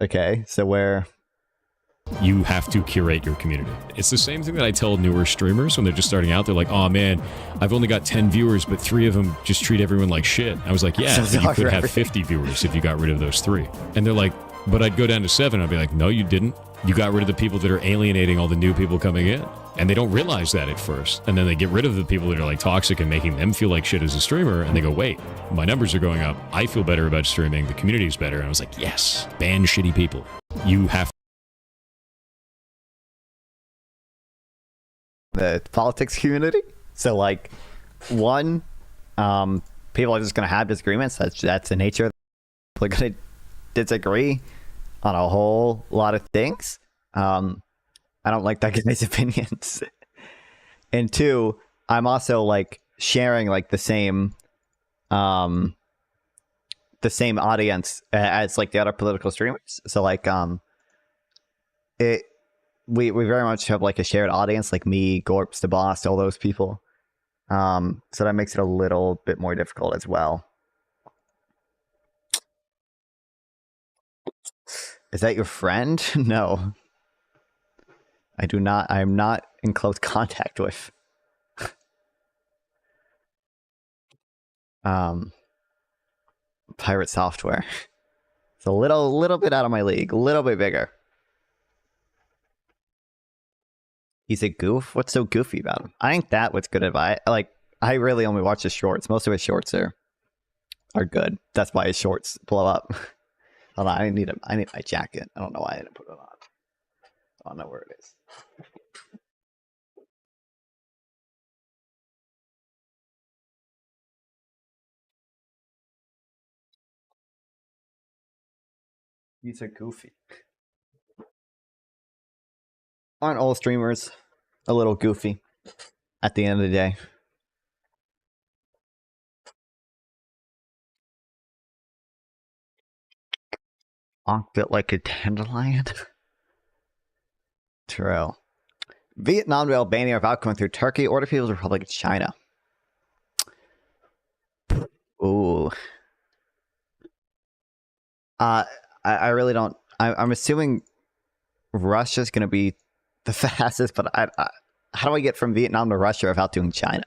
Okay, so where? You have to curate your community. It's the same thing that I tell newer streamers when they're just starting out. They're like, oh man, I've only got 10 viewers, but 3 of them just treat everyone like shit. I was like, yeah, So you could have everything. 50 viewers if you got rid of those 3. And they're like, but I'd go down to 7. I'd be like, no, you didn't. You got rid of the people that are alienating all the new people coming in. And they don't realize that at first. And then they get rid of the people that are like toxic and making them feel like shit as a streamer. And they go, wait, my numbers are going up. I feel better about streaming. The community's better. And I was like, yes, ban shitty people. You have The politics community. So like, one, people are just gonna have disagreements. That's the nature. They're gonna disagree on a whole lot of things. I don't like that guy's opinions. And 2, I'm also like sharing like the same audience as like the other political streamers. So like we very much have like a shared audience, like me, Gorps, the boss, all those people. So that makes it a little bit more difficult as well. Is that your friend? No. I do not. I am not in close contact with. Pirate Software. It's a little bit out of my league. A little bit bigger. He's a goof? What's so goofy about him? I think that what's good advice. Like, I really only watch his shorts. Most of his shorts are good. That's why his shorts blow up. Hold on, I need my jacket. I don't know why I didn't put it on. I don't know where it is. He's a goofy. Aren't all streamers a little goofy at the end of the day? Onk bit like a dandelion. True. Vietnam to Albania without going through Turkey or the People's Republic of China. Ooh. I really don't. I'm assuming Russia's going to be the fastest, but how do I get from Vietnam to Russia without doing China?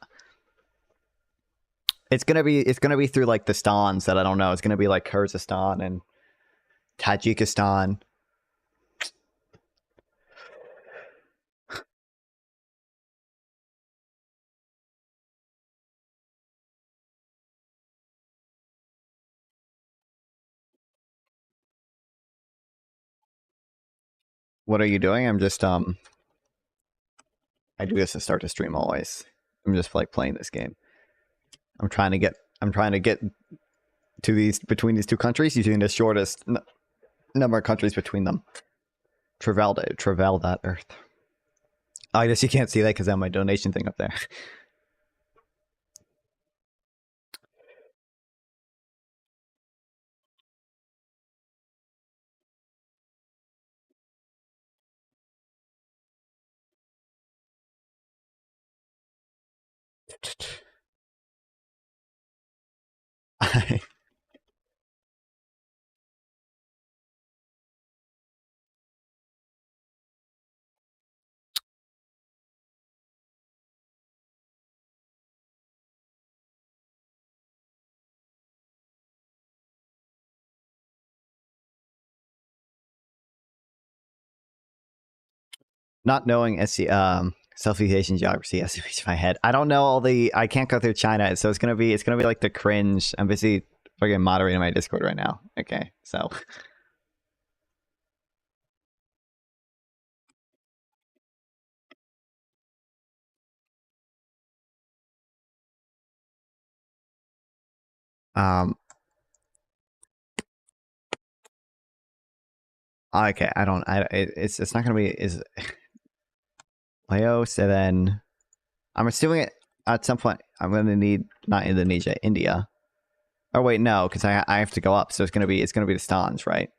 It's gonna be through like the stans that I don't know. It's gonna be like Kyrgyzstan and Tajikistan. What are you doing? I'm just I do this to start the stream always. I'm just like playing this game. I'm trying to get to these between these 2 countries using the shortest number of countries between them. Travel that Earth. Oh, I guess you can't see that because I have my donation thing up there. Not knowing Southeast Asian geography has to reach my head. I don't know all the. I can't go through China, so it's gonna be like the cringe. I'm busy fucking moderating my Discord right now. Okay, so. Okay, I don't. It's not gonna be is Laos, and then I'm assuming it at some point. I'm gonna need not Indonesia, India. Oh wait, no, because I have to go up, so it's gonna be the stans, right?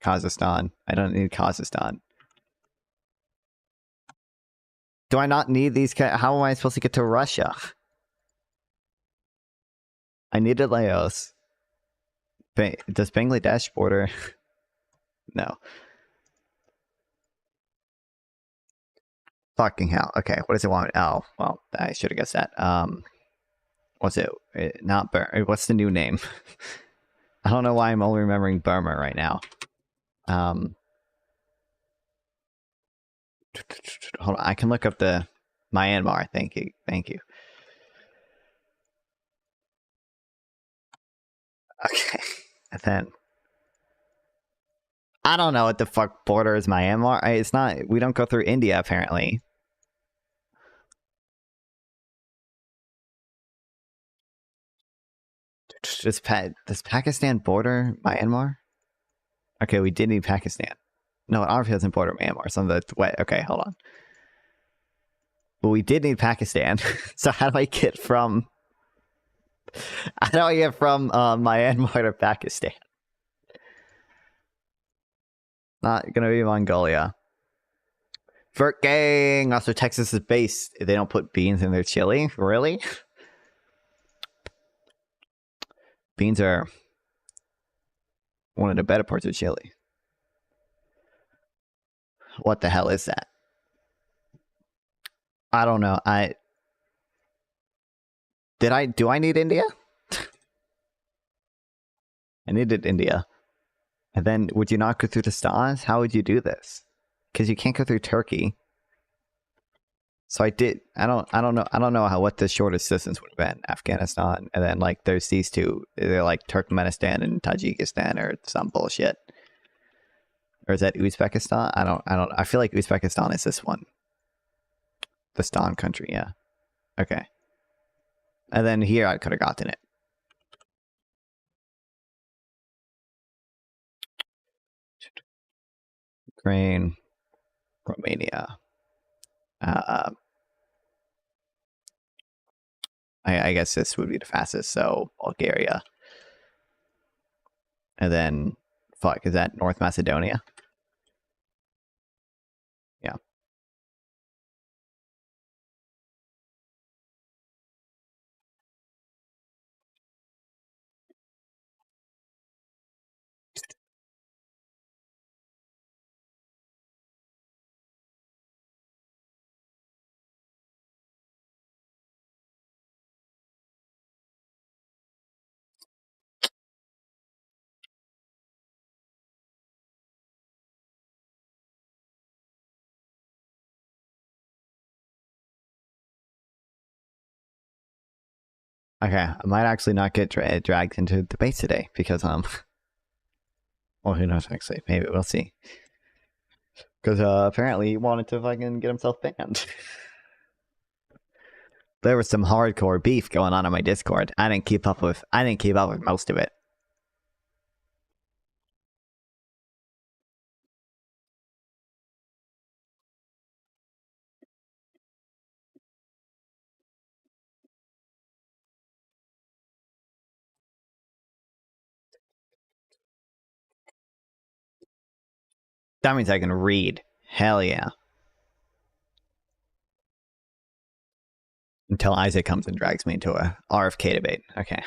Kazakhstan. I don't need Kazakhstan. Do I not need these? How am I supposed to get to Russia? I needed Laos. Does Bangladesh border? No. Fucking hell. Okay, what does it want? Oh, well, I should have guessed that. What's it? Not Burma. What's the new name? I don't know why I'm only remembering Burma right now. Hold on, I can look up the Myanmar. Thank you. Okay, and then I don't know what the fuck border is Myanmar. It's not. We don't go through India apparently. Does Pakistan border Myanmar? Okay, we did need Pakistan. No, it obviously doesn't border Myanmar. Some of the way. Okay, hold on. But we did need Pakistan. So how do I get from? How do I get from Myanmar to Pakistan? Not gonna be Mongolia. Vert gang. Also, Texas is based. They don't put beans in their chili. Really? Beans are one of the better parts of chili. What the hell is that? I don't know. Do I need India? I needed India. And then would you not go through the stars? How would you do this? Because you can't go through Turkey. So I did. I don't know what the shortest distance would have been. Afghanistan, and then like there's these two. They're like Turkmenistan and Tajikistan or some bullshit. Or is that Uzbekistan? I don't. I feel like Uzbekistan is this one. The Stan country, yeah. Okay. And then here I could have gotten it. Ukraine, Romania. I guess this would be the fastest. So Bulgaria, and then fuck, is that North Macedonia? Yeah. Okay, I might actually not get dragged into debate today because well, who knows? Actually, maybe we'll see. Because apparently he wanted to fucking get himself banned. There was some hardcore beef going on my Discord. I didn't keep up with most of it. That means I can read. Hell yeah. Until Isaac comes and drags me into a RFK debate. Okay.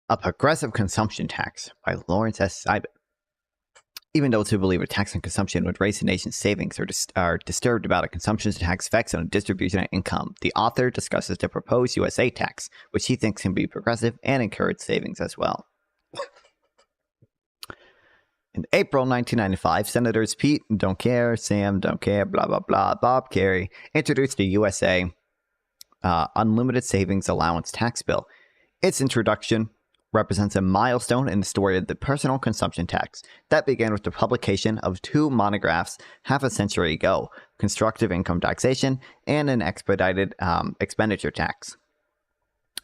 A Progressive Consumption Tax by Lawrence S. Seibert. Even those who believe a tax on consumption would raise the nation's savings are disturbed about a consumption tax effects on distribution of income. The author discusses the proposed USA tax, which he thinks can be progressive and encourage savings as well. In April 1995, Senators Pete Don't Care, Sam Don't Care, blah, blah, blah, Bob Kerrey introduced the USA Unlimited Savings Allowance tax bill. Its introduction represents a milestone in the story of the personal consumption tax that began with the publication of two monographs half a century ago, Constructive Income Taxation and an Expedited Expenditure Tax.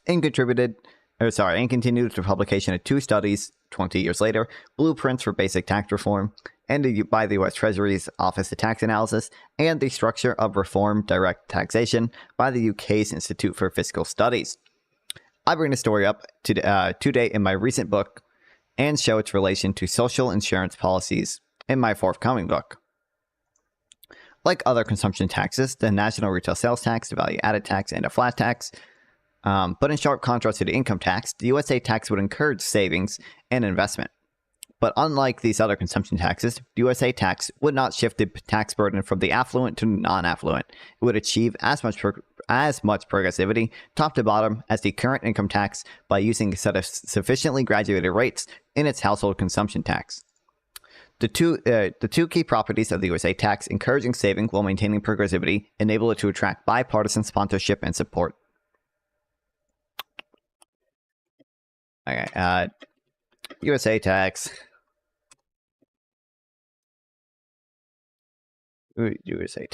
And continued to publication of two studies 20 years later, Blueprints for Basic Tax Reform, and by the U.S. Treasury's Office of Tax Analysis, and The Structure of Reform Direct Taxation by the UK's Institute for Fiscal Studies. I bring the story up today in my recent book and show its relation to social insurance policies in my forthcoming book. Like other consumption taxes, the national retail sales tax, the value added tax, and a flat tax. But in sharp contrast to the income tax, the USA tax would encourage savings and investment. But unlike these other consumption taxes, the USA tax would not shift the tax burden from the affluent to non-affluent. It would achieve as much progressivity, top to bottom, as the current income tax by using a set of sufficiently graduated rates in its household consumption tax. The two key properties of the USA tax, encouraging saving while maintaining progressivity, enable it to attract bipartisan sponsorship and support. Okay, USA tax. USA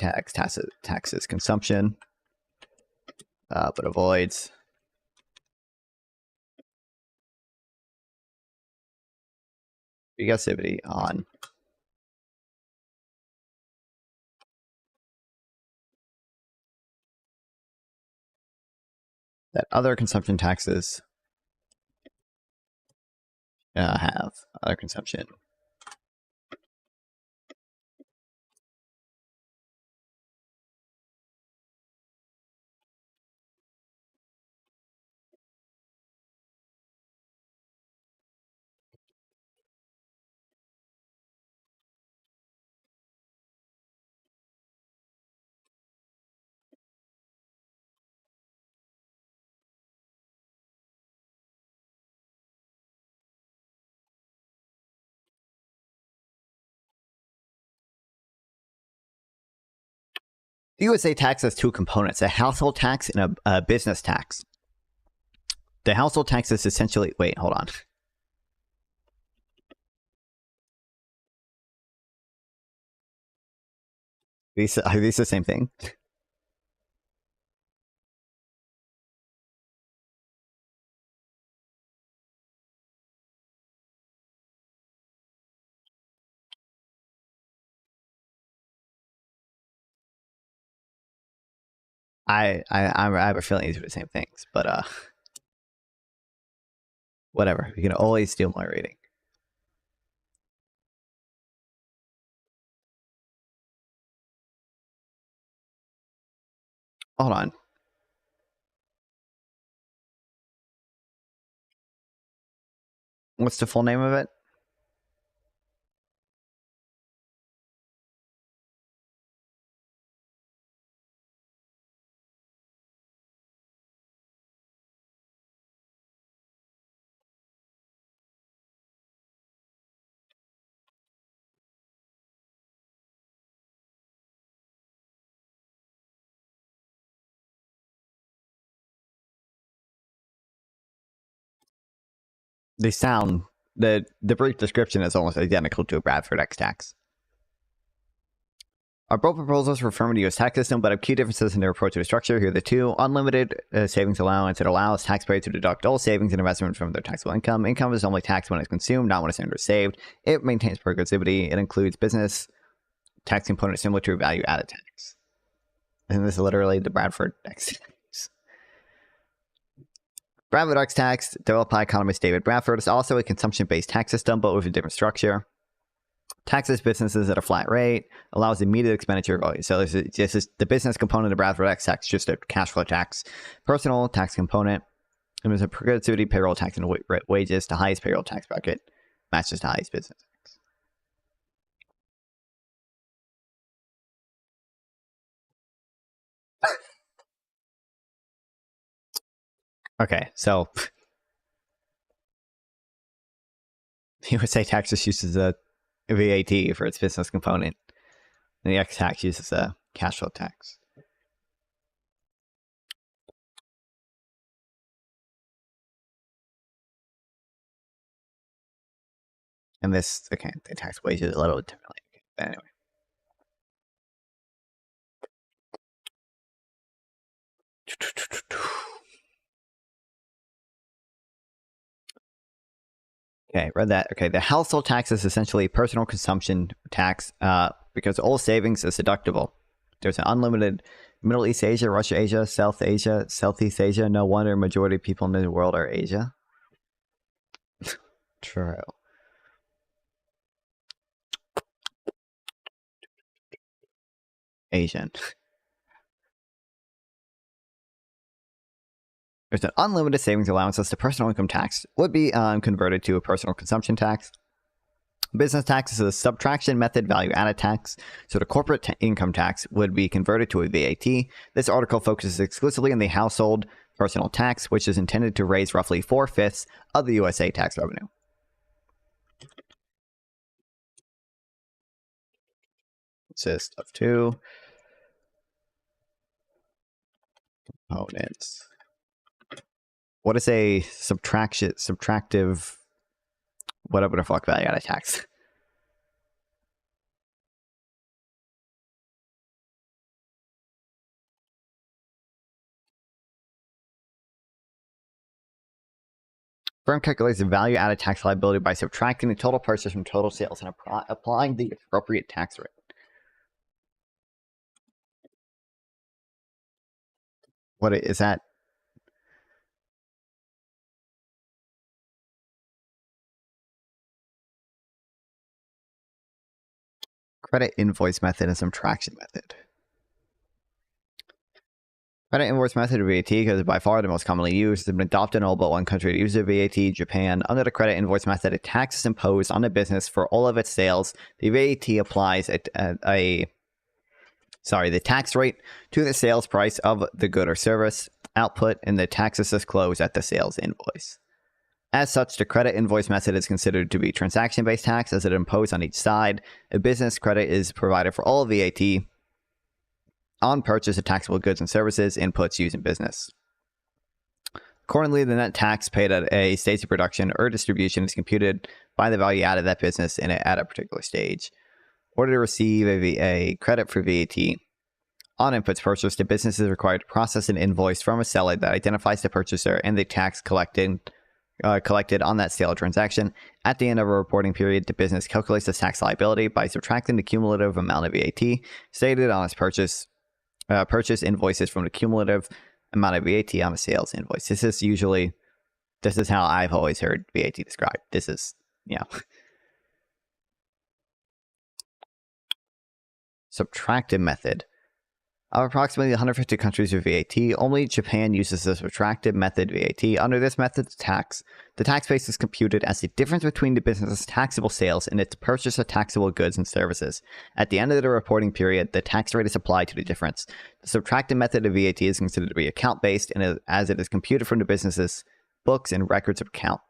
taxes consumption, but avoids progressivity on that other consumption taxes have other consumption. The USA tax has two components, a household tax and a business tax. The household tax is essentially... Wait, hold on. Are these the same thing? I have a feeling these are the same things, but whatever. We can always steal my rating. Hold on. What's the full name of it? They sound... The brief description is almost identical to a Bradford X tax. Our both proposals reform the U.S. tax system, but have key differences in their approach to the structure. Here are the two. Unlimited savings allowance. It allows taxpayers to deduct all savings and investment from their taxable income. Income is only taxed when it's consumed, not when it's saved. It maintains progressivity. It includes business tax component similar to a value-added tax. And this is literally the Bradford X tax. Bradford X tax, developed by economist David Bradford, is also a consumption-based tax system, but with a different structure. Taxes businesses at a flat rate, allows immediate expenditure value. So this is the business component of Bradford X tax, just a cash flow tax. Personal tax component, and there's a progressivity payroll tax and wages. The highest payroll tax bracket matches the highest business tax. Okay, so USA taxes uses a VAT for its business component, and the X tax uses a cash flow tax. And this, okay, they tax wages a little differently. Okay, but anyway. Okay, read that. Okay, the household tax is essentially personal consumption tax because all savings is deductible. There's an unlimited Middle East Asia, Russia Asia, Southeast Asia. No wonder majority of people in the world are Asia. True. Asian. There's an unlimited savings allowance as to personal income tax would be converted to a personal consumption tax. Business tax is a subtraction method value-added tax, so the corporate income tax would be converted to a VAT. This article focuses exclusively on the household personal tax, which is intended to raise roughly 4/5 of the USA tax revenue. Consists of two components. What is a subtractive, whatever the fuck value-added tax? Firm calculates the value-added tax liability by subtracting the total purchase from total sales and applying the appropriate tax rate. What is that? Credit invoice method and subtraction method. Credit invoice method of VAT, because it's by far the most commonly used, has been adopted in all but one country to use the VAT, Japan. Under the credit invoice method, a tax is imposed on a business for all of its sales. The VAT applies the tax rate to the sales price of the good or service output, and the tax is disclosed at the sales invoice. As such, the credit invoice method is considered to be transaction-based tax as it is imposed on each side. A business credit is provided for all VAT on purchase of taxable goods and services inputs used in business. Accordingly, the net tax paid at a stage of production or distribution is computed by the value added of that business at a particular stage. In order to receive a credit for VAT on inputs purchased, the business is required to process an invoice from a seller that identifies the purchaser and the tax collected on that sale transaction. At the end of a reporting period, the business calculates the tax liability by subtracting the cumulative amount of VAT stated on its purchase invoices from the cumulative amount of VAT on a sales invoice. This is how I've always heard VAT described. This is, subtractive method. Of approximately 150 countries with VAT, only Japan uses the subtractive method VAT. Under this method, the tax base is computed as the difference between the business's taxable sales and its purchase of taxable goods and services. At the end of the reporting period, the tax rate is applied to the difference. The subtractive method of VAT is considered to be account-based, and as it is computed from the business's books and records of account.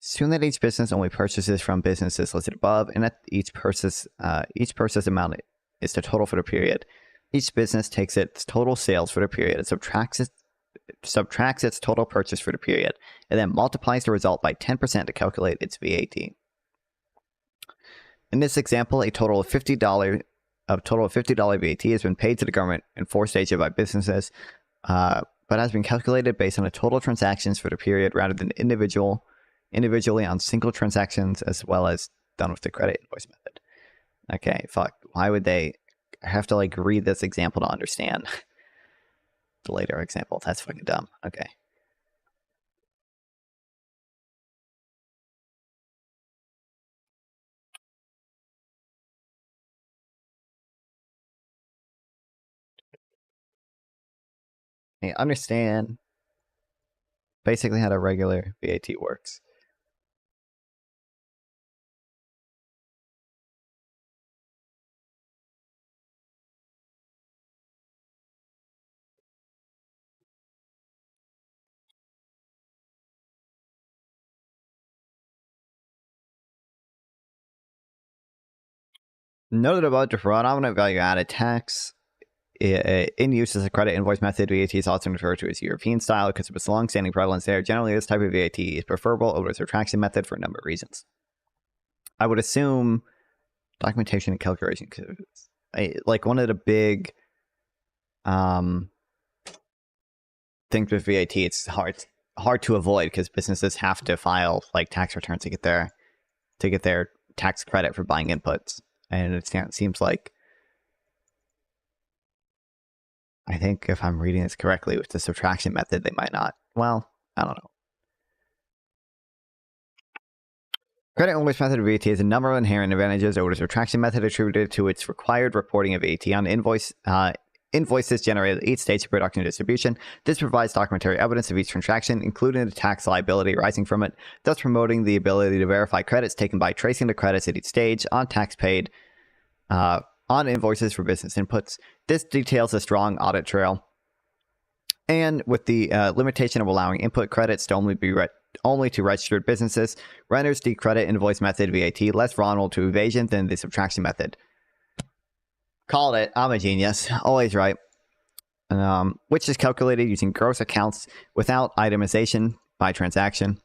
Assume that each business only purchases from businesses listed above, and that each purchase amount is the total for the period. Each business takes its total sales for the period and subtracts its total purchase for the period, and then multiplies the result by 10% to calculate its VAT. In this example, a total of $50 VAT has been paid to the government in 4 stages by businesses, but has been calculated based on the total transactions for the period rather than individually on single transactions, as well as done with the credit invoice method. Okay, fuck. Why would they have to read this example to understand the later example? That's fucking dumb. Okay. I understand basically how the regular VAT works. Noted about the predominant value-added tax in use as a credit invoice method, VAT is often referred to as European style because of its long-standing prevalence there. Generally, this type of VAT is preferable over the subtraction method for a number of reasons. I would assume documentation and calculation, one of the big things with VAT, it's hard to avoid because businesses have to file tax returns to get their tax credit for buying inputs. And it seems like, I think if I'm reading this correctly, with the subtraction method, they might not. Well, I don't know. Credit invoice method of VAT has a number of inherent advantages over the subtraction method attributed to its required reporting of VAT on invoices generated at each stage of production and distribution. This provides documentary evidence of each transaction, including the tax liability arising from it, thus promoting the ability to verify credits taken by tracing the credits at each stage on tax paid on invoices for business inputs. This details a strong audit trail. And with the limitation of allowing input credits to only to registered businesses, renders the credit invoice method VAT less vulnerable to evasion than the subtraction method. Called it. I'm a genius. Always right. Which is calculated using gross accounts without itemization by transaction.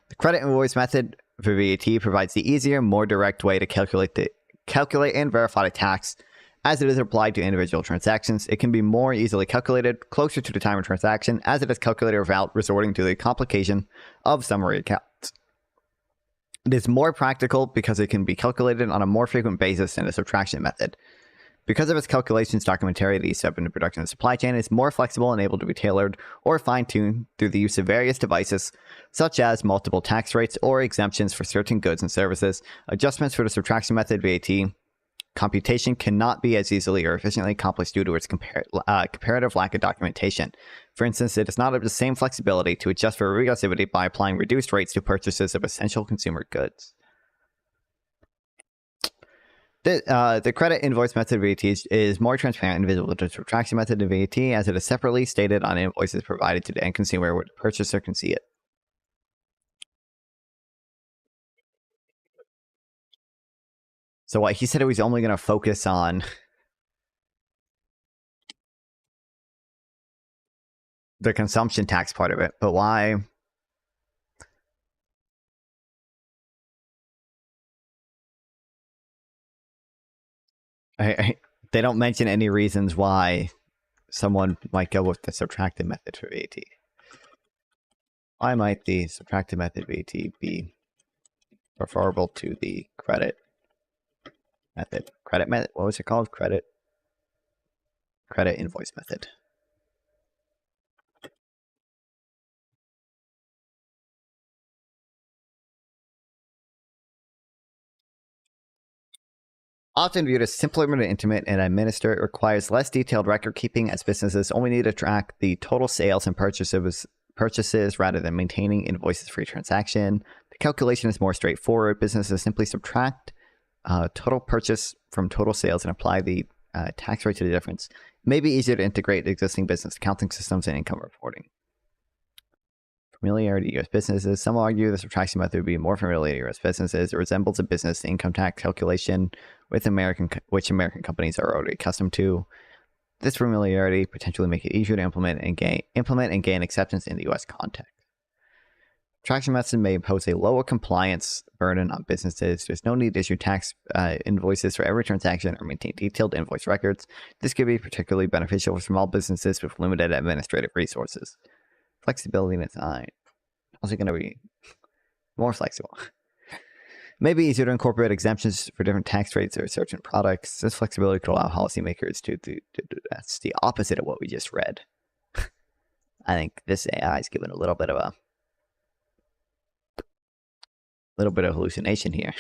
The credit invoice method for VAT provides the easier, more direct way to calculate and verify the tax. As it is applied to individual transactions, it can be more easily calculated closer to the time of transaction, as it is calculated without resorting to the complication of summary accounts. It is more practical because it can be calculated on a more frequent basis than the subtraction method. Because of its calculations documentarity set up in the production and supply chain, it is more flexible and able to be tailored or fine-tuned through the use of various devices, such as multiple tax rates or exemptions for certain goods and services. Adjustments for the subtraction method VAT computation cannot be as easily or efficiently accomplished due to its comparative lack of documentation. For instance, it does not have the same flexibility to adjust for regressivity by applying reduced rates to purchases of essential consumer goods. The credit invoice method of VAT is more transparent and visible to the subtraction method of VAT, as it is separately stated on invoices provided to the end consumer where the purchaser can see it. So what he said, he was only going to focus on the consumption tax part of it, but why? They don't mention any reasons why someone might go with the subtracted method for VAT. Why might the subtracted method VAT be preferable to the credit method? Credit method? What was it called? Credit invoice method. Often viewed as simpler, more intimate, and administered, it requires less detailed record keeping, as businesses only need to track the total sales and purchases rather than maintaining invoices for each transaction. The calculation is more straightforward. Businesses simply subtract total purchase from total sales and apply the tax rate to the difference. It may be easier to integrate existing business accounting systems and income reporting. Familiarity to U.S. businesses. Some argue the subtraction method would be more familiar to U.S. businesses. It resembles a business income tax calculation which American companies are already accustomed to. This familiarity potentially make it easier to implement and gain acceptance in the U.S. context. Subtraction method may impose a lower compliance burden on businesses. There's no need to issue tax invoices for every transaction or maintain detailed invoice records. This could be particularly beneficial for small businesses with limited administrative resources. Flexibility in design. Also going to be more flexible. Maybe easier to incorporate exemptions for different tax rates or certain products. This flexibility could allow policymakers to that's the opposite of what we just read. I think this AI is given a little bit of hallucination here.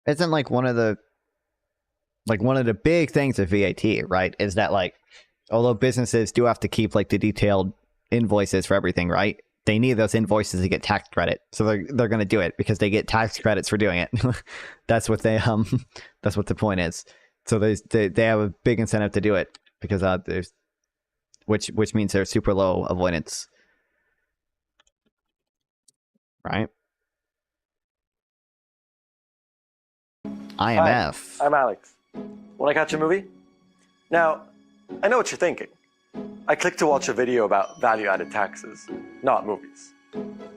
Isn't one of the big things of VAT, right? Is that although businesses do have to keep the detailed invoices for everything, right? They need those invoices to get tax credit, so they're going to do it because they get tax credits for doing it. That's what that's what the point is. So they have a big incentive to do it because there's which means there's super low avoidance, right? IMF. Hi, I'm Alex. Want to catch a movie? Now, I know what you're thinking. I clicked to watch a video about value-added taxes, not movies.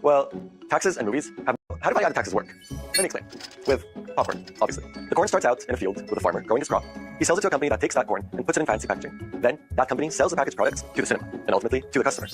Well, taxes and movies have... How do value-added taxes work? Let me explain. With popcorn, obviously. The corn starts out in a field with a farmer growing his crop. He sells it to a company that takes that corn and puts it in fancy packaging. Then, that company sells the packaged products to the cinema, and ultimately to the customer.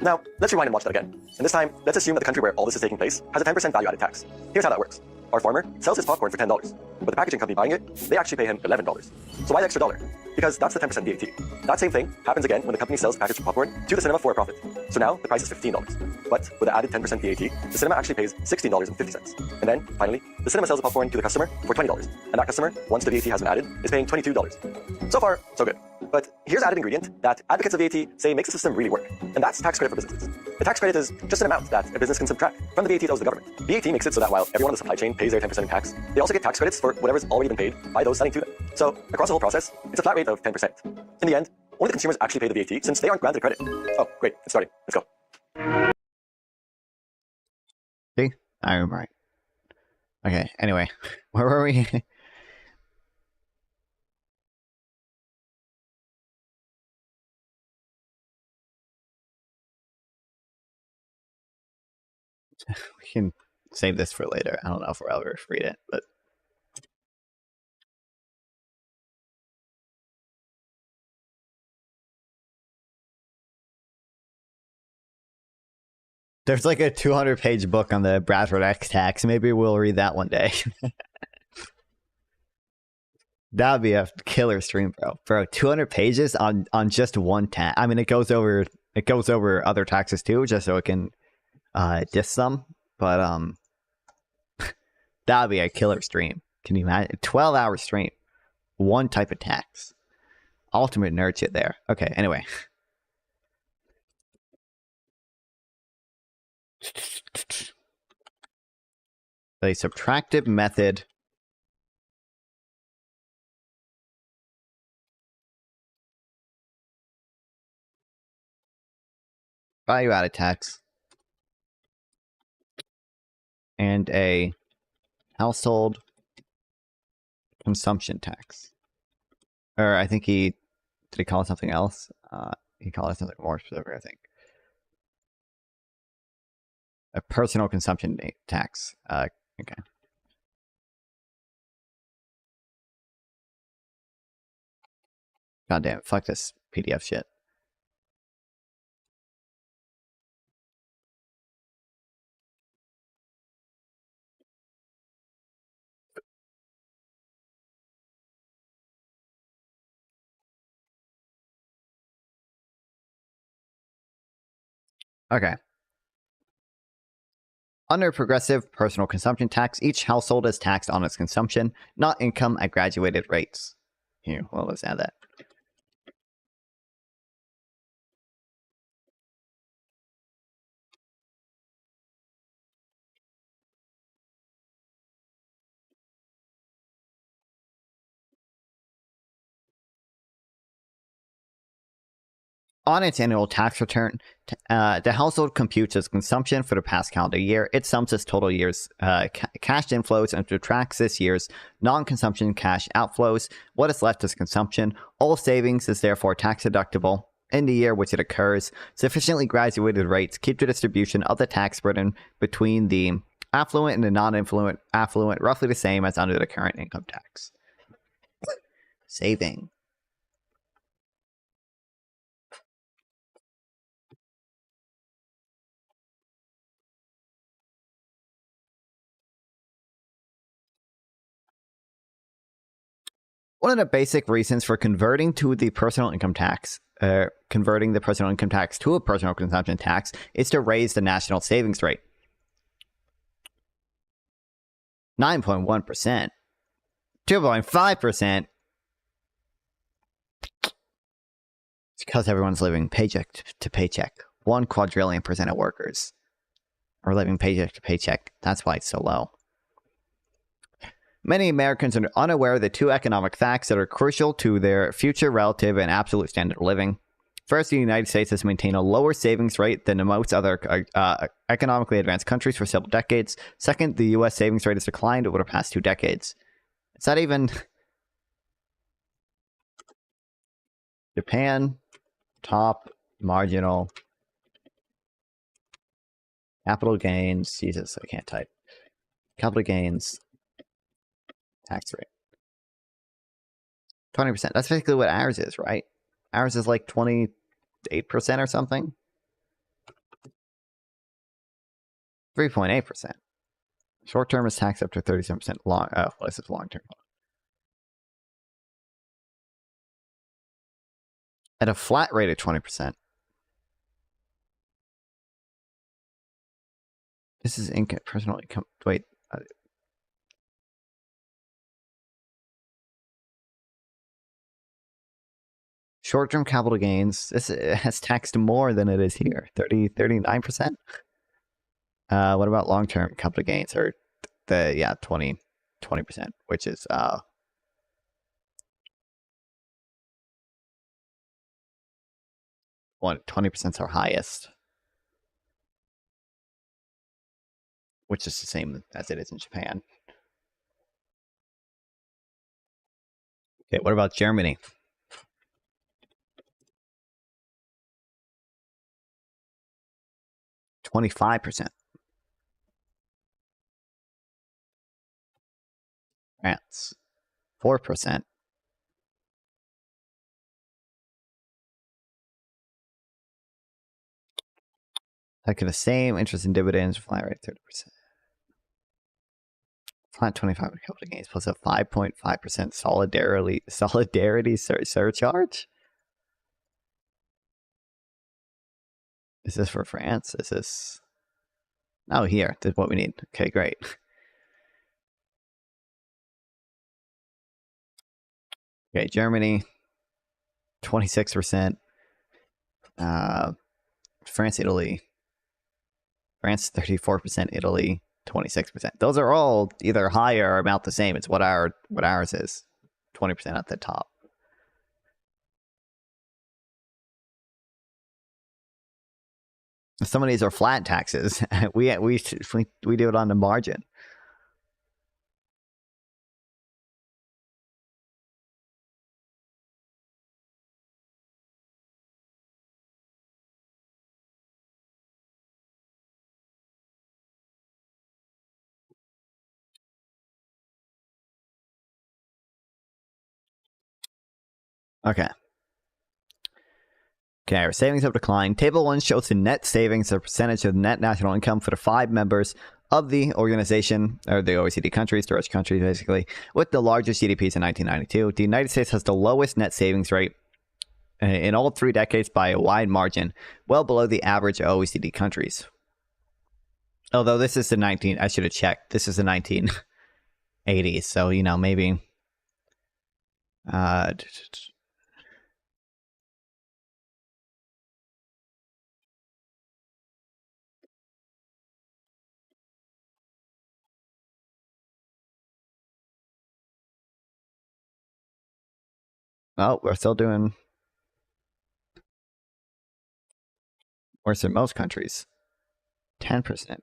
Now, let's rewind and watch that again. And this time, let's assume that the country where all this is taking place has a 10% value-added tax. Here's how that works. Our farmer sells his popcorn for $10, but the packaging company buying it, they actually pay him $11. So why the extra dollar? Because that's the 10% VAT. That same thing happens again when the company sells packaged popcorn to the cinema for a profit. So now the price is $15. But with the added 10% VAT, the cinema actually pays $16.50. And then, finally, the cinema sells the popcorn to the customer for $20. And that customer, once the VAT has been added, is paying $22. So far, so good. But here's added ingredient that advocates of VAT say makes the system really work, and that's tax credit for businesses. The tax credit is just an amount that a business can subtract from the VAT that owes the government. VAT makes it so that while everyone in the supply chain pays their 10% in tax, they also get tax credits for whatever's already been paid by those selling to them. So across the whole process, it's a flat rate of 10%. In the end, only the consumers actually pay the VAT since they aren't granted credit. Oh, great, it's starting. Let's go. See? I'm right. Okay, anyway, where were we? We can save this for later. I don't know if we'll ever read it, but there's like a 200-page book on the Bradford X tax. Maybe we'll read that one day. That would be a killer stream, bro. Bro, 200 pages on just one tax. I mean, it goes over other taxes too, just so it can diss them. But that would be a killer stream. Can you imagine? 12-hour stream, one type of tax. Ultimate nerd shit there. Okay, anyway. A subtractive method value-added tax and a household consumption tax. Or I think did he call it something else? He called it something more specific, I think. A personal consumption tax. Okay. God damn it. Fuck this PDF shit. Okay. Under progressive personal consumption tax, each household is taxed on its consumption, not income at graduated rates. Here, well, let's add that. On its annual tax return, the household computes its consumption for the past calendar year. It sums its total year's cash inflows and subtracts this year's non-consumption cash outflows. What is left is consumption. All savings is therefore tax deductible. In the year which it occurs, sufficiently graduated rates keep the distribution of the tax burden between the affluent and the non-affluent roughly the same as under the current income tax. Saving. One of the basic reasons for converting the personal income tax to a personal consumption tax is to raise the national savings rate. 9.1%. 2.5%. It's because everyone's living paycheck to paycheck. 1 quadrillion% of workers are living paycheck to paycheck. That's why it's so low. Many Americans are unaware of the two economic facts that are crucial to their future relative and absolute standard of living. First, the United States has maintained a lower savings rate than most other economically advanced countries for several decades. Second, the U.S. savings rate has declined over the past 2 decades. Is that even... Japan, top, marginal, capital gains, Jesus, I can't type. Capital gains... tax rate 20%. That's basically what ours is, right? Ours is like 28% or something. 3.8%. Short term is taxed up to 37%. Long, this is long term. At a flat rate of 20%. This is income, personal income. Wait. Short-term capital gains. This has taxed more than it is here. 39%. What about long-term capital gains? Or 20%, which is 20% is our highest, which is the same as it is in Japan. Okay, what about Germany? %. France, 4%. Like the same interest in dividends, flat rate 30%. Flat 25 capital gains plus a 5.5% solidarity surcharge. Is this for France? Is this? Oh, here. This is what we need. Okay, great. Okay, Germany, 26%. France, Italy. France, 34%. Italy, 26%. Those are all either higher or about the same. It's what ours is. 20% at the top. Some of these are flat taxes. we do it on the margin. Okay. Okay, our savings have declined. Table 1 shows the net savings, the percentage of net national income for the 5 members of the organization, or the OECD countries, the rich countries basically, with the largest GDPs in 1992. The United States has the lowest net savings rate in all 3 decades by a wide margin, well below the average of OECD countries. Although this is the I should have checked. This is the 1980s, so, maybe... Oh, we're still doing worse than most countries. 10%.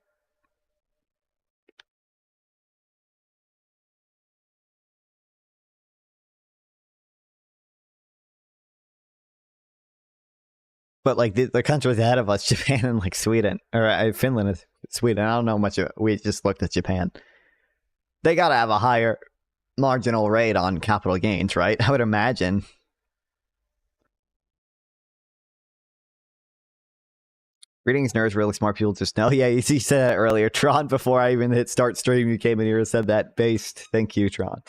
But like the countries ahead of us, Japan and like Sweden, or Finland and Sweden. I don't know much. We just looked at Japan. They got to have a higher marginal rate on capital gains, right? I would imagine. Greetings, nerds. Really smart people just know. Yeah, you said that earlier. Tron, before I even hit start stream, you came in here and said that. Based. Thank you, Tron.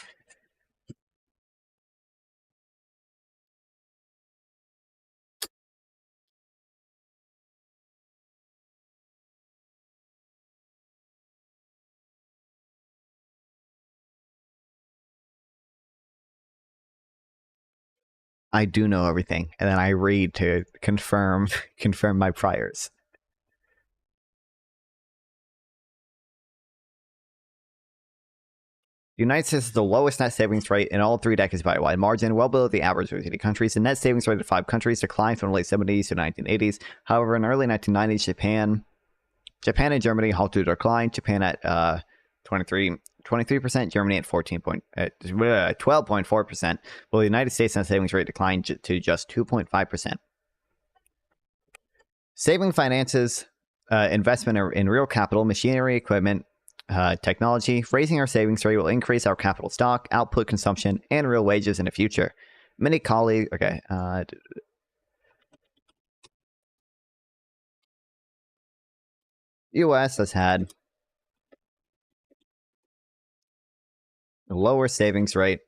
I do know everything, and then I read to confirm my priors. The United States is the lowest net savings rate in all 3 decades by a wide margin, well below the average of OECD countries. The net savings rate of 5 countries declined from the late 70s to 1980s. However, in the early 1990s, Japan and Germany halted their decline. Japan at 23%, Germany at 12.4%, while the United States net savings rate declined to just 2.5%. Saving finances, investment in real capital, machinery, equipment, technology. Raising our savings rate will increase our capital stock, output consumption, and real wages in the future. Many colleagues... Okay. U.S. has had a lower savings rate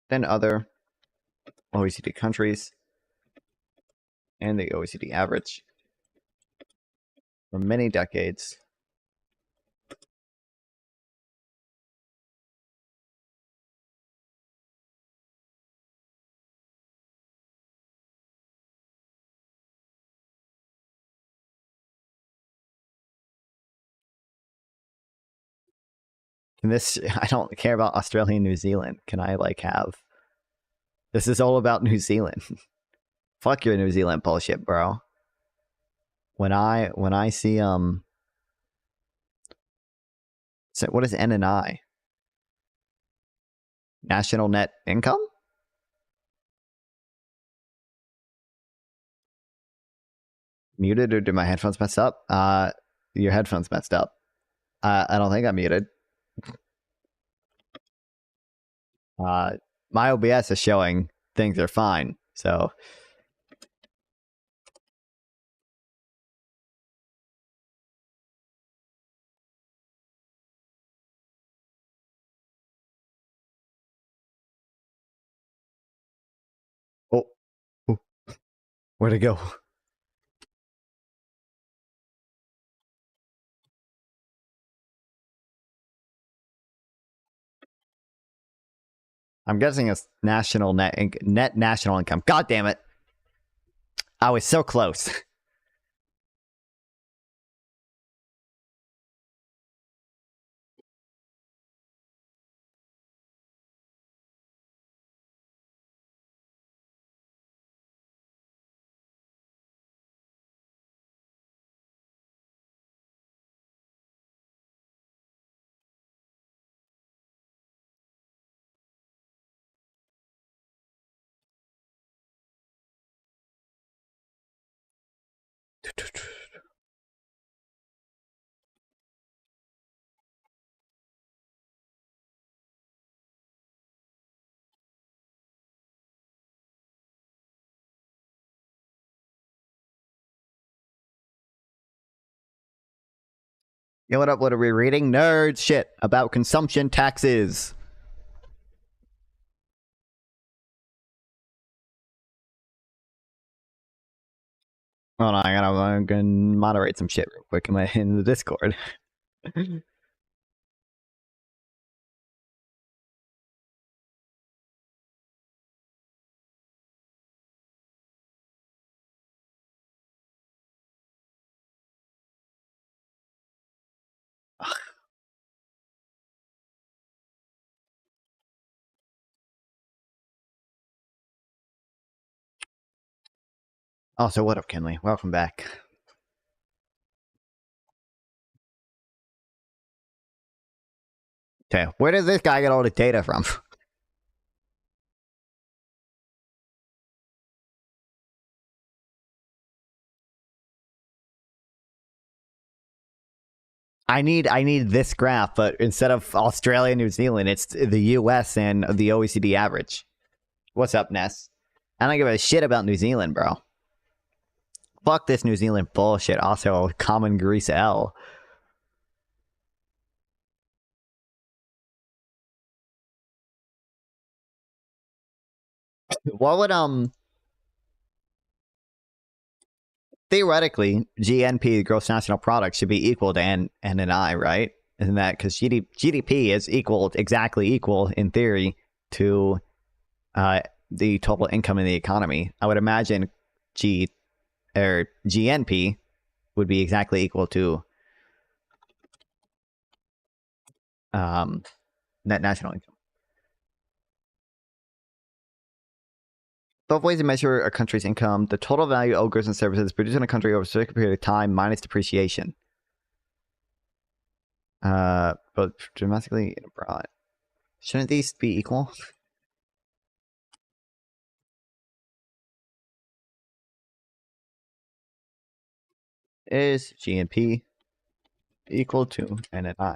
than other OECD countries and the OECD average for many decades. And this, I don't care about Australia and New Zealand. Can I like have? This is all about New Zealand. Fuck your New Zealand bullshit, bro. When I see so what is NNI? National net income? Muted, or did my headphones mess up? Your headphones messed up. I don't think I'm muted. My OBS is showing things are fine, so oh, where'd it go? I'm guessing it's national net national income. God damn it! I was so close. You know what up? What are we reading? Nerd shit about consumption taxes. Hold on, I'm gonna moderate some shit real quick in the Discord. Also, what up, Kinley? Welcome back. Okay, where does this guy get all the data from? I need this graph, but instead of Australia and New Zealand, it's the US and the OECD average. What's up, Ness? I don't give a shit about New Zealand, bro. Fuck this New Zealand bullshit. Also, common grease L. What would theoretically GNP, gross national product, should be equal to NNI, right? Isn't that because GDP is exactly equal in theory to the total income in the economy? I would imagine GNP would be exactly equal to net national income. Both ways to measure a country's income: the total value of goods and services produced in a country over a specific period of time minus depreciation. Both domestically and abroad. Shouldn't these be equal? Is GNP equal to NNI?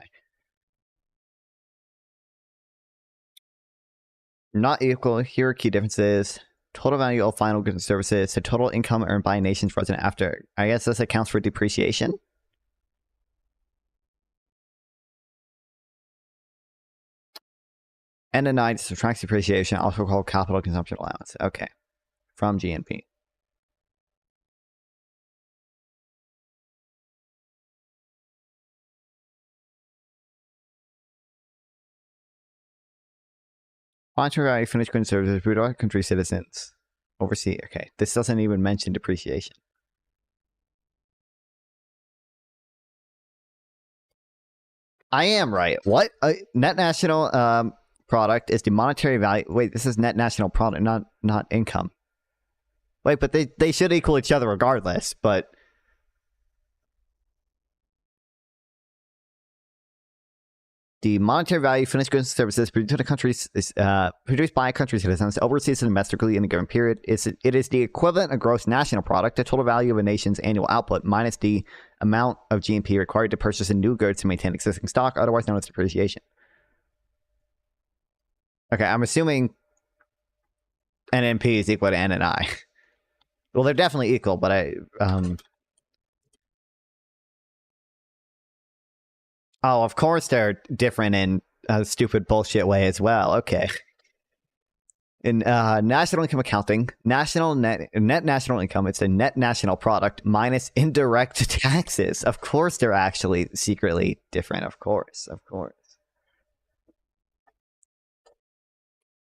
Not equal. Here are key differences. Total value of final goods and services to total income earned by a nation's resident after. I guess this accounts for depreciation. NNI subtracts depreciation, also called capital consumption allowance. Okay, from GNP. Monetary value finished goods and services for other country citizens. Overseas. Okay, this doesn't even mention depreciation. I am right. What? Net national product is the monetary value. Wait, this is net national product, not income. Wait, but they should equal each other regardless. But the monetary value finished goods and services produced in a country's produced by a country's citizens overseas and domestically in a given period. It is the equivalent of gross national product, the total value of a nation's annual output, minus the amount of GNP required to purchase new goods to maintain existing stock, otherwise known as depreciation. Okay, I'm assuming NNP is equal to NNI. Well, they're definitely equal, but oh, of course they're different in a stupid bullshit way as well. Okay. In national income accounting, net national income, it's a net national product minus indirect taxes. Of course they're actually secretly different. Of course.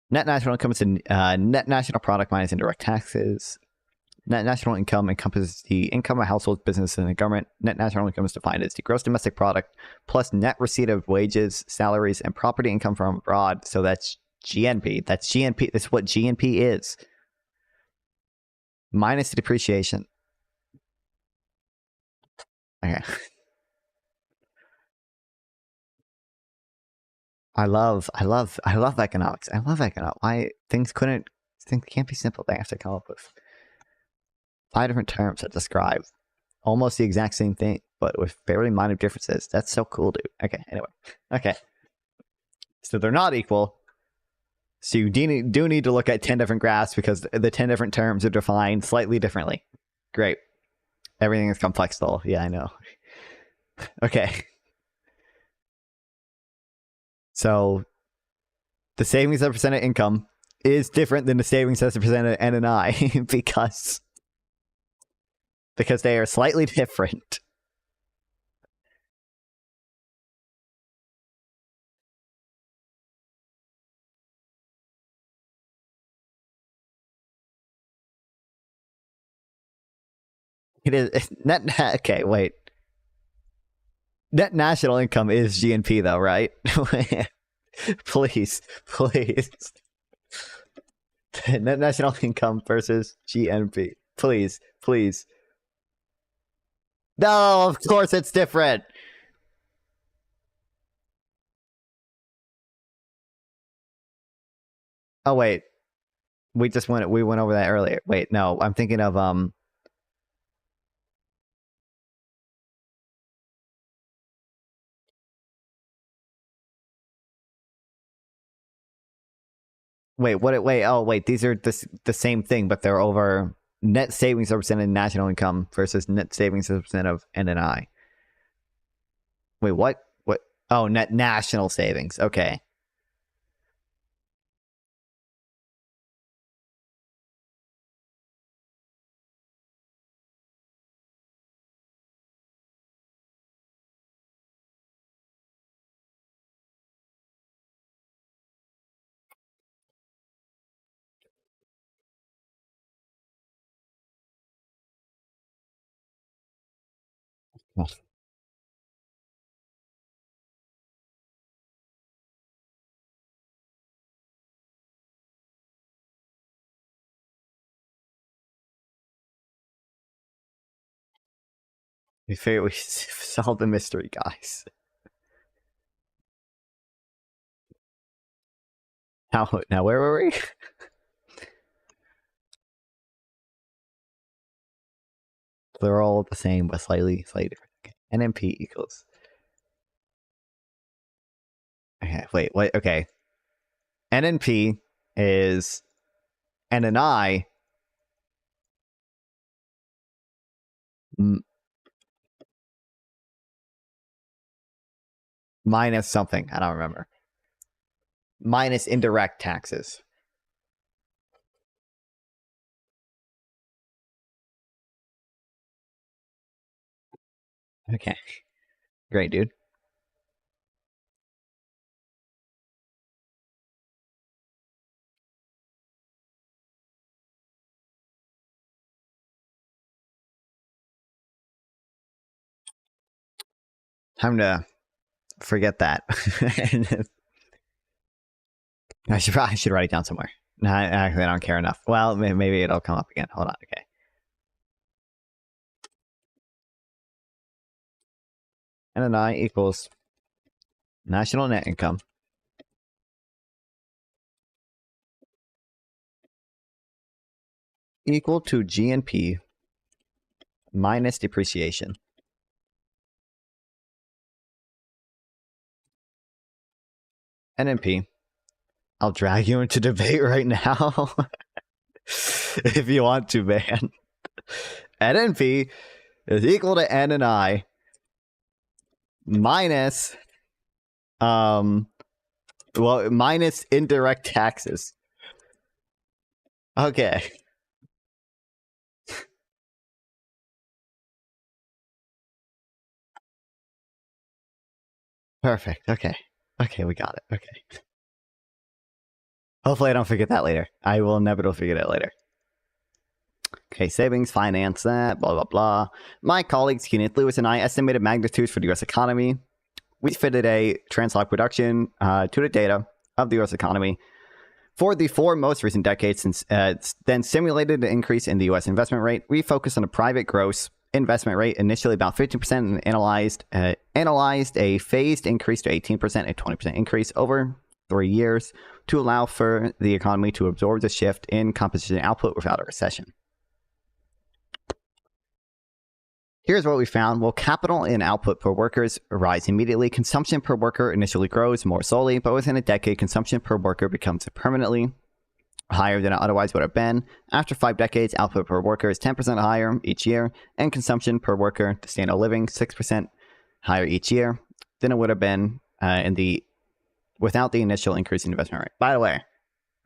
Net national income is a net national product minus indirect taxes. Net national income encompasses the income of households, businesses, and the government. Net national income is defined as the gross domestic product plus net receipt of wages, salaries, and property income from abroad. So that's GNP. That's what GNP is. Minus the depreciation. Okay. I love economics. I love economics. Why things can't be simple. They have to come up with 5 different terms that describe almost the exact same thing, but with very minor differences. That's so cool, dude. Okay, anyway. Okay. So they're not equal. So you do need to look at 10 different graphs because the 10 different terms are defined slightly differently. Great. Everything is complex though. Yeah, I know. Okay. So the savings as a percent of income is different than the savings as a percent of NNI because they are slightly different. It is okay, wait. Net national income is GNP though, right? please. Net national income versus GNP. Please. No, of course it's different. Oh wait. We went over that earlier. Wait, no, I'm thinking of wait, these are the same thing, but they're over net savings as a percent of national income versus net savings as a percent of NNI. Wait, what? Oh, net national savings. Okay. We figured we solved the mystery, guys. Now where were we? They're all the same, but slightly different. Okay. NNP equals. Okay, wait, what? Okay. NNP is NNI minus something. I don't remember. minus indirect taxes. Okay. Great, dude. Time to forget that. I should write it down somewhere. No, actually, I don't care enough. Well, maybe it'll come up again. Hold on. Okay. NNI equals national net income equal to GNP minus depreciation. NNP. I'll drag you into debate right now. If you want to, man. NNP is equal to NNI minus minus indirect taxes. Okay. Perfect. Okay. Okay, we got it. Okay. Hopefully I don't forget that later. I will inevitably forget it later. Okay, savings, finance, that, blah, blah, blah. My colleagues, Kenneth Lewis and I, estimated magnitudes for the U.S. economy. We fitted a translog production to the data of the U.S. economy for the 4 most recent decades, since then simulated an increase in the U.S. investment rate. We focused on a private gross investment rate, initially about 15%, and analyzed a phased increase to 18% and 20% increase over 3 years to allow for the economy to absorb the shift in composition output without a recession. Here's what we found. Well, capital and output per workers rise immediately. Consumption per worker initially grows more slowly, but within a decade, consumption per worker becomes permanently higher than it otherwise would have been. After 5 decades, output per worker is 10% higher each year, and consumption per worker to standard living 6% higher each year than it would have been without the initial increase in investment rate. By the way,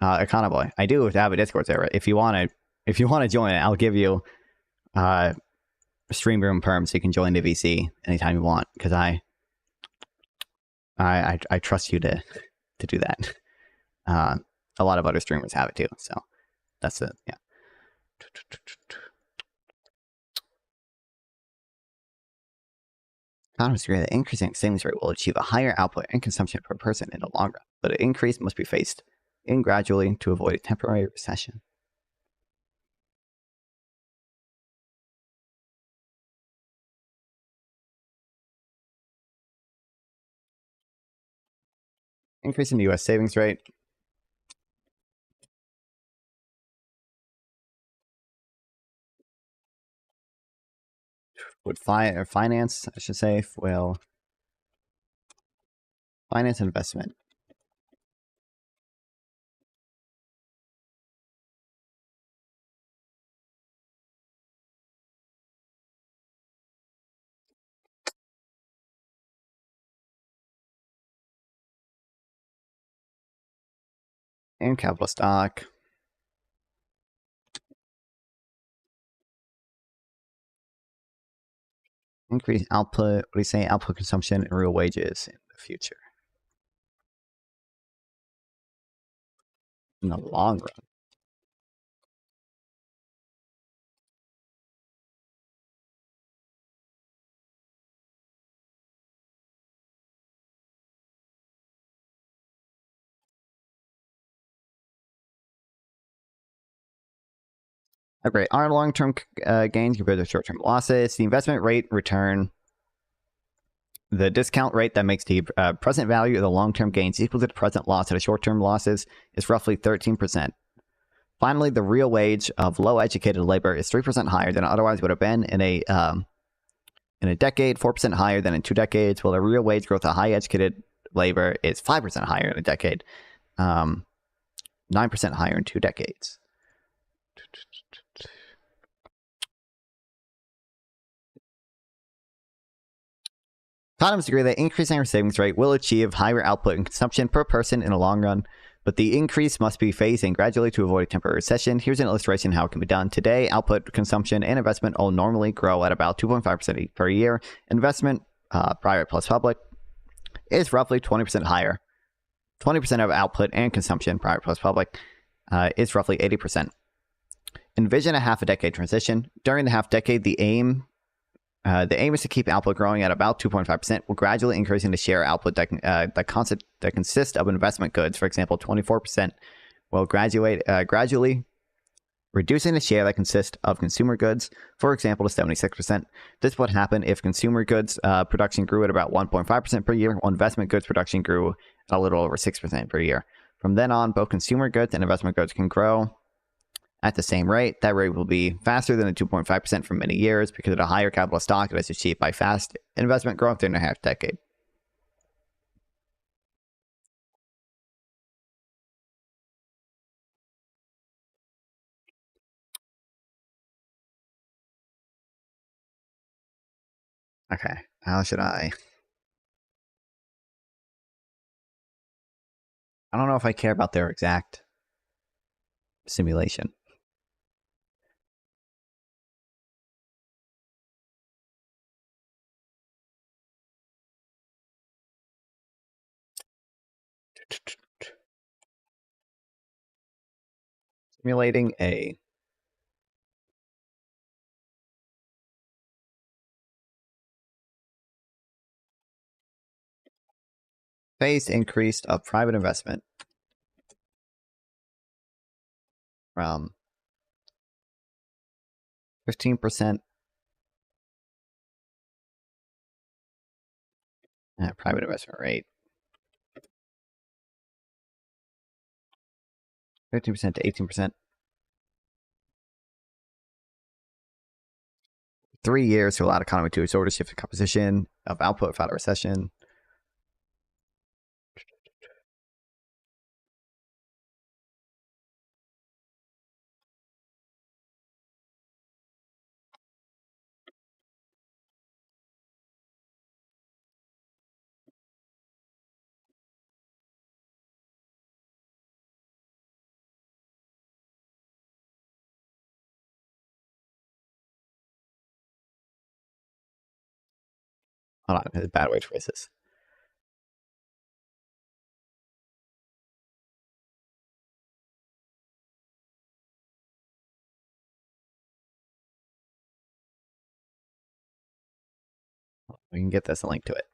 Econoboy, I do have a Discord server. If you want to join it, I'll give you stream room perm so you can join the VC anytime you want, because I trust you to do that. A lot of other streamers have it too, so that's it. Yeah. Economists agree that increasing savings rate will achieve a higher output and consumption per person in the long run, but an increase must be phased in gradually to avoid a temporary recession. Increase in the U.S. savings rate would finance, I should say, will finance investment. And capital stock. Increase output, what do you say? Output consumption and real wages in the future. In the long run. Okay, our long-term gains compared to short-term losses. The investment rate return, the discount rate that makes the present value of the long-term gains equal to the present loss of the short-term losses is roughly 13%. Finally, the real wage of low-educated labor is 3% higher than it otherwise would have been in a decade, 4% higher than in 2 decades, while the real wage growth of high-educated labor is 5% higher in a decade, 9% higher in 2 decades. Economists agree that increasing our savings rate will achieve higher output and consumption per person in the long run, but the increase must be phased in gradually to avoid a temporary recession. Here's an illustration how it can be done. Today, output, consumption, and investment all normally grow at about 2.5% per year. Investment, private plus public, is roughly 20% higher. 20% of output and consumption, private plus public, is roughly 80%. Envision a half a decade transition. During the half decade, the aim is to keep output growing at about 2.5%, while gradually increasing the share output that consists of investment goods, for example, 24%, while gradually reducing the share that consists of consumer goods, for example, to 76%. This would happen if consumer goods production grew at about 1.5% per year, while investment goods production grew at a little over 6% per year. From then on, both consumer goods and investment goods can grow at the same rate. That rate will be faster than the 2.5% for many years because of the higher capital stock that is achieved by fast investment growth during a half decade. Okay, how should I don't know if I care about their exact simulation. Simulating a phased increase of private investment from 15% private investment rate, 15% to 18%. 3 years to allow the economy to absorb a shift in composition of output without a recession. Hold on, there's a bad way to phrase this. We can get this a link to it.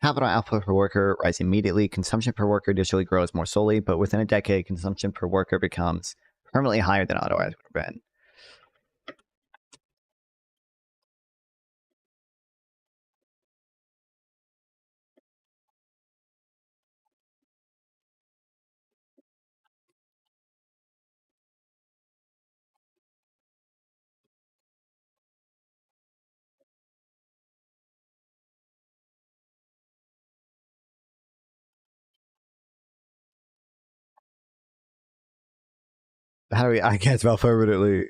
Capital output per worker rises immediately. Consumption per worker initially grows more slowly, but within a decade, consumption per worker becomes permanently higher than otherwise would have been. How do we? I can't spell permanently.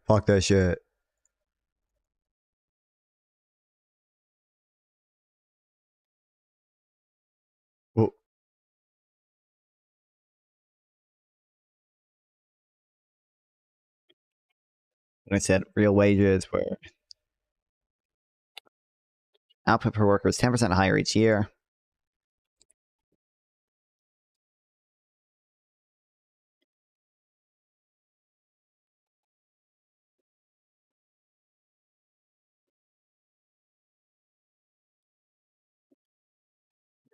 Fuck that shit. Well, when I said real wages were output per worker is 10% higher each year.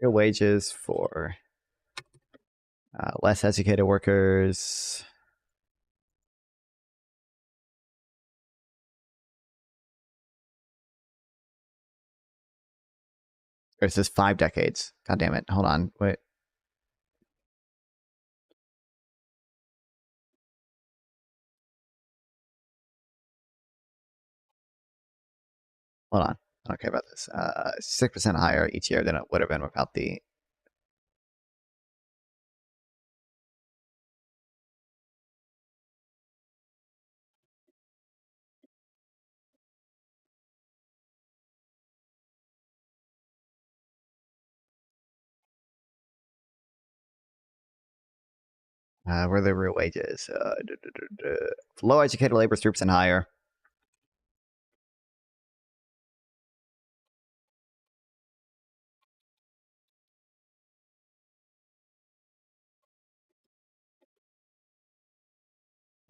Real wages for less educated workers. Or is this 5 decades? God damn it. Hold on. Wait. Hold on. I don't care about this. 6% higher each year than it would have been without the. Where are the real wages? Low educated labor groups and higher.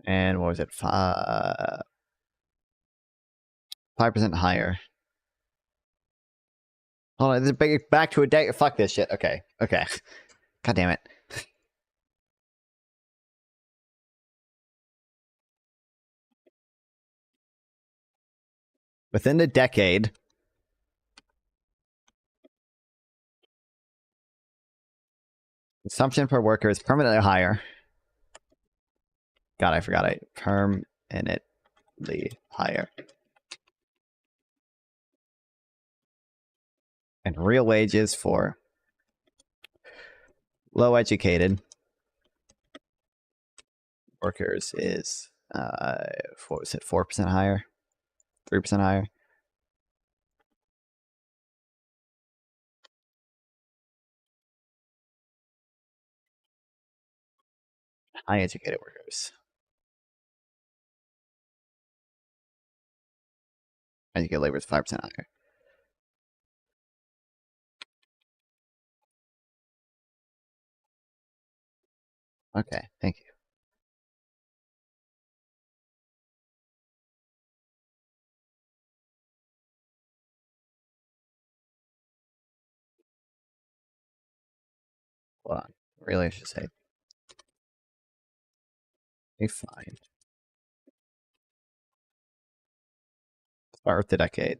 And what was it? 5% higher. Hold on. This is back to a day. Fuck this shit. Okay. Okay. God damn it. Within the decade, consumption per worker is permanently higher. God, I forgot it. Permanently higher. And real wages for low educated workers is what was it, 4% higher? 3% higher? High educated workers. Educated labor is 5% higher. Okay, thank you. Hold on. Really, I should say. Be fine. Start with the decade.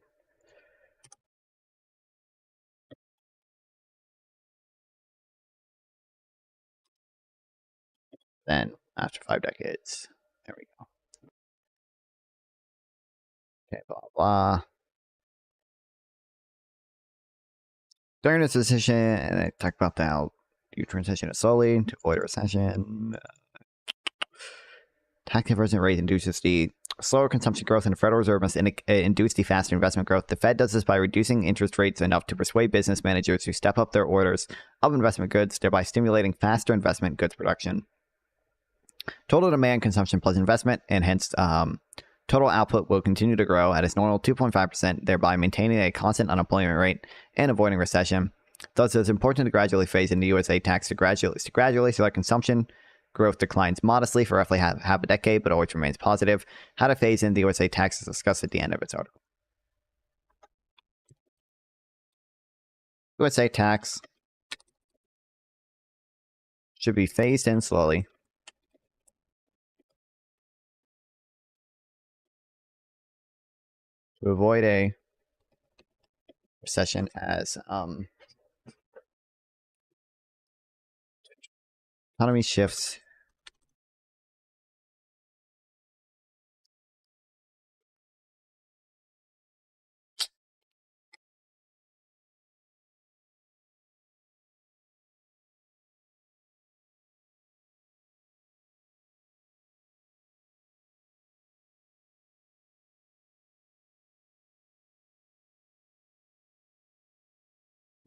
Then after 5 decades. There we go. Okay, blah, blah. During this decision, and I talk about how you transition it slowly to avoid a recession. Tax conversion rate induces the slower consumption growth, and the Federal Reserve must induce the faster investment growth. The Fed does this by reducing interest rates enough to persuade business managers to step up their orders of investment goods, thereby stimulating faster investment goods production. Total demand, consumption plus investment, and hence total output will continue to grow at its normal 2.5%, thereby maintaining a constant unemployment rate and avoiding recession. Thus, it is important to gradually phase in the USA tax to gradually so that consumption growth declines modestly for roughly half a decade, but always remains positive. How to phase in the USA tax is discussed at the end of its article. USA tax should be phased in slowly to avoid a recession as economy shifts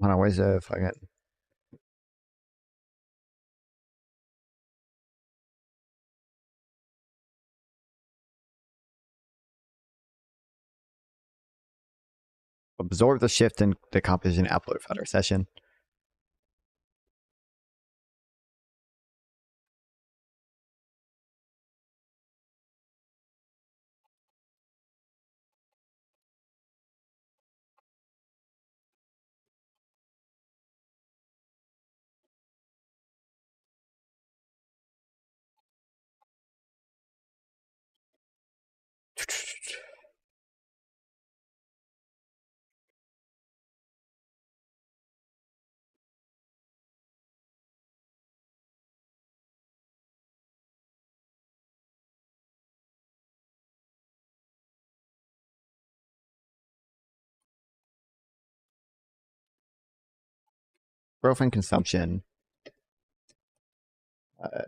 Hold on, where's the fucking absorb the shift in the composition output of a recession. Growth in consumption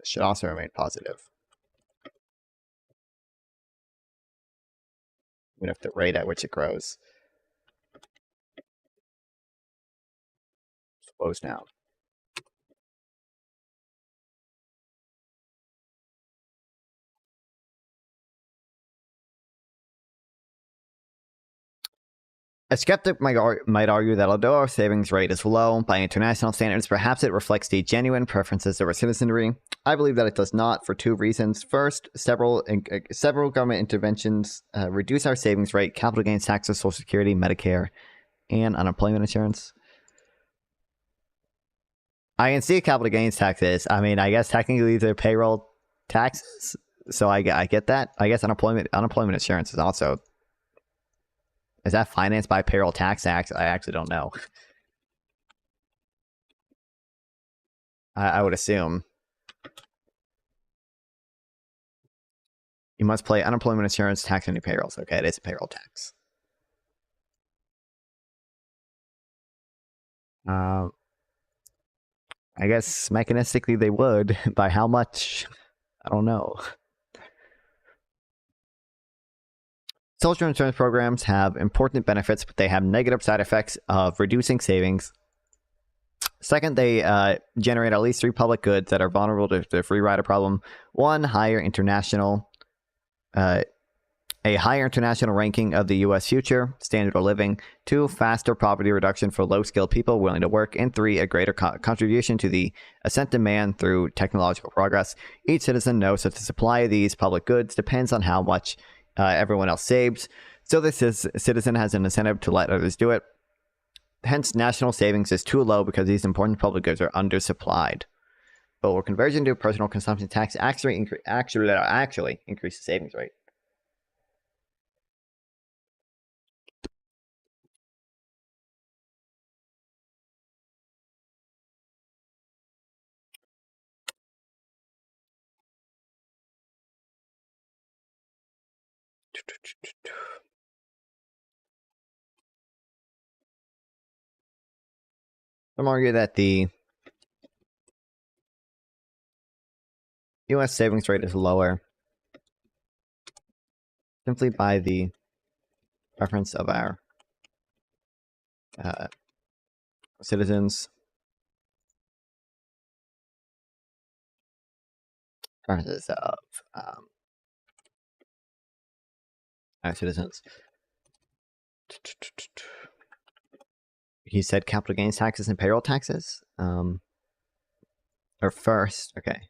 should also remain positive. Even if the rate at which it grows slows down. A skeptic might argue that although our savings rate is low by international standards, perhaps it reflects the genuine preferences of our citizenry. I believe that it does not for two reasons. First, several government interventions reduce our savings rate: capital gains taxes, Social Security, Medicare, and unemployment insurance. I can see capital gains taxes. I mean, I guess technically they're payroll taxes, so I get that. I guess unemployment insurance is also. Is that financed by payroll tax act? I actually don't know. I would assume. You must pay unemployment insurance tax on your payrolls. Okay, it is a payroll tax. I guess mechanistically they would. By how much? I don't know. Social insurance programs have important benefits, but they have negative side effects of reducing savings. Second, they generate at least three public goods that are vulnerable to the free rider problem. One, a higher international ranking of the U.S. future standard of living. Two, faster poverty reduction for low-skilled people willing to work. And three, a greater contribution to the ascent demand through technological progress. Each citizen knows that the supply of these public goods depends on how much everyone else saves, so this citizen has an incentive to let others do it. Hence, national savings is too low because these important public goods are undersupplied. But where conversion to personal consumption tax actually increase the savings rate. Some argue that the U.S. savings rate is lower simply by the preference of our citizens. Preferences of our citizens. He said capital gains taxes and payroll taxes. Or first, okay.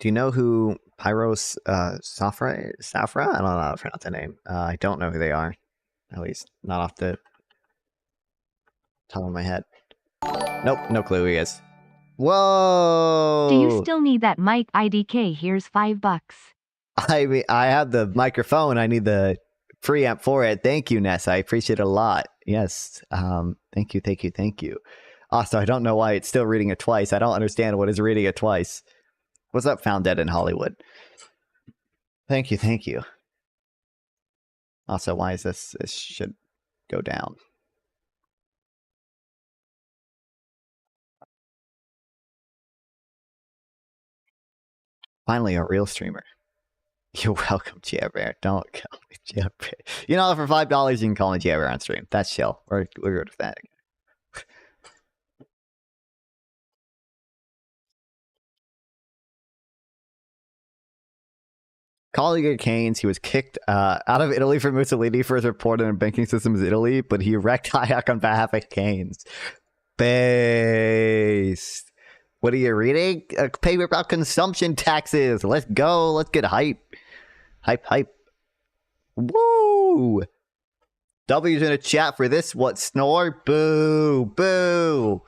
Do you know who Pyros Safra? I don't know how to pronounce that name. I don't know who they are. At least not off the top of my head. Nope, no clue who he is. Whoa! Do you still need that mic? IDK, here's $5. I mean, I have the microphone. I need the preamp for it. Thank you, Ness. I appreciate it a lot. Yes. Thank you. Also, I don't know why it's still reading it twice. I don't understand what is reading it twice. What's up, Found Dead in Hollywood? Thank you. Also, why is this? This should go down. Finally, a real streamer. You're welcome, Bear. Don't call me Bear. You know, for $5, you can call me Bear on stream. That's chill. We're good with that. Colleague of Keynes, he was kicked out of Italy for Mussolini for his report on banking systems in Italy, but he wrecked Hayek on behalf of Keynes. Based. What are you reading? A paper about consumption taxes. Let's go. Let's get hype. Hype. Woo! W's in the chat for this. What, snore? Boo.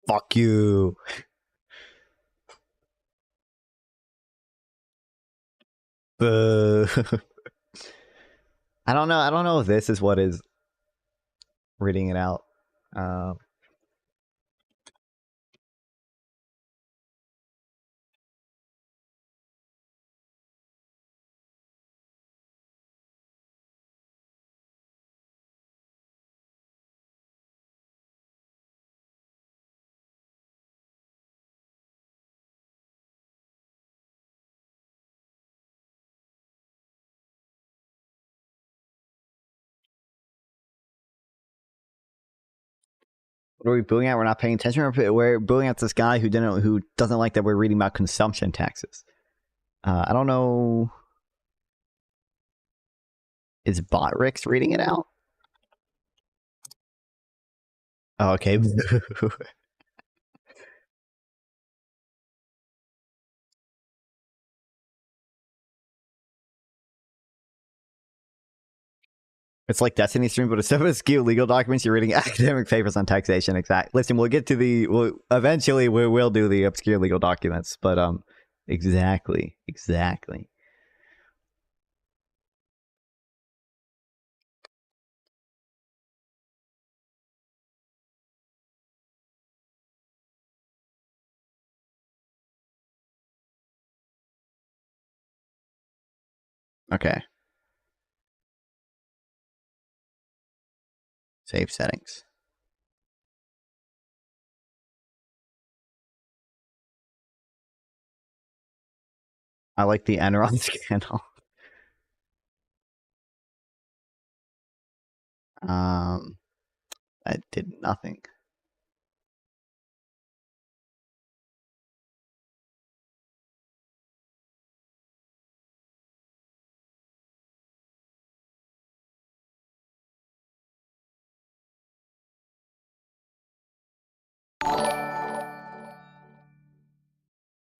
Fuck you. Boo. I don't know if this is what is reading it out. What are we booing at? We're not paying attention. We're booing at this guy who doesn't like that we're reading about consumption taxes. I don't know. Is Botrix reading it out? Oh, okay. It's like Destiny stream, but instead of skew legal documents, you're reading academic papers on taxation. Exactly. Listen, we'll get to eventually we will do the obscure legal documents, but exactly. Okay. Save settings. I like the Enron scandal. That did nothing.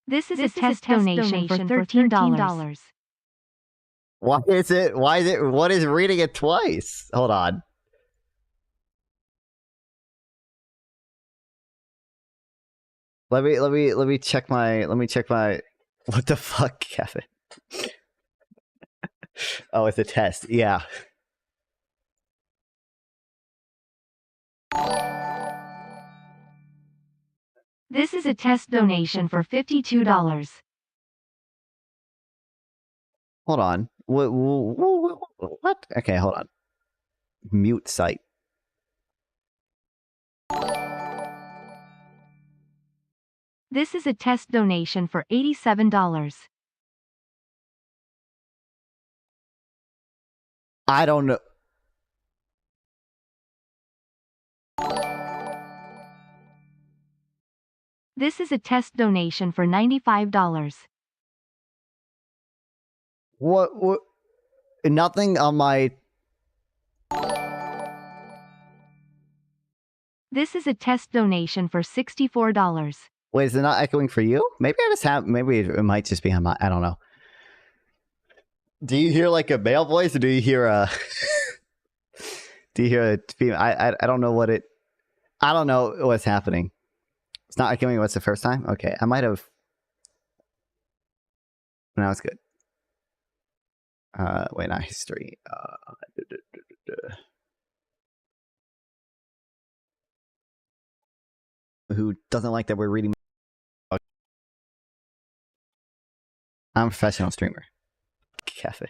This is a test donation for $13. Why is it? What is reading it twice? Hold on. Let me check my. What the fuck, Kevin? Oh, it's a test. Yeah. This is a test donation for $52. Hold on. What? Okay, hold on. Mute site. This is a test donation for $87. I don't know. This is a test donation for $95. What? Nothing on my. This is a test donation for $64. Wait, is it not echoing for you? Maybe I just have. Maybe it might just be on my. I don't know. Do you hear like a male voice, or do you hear a? Do you hear a female? I don't know what it. I don't know what's happening. It's not echoing. What's the first time? Okay, I might have. Now it's good. Wait, not history. Who doesn't like that we're reading? I'm a professional streamer. Kevin.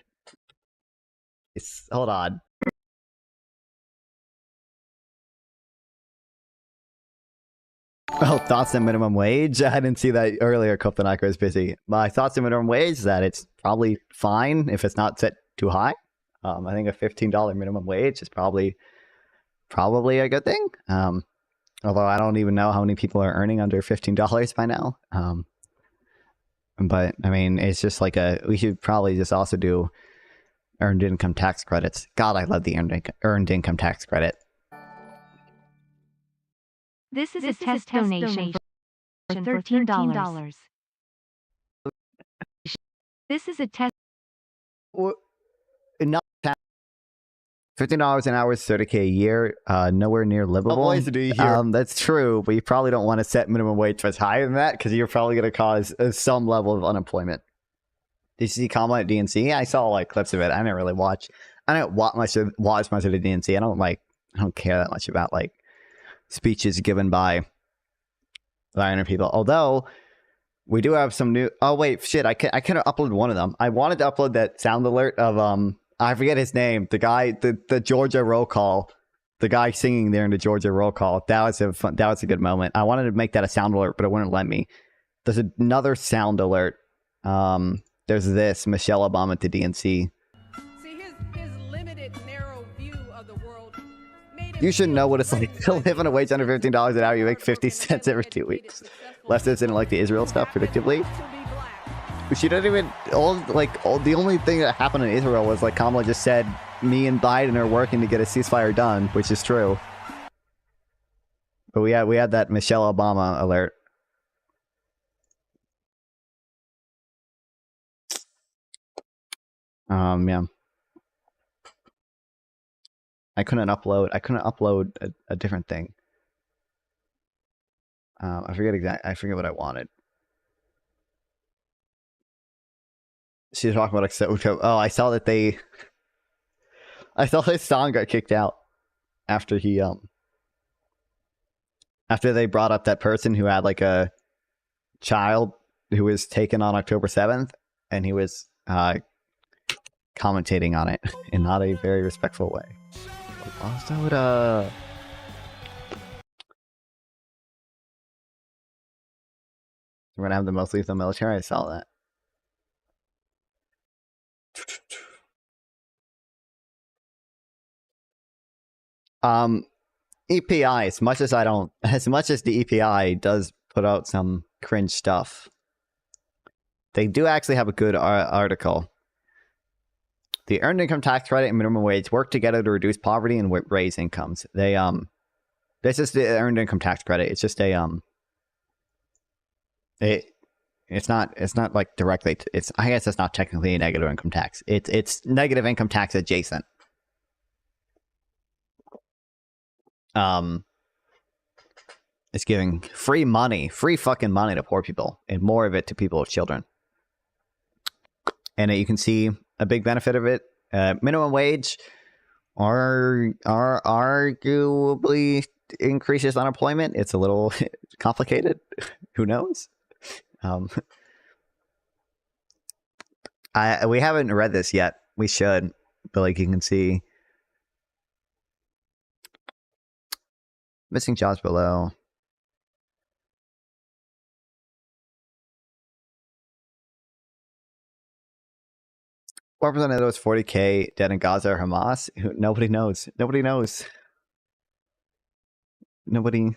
Hold on. Oh, thoughts on minimum wage? I didn't see that earlier. Kopenhagen was busy. My thoughts on minimum wage is that it's probably fine if it's not set too high. I think a $15 minimum wage is probably a good thing. Although I don't even know how many people are earning under $15 by now. But I mean, it's just like we should probably just also do earned income tax credits. God, I love the earned income tax credit. This is a test donation for $13. This is a test. Not $15 an hour is $30K a year. Nowhere near livable. That's true, but you probably don't want to set minimum wage much higher than that because you're probably going to cause some level of unemployment. Did you see Kamala at DNC? I saw like clips of it. I didn't really watch. I didn't watch much of the DNC. I don't care that much about like speeches given by other people. Although we do have some new. Oh wait, shit! I couldn't upload one of them. I wanted to upload that sound alert of I forget his name. The guy, the Georgia roll call. The guy singing there in the Georgia roll call. That was a good moment. I wanted to make that a sound alert, but it wouldn't let me. There's another sound alert. There's this Michelle Obama to DNC. See, his limited, narrow view of the world made You should know what it's like to live on a wage under $15 an hour. You make 50 cents every 2 weeks. Leftists didn't like the Israel stuff, predictably. She didn't even the only thing that happened in Israel was like Kamala just said me and Biden are working to get a ceasefire done, which is true. But we had that Michelle Obama alert. Yeah. I couldn't upload a different thing. I forget what I wanted. She's talking about oh, I saw that his song got kicked out after after they brought up that person who had like a child who was taken on October 7th, and he was commentating on it in not a very respectful way. Also, we're gonna have the most lethal military. I saw that. EPI, as much as the EPI does put out some cringe stuff, they do actually have a good article. The Earned Income Tax Credit and Minimum Wage work together to reduce poverty and raise incomes. This is the Earned Income Tax Credit. It's just it's not like directly. I guess it's not technically a negative income tax. It's negative income tax adjacent. It's giving free fucking money to poor people, and more of it to people with children. And you can see a big benefit of it. Minimum wage are arguably increases unemployment. It's a little complicated. Who knows? We haven't read this yet. We should, but like you can see, missing jobs below. 4% of those 40K dead in Gaza or Hamas. Nobody knows. Nobody knows. Nobody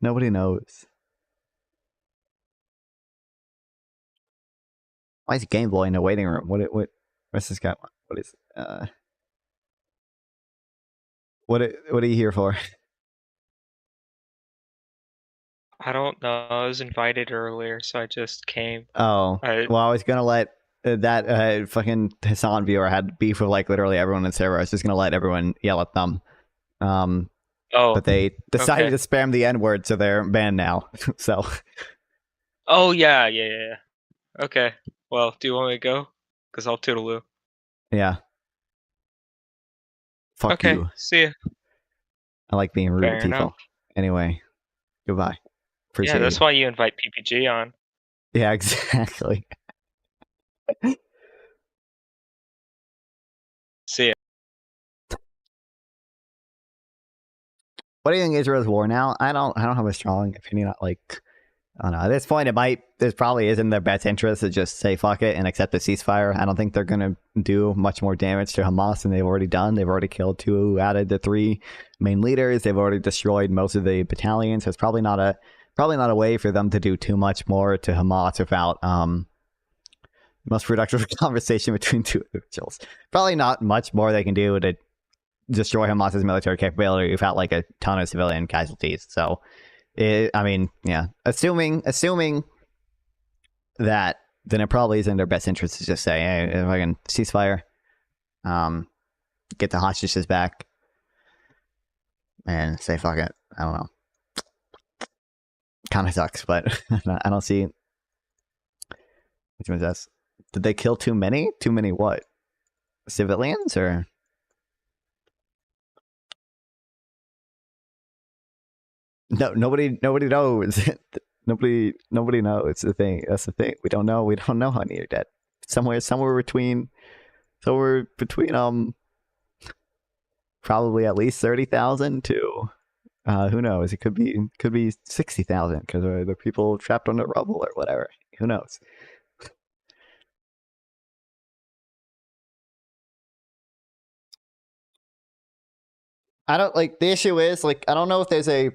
knows. Why is Game Boy in the waiting room? What's this guy want? What is what are you here for? I don't know. I was invited earlier, so I just came. Oh, well, I was gonna let that fucking Hassan viewer had beef with like literally everyone in the server. I was just gonna let everyone yell at them. But they decided to spam the N-word, so they're banned now. So. Oh yeah. Okay. Well, do you want me to go? Because I'll toodaloo. Yeah. Fuck you. See ya. I like being rude to people. Enough. Anyway, goodbye. Appreciate that's you. why you invite PPG on. Yeah, exactly. See ya. What do you think Israel's war now? I don't have a strong opinion. I don't know. At this point, this probably is in their best interest to just say fuck it and accept the ceasefire. I don't think they're going to do much more damage to Hamas than they've already done. They've already killed 2 out of the 3 main leaders. They've already destroyed most of the battalions. So it's probably not a way for them to do too much more to Hamas without most productive conversation between 2 individuals. Probably not much more they can do to destroy Hamas's military capability without like a ton of civilian casualties. So, assuming that, then it probably is in their best interest to just say, hey, if I can ceasefire, get the hostages back, and say fuck it. I don't know. Kind of sucks, but I don't see. Which one's this? Did they kill too many? Too many what? Civilians or? No, nobody knows. nobody knows. The thing. That's the thing. We don't know. We don't know how many are dead. Somewhere between probably at least 30,000 to who knows? It could be 60,000 because the people trapped under rubble or whatever. Who knows? I don't like the issue is like I don't know if there's a.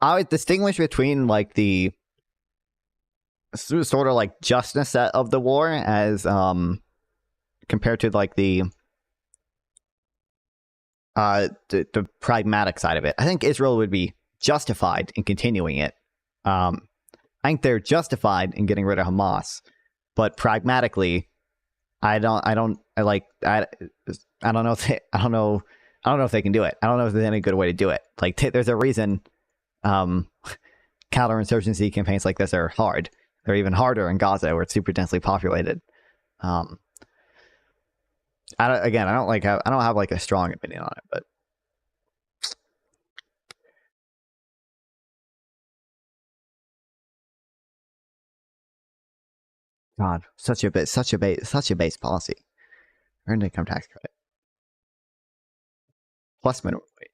I would distinguish between like the sort of like justness of the war as compared to like the pragmatic side of it. I think Israel would be justified in continuing it. I think they're justified in getting rid of Hamas, but pragmatically, I don't know if they, I don't know if they can do it. I don't know if there's any good way to do it. Like there's a reason counterinsurgency campaigns like this are hard. They're even harder in Gaza, where it's super densely populated. I don't have like a strong opinion on it, but God, such a base policy. Earned income tax credit plus minimum wage.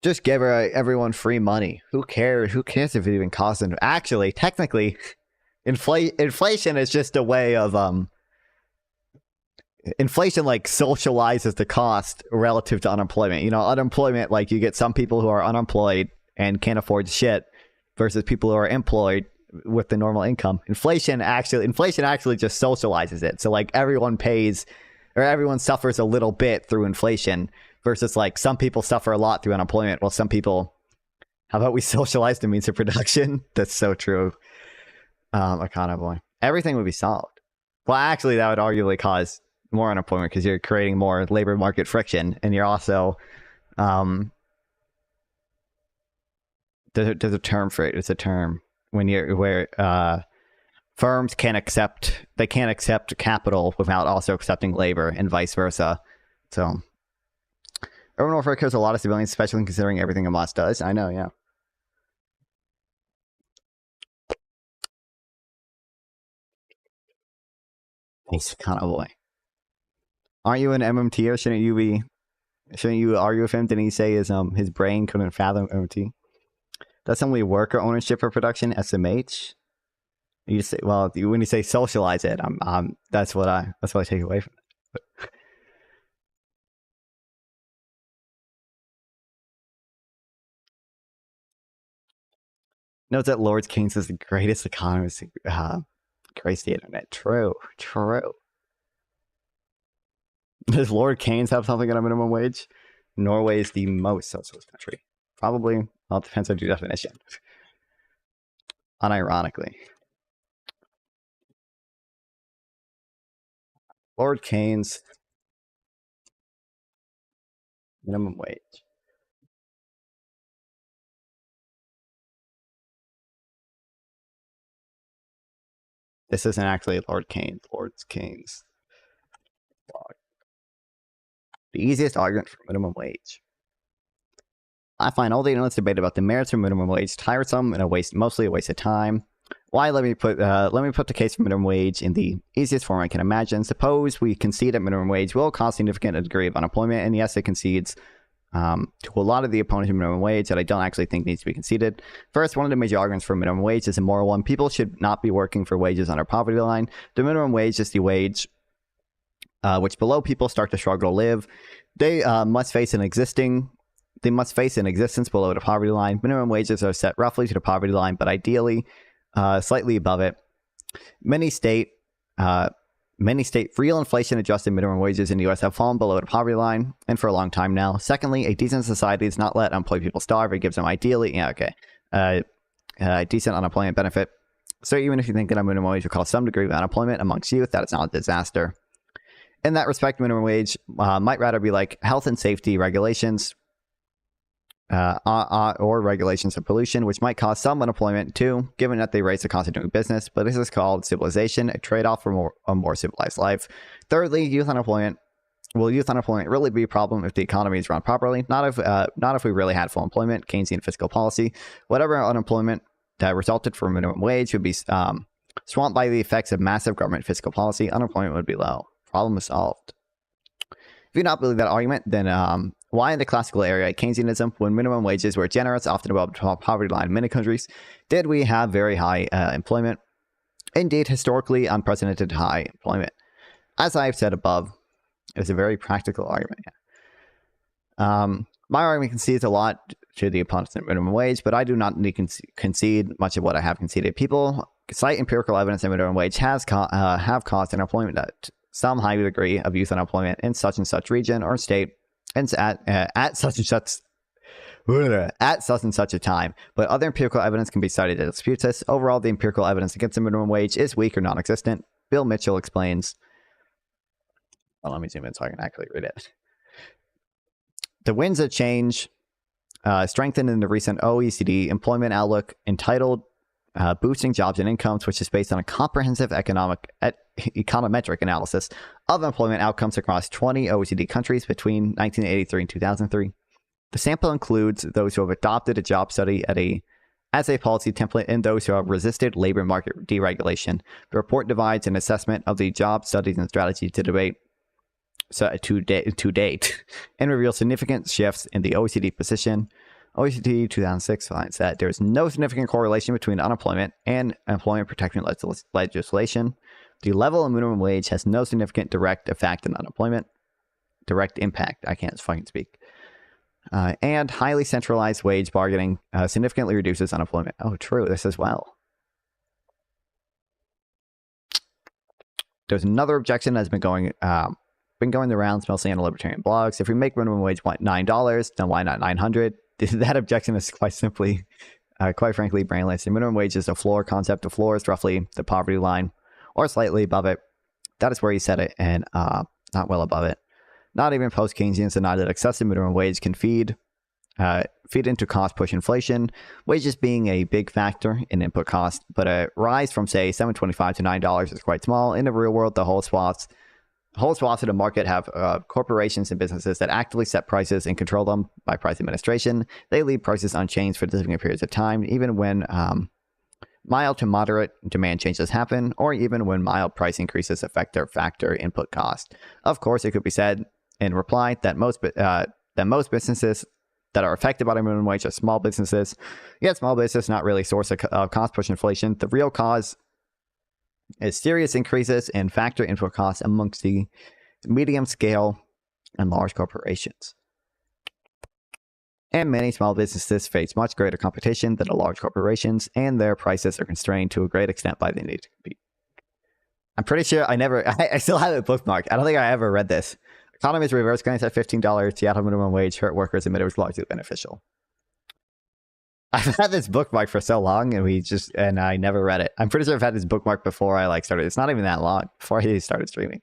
Just give everyone free money. Who cares? Who cares if it even costs them? Actually, technically, inflation is just a way of inflation like socializes the cost relative to unemployment. You know, unemployment, like you get some people who are unemployed and can't afford shit versus people who are employed with the normal income. Inflation actually just socializes it. So like everyone pays or everyone suffers a little bit through inflation versus like some people suffer a lot through unemployment. Well, some people, how about we socialize the means of production? That's so true. Boy. Everything would be solved. Well, actually, that would arguably cause more unemployment because you're creating more labor market friction, and you're also there's a term for it. It's a term when you're where firms can't accept capital without also accepting labor, and vice versa. So urban warfare kills a lot of civilians, especially considering everything Hamas does. I know, yeah. Nice convoy. Aren't you an MMT or shouldn't you argue with him? Didn't he say his brain couldn't fathom MMT? That's only worker ownership or production, SMH. You just say, well, when you say socialize it, that's what I take away from it. Note that Lord Keynes is the greatest economist to grace the internet. True. Does Lord Keynes have something at a minimum wage? Norway is the most socialist country. Probably. Well, it depends on your definition. Unironically. Lord Keynes. Minimum wage. This isn't actually Lord Keynes. Lord Keynes. The easiest argument for minimum wage. I find all the endless debate about the merits of minimum wage tiresome and mostly a waste of time. Why? Let me put the case for minimum wage in the easiest form I can imagine. Suppose we concede that minimum wage will cause significant degree of unemployment, and yes, it concedes to a lot of the opponents of minimum wage that I don't actually think needs to be conceded. First, one of the major arguments for minimum wage is a moral one. People should not be working for wages under poverty line. The minimum wage is the wage which below people start to struggle to live. They must face an existence below the poverty line. Minimum wages are set roughly to the poverty line, but ideally slightly above it. Many state real inflation adjusted minimum wages in the U.S. have fallen below the poverty line, and for a long time now. Secondly, a decent society does not let unemployed people starve. It gives them decent unemployment benefit. So even if you think that a minimum wage will cause some degree of unemployment amongst youth, that is not a disaster. In that respect, minimum wage might rather be like health and safety regulations or regulations of pollution, which might cause some unemployment too, given that they raise the cost of doing business. But this is called civilization, a trade-off for a more civilized life. Thirdly, youth unemployment. Will youth unemployment really be a problem if the economy is run properly? Not if we really had full employment, Keynesian fiscal policy. Whatever unemployment that resulted from minimum wage would be swamped by the effects of massive government fiscal policy. Unemployment would be low. Problem is solved. If you do not believe that argument, then Why in the classical era Keynesianism, when minimum wages were generous, often above the poverty line in many countries, did we have very high employment? Indeed, historically unprecedented high employment. As I've said above, it was a very practical argument. My argument concedes a lot to the opponents of minimum wage, but I do not need concede much of what I have conceded. People cite empirical evidence that minimum wage have caused unemployment at some high degree of youth unemployment in such and such region or state, and at such and such a time. But other empirical evidence can be cited that disputes this. Overall, the empirical evidence against the minimum wage is weak or non-existent. Bill Mitchell explains. Well, let me zoom in so I can actually read it. The winds of change strengthened in the recent OECD employment outlook entitled Boosting Jobs and Incomes, which is based on a comprehensive econometric analysis of employment outcomes across 20 OECD countries between 1983 and 2003. The sample includes those who have adopted a job study as a policy template and those who have resisted labor market deregulation. The report divides an assessment of the job studies and strategy to date and reveals significant shifts in the OECD position. OECD 2006 finds that there is no significant correlation between unemployment and employment protection legislation. The level of minimum wage has no significant direct effect on unemployment. Direct impact. I can't fucking speak. And highly centralized wage bargaining significantly reduces unemployment. Oh, true. This as well. There's another objection that's been going the rounds mostly on libertarian blogs. If we make minimum wage $9, then why not 900? That objection is quite frankly, brainless. The minimum wage is a floor concept. The floor is roughly the poverty line or slightly above it. That is where he set it, and not well above it. Not even post-Keynesians deny that excessive minimum wage can feed into cost-push inflation, wages being a big factor in input cost, but a rise from, say, $7.25 to $9 is quite small. In the real world, the whole swaths of the market have corporations and businesses that actively set prices and control them by price administration. They leave prices unchanged for significant periods of time, even when mild to moderate demand changes happen, or even when mild price increases affect their factor input cost. Of course, it could be said in reply that most businesses that are affected by the minimum wage are small businesses. Yet small business not really source of cost push inflation. The real cause is serious increases in factor input costs amongst the medium scale and large corporations. And many small businesses face much greater competition than the large corporations, and their prices are constrained to a great extent by the need to compete. I'm pretty sure I still have it bookmarked. I don't think I ever read this. Economy's reverse grants at $15. Seattle minimum wage hurt workers admit it was largely beneficial. I've had this bookmark for so long, and I never read it. I'm pretty sure I've had this bookmark before I started. It's not even that long, before I started streaming.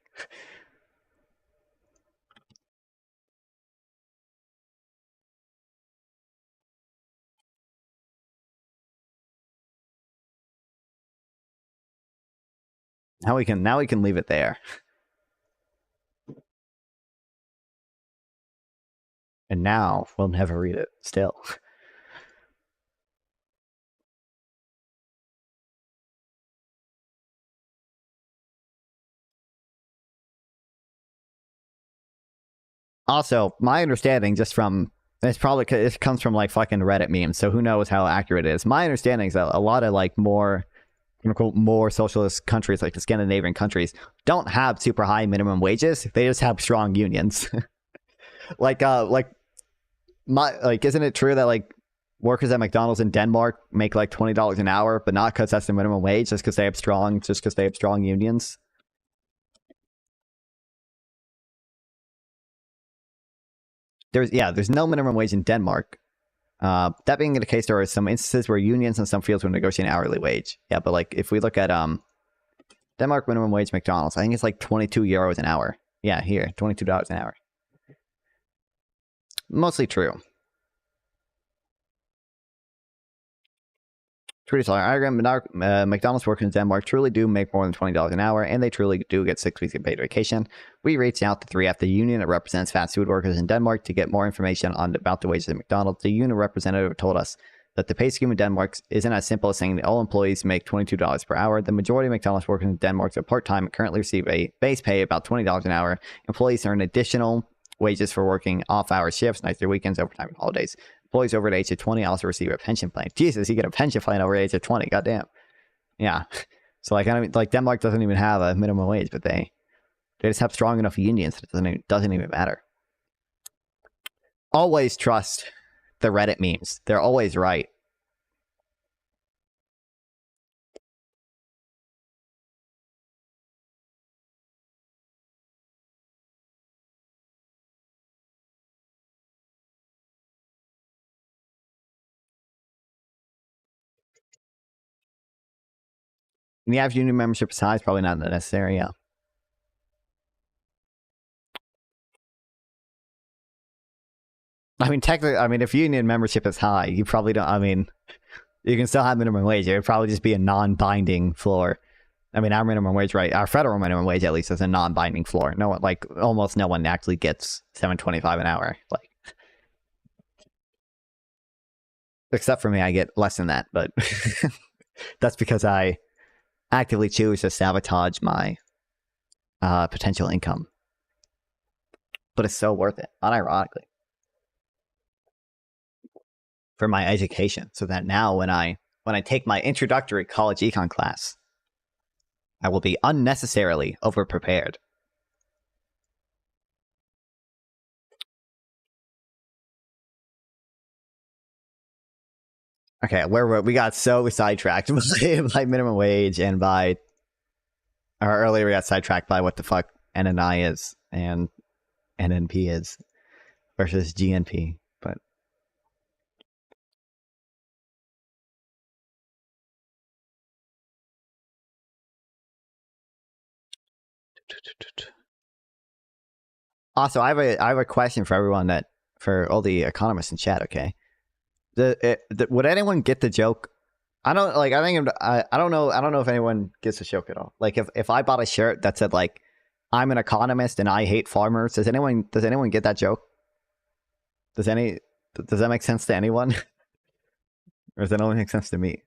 Now we can leave it there. And now we'll never read it still. Also, my understanding it comes from fucking Reddit memes, so who knows how accurate it is. My understanding is that a lot of more socialist countries, like the Scandinavian countries, don't have super high minimum wages. They just have strong unions. Isn't it true that workers at McDonald's in Denmark make $20 an hour, but not because that's the minimum wage, just because they have strong unions? There's no minimum wage in Denmark. That being the case, there are some instances where unions in some fields will negotiate an hourly wage. Yeah, but if we look at Denmark minimum wage McDonald's, I think it's 22 euros an hour. Yeah, here, $22 an hour. Mostly true. McDonald's workers in Denmark truly do make more than $20 an hour, and they truly do get 6 weeks of paid vacation. We reached out to 3F, the union that represents fast food workers in Denmark, to get more information about the wages at McDonald's. The union representative told us that the pay scheme in Denmark isn't as simple as saying that all employees make $22 per hour. The majority of McDonald's workers in Denmark are part-time and currently receive a base pay about $20 an hour. Employees earn additional wages for working off-hour shifts, nights or weekends, overtime, and holidays. Employees over the age of 20 also receive a pension plan. Jesus, you get a pension plan over the age of 20. Goddamn. Yeah. So like, I don't like Denmark doesn't even have a minimum wage, but they just have strong enough unions that it doesn't even matter. Always trust the Reddit memes. They're always right. And the average union membership size probably not necessary. Yeah. I mean, technically, I mean, if union membership is high, you probably don't. I mean, you can still have minimum wage. It would probably just be a non-binding floor. I mean, our minimum wage, right? Our federal minimum wage, at least, is a non-binding floor. No one, like, almost no one actually gets $7.25 an hour. Like, except for me, I get less than that. But that's because I actively choose to sabotage my potential income. But it's so worth it, unironically, for my education, so that now when I take my introductory college econ class, I will be unnecessarily overprepared. Okay, we got so sidetracked by minimum wage and by, or earlier we got sidetracked by what the fuck NNI is and NNP is versus GNP. But also, I have a question for everyone for all the economists in chat. Okay, would anyone get the joke? I don't like. I think I don't know. I don't know if anyone gets the joke at all. Like if I bought a shirt that said like, "I'm an economist and I hate farmers," does anyone get that joke? Does that make sense to anyone? Or does that only make sense to me?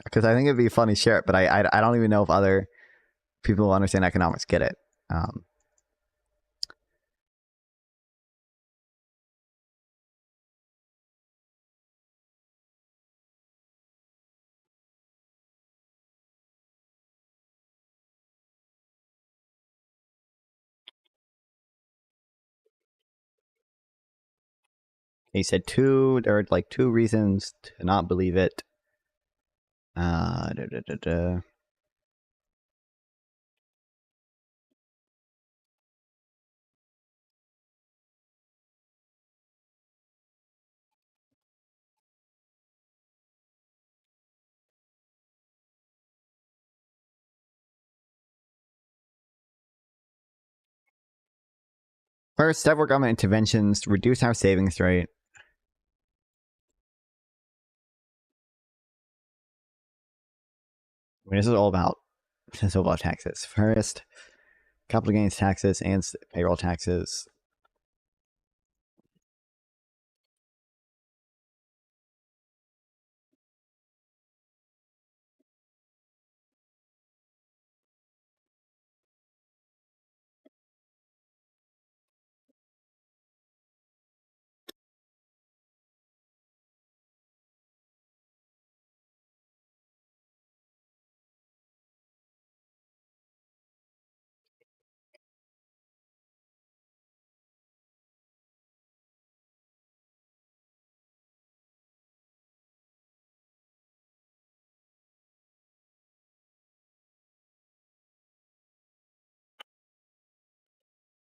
Because I think it'd be a funny shirt, but I don't even know if other people who understand economics get it. He said there are like two reasons to not believe it. Da, da, da, da. First, several government interventions reduce our savings rate. I mean, this is all about taxes. First, capital gains taxes and payroll taxes.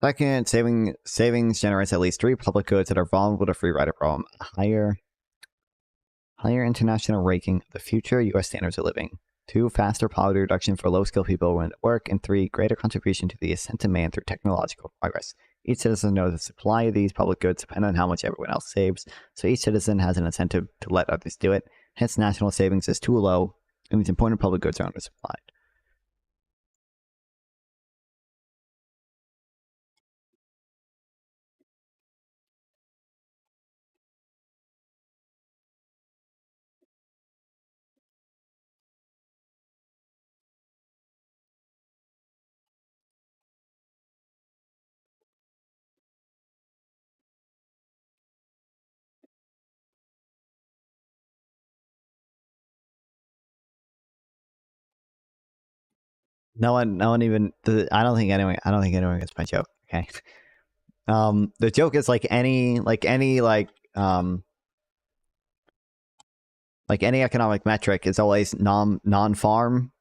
Second, savings generates at least 3 public goods that are vulnerable to free rider problem. Higher international ranking of the future U.S. standards of living. 2, faster poverty reduction for low-skilled people when at work. And 3, greater contribution to the ascent of man through technological progress. Each citizen knows the supply of these public goods depend on how much everyone else saves, so each citizen has an incentive to let others do it. Hence, national savings is too low, and these important public goods are undersupplied. No one even. I don't think anyone gets my joke. Okay. The joke is like any economic metric is always non-farm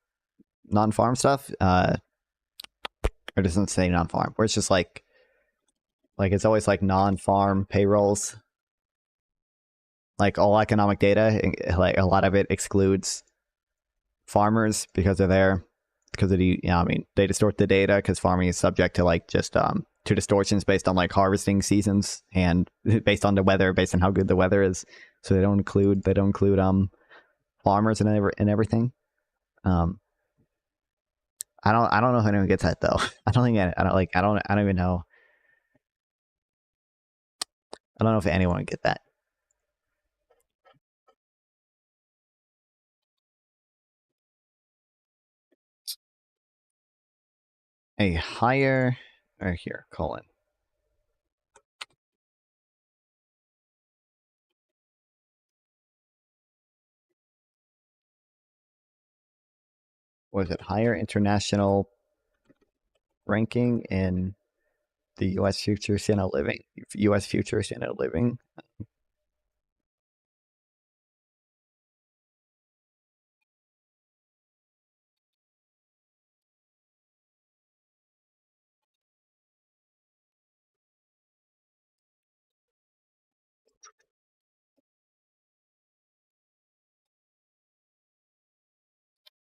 stuff. Or doesn't say non-farm, where it's just like it's always like non-farm payrolls. Like all economic data, like a lot of it excludes farmers because they're there because of the, I mean, they distort the data because farming is subject to like just to distortions based on like harvesting seasons and based on the weather, based on how good the weather is. So they don't include farmers and everything. I don't know if anyone gets that though. I don't even know. I don't know if anyone would get that. A higher, or here, colon. Was it higher international ranking in the U.S. Future Standard Living? U.S. Future Standard Living.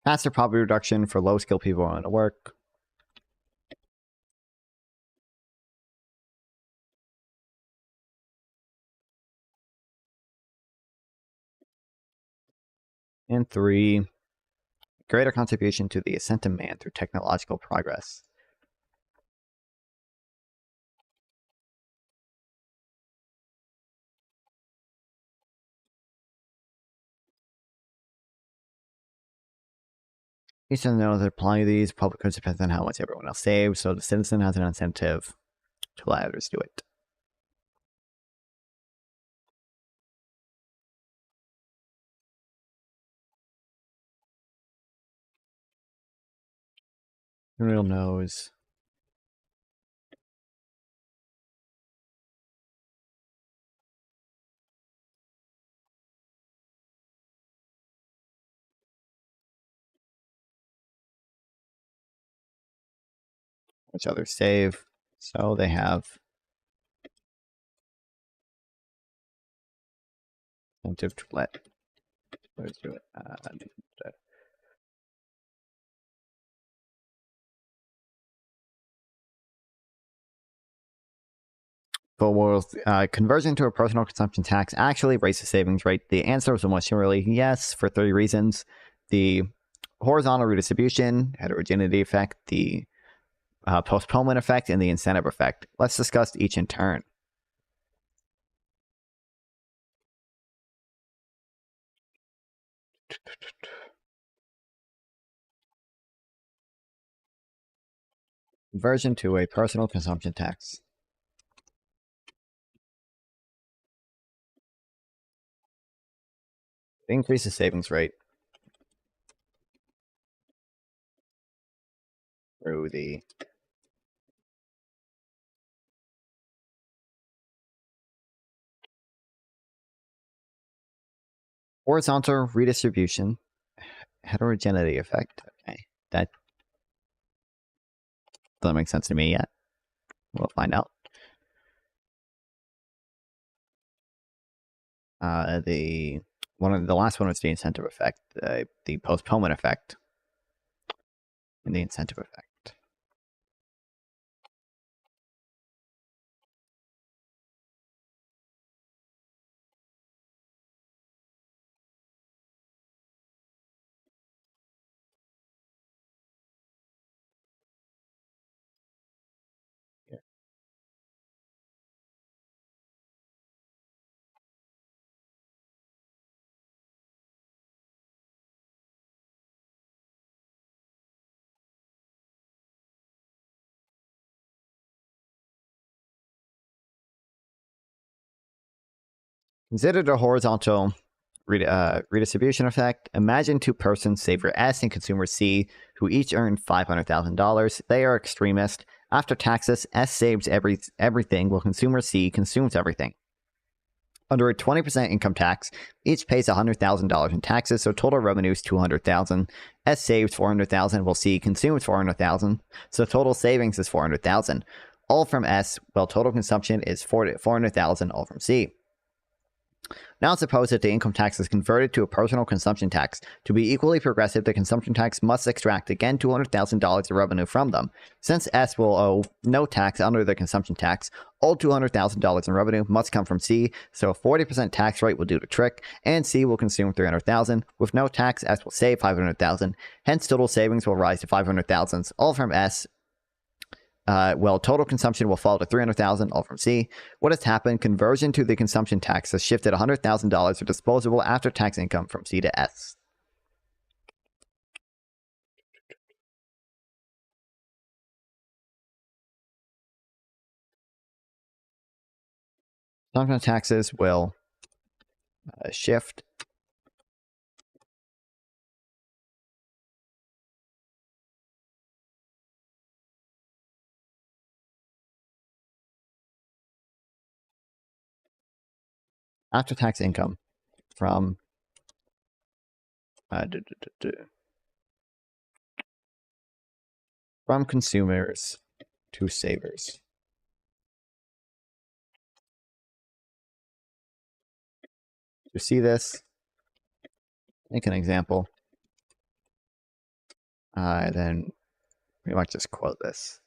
Faster poverty reduction for low skilled people wanting to work. And 3, greater contribution to the ascent of man through technological progress. Each citizen knows that applying these public goods depends on how much everyone else saves, so the citizen has an incentive to let others do it. Real knows. Which others save. So they have incentive to let others do it. But will conversion to a personal consumption tax actually raise the savings rate? The answer was almost surely yes, for 3 reasons. The horizontal redistribution, heterogeneity effect, the postponement effect, and the incentive effect. Let's discuss each in turn. Conversion to a personal consumption tax. Increase the savings rate through the horizontal redistribution, heterogeneity effect. Okay, that doesn't make sense to me yet. We'll find out. The last one was the incentive effect, the postponement effect, and the incentive effect. Consider the horizontal redistribution effect. Imagine two persons, saver S and consumer C, who each earn $500,000. They are extremist. After taxes, S saves everything, while consumer C consumes everything. Under a 20% income tax, each pays $100,000 in taxes, so total revenue is $200,000. S saves $400,000, while C consumes $400,000, so total savings is $400,000. All from S, while total consumption is $400,000, all from C. Now suppose that the income tax is converted to a personal consumption tax. To be equally progressive, the consumption tax must extract again $200,000 of revenue from them. Since S will owe no tax under the consumption tax, all $200,000 in revenue must come from C, so a 40% tax rate will do the trick, and C will consume $300,000. With no tax, S will save $500,000. Hence, total savings will rise to $500,000, all from S. Well, total consumption will fall to $300,000, all from C. What has happened? Conversion to the consumption tax has shifted $100,000 of disposable after-tax income from C to S. Consumption taxes will shift after-tax income from from consumers to savers. To see this, make an example. Then we might just quote this.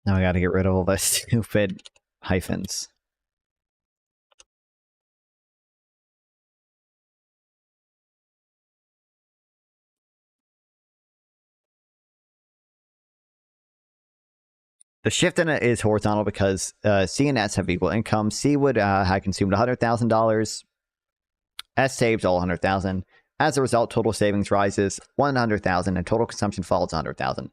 Now I got to get rid of all the stupid hyphens. The shift in it is horizontal because C and S have equal income. C would have consumed $100,000. S saves all $100,000. As a result, total savings rises $100,000 and total consumption falls $100,000.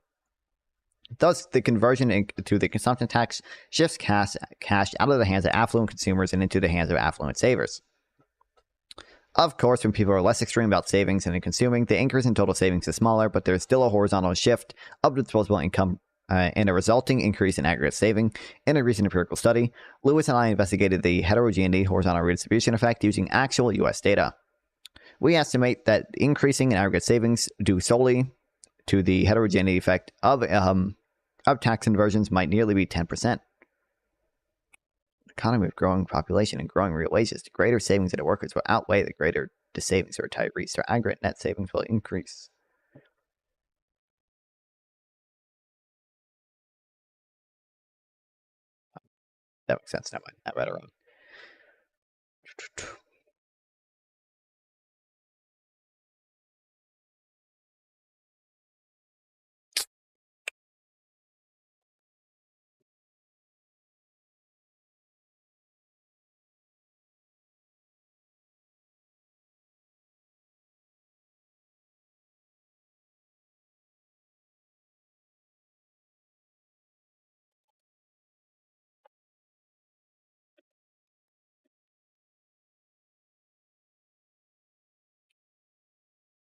Thus, the conversion to the consumption tax shifts cash out of the hands of affluent consumers and into the hands of affluent savers. Of course, when people are less extreme about savings and in consuming, the increase in total savings is smaller, but there's still a horizontal shift of disposable income and a resulting increase in aggregate saving. In a recent empirical study, Lewis and I investigated the heterogeneity horizontal redistribution effect using actual US data. We estimate that increasing in aggregate savings due solely to the heterogeneity effect of tax conversions might nearly be 10%. Economy of growing population and growing real wages, the greater savings of the workers will outweigh the greater the savings of retirees. Their aggregate net savings will increase. That makes sense. Never mind. I read it wrong.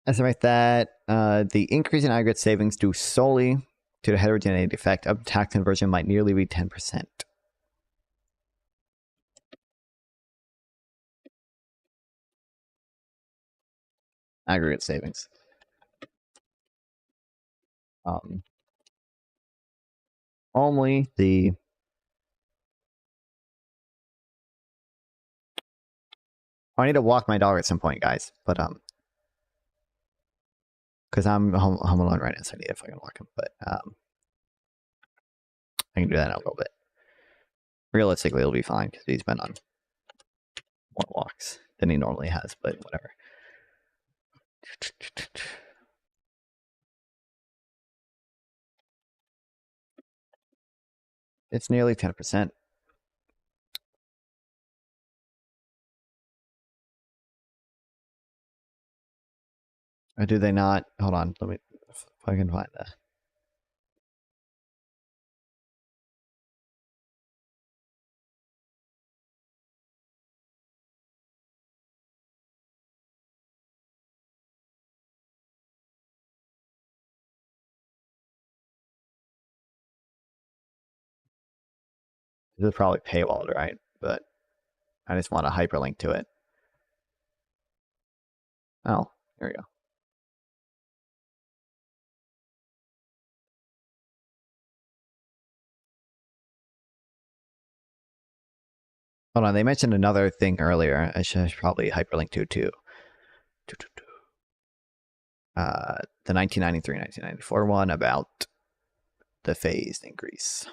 Estimate that the increase in aggregate savings due solely to the heterogeneity effect of tax conversion might nearly be 10%. Aggregate savings. Only the I need to walk my dog at some point, guys. But because I'm home alone right now, so I need to fucking walk him. But I can do that in a little bit. Realistically, it'll be fine because he's been on more walks than he normally has, but whatever. It's nearly 10%. Or do they not? Hold on. Let me, if I can find that. This is probably paywalled, right? But I just want a hyperlink to it. Oh, there we go. Hold on, they mentioned another thing earlier. I should probably hyperlink to too. The 1993-1994 one about the phased increase.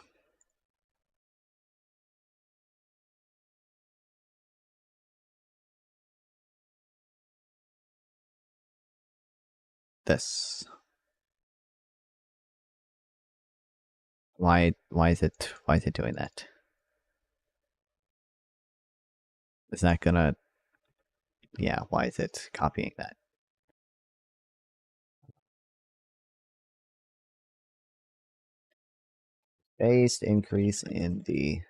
This. Why is it doing that? Is that gonna, yeah, why is it copying that? Phased increase in the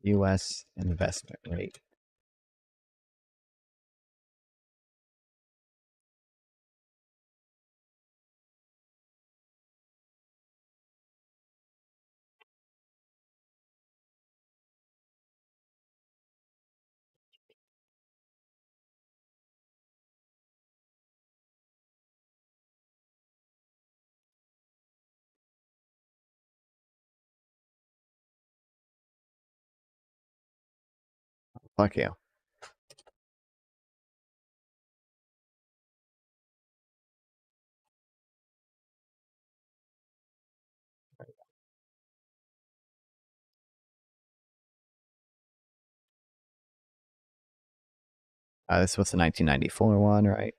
US investment rate. Fuck you. This was the 1994 one, right?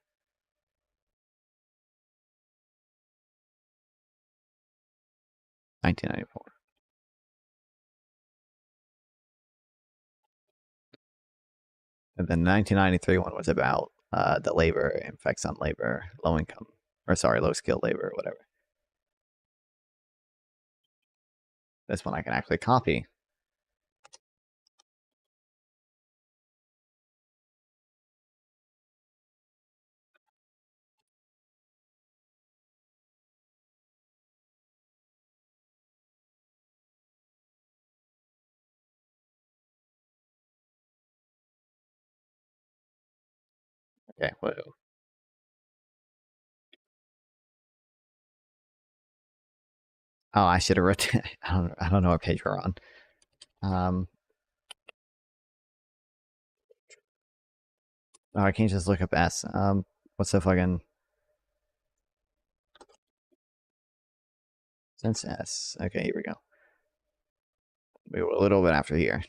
$19.94. And then the 1993 one was about the labor effects on labor, low income, or sorry, low skilled labor, or whatever. This one I can actually copy. Okay, whoa. Oh, I should have written. I don't know what page we're on. Oh, I can't just look up S. What's the fucking since S? Okay, here we go. We were a little bit after here.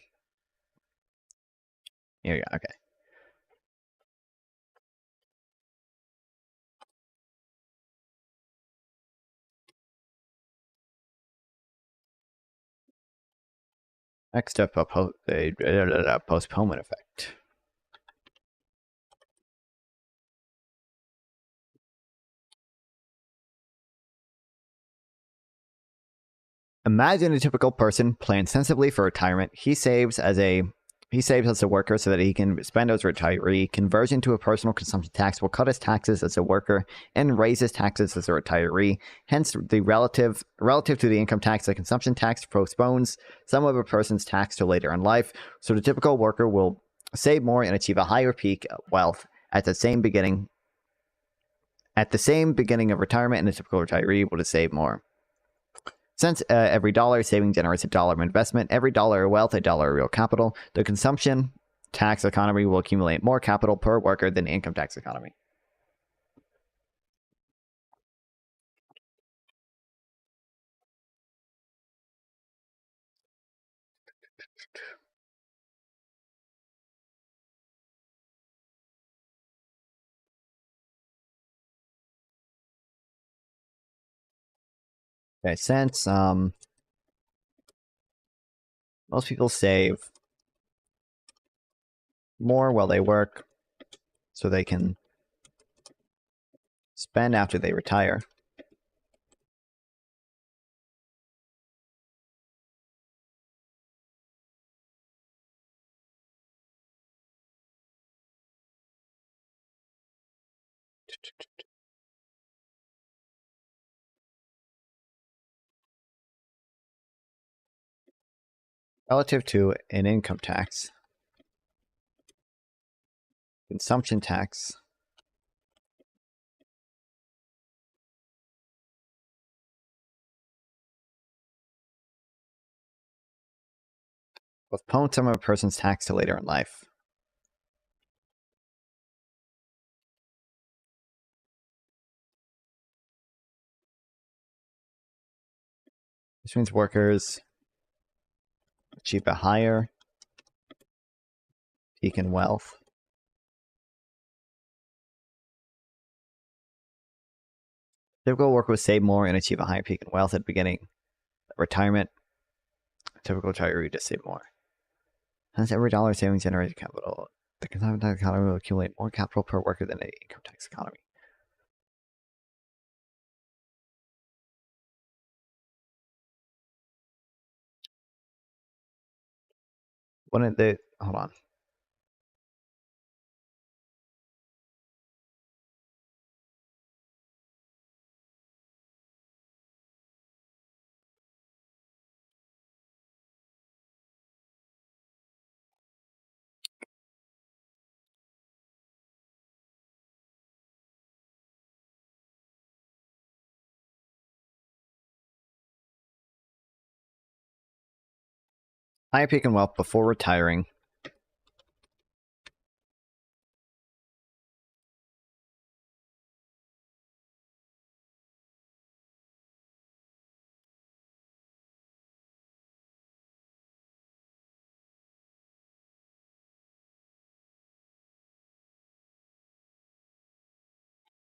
Here we go. Okay. Next up, a postponement effect. Imagine a typical person plans sensibly for retirement. He saves as a worker so that he can spend as a retiree. Conversion to a personal consumption tax will cut his taxes as a worker and raise his taxes as a retiree. Hence, the relative to the income tax, the consumption tax postpones some of a person's tax to later in life. So the typical worker will save more and achieve a higher peak wealth at the same beginning of retirement, and the typical retiree will save more. Since every dollar saving generates a dollar of investment, every dollar of wealth, a dollar of real capital, the consumption tax economy will accumulate more capital per worker than the income tax economy. Okay, since most people save more while they work, so they can spend after they retire. Relative to an income tax, consumption tax, postpone some of a person's tax to later in life. This means workers achieve a higher peak in wealth. Typical worker will save more and achieve a higher peak in wealth at the beginning of retirement. Typical retiree to save more. Hence, every dollar savings generates capital. The consumption tax economy will accumulate more capital per worker than the income tax economy. Hold on. Higher peak in wealth before retiring.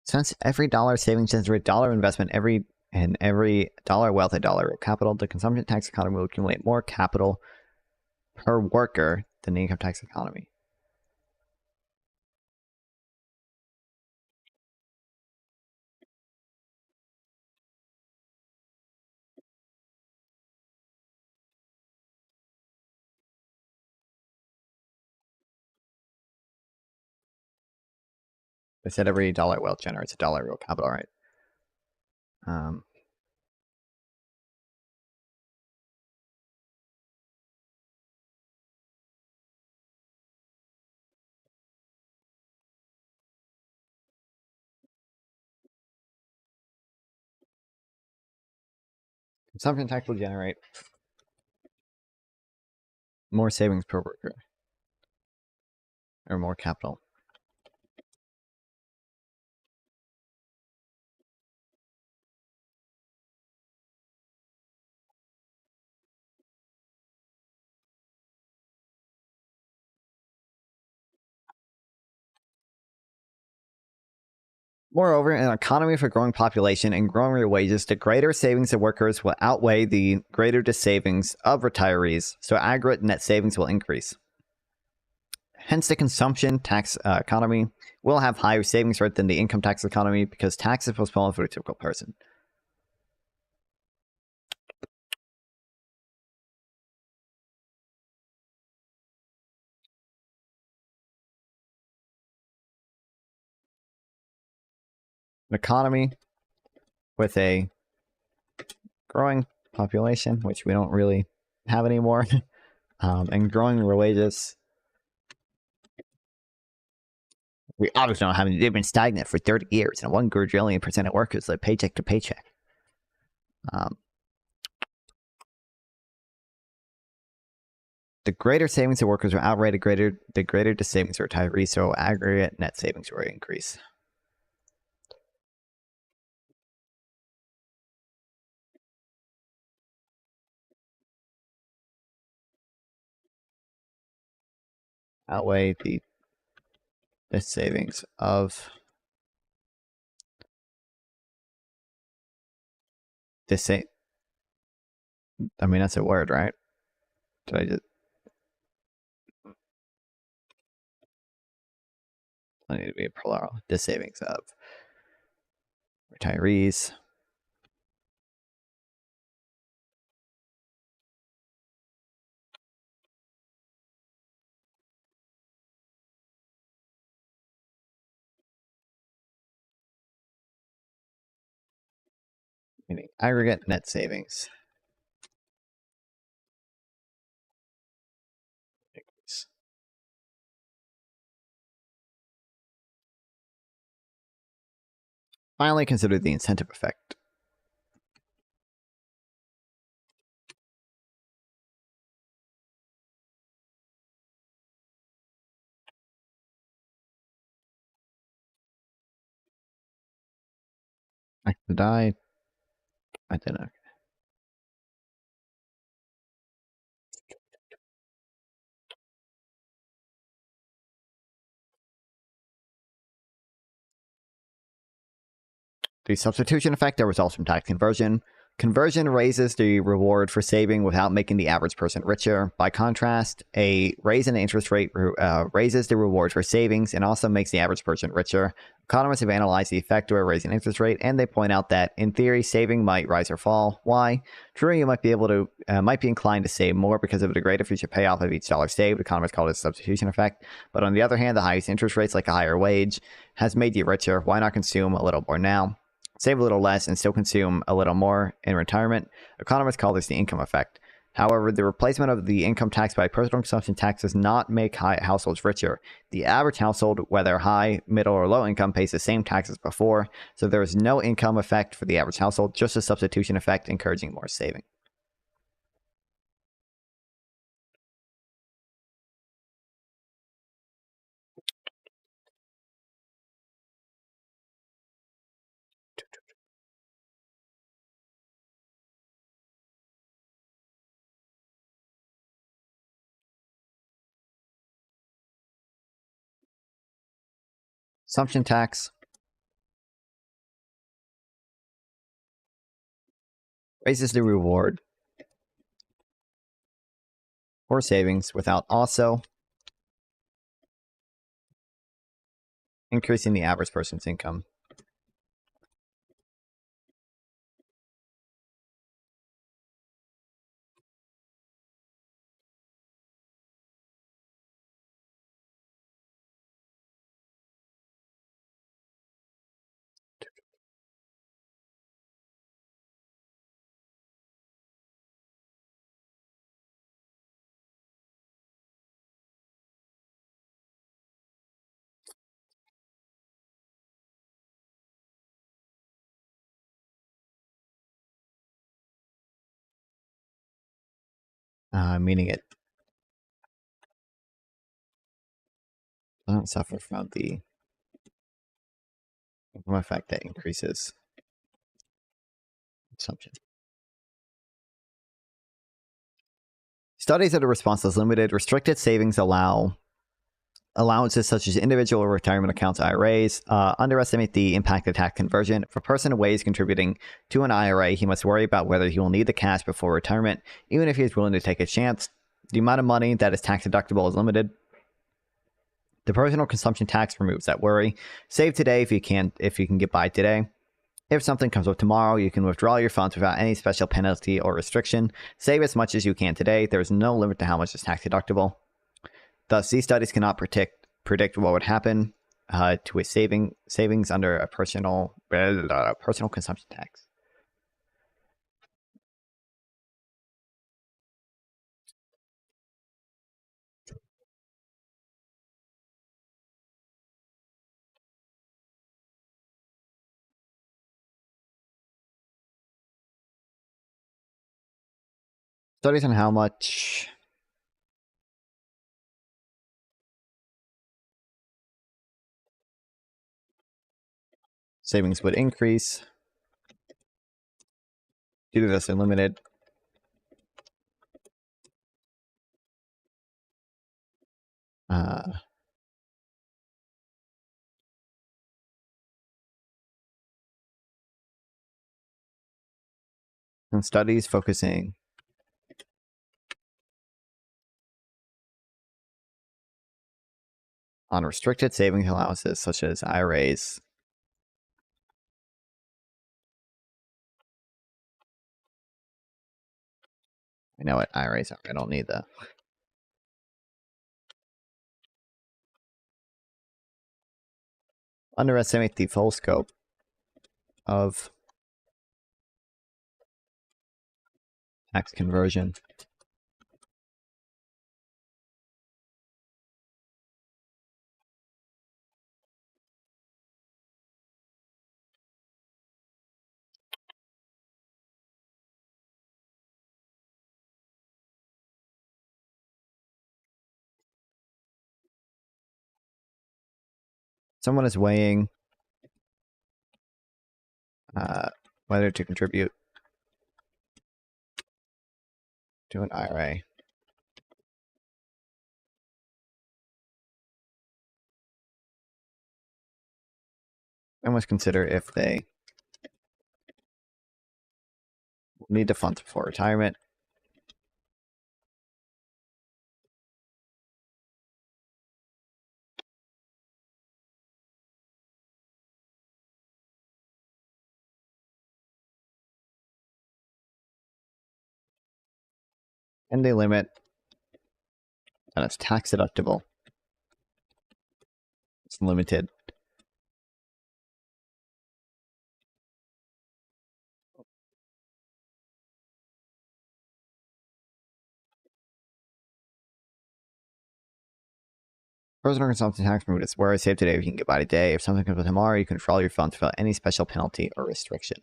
Since every dollar savings generates a dollar investment, every dollar wealth, a dollar capital, the consumption tax economy will accumulate more capital per worker than the income tax economy. I said every dollar wealth generates a dollar real capital, right? Consumption tax will generate more savings per worker, or more capital. Moreover, in an economy with a growing population and growing real wages, the greater savings of workers will outweigh the greater savings of retirees, so aggregate net savings will increase. Hence, the consumption tax economy will have higher savings rate than the income tax economy because tax is postponed for a typical person. An economy with a growing population, which we don't really have anymore, and growing real wages. We obviously don't have any. They've been stagnant for 30 years, and 1 quadrillion % of workers live paycheck to paycheck. The greater savings of workers will outweigh the greater the savings of retirees, so aggregate net savings will increase. Outweigh the savings of I mean, that's a word, right? Did I just? I need to be a plural. The savings of retirees. Meaning aggregate net savings. Increase. Finally, consider the incentive effect. I could die. I didn't. The substitution effect that results from tax conversion. Conversion raises the reward for saving without making the average person richer. By contrast, a raise in the interest rate raises the reward for savings and also makes the average person richer. Economists have analyzed the effect of a raise in interest rate, and they point out that, in theory, saving might rise or fall. Why? True, you might be inclined to save more because of the greater future payoff of each dollar saved. Economists call it a substitution effect. But on the other hand, the highest interest rates, like a higher wage, has made you richer. Why not consume a little more now? Save a little less and still consume a little more in retirement. Economists call this the income effect. However, the replacement of the income tax by personal consumption tax does not make households richer. The average household, whether high, middle, or low income, pays the same tax as before, so there is no income effect for the average household, just a substitution effect encouraging more saving. Consumption tax raises the reward for savings without also increasing the average person's income. Meaning it doesn't suffer from the income effect that increases consumption. Studies of the response is limited. Restricted savings allowances such as individual retirement accounts, IRAs, underestimate the impact of tax conversion. If a person weighs contributing to an IRA, he must worry about whether he will need the cash before retirement, even if he is willing to take a chance. The amount of money that is tax deductible is limited. The personal consumption tax removes that worry. Save today if you can get by today. If something comes up tomorrow, you can withdraw your funds without any special penalty or restriction. Save as much as you can today. There is no limit to how much is tax deductible. Thus, these studies cannot predict what would happen to a savings under a personal consumption tax. Studies on how much savings would increase due to this unlimited and studies focusing on restricted savings allowances such as IRAs. I know what IRAs are. I don't need that. Underestimate the full scope of tax conversion. Someone is weighing whether to contribute to an IRA. And must consider if they need the funds for retirement. And they limit that it's tax deductible. It's limited. Personal consumption tax removed. It's where I save today, you can get by today. If something comes up tomorrow, you can withdraw your funds without any special penalty or restriction.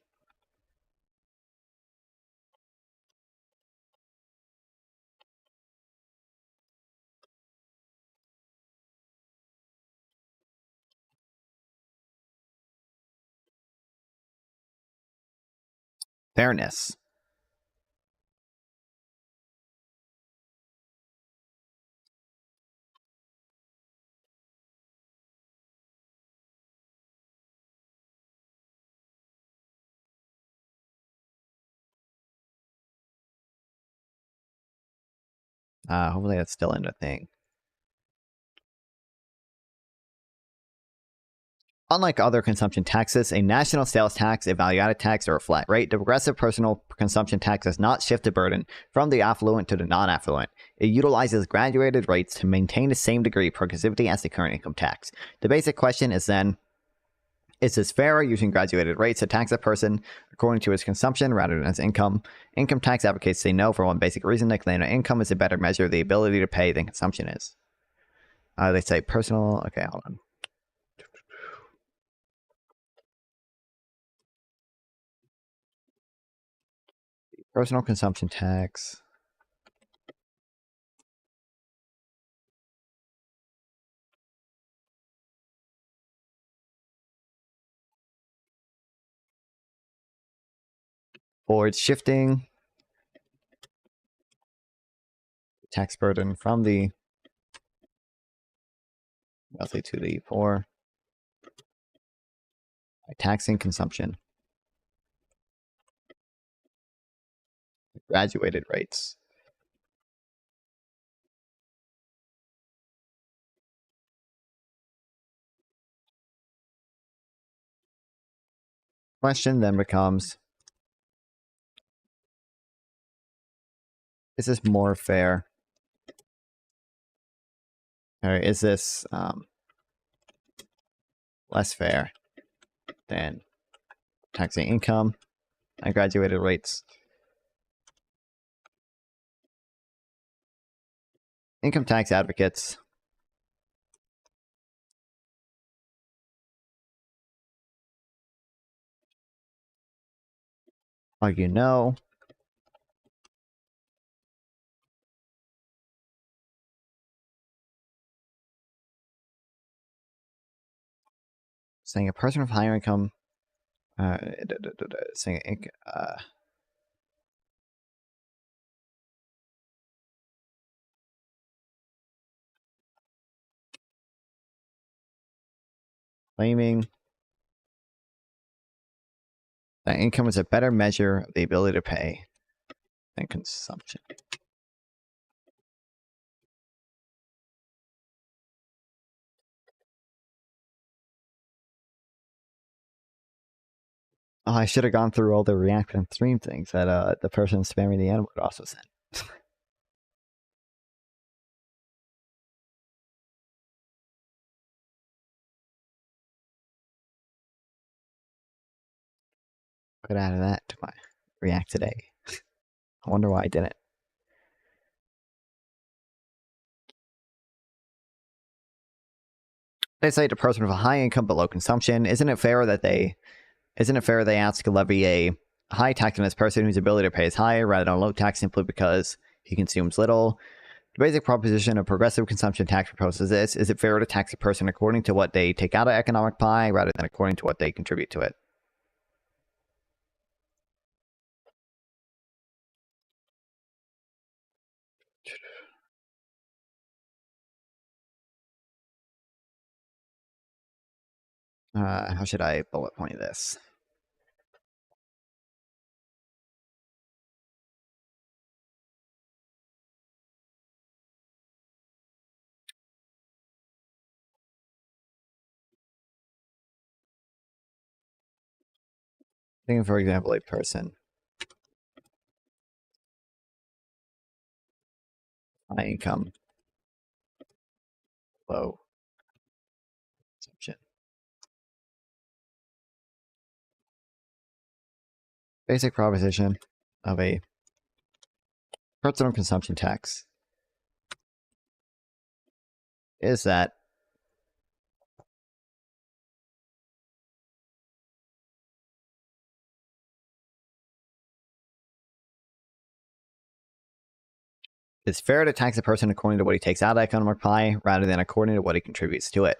Fairness. Hopefully that's still in the thing. Unlike other consumption taxes, a national sales tax, a value-added tax, or a flat rate, the progressive personal consumption tax does not shift the burden from the affluent to the non-affluent. It utilizes graduated rates to maintain the same degree of progressivity as the current income tax. The basic question is then, is this fair using graduated rates to tax a person according to his consumption rather than his income? Income tax advocates say no for one basic reason. They claim that income is a better measure of the ability to pay than consumption is. They say personal... Okay, hold on. Personal consumption tax. Or it's shifting tax burden from the wealthy to the poor by taxing consumption. Graduated rates. Question then becomes, is this more fair? Or is this less fair than taxing income and graduated rates? Income tax advocates argue no. Saying a person of higher income, saying claiming that income is a better measure of the ability to pay than consumption. Oh, I should have gone through all the React and stream things that the person spamming the N-word also sent. Could add that to my React today. I wonder why I didn't. They say to person with a high income but low consumption, isn't it fair they ask to levy a high tax on this person whose ability to pay is higher rather than a low tax simply because he consumes little? The basic proposition of progressive consumption tax proposes this: is it fair to tax a person according to what they take out of economic pie rather than according to what they contribute to it? How should I bullet point this? Thinking, for example, a person high income, low consumption. Basic proposition of a personal consumption tax is that it's fair to tax a person according to what he takes out of economic pie rather than according to what he contributes to it.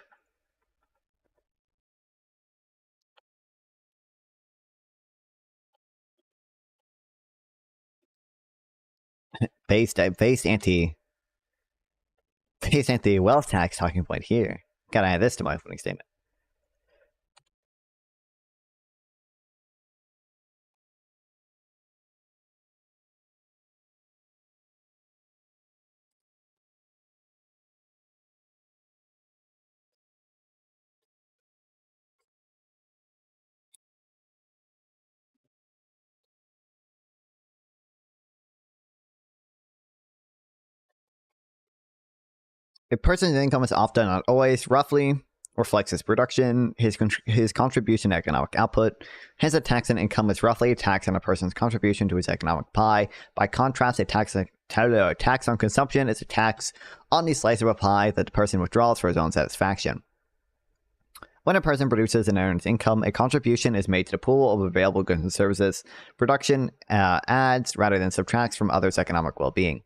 Based anti-wealth tax talking point here. Gotta add this to my opening statement. A person's income is often, not always, roughly reflects his production, his contribution to economic output. Hence, a tax on income is roughly a tax on a person's contribution to his economic pie. By contrast, a tax on consumption is a tax on the slice of a pie that the person withdraws for his own satisfaction. When a person produces and earns income, a contribution is made to the pool of available goods and services. Production adds rather than subtracts from others' economic well-being.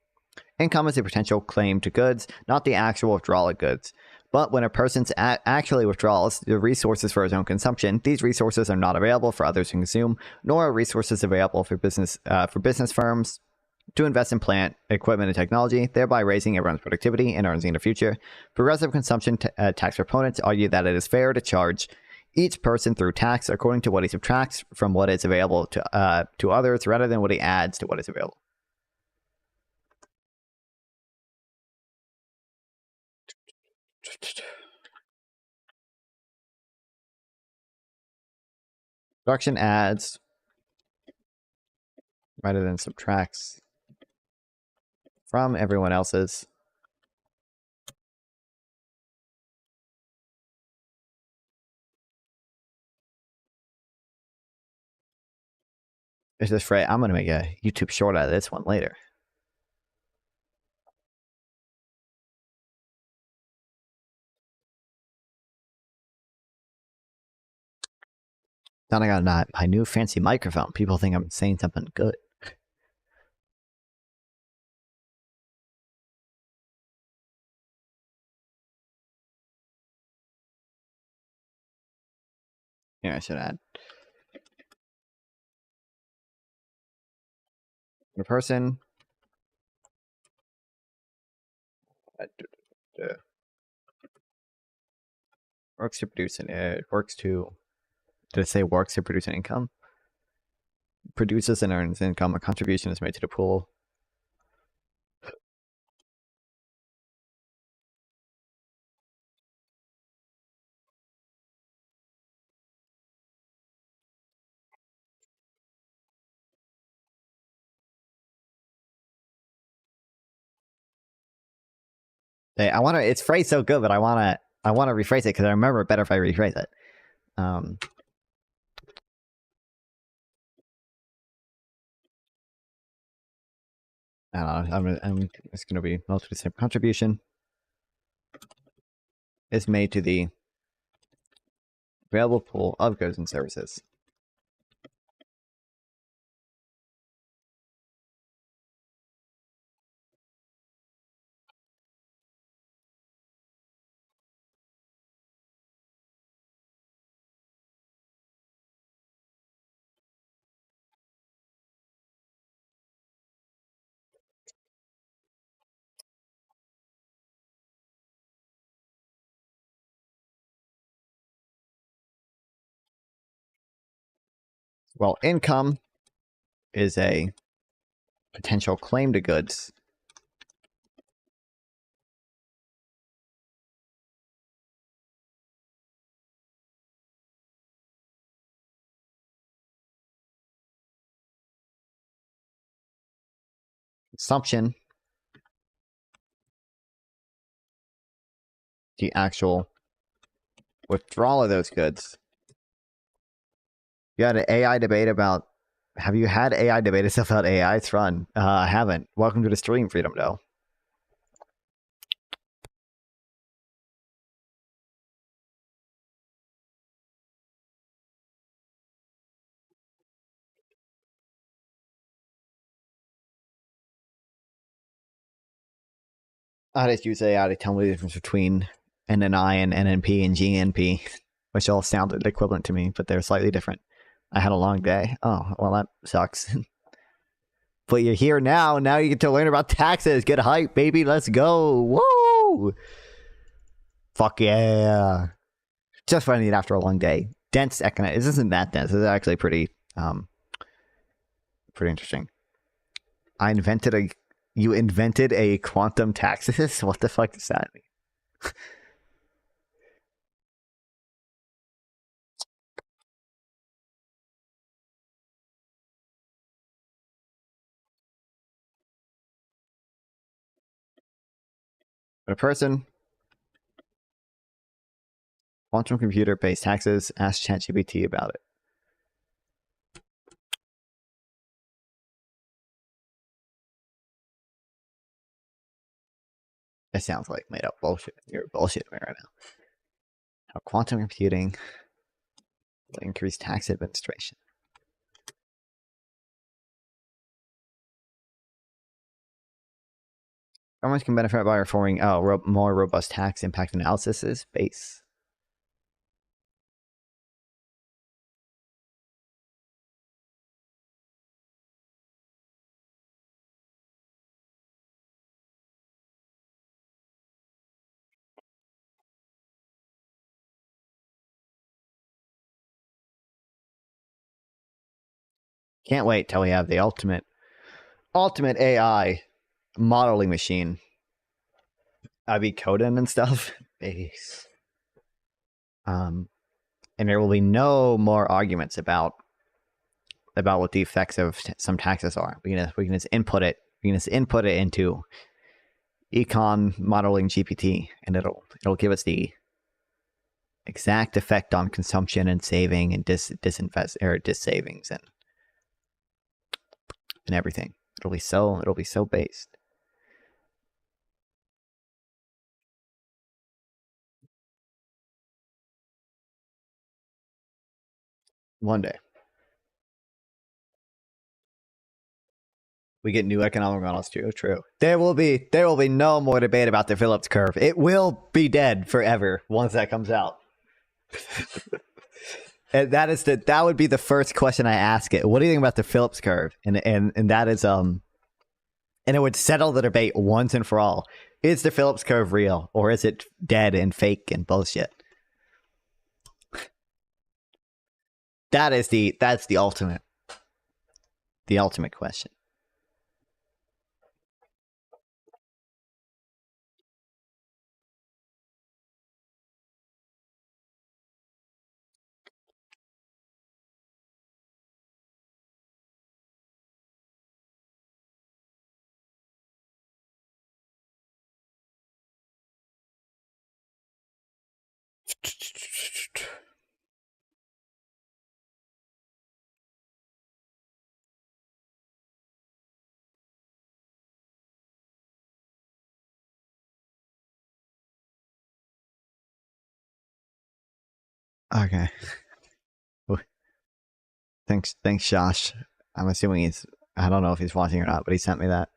Income is a potential claim to goods, not the actual withdrawal of goods. But when a person actually withdraws the resources for his own consumption, these resources are not available for others to consume, nor are resources available for business firms to invest in plant, equipment, and technology, thereby raising everyone's productivity and earnings in the future. Progressive consumption tax proponents argue that it is fair to charge each person through tax according to what he subtracts from what is available to others, rather than what he adds to what is available. Production adds rather than subtracts from everyone else's. It's just right. I'm going to make a YouTube short out of this one later. Now I got my new fancy microphone. People think I'm saying something good. Here, I should add. The person works to produce did it say works to produce an income? Produces and earns income. A contribution is made to the pool. I want to. It's phrased so good, but I want to. I want to rephrase it because I remember it better if I rephrase it. I don't know. I'm it's going to be mostly the same. Contribution is made to the available pool of goods and services. Well, income is a potential claim to goods. Consumption, the actual withdrawal of those goods. You had an AI debate about. Have you had AI debate stuff about AI? It's fun. I haven't. Welcome to the stream, Freedom Doe. I just use AI to tell me the difference between NNI and NNP and GNP, which all sounded equivalent to me, but they're slightly different. I had a long day. Oh, well, that sucks. But you're here now. Now you get to learn about taxes. Get hype, baby. Let's go. Woo! Fuck yeah. Just what I need after a long day. Dense economics. This isn't that dense. This is actually pretty interesting. You invented a quantum taxes? What the fuck does that mean? A person, quantum computer pays taxes, ask ChatGPT about it. It sounds like made up bullshit. You're bullshitting me right now. How quantum computing will increase tax administration. Governments can benefit by reforming more robust tax impact analysis base. Can't wait till we have the ultimate AI modeling machine. I'd be coding and stuff. Base. And there will be no more arguments about what the effects of some taxes are. We can just input it. We can just input it into Econ modeling GPT, and it'll give us the exact effect on consumption and saving and disinvest or dissavings and everything. It'll be so based. One day. We get new economic models too. True. There will be no more debate about the Phillips curve. It will be dead forever once that comes out. And that would be the first question I ask it. What do you think about the Phillips curve? And that is and it would settle the debate once and for all. Is the Phillips curve real, or is it dead and fake and bullshit? That's the ultimate question. Okay. Thanks, Josh. I'm assuming he's. I don't know if he's watching or not, but he sent me that.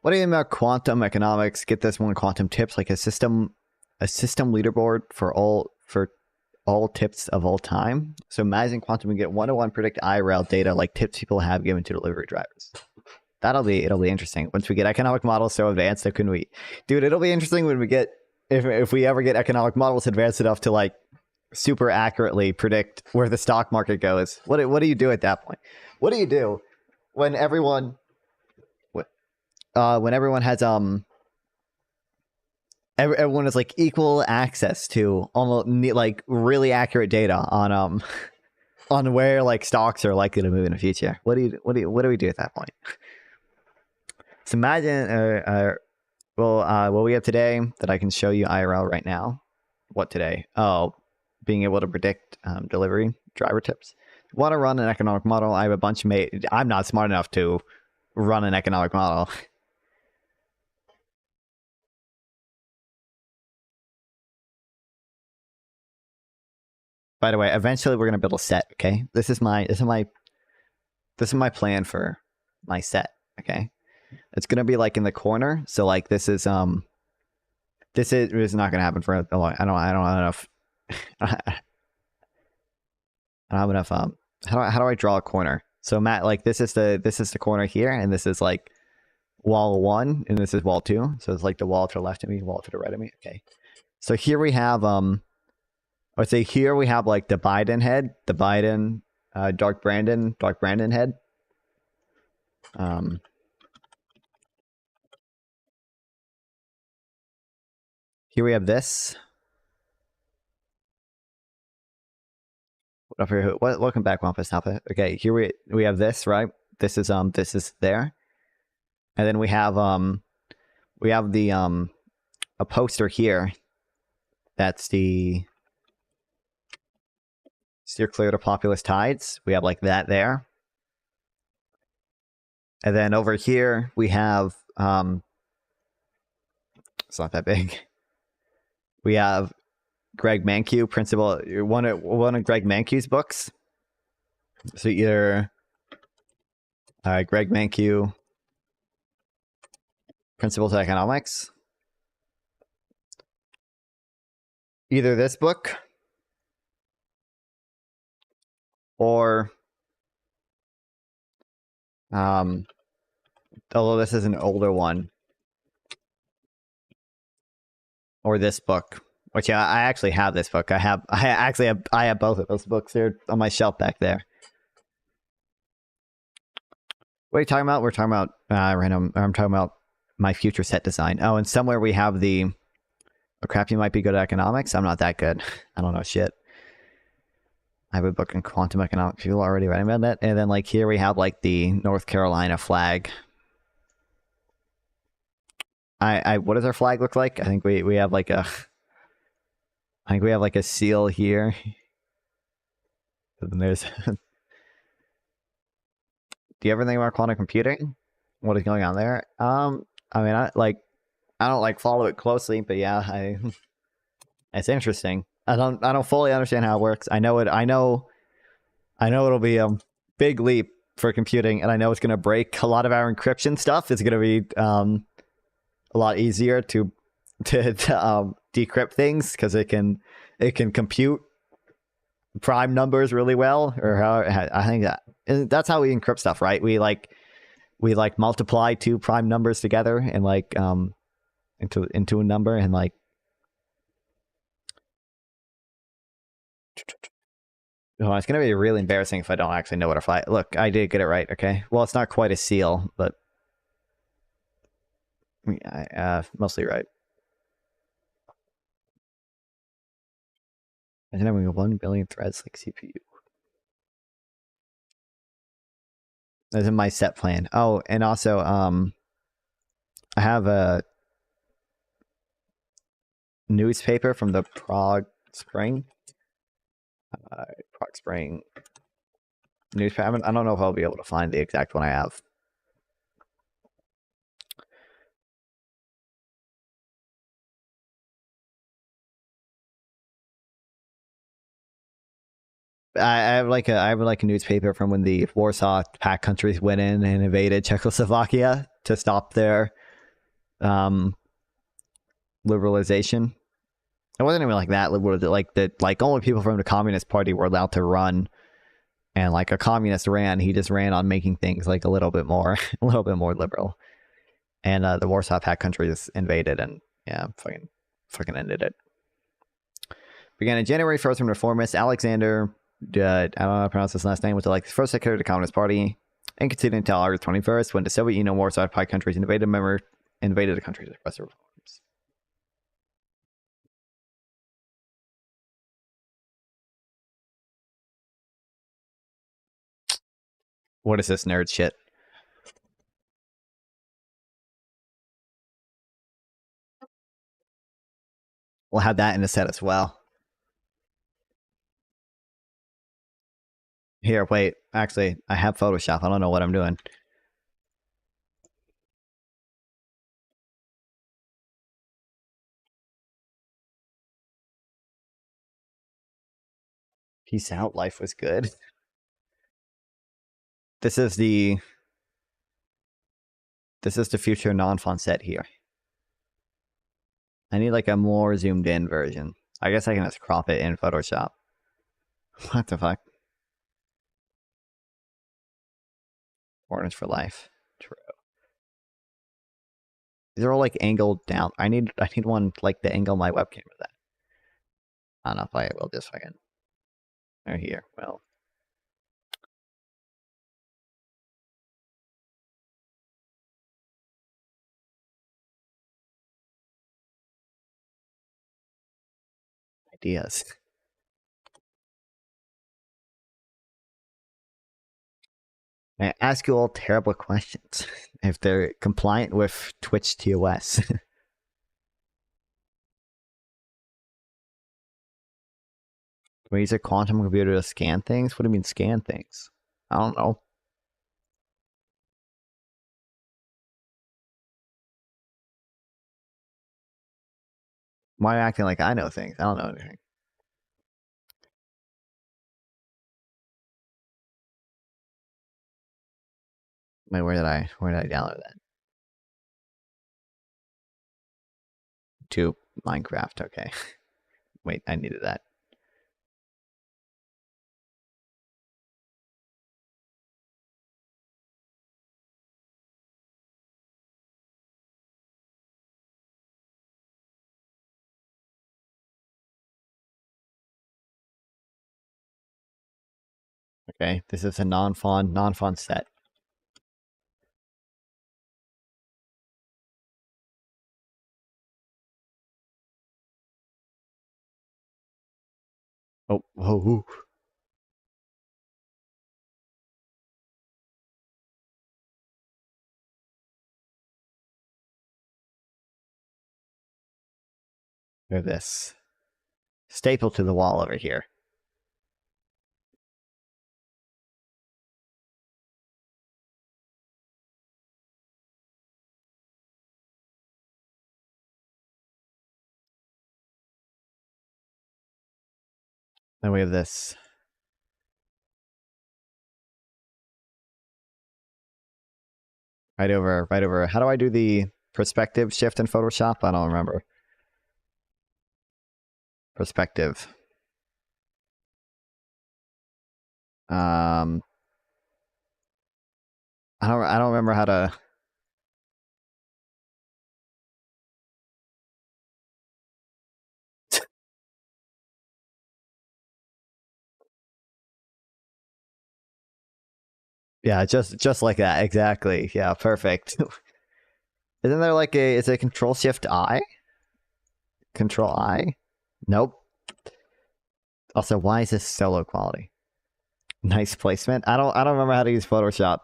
What do you think about quantum economics? Get this one: quantum tips, like a system leaderboard for all tips of all time. So imagine quantum can get 1-to-1 predict IRL data like tips people have given to delivery drivers. It'll be interesting once we get economic models so advanced. How can we, dude? It'll be interesting when we get if we ever get economic models advanced enough to like super accurately predict where the stock market goes. What do you do at that point? What do you do when everyone has everyone has like equal access to almost like really accurate data on on where like stocks are likely to move in the future? What do we do at that point? So imagine what we have today that I can show you IRL right now. What today? Oh, being able to predict delivery driver tips. Want to run an economic model? I have a bunch made. I'm not smart enough to run an economic model. By the way, eventually we're gonna build a set. Okay, this is my plan for my set. Okay, it's gonna be like in the corner. So like this is not gonna happen for a long. I don't have enough. I don't have enough. How do I draw a corner? So Matt, like this is the corner here, and this is like wall 1, and this is wall 2. So it's like the wall to the left of me, wall to the right of me. Okay. So here we have I would say here we have like the Biden head, the Biden Dark Brandon head. Here we have this. Up here, welcome back, Wampus Alpha. Okay, here we have this, right? This is there, and then we have the a poster here. That's the steer clear to populist tides. We have like that there, and then over here we have it's not that big. We have Greg Mankiw, principal, one of Greg Mankew's books. So either Greg Mankiw, Principles of Economics, either this book or although this is an older one, or this book. Which I actually have this book. I have both of those books. They're on my shelf back there. What are you talking about? We're talking about random. I'm talking about my future set design. Oh, and somewhere we have the. Oh crap! You might be good at economics. I'm not that good. I don't know shit. I have a book in quantum economics. People are already writing about that. And then like here we have like the North Carolina flag. What does our flag look like? I think we have like a. I think we have like a seal here. And then there's. Do you ever think about quantum computing? What is going on there? I mean, I don't like follow it closely, but yeah, it's interesting. I don't fully understand how it works. I know it'll be a big leap for computing, and I know it's going to break a lot of our encryption stuff. It's going to be a lot easier to decrypt things because it can compute prime numbers really well, or how I think that's how we encrypt stuff, right? We multiply two prime numbers together and like into a number, and like oh, it's gonna be really embarrassing if I don't actually know what a flag. Look, I did get it right. Okay, well, it's not quite a seal, but mostly right. Imagine having 1 billion threads like CPU. That's in my set plan. Oh, and also, I have newspaper from the Prague Spring. Prague Spring newspaper. I don't know if I'll be able to find the exact one I have. I have like a newspaper from when the Warsaw Pact countries went in and invaded Czechoslovakia to stop their liberalization. It wasn't even like that liberal. Like that, like only people from the Communist Party were allowed to run, and like a communist ran, he just ran on making things like a little bit more liberal. And the Warsaw Pact countries invaded, and yeah, fucking ended it. Began on January 1st from reformist Alexander. I don't know how to pronounce his last name. Was like the first secretary of the Communist Party, and continued until August 21st when the Soviet Union and Warsaw Pact countries invaded the country to suppress the reforms. What is this nerd shit? We'll have that in the set as well. Here, wait. Actually, I have Photoshop. I don't know what I'm doing. Peace out. Life was good. This is the future non-font set here. I need like a more zoomed in version. I guess I can just crop it in Photoshop. What the fuck? Orange for life. True. These are all like angled down. I need one like the angle my webcam is at. I don't know if I will just fucking. They're here. Well. Ideas. I ask you all terrible questions if they're compliant with Twitch TOS. We use a quantum computer to scan things? What do you mean scan things? I don't know. Why are you acting like I know things? I don't know anything. Wait, where did I download that? To Minecraft, okay. Wait, I needed that. Okay, this is a non-font set. Oh, whoa. Look at this. Staple to the wall over here. Then we have this. Right over. How do I do the perspective shift in Photoshop? I don't remember. Perspective. I don't remember how to. Yeah, just like that, exactly. Yeah, perfect. Isn't there like is it Control Shift I? Control I? Nope. Also, why is this so low quality? Nice placement. I don't remember how to use Photoshop.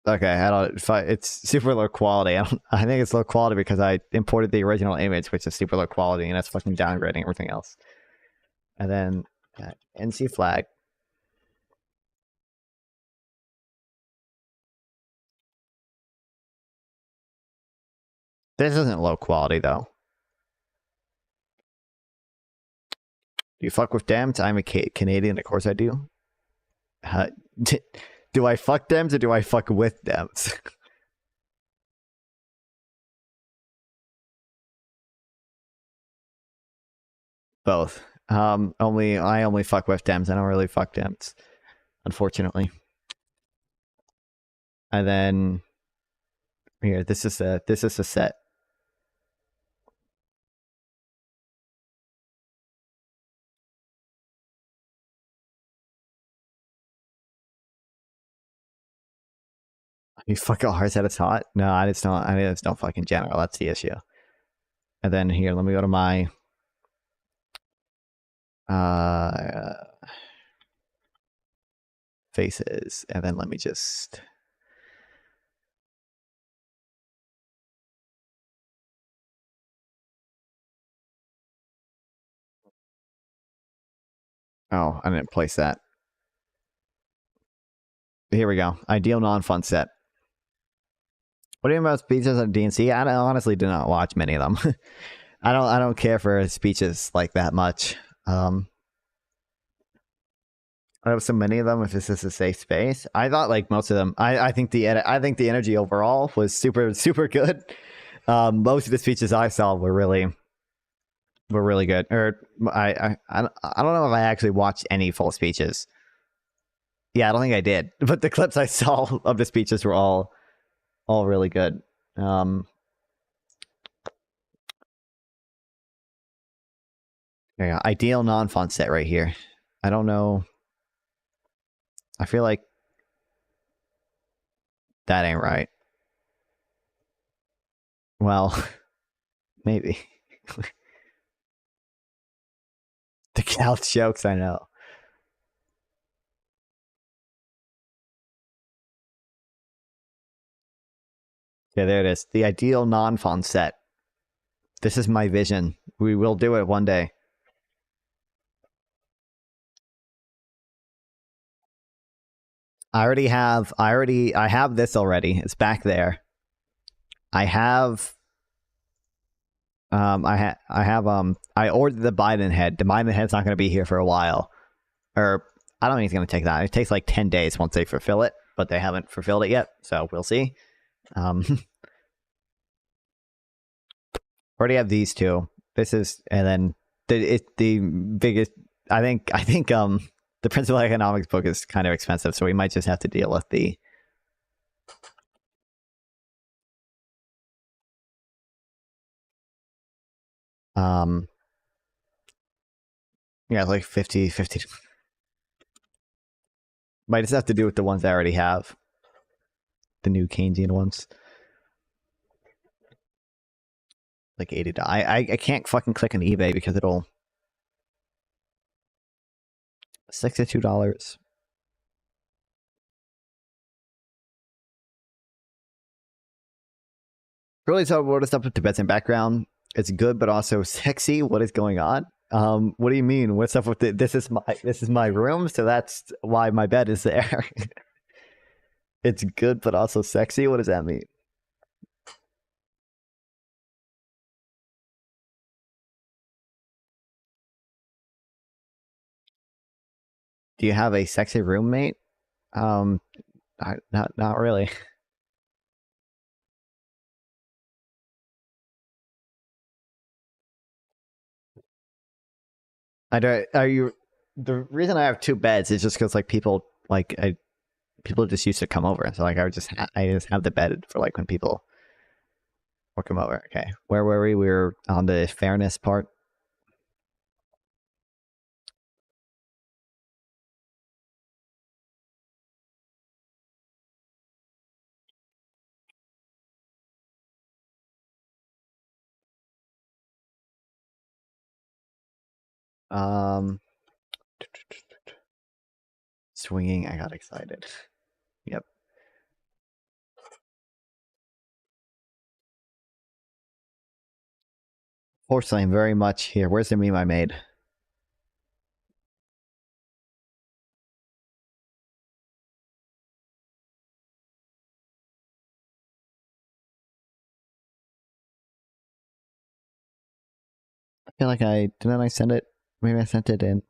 Okay, I don't. It's super low quality. I think it's low quality because I imported the original image, which is super low quality, and that's fucking downgrading everything else. And then NC flag. This isn't low quality though. Do you fuck with Dems? I'm a Canadian, of course I do. Do I fuck Dems or do I fuck with Dems? Both. I only fuck with Dems. I don't really fuck Dems, unfortunately. And then here, this is a set. You fuck out hearts at it's hot? No, I just don't fucking general. That's the issue. And then here, let me go to my faces, and then let me just oh, I didn't place that. Here we go. Ideal non-fun set. What do you mean about speeches at DNC? I honestly do not watch many of them. I don't care for speeches like that much. I have so many of them. If this is a safe space, I thought like most of them. I think the energy overall was super good. Most of the speeches I saw were really good. Or I don't know if I actually watched any full speeches. Yeah, I don't think I did. But the clips I saw of the speeches were all really good. Yeah, ideal non-font set right here. I don't know. I feel like that ain't right. Well, maybe. The couch jokes, I know. Yeah, there it is. The ideal non-font set. This is my vision. We will do it one day. I have this already. It's back there. I ordered the Biden head. The Biden head's not going to be here for a while. Or I don't think it's going to take that. It takes like 10 days once they fulfill it, but they haven't fulfilled it yet, so we'll see. Already have these two. This is, and then the biggest. I think the principal economics book is kind of expensive, so we might just have to deal with the. Yeah, like 50. Might just have to do with the ones I already have. The new Keynesian ones. Like $80. I can't fucking click on eBay because it'll $62. Really, so what is up with Tibetan background? It's good, but also sexy. What is going on? What do you mean? What's up with it? This is my room, so that's why my bed is there. It's good, but also sexy. What does that mean? Do you have a sexy roommate? Not really. I don't. Are you? The reason I have two beds is just because like people just used to come over, so like I just have the bed for like when people will come over. Okay, where were we? We were on the fairness part. Swinging. I got excited. Yep. Fortunately, I'm very much here. Where's the meme I made? I feel like didn't I send it? Maybe I sent it in.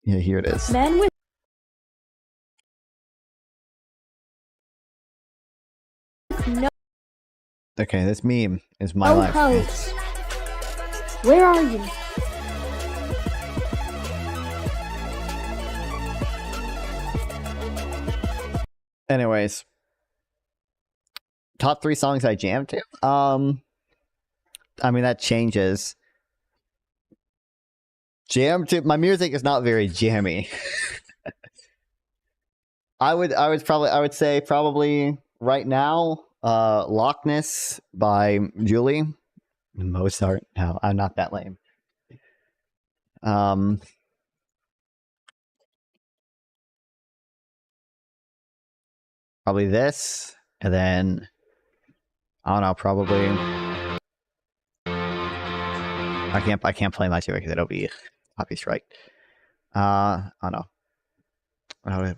Yeah, here it is. Men with no Okay, this meme is my life. hopes. Where are you? Anyways, top 3 songs I jammed to. I mean that changes. Jam to my music is not very jammy. I would say probably right now, Loch Ness by Julie. Mozart. No, I'm not that lame. Probably this, and then I don't know. Probably I can't play much of it because it'll be copy strike. I don't know.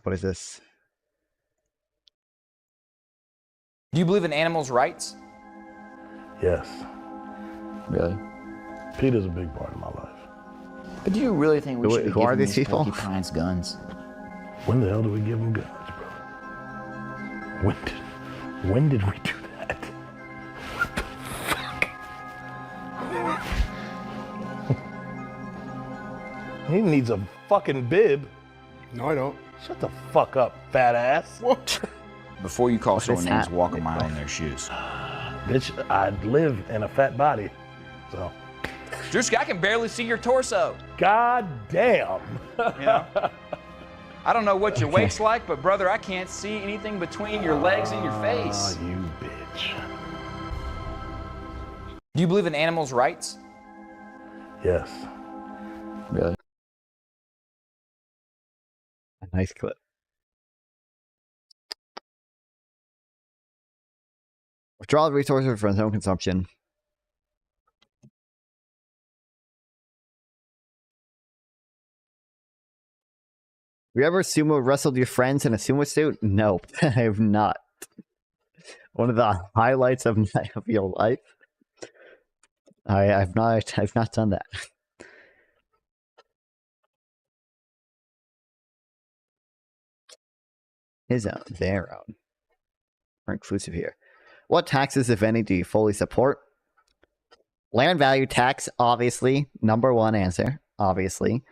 What is this? Do you believe in animals' rights? Yes. Really? Peter's a big part of my life. But do you really think we should be Who are giving these people? porcupines guns? When the hell do we give them guns, brother? When did we do that? What the fuck? He needs a fucking bib. No, I don't. Shut the fuck up, fat ass. What? Before you call someone this names, hat? walk a mile in their shoes. Bitch, I live in a fat body. So, Drewski, I can barely see your torso. god damn. You know? I don't know what your waist's like, but brother, I can't see anything between your legs and your face. Oh, you bitch. Do you believe in animals' rights? Yes. Really? A nice clip. Withdrawal of resources from home consumption. Have you ever sumo wrestled your friends in a sumo suit? No, I have not. One of the highlights of your life. I've not done that. His own, their own. We're inclusive here. What taxes, if any, do you fully support? Land value tax, obviously, number one answer, obviously.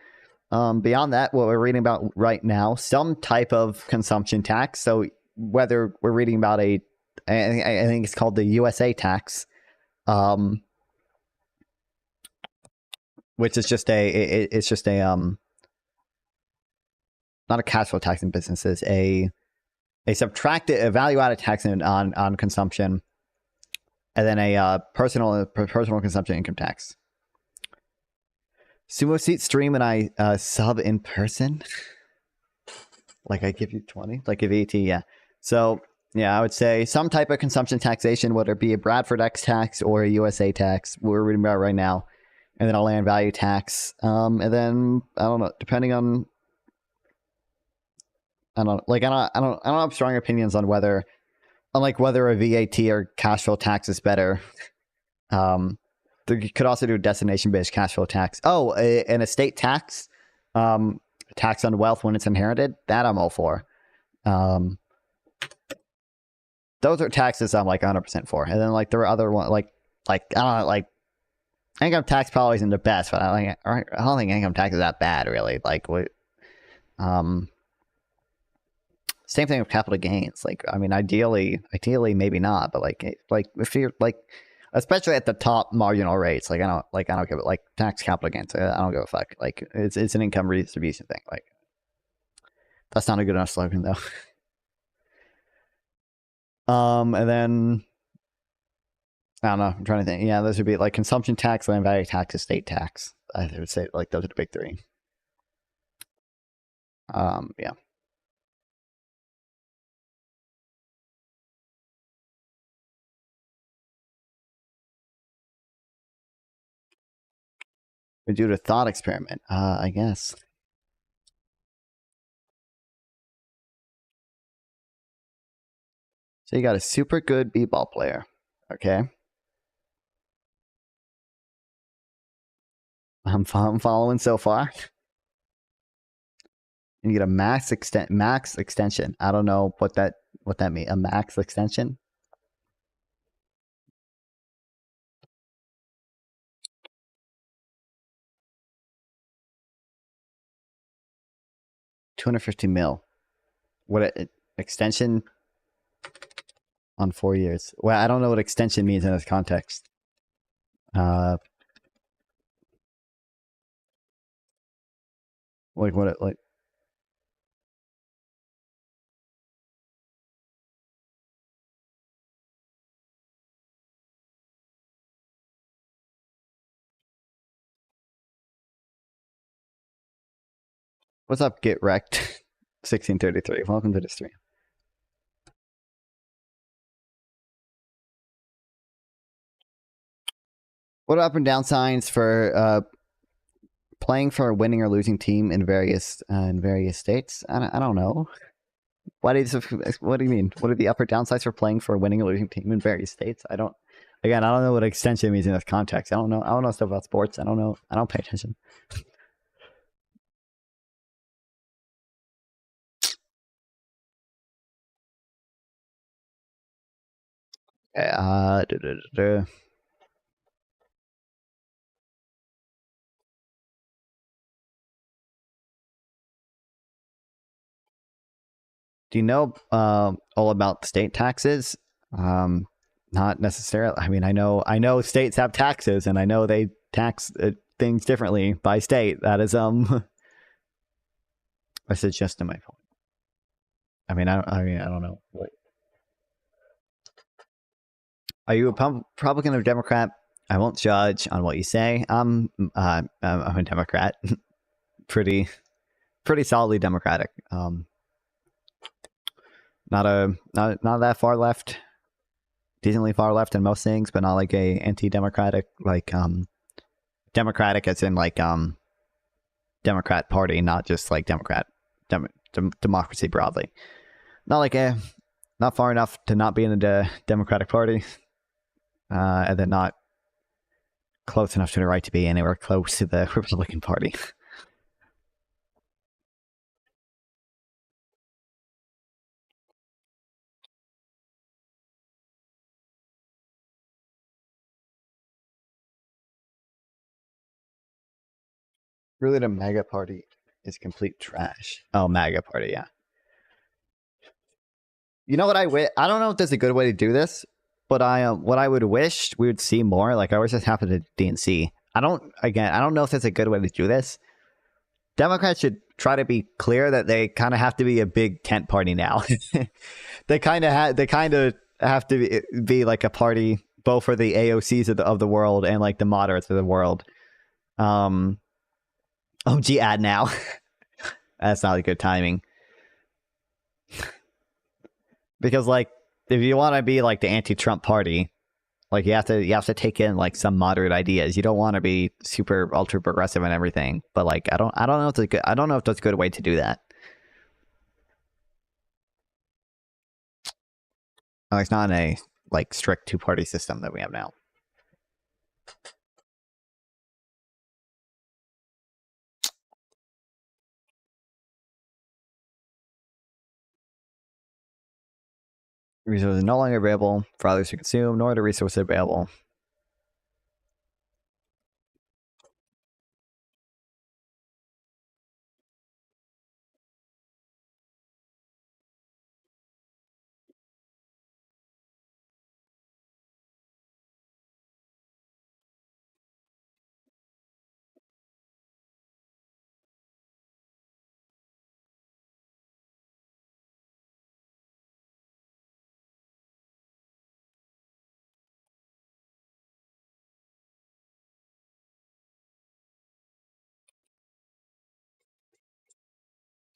Beyond that, what we're reading about right now, some type of consumption tax. So whether we're reading about I think it's called the USA tax, which is just it's just a not a cash flow tax in businesses, a subtracted, a value-added tax on consumption, and then a personal consumption income tax. Sumo Seat stream and I sub in person. Like I give you 20, like a VAT, yeah. So yeah, I would say some type of consumption taxation, whether it be a Bradford X tax or a USA tax, we're reading about right now, and then a land value tax, and then I don't know, depending on. I don't have strong opinions on whether a VAT or cash flow tax is better. You could also do a destination-based cash flow tax. Oh, an estate tax, tax on wealth when it's inherited. That I'm all for. Those are taxes I'm like 100% for. And then like there are other ones like I don't know, like income tax probably isn't the best, but I don't think income tax is that bad really. Like what, same thing with capital gains. Like, I mean, ideally, maybe not, but like if you're like, especially at the top marginal rates, like I don't give it like tax capital gains. I don't give a fuck. Like, it's an income redistribution thing. Like, that's not a good enough slogan though. And then I don't know. I'm trying to think. Yeah, those would be like consumption tax, land value tax, estate tax. I would say like those are the big three. Yeah. We do the thought experiment. I guess. So you got a super good b-ball player. Okay. I'm following so far. And you get a max extension. I don't know what that means. A max extension. $250 million. What extension on 4 years? Well, I don't know what extension means in this context. Like what it like. What's up, Get Wrecked? 1633. Welcome to the stream. What are up and down signs for playing for a winning or losing team in various states? I don't know. What do you mean? What are the up or down sides for playing for a winning or losing team in various states? I don't know what extension means in this context. I don't know stuff about sports. I don't know. I don't pay attention. Do you know all about state taxes? Not necessarily. I mean, I know states have taxes, and I know they tax things differently by state. That is I said just in my phone. I mean, I don't know. What? Are you a Republican or Democrat? I won't judge on what you say. I'm a Democrat, pretty solidly Democratic. Not that far left, decently far left in most things, but not like a anti-democratic, like democratic as in like Democrat Party, not just like democracy broadly. Not like not far enough to not be in the Democratic Party, and then not close enough to the right to be anywhere close to the Republican Party. Really, the MAGA Party is complete trash. Oh, MAGA Party, yeah. You know what I don't know if there's a good way to do this, but what I would wish we would see more, like I wish this happened to DNC. I don't know if there's a good way to do this. Democrats should try to be clear that they kind of have to be a big tent party now. They kind of have to be like a party both for the AOCs of the world and like the moderates of the world. OG ad now. That's not a good timing. Because like if you want to be like the anti-Trump party, like you have to take in like some moderate ideas. You don't want to be super ultra progressive and everything. But like I don't know if that's a good way to do that. It's not a like strict two-party system that we have now. Resources no longer available for others to consume, nor are the resources available.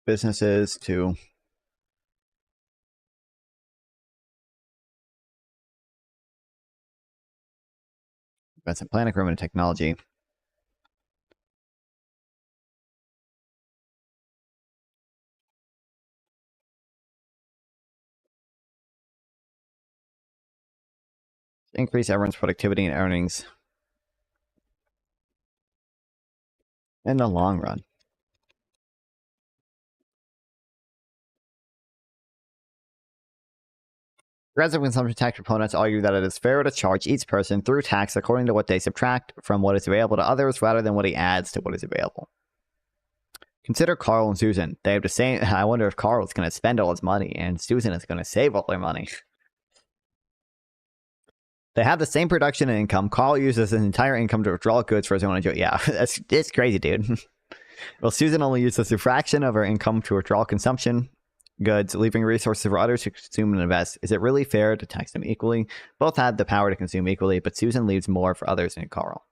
Businesses to invest in planning, equipment, and technology. Increase everyone's productivity and earnings in the long run. Progressive consumption tax proponents argue that it is fair to charge each person through tax according to what they subtract from what is available to others rather than what he adds to what is available. Consider Carl and Susan. They have the same. I wonder if Carl is going to spend all his money and Susan is going to save all their money. They have the same production and income. Carl uses his entire income to withdraw goods for his own enjoyment. Yeah, it's crazy, dude. Well, Susan only uses a fraction of her income to withdraw consumption goods, leaving resources for others to consume and invest. Is it really fair to tax them equally? Both have the power to consume equally, but Susan leaves more for others than Carl.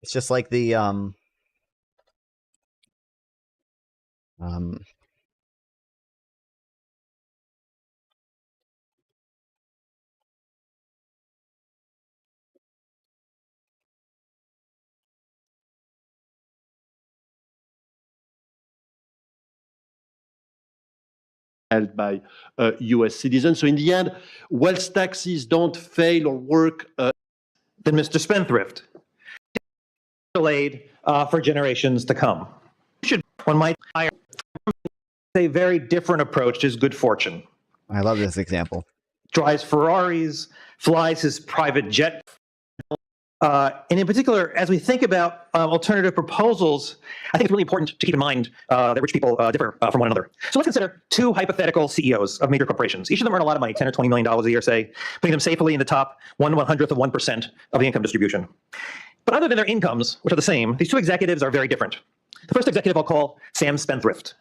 It's just like the held by U.S. citizens. So in the end, wealth taxes don't fail or work. Than Mr. Spendthrift. Aid for generations to come. One might hire a very different approach to his good fortune. I love this example. Drives Ferraris, flies his private jet. And in particular, as we think about alternative proposals, I think it's really important to keep in mind that rich people differ from one another. So let's consider two hypothetical CEOs of major corporations. Each of them earn a lot of money, $10 or $20 million a year, say, putting them safely in the top 1/100th of 1% of the income distribution. But other than their incomes, which are the same, these two executives are very different. The first executive I'll call Sam Spendthrift.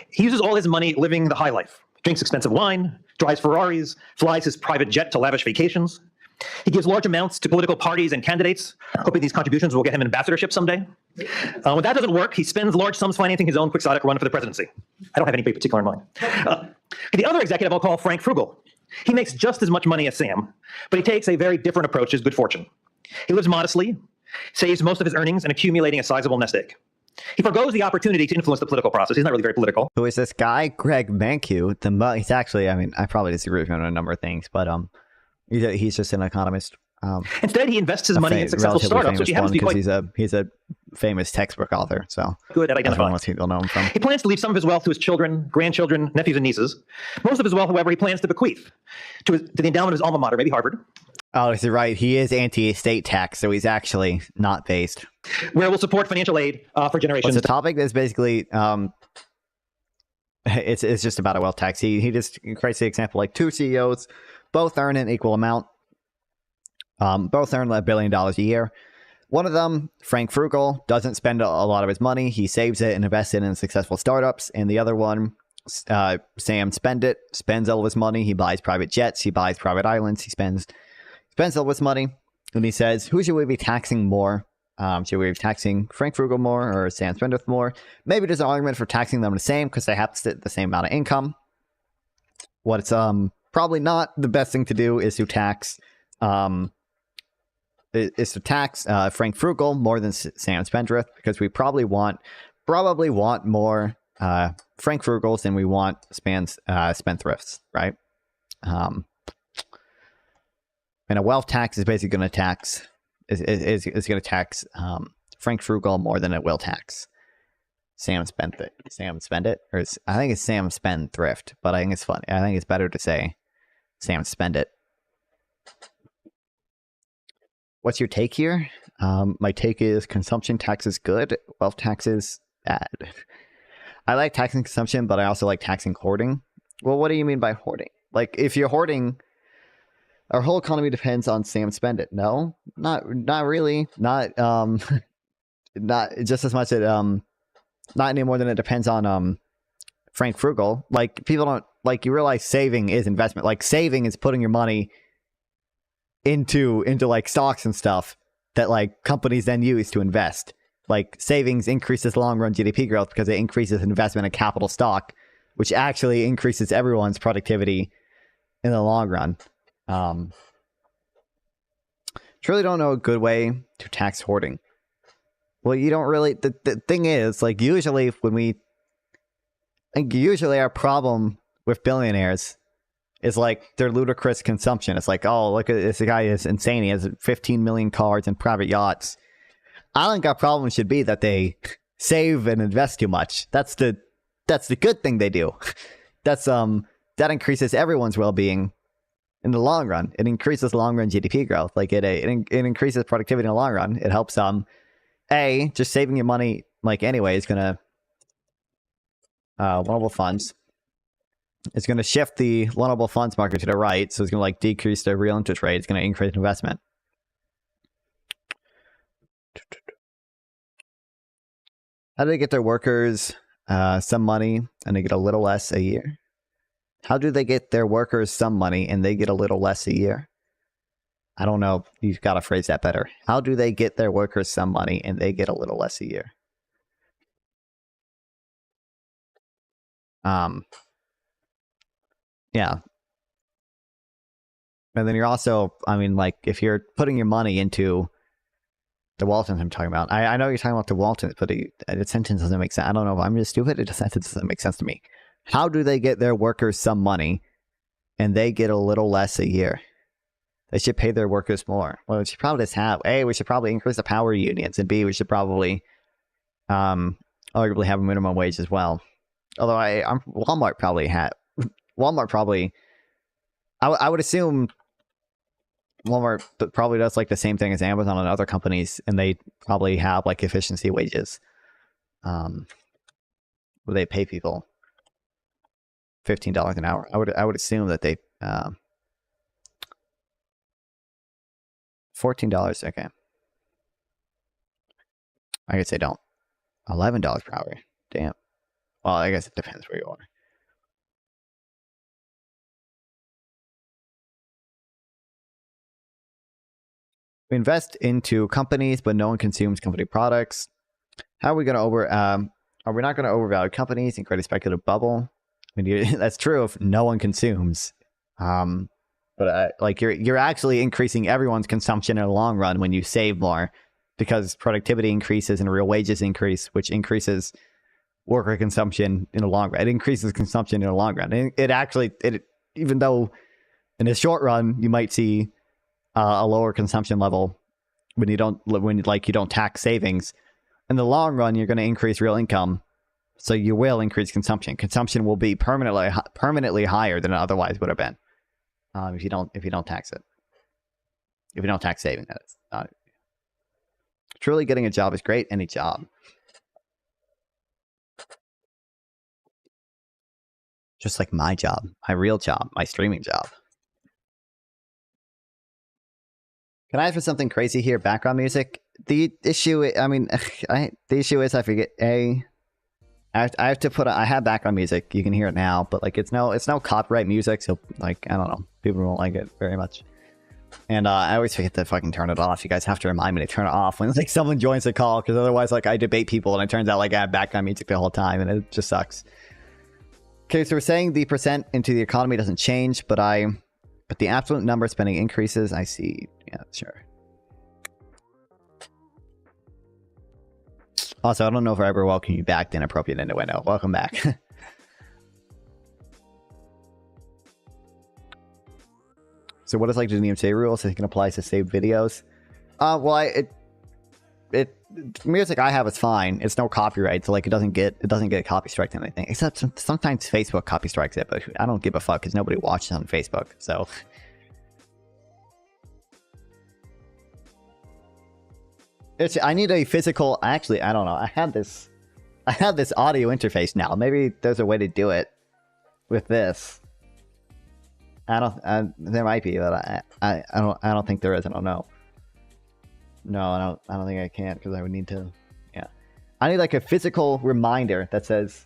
He uses all his money living the high life, drinks expensive wine, drives Ferraris, flies his private jet to lavish vacations. He gives large amounts to political parties and candidates, hoping these contributions will get him an ambassadorship someday. When that doesn't work, he spends large sums financing his own quixotic run for the presidency. I don't have anybody particular in mind. The other executive I'll call Frank Frugal. He makes just as much money as Sam, but he takes a very different approach to his good fortune. He lives modestly, saves most of his earnings, and accumulating a sizable nest egg. He forgoes the opportunity to influence the political process. He's not really very political. Who is this guy? Greg Mankiw. He's actually, I mean, I probably disagree with him on a number of things, but he's just an economist. Instead, he invests his money in successful startups, which he happens to be quite he's a famous textbook author. So good at identifying. Most people know him from. He plans to leave some of his wealth to his children, grandchildren, nephews, and nieces. Most of his wealth, however, he plans to bequeath to the endowment of his alma mater, maybe Harvard. Oh, is right? He is anti-estate tax, so he's actually not based. Where we'll support financial aid for generations. The topic is basically it's just about a wealth tax. He just creates the example like two CEOs, both earn an equal amount. Both earn $1 billion a year. One of them, Frank Frugal, doesn't spend a lot of his money. He saves it and invests it in successful startups. And the other one, Sam Spendit, spends all of his money. He buys private jets. He buys private islands. He spends all of his money. And he says, who should we be taxing more? Should we be taxing Frank Frugal more or Sam Spendit more? Maybe there's an argument for taxing them the same because they have the same amount of income. What's probably not the best thing to do is to tax Frank Frugal more than Sam Spendthrift, because we probably want more Frank Frugals than we want Spendthrifts, right? And a wealth tax is basically going to tax Frank Frugal more than it will tax Sam Spendit. I think it's Sam Spendthrift, but I think it's funny. I think it's better to say Sam Spendit. What's your take here? My take is consumption tax is good, wealth tax is bad. I like taxing consumption, but I also like taxing hoarding. Well, what do you mean by hoarding? Like, if you're hoarding, our whole economy depends on Sam Spendit. No, not really. Not just as much as not any more than it depends on Frank Frugal. Like, people don't you realize saving is investment. Like, saving is putting your money into like stocks and stuff that like companies then use to invest. Like, savings increases long run GDP growth because it increases investment in capital stock, which actually increases everyone's productivity in the long run. Truly don't know a good way to tax hoarding. Well, you don't really. The thing is, like, usually our problem with billionaires is like their ludicrous consumption. It's like, oh, look at this guy is insane. He has 15 million cars and private yachts. I think our problem should be that they save and invest too much. That's the good thing they do. That increases everyone's well-being in the long run. It increases long run GDP growth. Like it increases productivity in the long run. It helps just saving your money like anyway is gonna vulnerable funds. It's gonna shift the vulnerable funds market to the right, so it's gonna like decrease the real interest rate. It's gonna increase investment. How do they get their workers some money and they get a little less a year? How do they get their workers some money and they get a little less a year? I don't know. You've got to phrase that better. How do they get their workers some money and they get a little less a year? Yeah. And then you're also, I mean, like, if you're putting your money into the Waltons I'm talking about, I know you're talking about the Waltons, but the sentence doesn't make sense. I don't know if I'm just stupid. The sentence doesn't make sense to me. How do they get their workers some money and they get a little less a year? They should pay their workers more. Well, we should probably just have, A, we should probably increase the power unions, and B, we should probably arguably have a minimum wage as well. Although Walmart probably, I would assume Walmart probably does like the same thing as Amazon and other companies, and they probably have like efficiency wages where they pay people $15 an hour. I would assume that they $14. Okay, I guess they don't. $11 per hour. Damn. Well, I guess it depends where you are. We invest into companies, but no one consumes company products. How are we going to are we not going to overvalue companies and create a speculative bubble? I mean, that's true if no one consumes. But like you're actually increasing everyone's consumption in the long run when you save more, because productivity increases and real wages increase, which increases worker consumption in the long run. It increases consumption in the long run. It even though in the short run you might see a lower consumption level when you don't tax savings, in the long run you're going to increase real income, so you will increase consumption. Consumption will be permanently higher than it otherwise would have been if you don't tax it. If you don't tax saving, that is. Truly getting a job is great. Any job. Just like my job, my real job, my streaming job. Can I ask for something crazy here? Background music. The issue, I mean, the issue is I forget. I have to put. I have background music. You can hear it now, but like it's no copyright music, so like I don't know. People won't like it very much. And I always forget to fucking turn it off. You guys have to remind me to turn it off when like someone joins the call, because otherwise, like I debate people and it turns out like I have background music the whole time, and it just sucks. Okay, so we're saying the percent into the economy doesn't change, but the absolute number of spending increases. I see. Yeah, sure. Also, I don't know if I ever welcome you back to Inappropriate Innuendo. Welcome back. So what is like the DMCA rules? It can apply to saved videos. Well, music I have is fine. It's no copyright, so like it doesn't get copy striked or anything. Except sometimes Facebook copy strikes it, but I don't give a fuck because nobody watches on Facebook. So. I need a physical. Actually, I don't know. I had this audio interface now. Maybe there's a way to do it with this. There might be, but I don't think there is. I don't know. No, I don't think I can, because I would need to. Yeah, I need like a physical reminder that has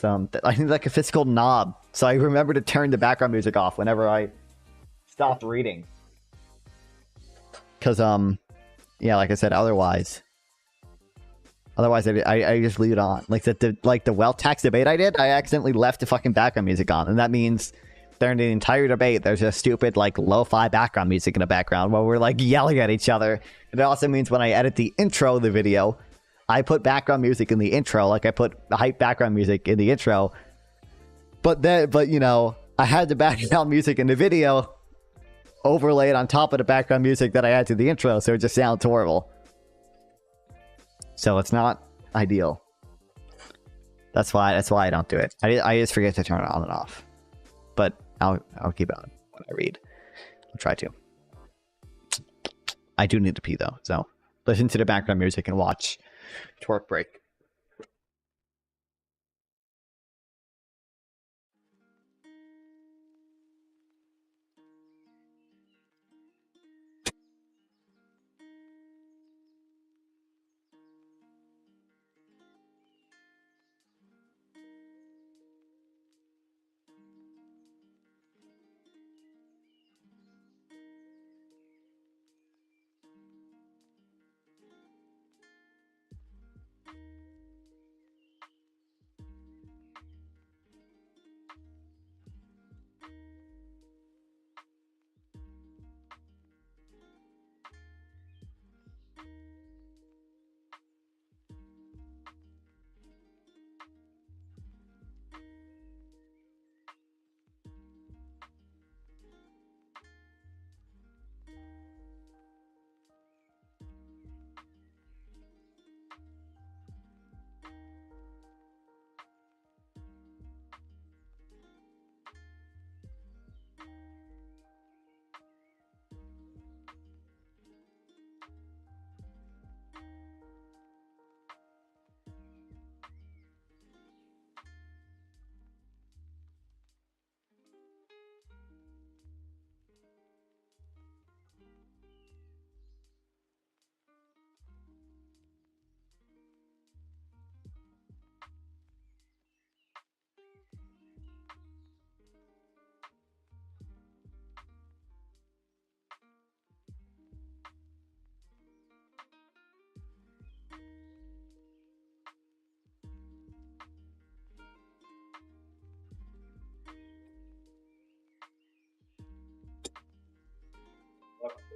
I need like a physical knob, so I remember to turn the background music off whenever I stop reading. Because yeah, like I said, otherwise I just leave it on. Like the wealth tax debate I did, I accidentally left the fucking background music on, and that means during the entire debate there's just stupid like lo-fi background music in the background while we're like yelling at each other. It also means when I edit the intro of the video, I put background music in the intro, like I put hype background music in the intro. But you know, I had the background music in the video overlaid on top of the background music that I had to the intro, so it just sounds horrible. So it's not ideal. That's why I don't do it. I just forget to turn it on and off. But I'll keep it on when I read. I'll try to. I do need to pee though, so listen to the background music and watch Twerk Break.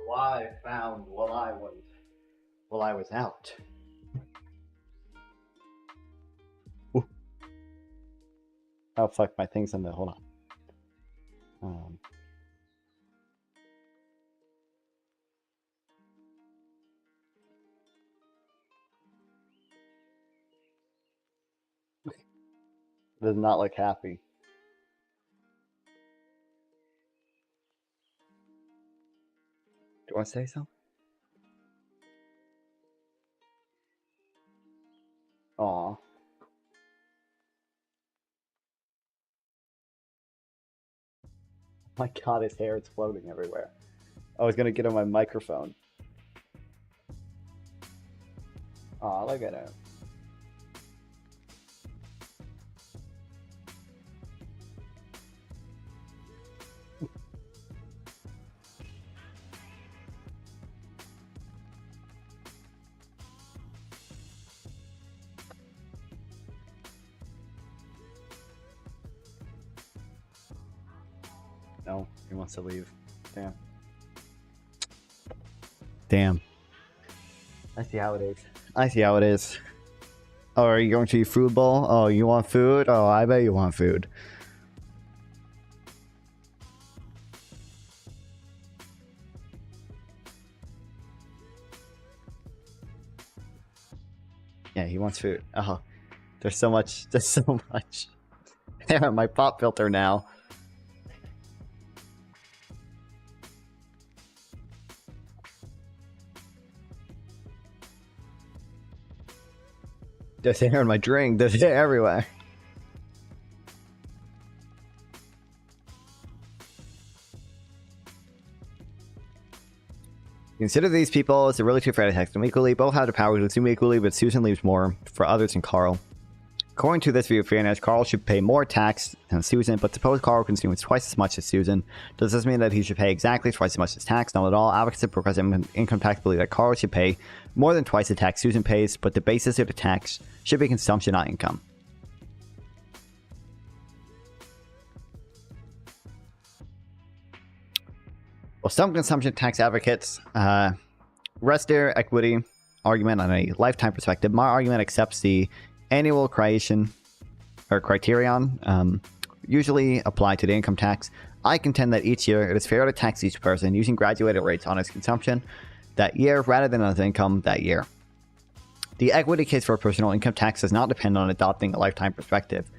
Why found while I was out. Ooh. Oh fuck, my thing's in the hold on. Does not look happy. Do you want to say something? Aw. My god, his hair is floating everywhere. I was gonna get on my microphone. Aw, look at him. No, he wants to leave. Damn. Damn. I see how it is. I see how it is. Oh, are you going to your food bowl? Oh, you want food? Oh, I bet you want food. Yeah, he wants food. Oh, there's so much. There's so much. Damn, my pop filter now. There's hair in my drink. There's hair everywhere. Consider these people as a really two fair to text them equally. Both have the power to assume equally, but Susan leaves more for others than Carl. According to this view of fairness, Carl should pay more tax than Susan, but suppose Carl consumes twice as much as Susan. Does this mean that he should pay exactly twice as much as tax? Not at all. Advocates of progressive income tax believe that Carl should pay more than twice the tax Susan pays, but the basis of the tax should be consumption, not income. Well, some consumption tax advocates rest their equity argument on a lifetime perspective. My argument accepts the annual criterion, usually apply to the income tax, I contend that each year it is fair to tax each person using graduated rates on his consumption that year rather than on his income that year. The equity case for personal income tax does not depend on adopting a lifetime perspective.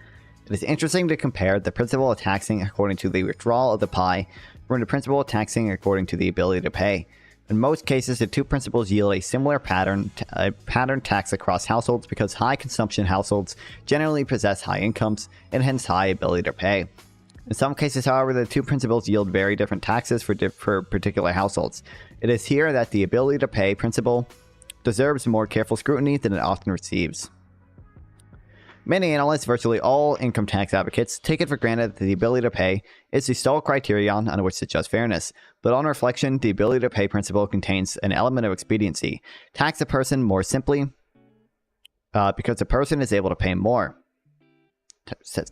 It is interesting to compare the principle of taxing according to the withdrawal of the pie from the principle of taxing according to the ability to pay. In most cases, the two principles yield a similar pattern tax across households because high consumption households generally possess high incomes and hence high ability to pay. In some cases, however, the two principles yield very different taxes for particular households. It is here that the ability to pay principle deserves more careful scrutiny than it often receives. Many analysts, virtually all income tax advocates, take it for granted that the ability to pay is the sole criterion on which to judge fairness, but on reflection, the ability to pay principle contains an element of expediency. Tax a person more simply because the person is able to pay more.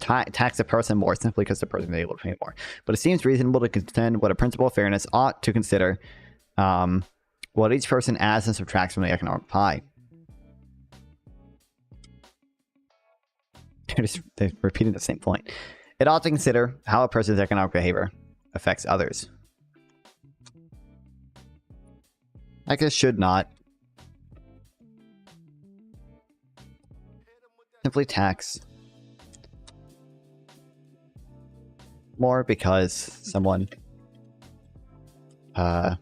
Tax a person more simply because the person is able to pay more. But it seems reasonable to contend what a principle of fairness ought to consider what each person adds and subtracts from the economic pie. They're repeating the same point. It ought to consider how a person's economic behavior affects others. I guess should not. Simply tax more because someone can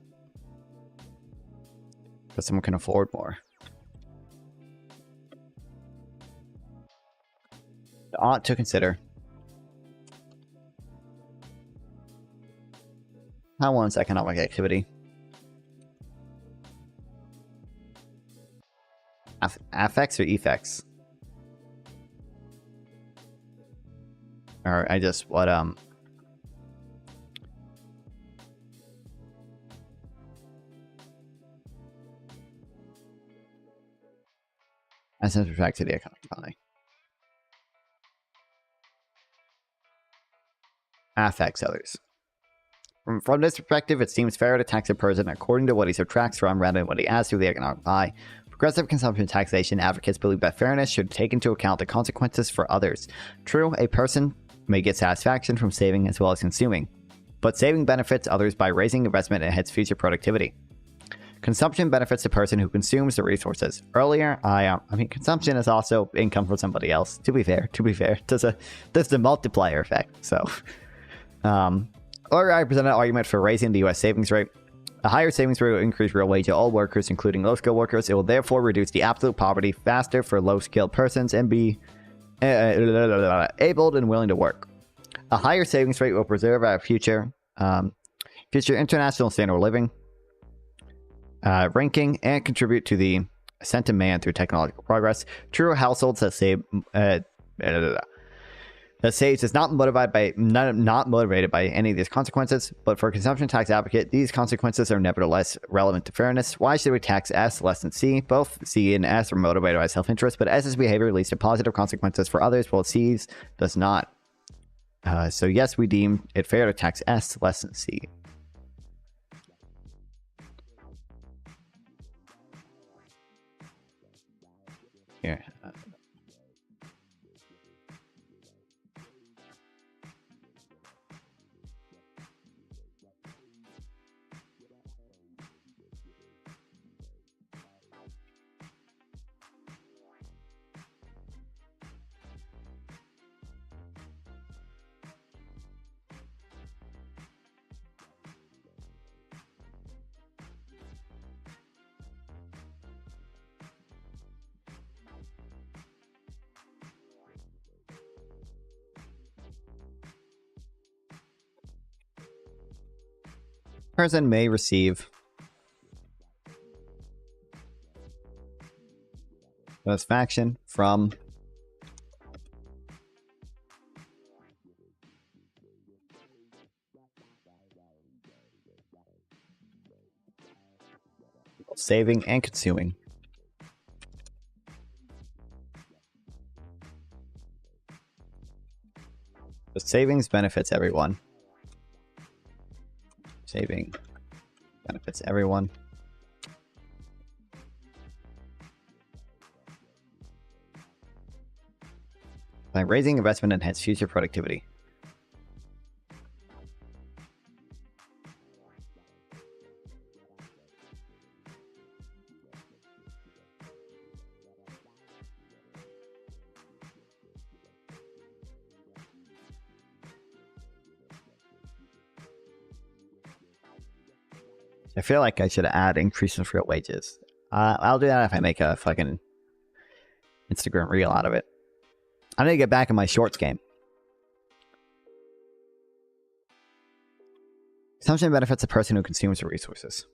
afford more. Ought to consider how one's economic activity affects or effects, or I just what as in respect to the economic pie. Affects others. From this perspective, it seems fair to tax a person according to what he subtracts from rather than what he adds to the economic pie. Progressive consumption taxation advocates believe that fairness should take into account the consequences for others. True, a person may get satisfaction from saving as well as consuming, but saving benefits others by raising investment and hence future productivity. Consumption benefits the person who consumes the resources. Earlier, I mean, consumption is also income from somebody else. To be fair, there's the multiplier effect. So. Or I present an argument for raising the U.S. savings rate. A higher savings rate will increase real wage of all workers, including low-skilled workers. It will therefore reduce the absolute poverty faster for low-skilled persons and be able and willing to work. A higher savings rate will preserve our future international standard of living, ranking, and contribute to the ascent of man through technological progress. True households that save that saves is not motivated by any of these consequences, but for a consumption tax advocate, these consequences are nevertheless relevant to fairness. Why should we tax S less than C? Both C and S are motivated by self-interest, but S's behavior leads to positive consequences for others, while C's does not. So yes, we deem it fair to tax S less than C. Here. Person may receive satisfaction from saving and consuming. The savings benefits everyone. Saving benefits everyone. By raising investment and hence future productivity. I feel like I should add increase in real wages. I'll do that if I make a fucking Instagram reel out of it. I need to get back in my shorts game. Consumption benefits a person who consumes the resources.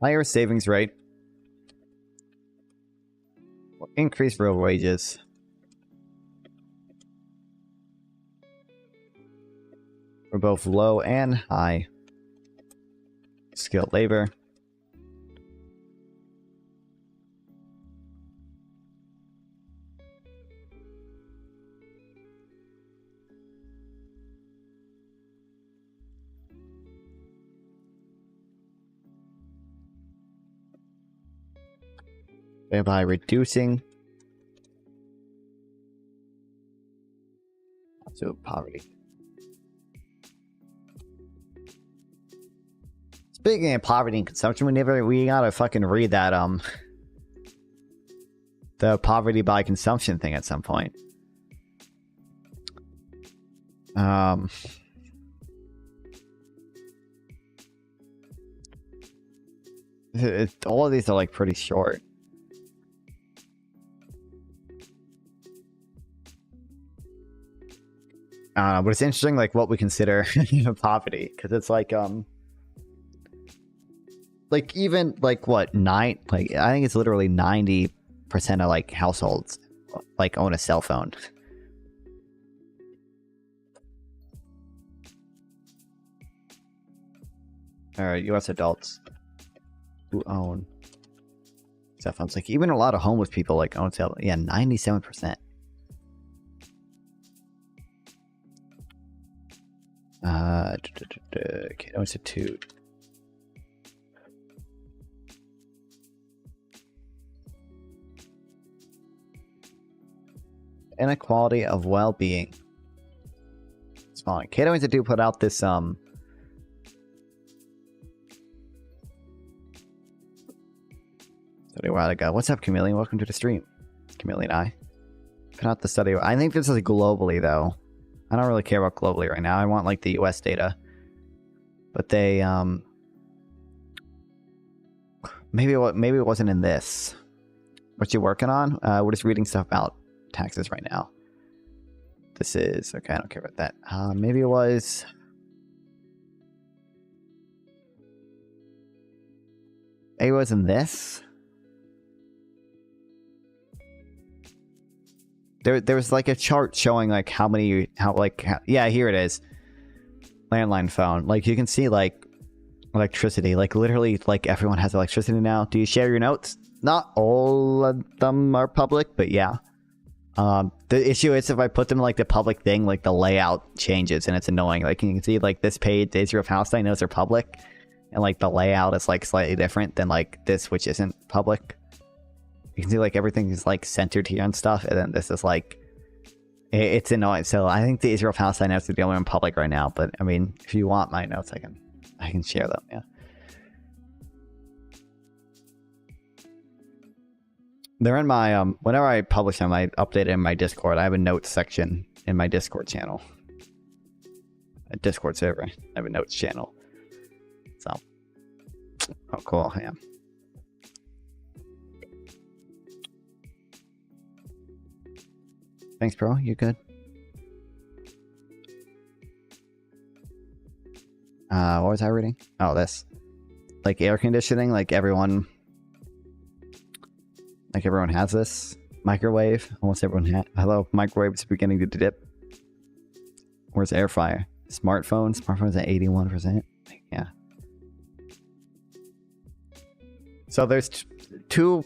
Higher savings rate. Increase real wages. For both low and high skilled labor. Thereby reducing absolute poverty. Speaking of poverty and consumption, we gotta fucking read that the poverty by consumption thing at some point. All of these are like pretty short. But it's interesting, like what we consider poverty, because it's like even like what I think it's literally 90% of like households like own a cell phone. All right, U.S. adults who own cell phones, like even a lot of homeless people like own cell. Yeah, 97%. Cato Institute. Inequality of well-being. It's fine. Cato Institute put out this study a while ago. What's up, Chameleon? Welcome to the stream. Chameleon I put out the study. I think this is globally though. I don't really care about globally right now. I want like the US data. But they maybe it wasn't in this. What you working on? We're just reading stuff about taxes right now. This is okay, I don't care about that. Maybe it was in this. There was like a chart showing like yeah, here it is. Landline phone. Like you can see like electricity. Like literally like everyone has electricity now. Do you share your notes? Not all of them are public, but yeah. The issue is if I put them in like the public thing, like the layout changes and it's annoying. Like you can see like this page, Israel Palestine, those are public. And like the layout is like slightly different than like this, which isn't public. You can see like everything is like centered here and stuff, and then this is like it's annoying. So I think the Israel Palestine notes are the only one in public right now. But I mean, if you want my notes, I can share them. Yeah, they're in my whenever I publish them, I update it in my Discord. I have a notes section in my Discord channel, a Discord server. I have a notes channel. So, oh cool, yeah. Thanks, bro. You good? What was I reading? Oh, this. Like air conditioning, like everyone has this. Microwave, almost everyone has. Hello, microwave is beginning to dip. Where's air fryer? Smartphone's at 81%. Yeah. So there's two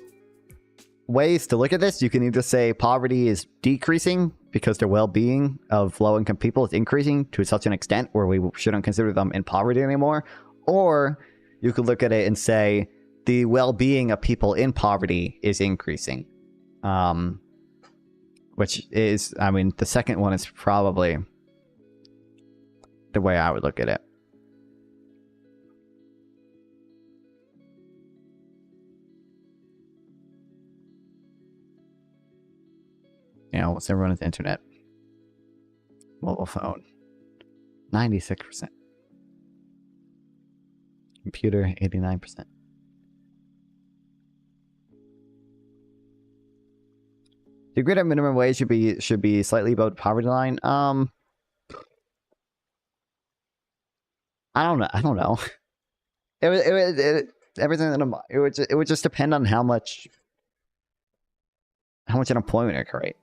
ways to look at this. You can either say poverty is decreasing because the well-being of low-income people is increasing to such an extent where we shouldn't consider them in poverty anymore, or you could look at it and say the well-being of people in poverty is increasing, which is, I mean, the second one is probably the way I would look at it. You know, what's everyone's internet? Mobile phone. 96%. Computer, 89%. Do you agree that minimum wage should be slightly above the poverty line? I don't know. Everything that it would just depend on how much unemployment it create.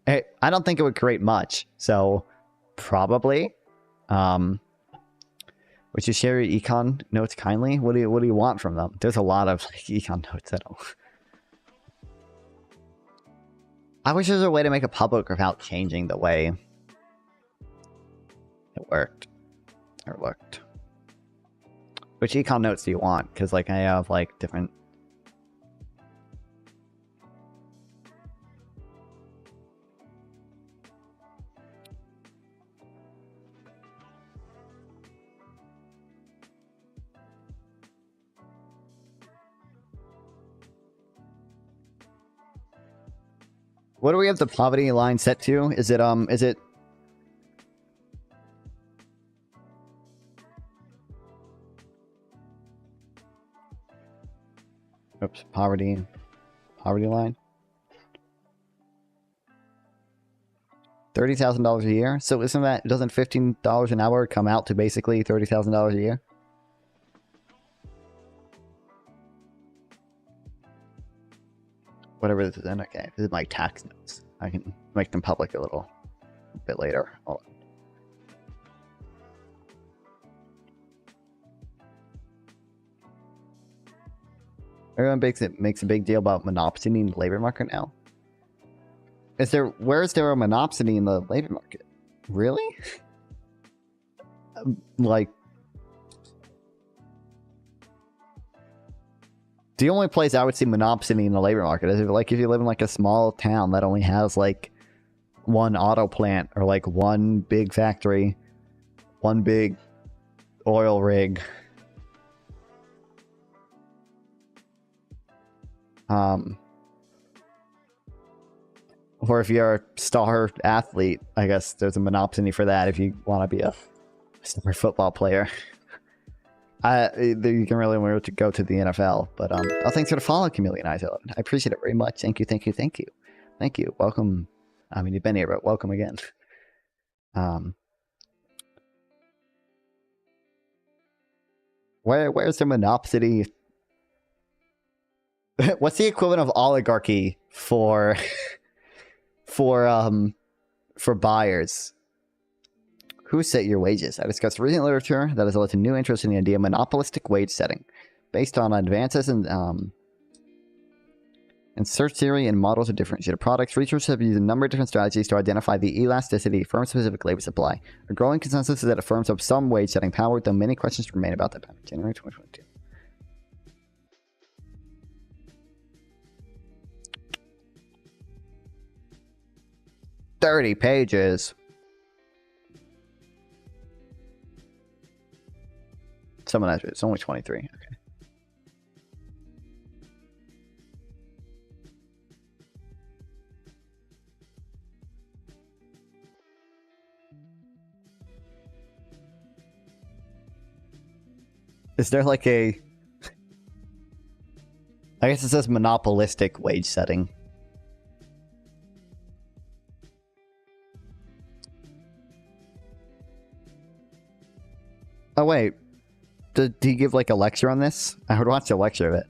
I don't think it would create much, so probably. Would you share your econ notes kindly? What do you want from them? There's a lot of like, econ notes that don't. I wish there was a way to make it public without changing the way it worked or looked. Which econ notes do you want? Because like I have like different. What do we have the poverty line set to? Is it oops, poverty line? $30,000 a year? So doesn't $15 an hour come out to basically $30,000 a year? Whatever this is in, okay. This is my tax notes. I can make them public a little bit later. Hold on. Everyone makes a big deal about monopsony in the labor market now. Where is there a monopsony in the labor market? Really? Like, the only place I would see monopsony in the labor market is if you live in like a small town that only has like one auto plant or like one big factory, one big oil rig. Or if you're a star athlete, I guess there's a monopsony for that if you want to be a star football player. You can really want to go to the NFL, but thanks for the follow, Chameleon Eyes 11. I appreciate it very much. Thank you. Welcome. I mean, you've been here, but welcome again. Where's the monopsony? What's the equivalent of oligarchy for buyers? Who set your wages? I discussed recent literature that has led to new interest in the idea of monopolistic wage setting, based on advances in search theory and models of differentiated products. Researchers have used a number of different strategies to identify the elasticity of firm-specific labor supply. A growing consensus is that firms have some wage-setting power, though many questions remain about that. January 2022. "30 pages. Someone has it. It's only 23. Okay. Is there like a... I guess it says monopolistic wage setting. Oh, wait. Did he give like a lecture on this? I would watch a lecture of it.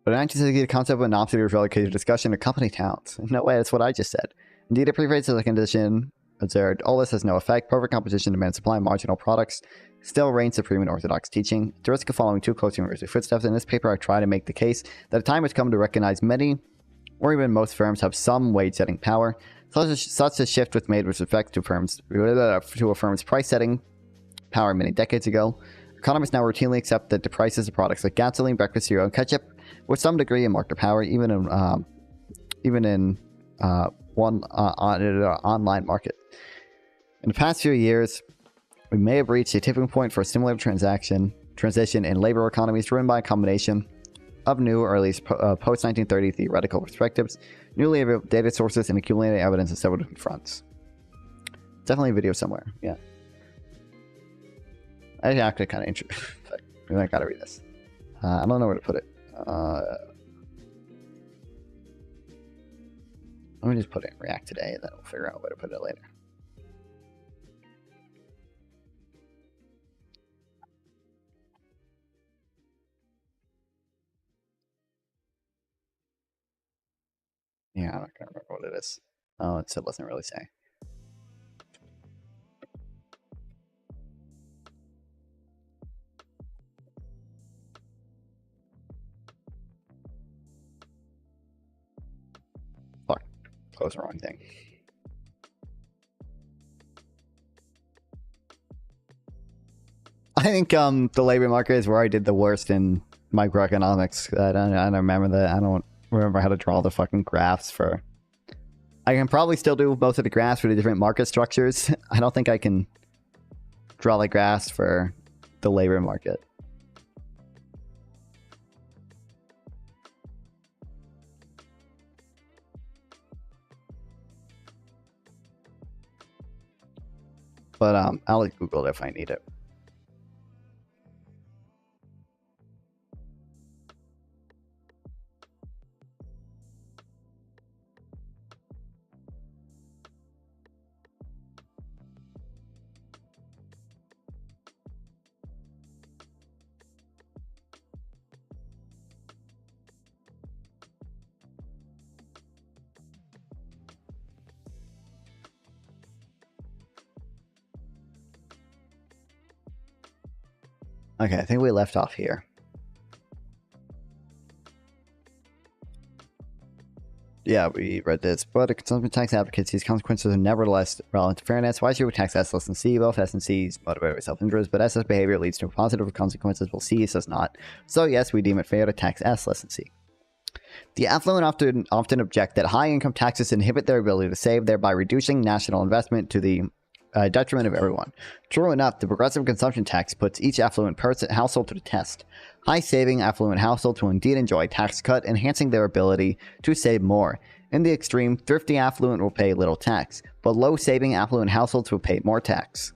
But in 1960, the concept of monopsony was relegated to discussion of company towns. No way, that's what I just said. Indeed, it prefaces the condition observed. All this has no effect. Perfect competition demands supply and marginal products still reigns supreme in orthodox teaching. At the risk of following too close to university footsteps, in this paper I try to make the case that a time has come to recognize many, or even most firms, have some wage-setting power. Such a shift was made with respect to a firm's price-setting power many decades ago. Economists now routinely accept that the prices of products like gasoline, breakfast cereal, and ketchup, with some degree of market power, even in one online market. In the past few years, we may have reached a tipping point for a similar transition in labor economies driven by a combination of new, or at least post-1930 theoretical perspectives, newly available data sources, and accumulated evidence on several different fronts. Definitely a video somewhere, yeah. I actually kind of interesting. I gotta read this. I don't know where to put it. Let me just put it in React today, and then we'll figure out where to put it later. Yeah, I'm not gonna remember what it is. Oh, it still doesn't really say. Fuck. Close the wrong thing. I think the labor market is where I did the worst in microeconomics. I don't remember that. I don't remember how to draw the fucking graphs for... I can probably still do most of the graphs for the different market structures. I don't think I can draw the graphs for the labor market. But I'll Google it if I need it. Okay, I think we left off here. Yeah, we read this, but the consumption tax advocates, these consequences are nevertheless relevant to fairness. Why should we tax S less than C? Both S and C is motivated by self-interest, but S's behavior leads to positive consequences, while C's does not. So yes, we deem it fair to tax S less than C. The affluent often object that high income taxes inhibit their ability to save, thereby reducing national investment to the detriment of everyone. True enough, the progressive consumption tax puts each affluent household to the test. High-saving affluent households will indeed enjoy a tax cut, enhancing their ability to save more. In the extreme, thrifty affluent will pay little tax, but low-saving affluent households will pay more tax.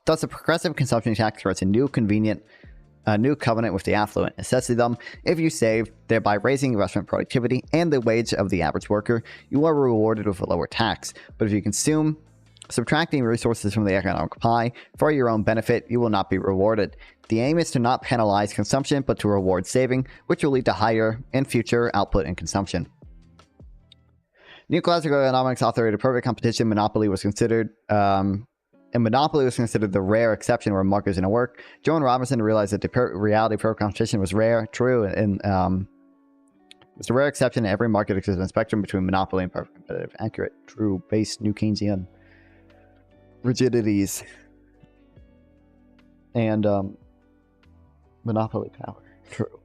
Thus, a progressive consumption tax creates a new covenant with the affluent. It says to them, if you save, thereby raising investment productivity and the wage of the average worker, you are rewarded with a lower tax. But if you consume, subtracting resources from the economic pie for your own benefit, you will not be rewarded. The aim is to not penalize consumption, but to reward saving, which will lead to higher and future output and consumption. Neoclassical economics authored a perfect competition. Monopoly was considered the rare exception where markets didn't work. Joan Robinson realized that the reality of perfect competition was rare, true, and it's a rare exception in every market exists a spectrum between monopoly and perfect competitive, accurate, true, base, new Keynesian rigidities, and monopoly power, true.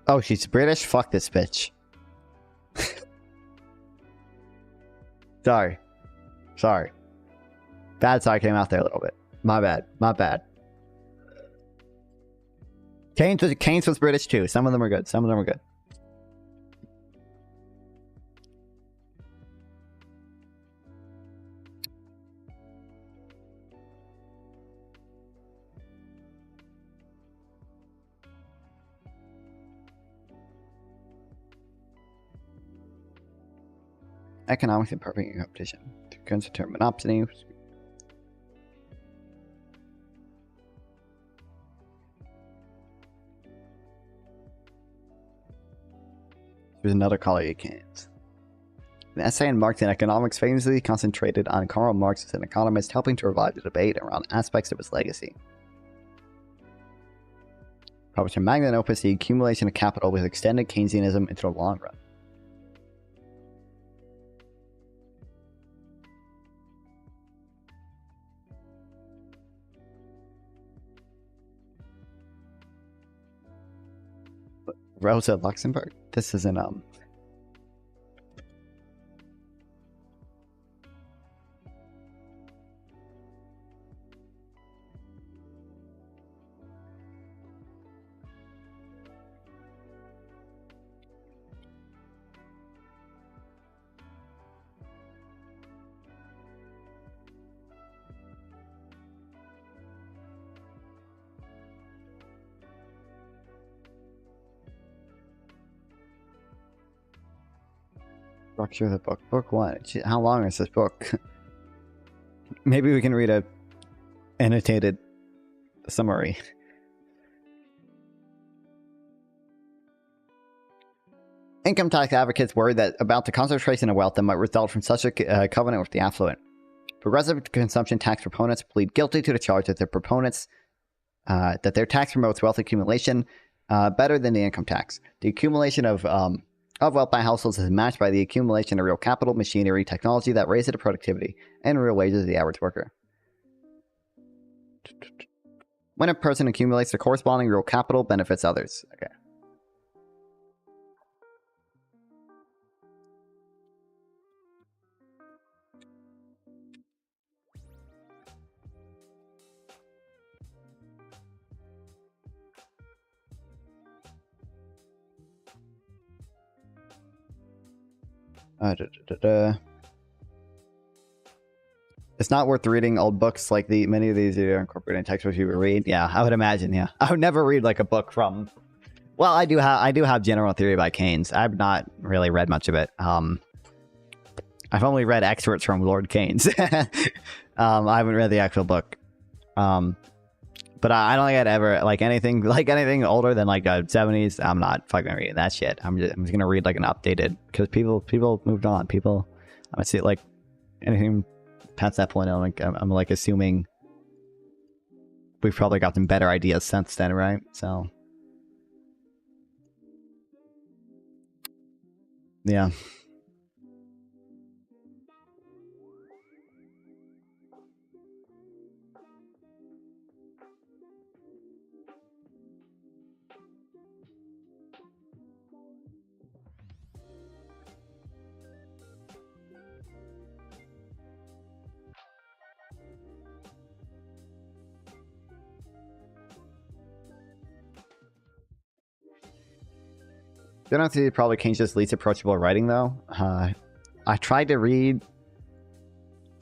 Oh, she's British? Fuck this bitch. Sorry. Bad side came out there a little bit. My bad. Keynes was British too. Some of them are good. Economics and perfect competition. The concept term monopsony. There's another color you can't. An essay on Marx in economics famously concentrated on Karl Marx as an economist, helping to revive the debate around aspects of his legacy. Published in Magnum Opus, the accumulation of capital with extended Keynesianism into the long run. Rosa Luxemburg. This isn't structure of the book. Book one. How long is this book? Maybe we can read a annotated summary. Income tax advocates worry that about the concentration of wealth that might result from such a covenant with the affluent. Progressive consumption tax proponents plead guilty to the charge that that their tax promotes wealth accumulation better than the income tax. The accumulation of wealth by households is matched by the accumulation of real capital, machinery, technology that raises the productivity and real wages of the average worker. When a person accumulates the corresponding real capital, benefits others. Okay. It's not worth reading old books like many of these are incorporated in textbooks you would read. Yeah, I would imagine. Yeah, I would never read like a book from. Well, I do have General Theory by Keynes. I've not really read much of it. I've only read excerpts from Lord Keynes. I haven't read the actual book. But I don't think I'd ever like anything older than like the 70s. I'm not fucking reading that shit. I'm just gonna read like an updated, because people moved on. People, I see like anything past that point. I'm like assuming we've probably gotten better ideas since then, right? So yeah. General Theory probably Keynes' least approachable writing, though. I tried to read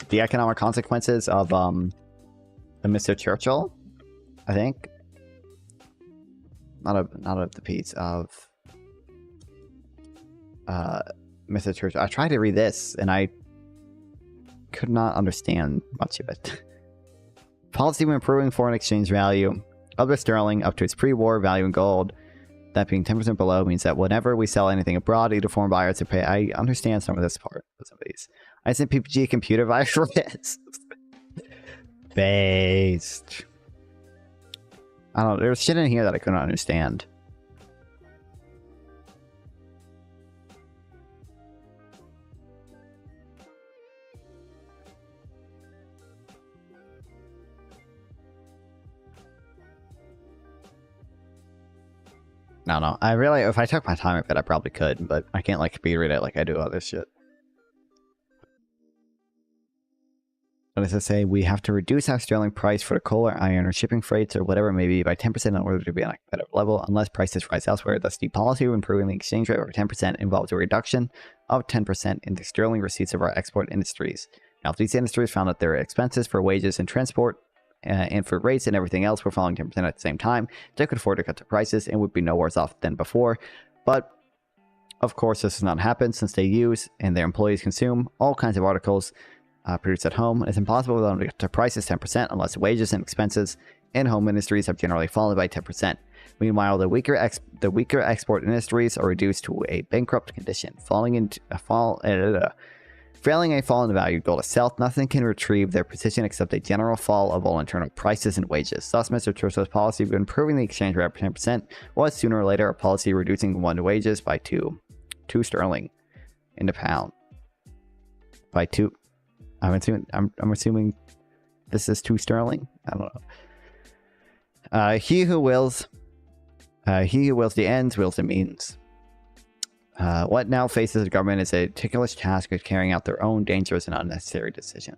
The Economic Consequences of the Mr. Churchill, I think. Not of the piece of Mr. Churchill. I tried to read this, and I could not understand much of it. Policy of improving foreign exchange value of the sterling up to its pre-war value in gold. That being 10% below means that whenever we sell anything abroad, either foreign buyers to pay. I understand some of this part of some of these. I sent PPG computer virus. Based. I don't know. There's shit in here that I couldn't understand. No. I really, if I took my time with it, I probably could, but I can't like speed read it like I do other shit. What does it say? We have to reduce our sterling price for the coal or iron or shipping freights or whatever it may be by 10% in order to be on a competitive level, unless prices rise elsewhere. Thus, the policy of improving the exchange rate over 10% involves a reduction of 10% in the sterling receipts of our export industries. Now, if these industries found that their expenses for wages and transport and for rates and everything else were falling 10% at the same time, they could afford to cut their prices and would be no worse off than before. But of course, this does not happen since they use and their employees consume all kinds of articles produced at home. It's impossible for them to cut their prices 10% unless wages and expenses in home industries have generally fallen by 10%. Meanwhile, the weaker export industries are reduced to a bankrupt condition, failing a fall in the value of gold itself. Nothing can retrieve their position except a general fall of all internal prices and wages. Thus, Mr. Churchill's policy of improving the exchange rate by 10% was sooner or later a policy reducing one wages by two sterling in the pound. By 2. I'm assuming this is 2 sterling. I don't know. He who wills He who wills the ends wills the means. What now faces the government is a ticklish task of carrying out their own dangerous and unnecessary decision.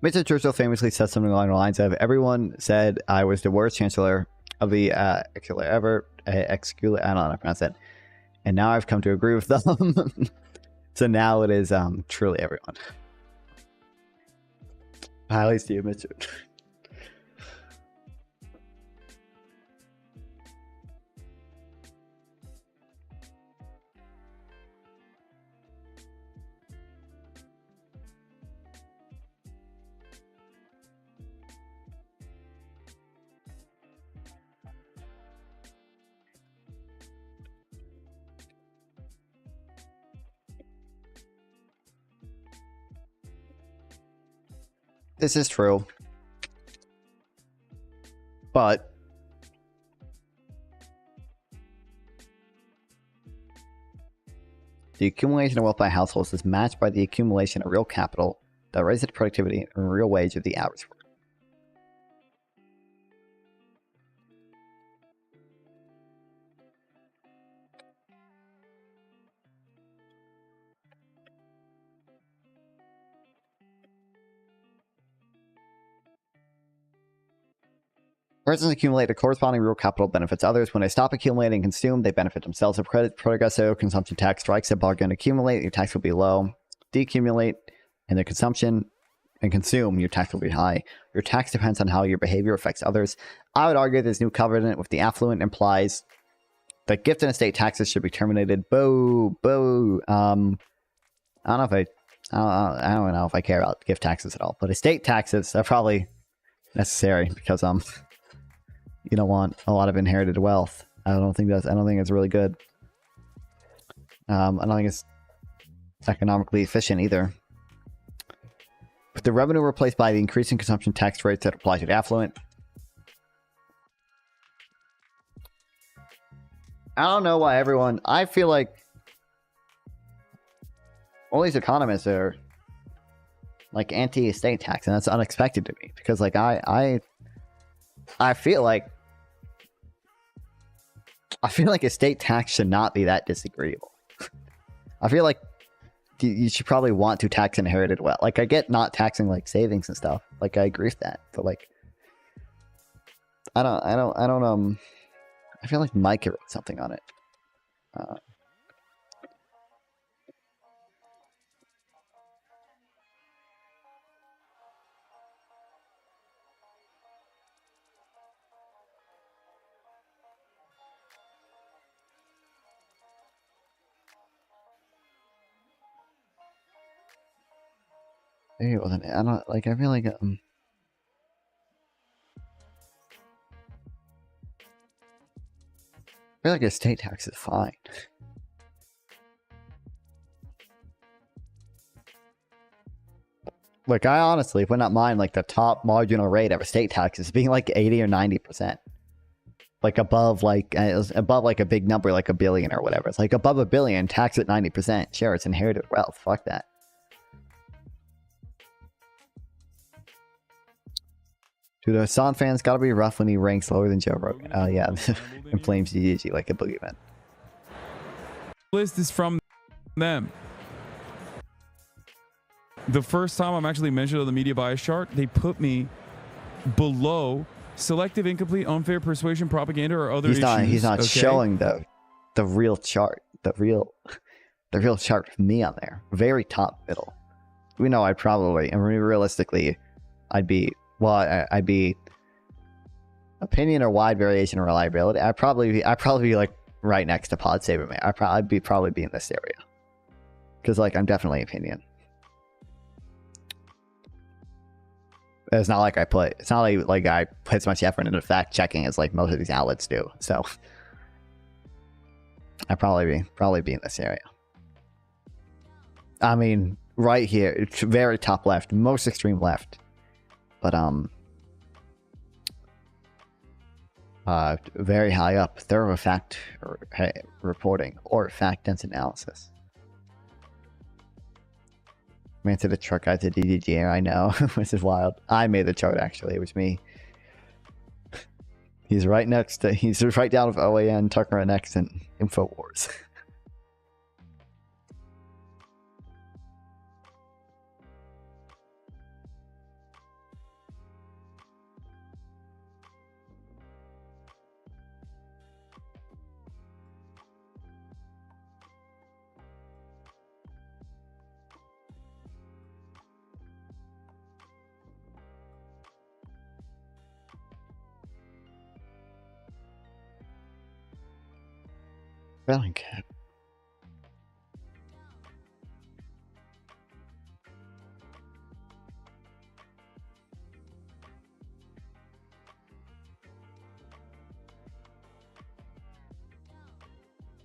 Mr. Churchill famously said something along the lines of, everyone said I was the worst chancellor of the Excula ever. Excula, I don't know how to pronounce it. And now I've come to agree with them. So now it is truly everyone. Highly to you, Mr. This is true. But the accumulation of wealth by households is matched by the accumulation of real capital that raises the productivity and real wage of the average worker. Persons accumulate a corresponding real capital benefits others. When they stop accumulating and consume, they benefit themselves. If credit progressive consumption tax strikes a bargain, accumulate, your tax will be low. Decumulate, and the consumption and consume, your tax will be high. Your tax depends on how your behavior affects others. I would argue this new covenant with the affluent implies that gift and estate taxes should be terminated. Boo, boo. I don't know if I care about gift taxes at all, but estate taxes are probably necessary because you don't want a lot of inherited wealth. I don't think it's really good. I don't think it's economically efficient either. With the revenue replaced by the increasing consumption tax rates that apply to the affluent. I don't know why I feel like all these economists are like anti-estate tax, and that's unexpected to me because like I feel like estate tax should not be that disagreeable. I feel like you should probably want to tax inherited wealth. Like I get not taxing like savings and stuff. Like I agree with that, but like I feel like Mike wrote something on it. Maybe it wasn't. I don't like. I feel like I feel like estate tax is fine. Like I honestly would not mind like the top marginal rate of estate taxes being like 80 or 90%. Like above like a big number like $1 billion or whatever. It's like above $1 billion, tax at 90%. Sure, it's inherited wealth. Fuck that. Dude, the Hassan fans gotta be rough when he ranks lower than Joe Rogan. Oh yeah, and flames GG like a boogeyman. List is from them. The first time I'm actually mentioned on the media bias chart, they put me below selective, incomplete, unfair persuasion, propaganda, or other issues. He's not showing the real chart, the real chart of me on there. Very top middle. We know I'd probably, and realistically, I'd be opinion or wide variation or reliability. I'd probably be like right next to Pod Saber Man. I'd probably be in this area because like I'm definitely opinion. It's not like I put as much effort into fact checking as like most of these outlets do. So I'd probably be in this area. I mean, right here, it's very top left, most extreme left. But very high up, thorough fact reporting or fact dense analysis. Man to the truck guy to DDG, I know. Which is wild. I made the chart actually, it was me. He's right next to, he's right down with OAN, Tucker and X, and InfoWars. Bellingcat.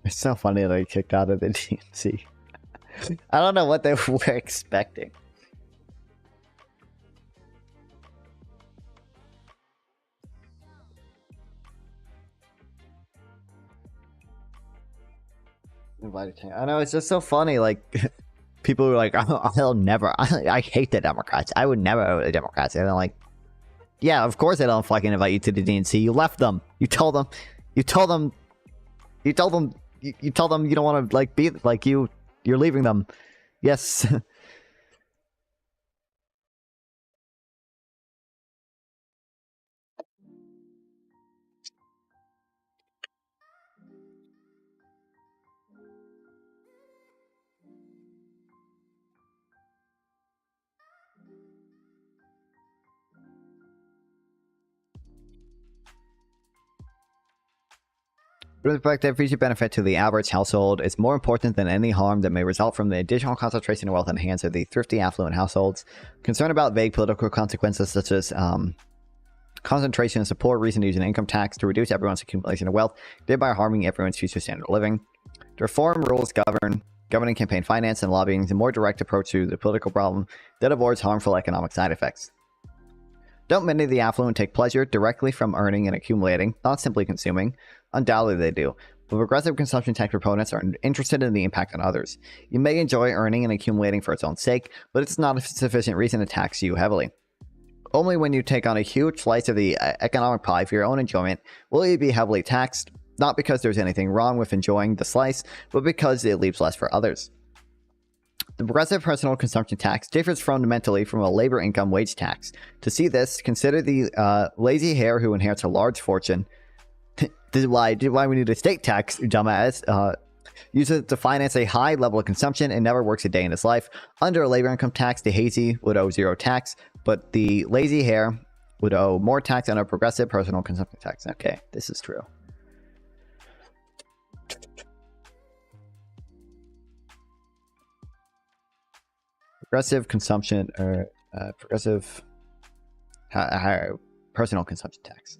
It's so funny that I kicked out of the DNC. I don't know what they were expecting. I know, it's just so funny. Like, people were like, oh, I'll never. I hate the Democrats. I would never vote the Democrats. And they're like, yeah, of course they don't fucking invite you to the DNC. You left them. You told them you don't want to like be like you're leaving them. Yes. With respect to future benefit to the average household is more important than any harm that may result from the additional concentration of wealth in the hands of the thrifty, affluent households. Concern about vague political consequences such as concentration is a poor reason to use an income tax to reduce everyone's accumulation of wealth, thereby harming everyone's future standard of living. To reform rules governing campaign finance and lobbying is a more direct approach to the political problem that avoids harmful economic side effects. Don't many of the affluent take pleasure directly from earning and accumulating, not simply consuming? Undoubtedly they do, but progressive consumption tax proponents are interested in the impact on others. You may enjoy earning and accumulating for its own sake, but it's not a sufficient reason to tax you heavily. Only when you take on a huge slice of the economic pie for your own enjoyment will you be heavily taxed, not because there's anything wrong with enjoying the slice, but because it leaves less for others. The progressive personal consumption tax differs fundamentally from a labor income wage tax. To see this, consider the lazy hare who inherits a large fortune. This is why we need a state tax, dumbass. Uses it to finance a high level of consumption and never works a day in his life. Under a labor income tax, the hazy would owe zero tax, but the lazy hare would owe more tax under a progressive personal consumption tax. Okay, this is true. Progressive consumption or progressive higher personal consumption tax.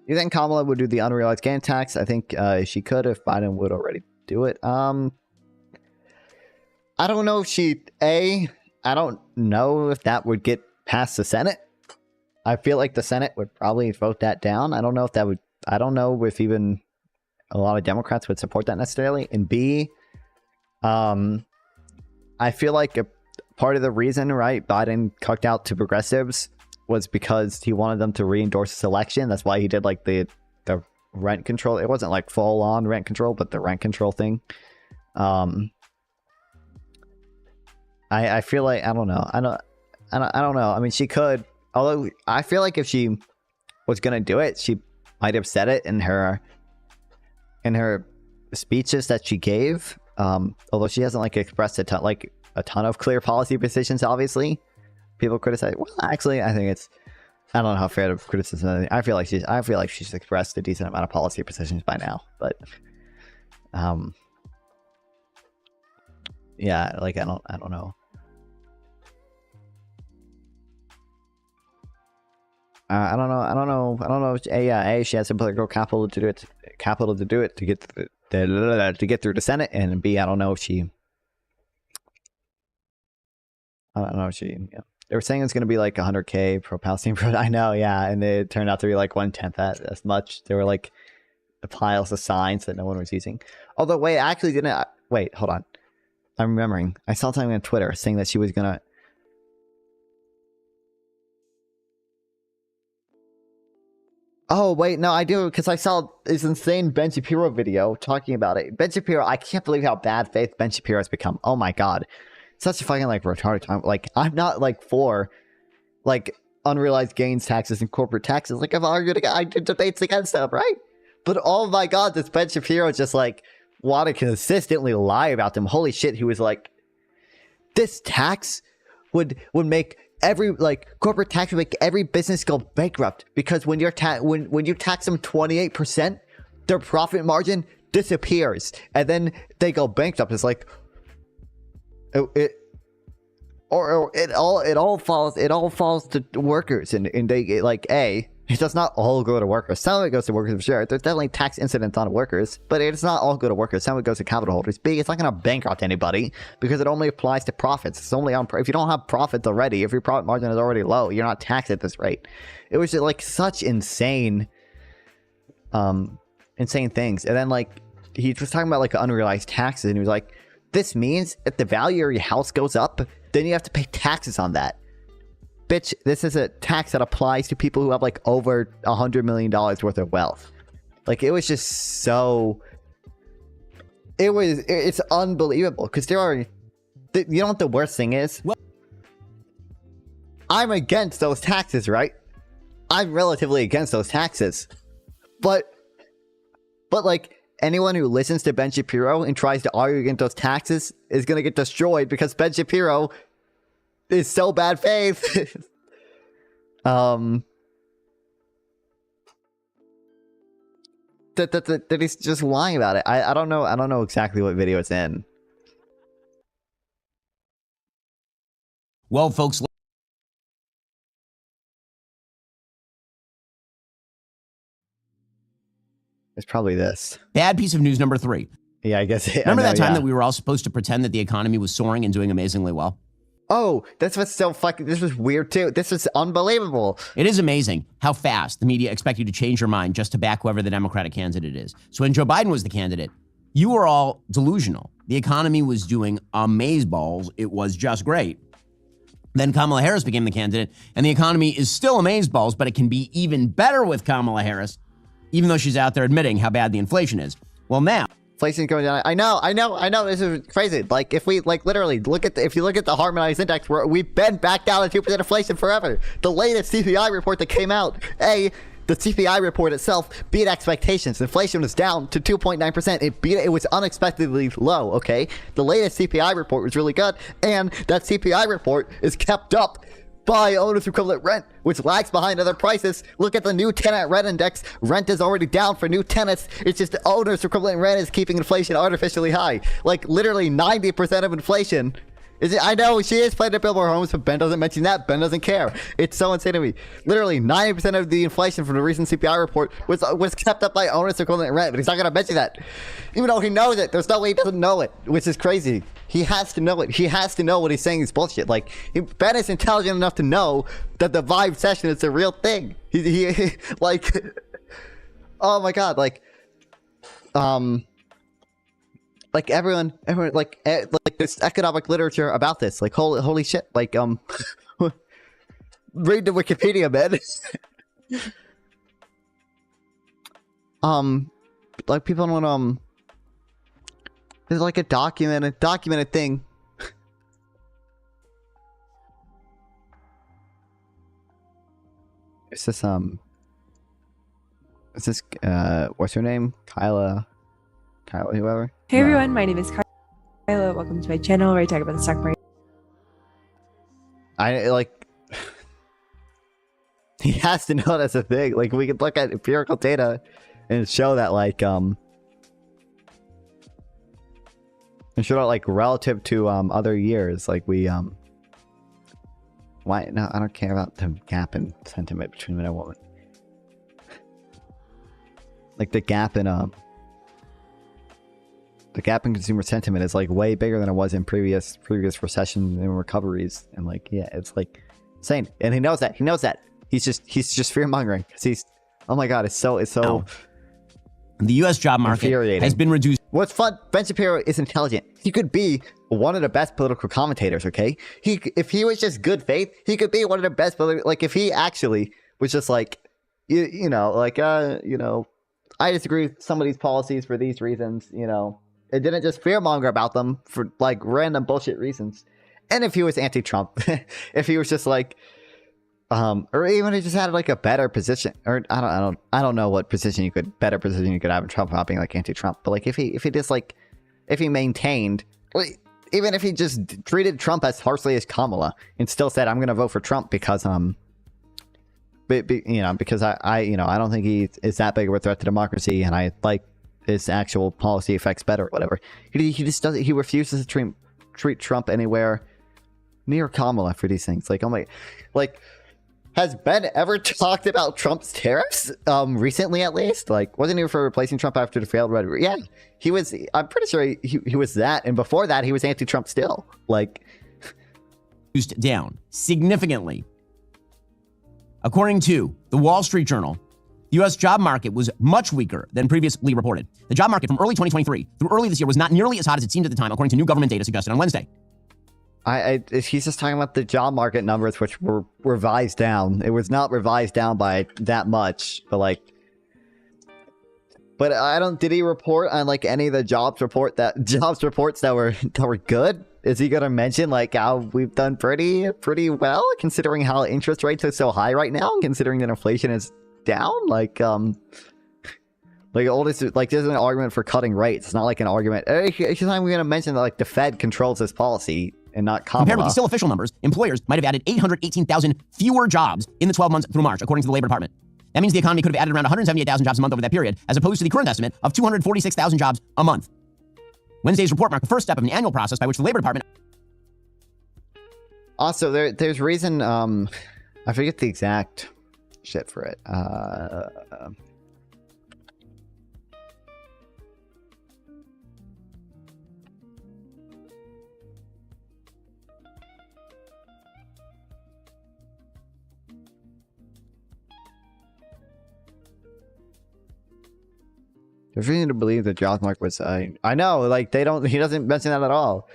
You think Kamala would do the unrealized gain tax? I think she could if Biden would already do it. I don't know if she... I don't know if that would get past the Senate. I feel like the Senate would probably vote that down. I don't know if that would... I don't know if even a lot of Democrats would support that necessarily. And B, I feel like a part of the reason, right, Biden cucked out to progressives was because he wanted them to re-endorse his election. That's why he did like the rent control. It wasn't like full on rent control, but the rent control thing. I feel like I don't know. I don't know. I mean, she could. Although I feel like if she was gonna do it, she might have said it in her speeches that she gave. Although she hasn't like expressed a ton of clear policy positions, obviously. People criticize. Well, actually, I think it's. I don't know how fair to criticism. I feel like she's expressed a decent amount of policy positions by now. But, yeah, like I don't know. I don't know. If she has some political capital to do it. To get through the Senate, and B, I don't know if she. I don't know if she. Yeah. They were saying it's going to be like 100K pro Palestine. I know, yeah, and it turned out to be like 1/10 that as much. There were like the piles of signs that no one was using. Although, wait, I actually didn't. Wait, hold on. I'm remembering. I saw something on Twitter saying that she was gonna. Oh wait, no, I do, because I saw this insane Ben Shapiro video talking about it. Ben Shapiro, I can't believe how bad faith Ben Shapiro has become. Oh my god, such a fucking like retarded time. Like, I'm not like for like unrealized gains taxes and corporate taxes. Like, I've argued, I did debates against them, right? But oh my god, this Ben Shapiro just like want to consistently lie about them. Holy shit, he was like, this tax would make every like corporate tax would make every business go bankrupt, because when you're when you tax them 28%, their profit margin disappears and then they go bankrupt. It's like it all falls to workers, and they like it does not all go to workers. Some of it goes to workers for sure. There's definitely tax incidents on workers, but it's not all go to workers. Some of it goes to capital holders. B, it's not going to bankrupt anybody because it only applies to profits. It's only on if you don't have profits already, if your profit margin is already low, you're not taxed at this rate. It was just like such insane things. And then like he was talking about like unrealized taxes, and he was like, this means if the value of your house goes up, then you have to pay taxes on that. Bitch, this is a tax that applies to people who have like over $100 million worth of wealth. Like, it was just so... It's unbelievable. Because there are... You know what the worst thing is? I'm against those taxes, right? I'm relatively against those taxes. But like, anyone who listens to Ben Shapiro and tries to argue against those taxes is going to get destroyed, because Ben Shapiro is so bad faith. That he's just lying about it. I don't know exactly what video it's in. Well, folks, it's probably this. Bad piece of news number 3. Yeah, I guess. Remember that time that we were all supposed to pretend that the economy was soaring and doing amazingly well? Oh, that's what's so fucking... This was weird, too. This is unbelievable. It is amazing how fast the media expect you to change your mind just to back whoever the Democratic candidate is. So when Joe Biden was the candidate, you were all delusional. The economy was doing amazeballs. It was just great. Then Kamala Harris became the candidate, and the economy is still amazeballs, but it can be even better with Kamala Harris, even though she's out there admitting how bad the inflation is. Well, now... Inflation's going down. I know. This is crazy. Like, if we like literally if you look at the harmonized index, we've been back down to 2% inflation forever. The latest CPI report that came out, the CPI report itself beat expectations. Inflation was down to 2.9%. It was unexpectedly low. Okay, the latest CPI report was really good, and that CPI report is kept up by owner's equivalent rent, which lags behind other prices. Look at the new tenant rent index. Rent is already down for new tenants. It's just the owner's equivalent rent is keeping inflation artificially high. Like, literally 90% of inflation. I know she is planning to build more homes, but Ben doesn't mention that. Ben doesn't care. It's so insane to me. Literally 90% of the inflation from the recent CPI report was kept up by owner's equivalent rent, but he's not going to mention that. Even though he knows it, there's no way he doesn't know it, which is crazy. He has to know it. He has to know what he's saying is bullshit. Like, Ben is intelligent enough to know that the Vibe session is a real thing. He like, oh my god, like everyone, like there's economic literature about this. Like, holy shit. Like, read the Wikipedia, man. Like, people don't, there's like a documented thing. Is this, what's her name? Kyla, whoever? Hey everyone, my name is Kyla. Welcome to my channel where I talk about the stock market. He has to know that's a thing. Like, we could look at empirical data and show that, like, and show that, like, relative to other years, like, we why? No, I don't care about the gap in sentiment between men and women. Like, the gap in consumer sentiment is like way bigger than it was in previous recessions and recoveries, and like, yeah, it's like Insane. And he knows that. He knows that. He's just fear mongering. Oh my God, it's so the U.S. job market has been reduced. What's fun? Ben Shapiro is intelligent. He could be one of the best political commentators. Okay, if he was just good faith, he could be one of the best. Like if he actually was just like, I disagree with some of these policies for these reasons. It didn't just fearmonger about them for like random bullshit reasons. And if he was anti-Trump, if he was just like, or even he just had like a better position, or I don't know what better position you could have in Trump not being like anti-Trump, but like if he maintained, even if he just treated Trump as harshly as Kamala and still said I'm going to vote for Trump because because I don't think he is that big of a threat to democracy, and I like his actual policy effects better, or whatever. He just doesn't. He refuses to treat Trump anywhere near Kamala for these things. Like, oh my, like, has Ben ever talked about Trump's tariffs? Recently, at least. Like, wasn't he for replacing Trump after the failed red? Yeah, he was. I'm pretty sure he was that, and before that, he was anti-Trump still. Like, down significantly. According to the Wall Street Journal, the U.S. job market was much weaker than previously reported. The job market from early 2023 through early this year was not nearly as hot as it seemed at the time, according to new government data suggested on Wednesday. He's just talking about the job market numbers, which were revised down. It was not revised down by that much, but did he report on like any of the jobs reports that were good? Is he gonna mention like how we've done pretty well, considering how interest rates are so high right now, and considering that inflation is down? There's an argument for cutting rates. It's not like an argument. It's not even gonna mention that like the Fed controls this policy and not Kamala. Compared with the still official numbers, employers might have added 818,000 fewer jobs in the 12 months through March, according to the Labor Department. That means the economy could have added around 178,000 jobs a month over that period, as opposed to the current estimate of 246,000 jobs a month. Wednesday's report marked the first step of an annual process by which the Labor Department... Also, there's reason, I forget the exact shit for it. There's reason to believe the jobs market was. I know, like he doesn't mention that at all.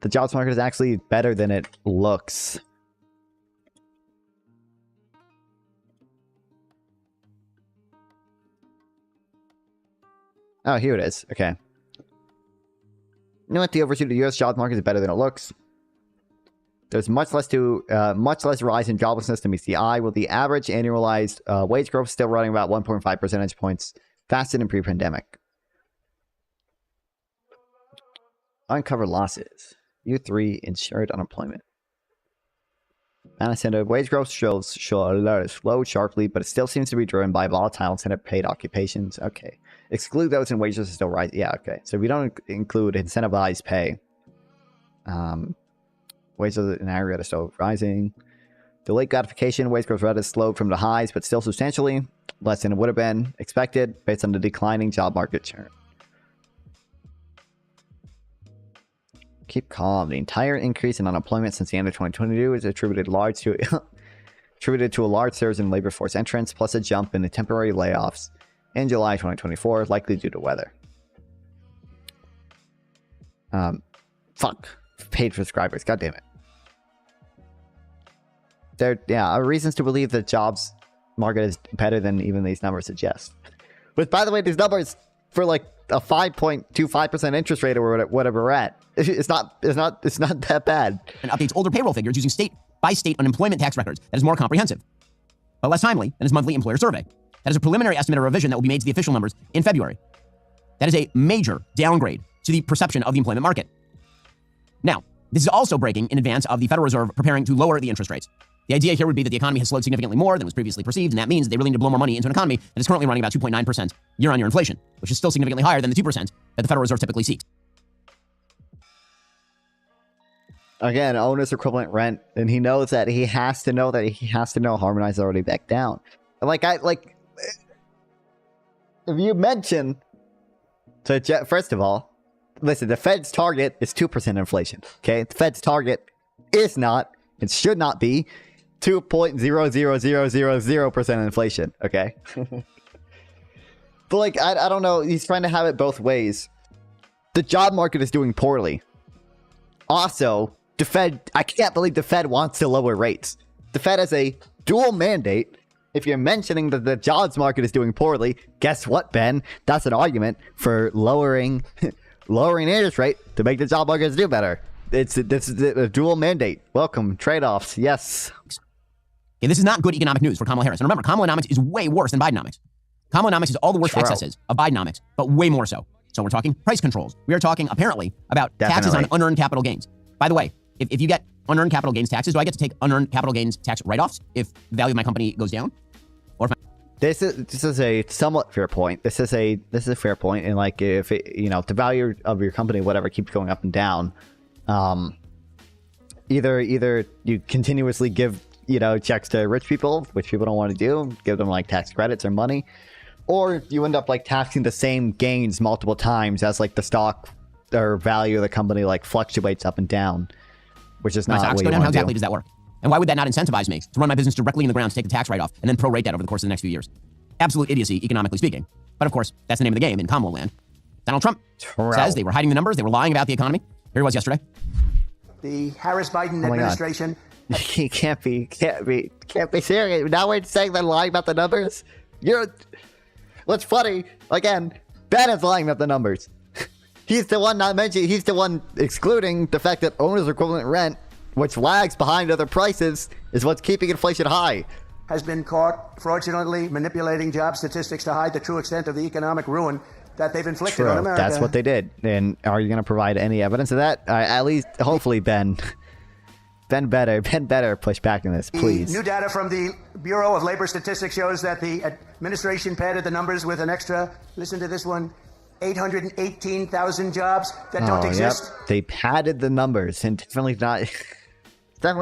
The jobs market is actually better than it looks. Oh, here it is. Okay. You know what? The overview of the U.S. jobs market is better than it looks. There's much less rise in joblessness than meets the eye, with the average annualized wage growth still running about 1.5 percentage points faster than pre-pandemic. Uncovered losses. U3 insured unemployment. Unincentive wage growth slowed sharply, but it still seems to be driven by volatile incentive paid occupations. Okay. Exclude those and wages are still rising. Yeah, okay. So we don't include incentivized pay. Wages in aggregate are still rising. Delayed gratification wage growth rate has slowed from the highs, but still substantially less than it would have been expected based on the declining job market churn. Keep calm. The entire increase in unemployment since the end of 2022 is attributed to a large surge in labor force entrance, plus a jump in the temporary layoffs in July 2024, likely due to weather. Paid subscribers. God damn it. There are reasons to believe the jobs market is better than even these numbers suggest. But by the way, these numbers for like a 5.25% interest rate or whatever we're at, it's not that bad. And updates older payroll figures using state-by-state unemployment tax records that is more comprehensive, but less timely than his monthly employer survey. That is a preliminary estimate or revision that will be made to the official numbers in February. That is a major downgrade to the perception of the employment market. Now, this is also breaking in advance of the Federal Reserve preparing to lower the interest rates. The idea here would be that the economy has slowed significantly more than was previously perceived, and that means that they really need to blow more money into an economy that is currently running about 2.9% year-on-year inflation, which is still significantly higher than the 2% that the Federal Reserve typically seeks. Again, owner's equivalent rent, and he knows that he has to know harmonize already back down. If you mention first of all, listen, the Fed's target is 2% inflation. Okay, the Fed's target is not, it should not be, 2.00000% inflation, okay? But like, I don't know, he's trying to have it both ways. The job market is doing poorly. Also, the Fed, I can't believe the Fed wants to lower rates. The Fed has a dual mandate. If you're mentioning that the jobs market is doing poorly, guess what, Ben? That's an argument for lowering lowering the interest rate to make the job markets do better. This is a dual mandate. Welcome, trade-offs, yes. Okay, this is not good economic news for Kamala Harris. And remember, Kamalanomics is way worse than Bidenomics. Kamalanomics is all the worst True. excesses of Bidenomics, but way more so. So we're talking price controls. We are talking, apparently, about taxes on unearned capital gains. By the way, if you get unearned capital gains taxes, do I get to take unearned capital gains tax write-offs if the value of my company goes down? Or if This is a somewhat fair point. This is a fair point, and like if it, the value of your company, whatever, keeps going up and down, either you continuously give checks to rich people, which people don't want to do, give them like tax credits or money, or you end up like taxing the same gains multiple times as like the stock or value of the company like fluctuates up and down, which is not what you want to do. How exactly does that work? And why would that not incentivize me to run my business directly in the ground, to take the tax write-off, and then prorate that over the course of the next few years? Absolute idiocy, economically speaking. But of course, that's the name of the game in Kamala land. Donald Trump says they were hiding the numbers, they were lying about the economy. Here he was yesterday. The Harris-Biden administration. He can't be serious. Now we're saying they're lying about the numbers. What's funny, again, Ben is lying about the numbers. He's the one not mentioning, he's the one excluding the fact that owner's equivalent rent, which lags behind other prices, is what's keeping inflation high. Has been caught fraudulently manipulating job statistics to hide the true extent of the economic ruin that they've inflicted on America. That's what they did. And are you going to provide any evidence of that? At least, hopefully, Ben better push back on this, please. New data from the Bureau of Labor Statistics shows that the administration padded the numbers with an extra, listen to this one, 818,000 jobs that don't exist. Yep. They padded the numbers, and definitely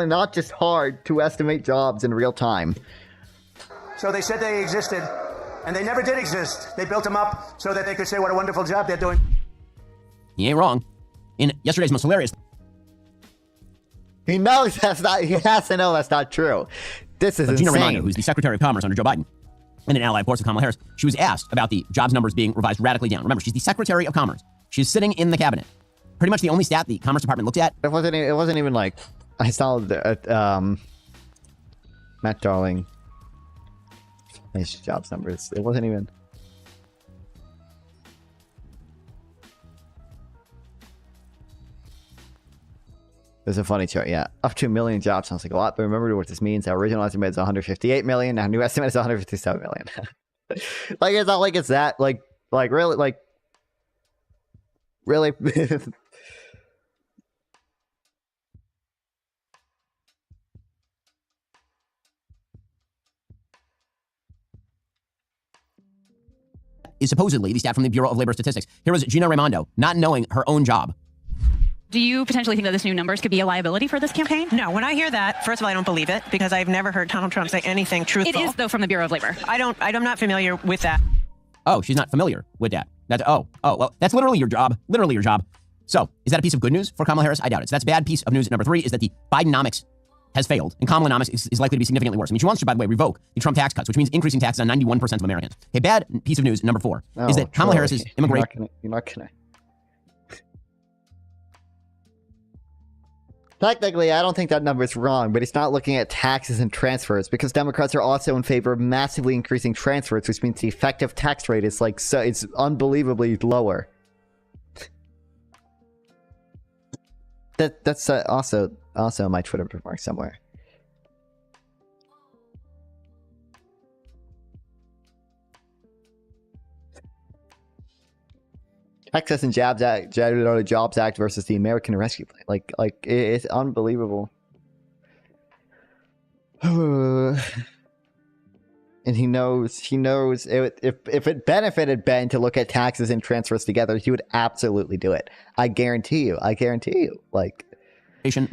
not just hard to estimate jobs in real time. So they said they existed, and they never did exist. They built them up so that they could say what a wonderful job they're doing. He ain't wrong. In yesterday's most hilarious... He knows that's not. He has to know that's not true. This is Gina insane. Raimondo, who's the Secretary of Commerce under Joe Biden, and an ally, of course, of Kamala Harris, she was asked about the jobs numbers being revised radically down. Remember, she's the Secretary of Commerce. She's sitting in the cabinet. Pretty much the only stat the Commerce Department looked at. It wasn't even like I saw Matt Darling. His jobs numbers. It wasn't even. There's a funny chart, yeah. Up to 1 million jobs sounds like a lot, but remember what this means. Our original estimate is 158 million. Our new estimate is 157 million. Like, it's not like it's that, like really. Is supposedly the stat from the Bureau of Labor Statistics. Here was Gina Raimondo, not knowing her own job. Do you potentially think that this new numbers could be a liability for this campaign? No, when I hear that, first of all, I don't believe it because I've never heard Donald Trump say anything truthful. It is, though, from the Bureau of Labor. I'm not familiar with that. Oh, she's not familiar with that. Well, that's literally your job. Literally your job. So, is that a piece of good news for Kamala Harris? I doubt it. So that's bad piece of news. Number 3 is that the Bidenomics has failed, and Kamalanomics is likely to be significantly worse. I mean, she wants to, by the way, revoke the Trump tax cuts, which means increasing taxes on 91% of Americans. Okay, bad piece of news, number 4, is that Kamala Harris's immigration... You're not gonna... Technically, I don't think that number is wrong, but it's not looking at taxes and transfers because Democrats are also in favor of massively increasing transfers, which means the effective tax rate is like it's unbelievably lower. That's also my Twitter bookmark somewhere. Access and Jobs Act versus the American Rescue Plan. Like it's unbelievable. And he knows if it benefited Ben to look at taxes and transfers together, he would absolutely do it. I guarantee you. Like,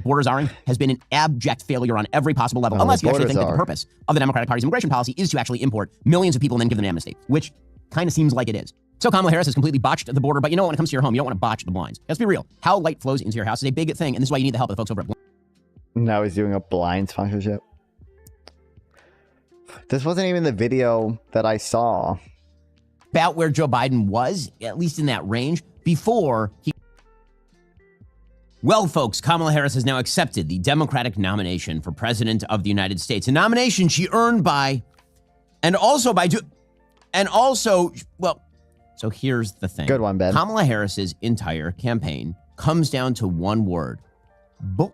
border czarring has been an abject failure on every possible level, unless you actually think that the purpose of the Democratic Party's immigration policy is to actually import millions of people and then give them an amnesty, which kind of seems like it is. So Kamala Harris has completely botched the border, but you know when it comes to your home, you don't want to botch the blinds. Let's be real. How light flows into your house is a big thing, and this is why you need the help of the folks over at Blinds. Now he's doing a blinds sponsorship. This wasn't even the video that I saw. About where Joe Biden was, at least in that range, before he... Well, folks, Kamala Harris has now accepted the Democratic nomination for President of the United States, a nomination she earned by, so here's the thing. Good one, Ben. Kamala Harris's entire campaign comes down to one word. Bull.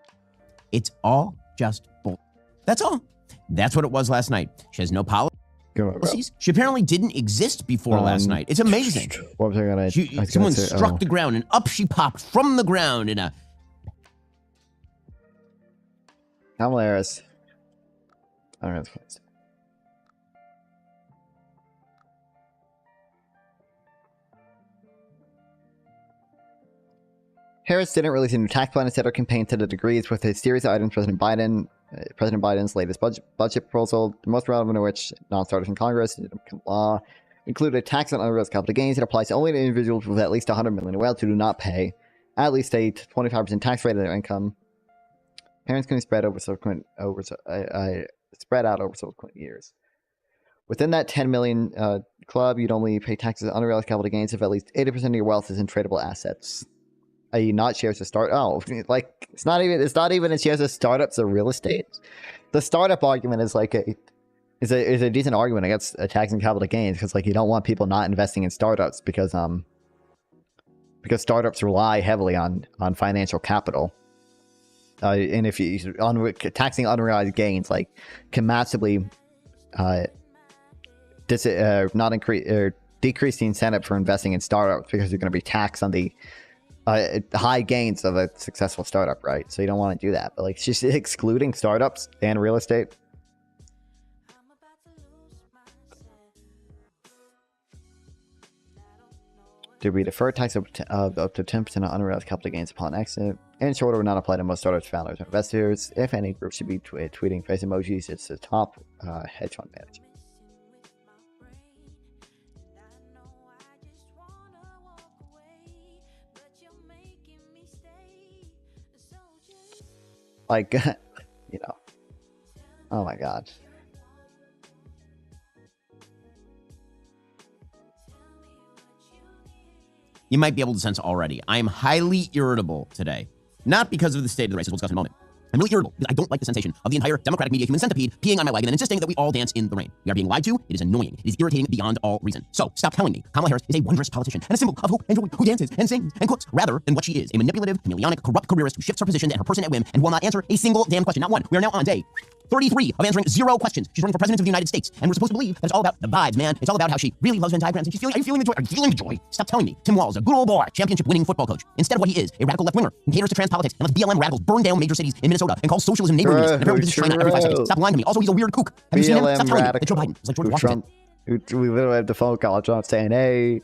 It's all just bull. That's all. That's what it was last night. She has no policies. She apparently didn't exist before last night. It's amazing. What was I gonna? Someone struck the ground and up she popped from the ground in a... Kamala Harris. I don't know. Harris didn't release a new tax plan. Instead, her campaign to the degrees with a series of items President Biden's latest budget proposal, the most relevant of which, non-starters in Congress, law, included a tax on unrealized capital gains. It applies only to individuals with at least $100 million in wealth who do not pay at least a 25% tax rate of their income. Parents can be spread out over subsequent years. Within that 10 million club, you'd only pay taxes on unrealized capital gains if at least 80% of your wealth is in tradable assets. i.e. not shares of start. Oh, like it's not even in shares of startups or real estate. The startup argument is like a decent argument against taxing capital gains because like you don't want people not investing in startups because startups rely heavily on financial capital. And if you taxing unrealized gains like can massively decrease the incentive for investing in startups because you're going to be taxed on the high gains of a successful startup, right? So you don't want to do that. But like just excluding startups and real estate. To be deferred tax of up to 10% on unrealized capital gains upon exit. And short order would not apply to most startups, founders, or investors. If any group should be tweeting face emojis, it's the top hedge fund manager. Like, you know. Oh my God. You might be able to sense already. I am highly irritable today. Not because of the state of the race, as we'll discuss in a moment. I'm really irritable because I don't like the sensation of the entire Democratic media human centipede peeing on my leg and then insisting that we all dance in the rain. We are being lied to. It is annoying. It is irritating beyond all reason. So stop telling me Kamala Harris is a wondrous politician and a symbol of hope and joy who dances and sings and cooks rather than what she is, a manipulative, chameleonic, corrupt careerist who shifts her positions and her person at whim and will not answer a single damn question. Not one. We are now on day 33 of answering 0 questions. She's running for president of the United States, and we're supposed to believe that it's all about the vibes, man. It's all about how she really loves Venn diagrams, and she's feeling. Are you feeling the joy? Are you feeling the joy? Stop telling me Tim Walz is a good old boy, championship-winning football coach. Instead of what he is, a radical left-winger who caters to trans politics and lets BLM radicals burn down major cities in Minnesota and calls socialism neighborliness and apparently visits China every 5 seconds. Stop lying to me. Also, he's a weird kook. Have you seen him? Stop telling me that Joe Biden is like George Washington. We literally have the phone call Trump saying, "Hey,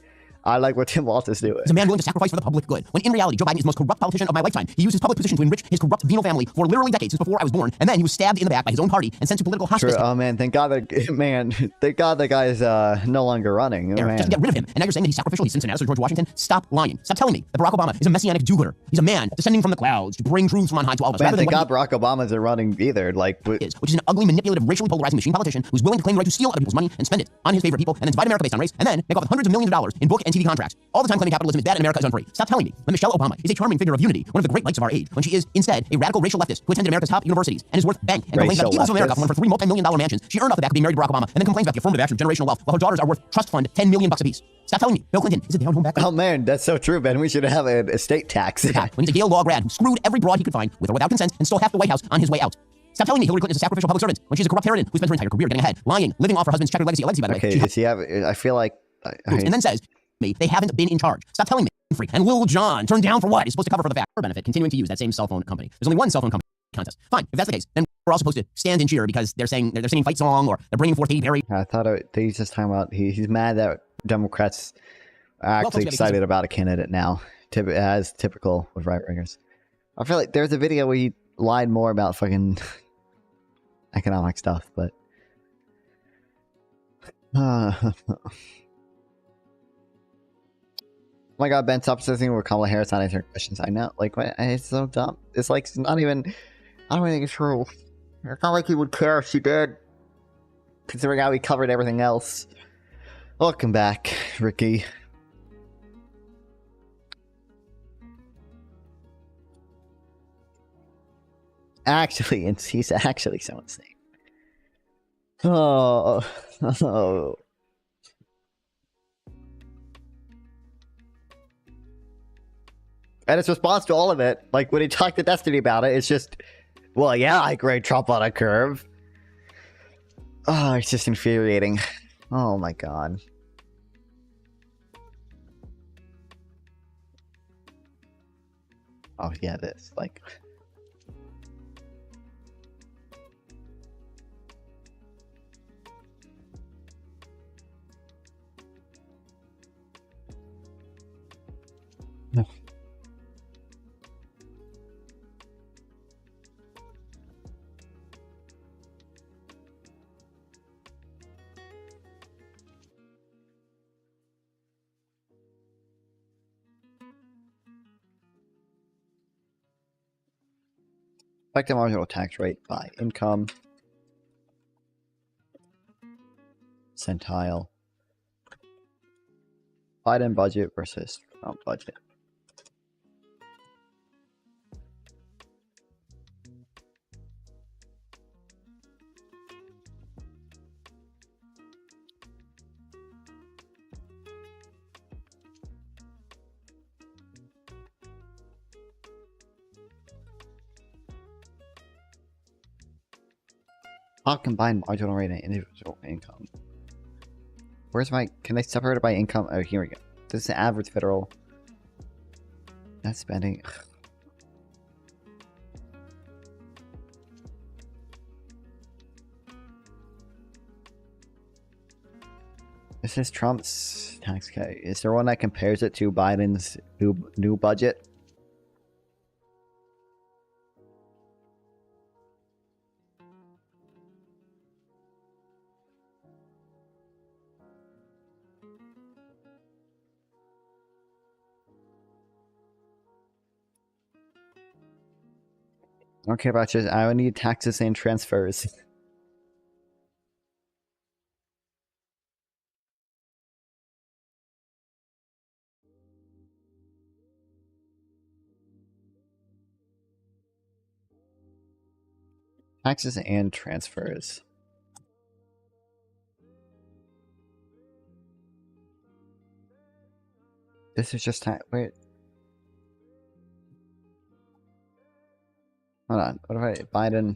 I like what Tim Walz is doing." He's a man willing to sacrifice for the public good. When in reality, Joe Biden is the most corrupt politician of my lifetime. He used his public position to enrich his corrupt venal family for literally decades since before I was born, and then he was stabbed in the back by his own party and sent to political hospice. Oh man, thank God that guy is no longer running. Oh, man. Just to get rid of him. And now you're saying that he's sacrificial. He's Cincinnati or George Washington. Stop lying. Stop telling me that Barack Obama is a messianic do-gooder. He's a man descending from the clouds to bring truths from on high to all of us. Man, thank God Barack Obama isn't running either. Like, which is an ugly, manipulative, racially polarizing machine politician who's willing to claim the right to steal other people's money and spend it on his favorite people and then divide America based on race and then make off with hundreds of millions of dollars in book and TV contracts. All the time claiming capitalism is bad and America is unfree. Stop telling me that Michelle Obama is a charming figure of unity, one of the great lights of our age, when she is instead a radical racial leftist who attended America's top universities and is worth bank and complains about the evils of America for 3 multi-million-dollar mansions she earned off the back of being married to Barack Obama and then complains about the affirmative action of generational wealth while her daughters are worth trust fund $10 million apiece. Stop telling me Bill Clinton is a down home back. Oh man, that's so true, Ben. We should have an estate tax. When he's a Yale law grad who screwed every broad he could find with or without consent and stole half the White House on his way out. Stop telling me Hillary Clinton is a sacrificial public servant when she's a corrupt harridan who spent her entire career getting ahead, lying, living off her husband's checkered legacy, a legacy by the way. Okay, does he have? I feel like. And then says they haven't been in charge. Stop telling me. And Lil Jon turned down for what? He's supposed to cover for the fact benefit, continuing to use that same cell phone company. There's only one cell phone company contest. Fine, if that's the case, then we're all supposed to stand and cheer because they're singing fight song or they're bringing forth Katy Perry. I thought he's just talking about he's mad that Democrats are actually excited about a candidate now, as typical with right wingers. I feel like there's a video where he lied more about fucking economic stuff, but. Oh my God, Ben, stop saying where Kamala Harris not answering questions. I know, like, it's so dumb. It's like, it's not even, I don't even think it's true. It's not like he would care if she did. considering how we covered everything else. Welcome back, Ricky. Actually, he's actually someone's name. Oh, oh. And his response to all of it, like when he talked to Destiny about it, it's just, well, yeah, I grade Trump on a curve. Oh, it's just infuriating. Oh my god. Oh yeah, this, like... No. Effective marginal tax rate by income. Centile. Biden budget versus Trump budget. I'll combine marginal rate and individual income. Where's my... Can I separate it by income? Oh, here we go. This is the average federal net spending. This is Trump's tax cut. Is there one that compares it to Biden's new budget? I don't care about just, I need taxes and transfers. Taxes and transfers. This is just wait. Hold on. What if I Biden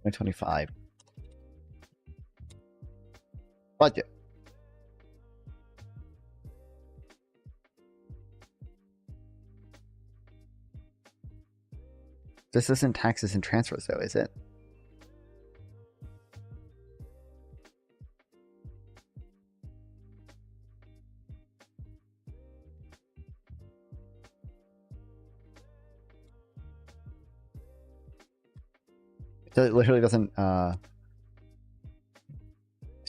2025 budget? This isn't taxes and transfers, though, is it? It literally doesn't, it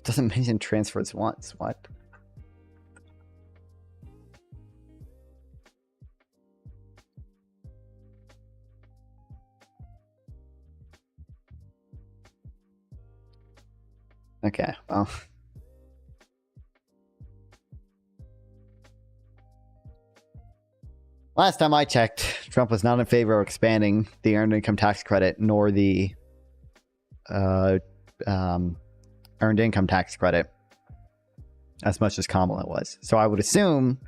doesn't mention transfers once. What? Okay, well. Last time I checked, Trump was not in favor of expanding the earned income tax credit nor the earned income tax credit as much as Kamala was. So I would assume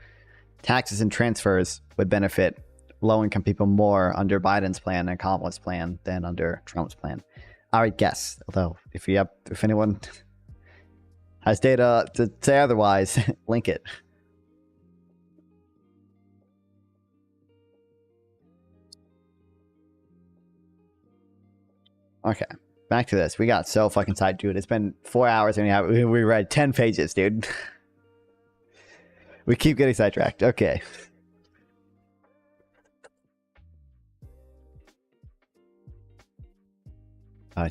taxes and transfers would benefit low-income people more under Biden's plan and Kamala's plan than under Trump's plan. I would guess, although if anyone has data to say otherwise, link it. Okay, back to this. We got so fucking tight, dude. It's been 4 hours and we read 10 pages, dude. We keep getting sidetracked. Okay.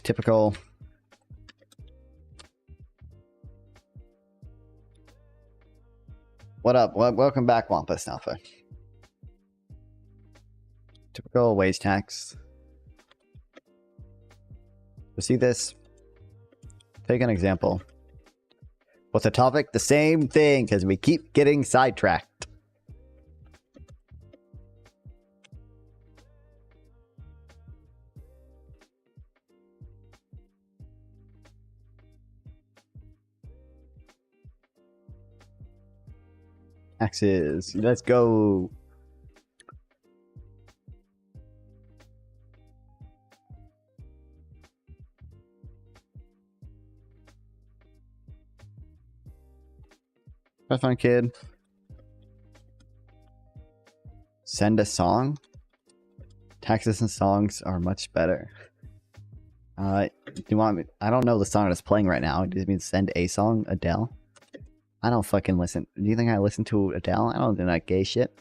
Typical. What up? Welcome back, Wampus Alpha. Typical wage tax. You see this? Take an example. What's the topic? The same thing, because we keep getting sidetracked. Axes. Let's go. That's fun, kid. Send a song. Taxes and songs are much better. Do you want me? I don't know the song that's playing right now. Does it mean send a song? Adele? I don't fucking listen. Do you think I listen to Adele? I don't listen to that gay shit.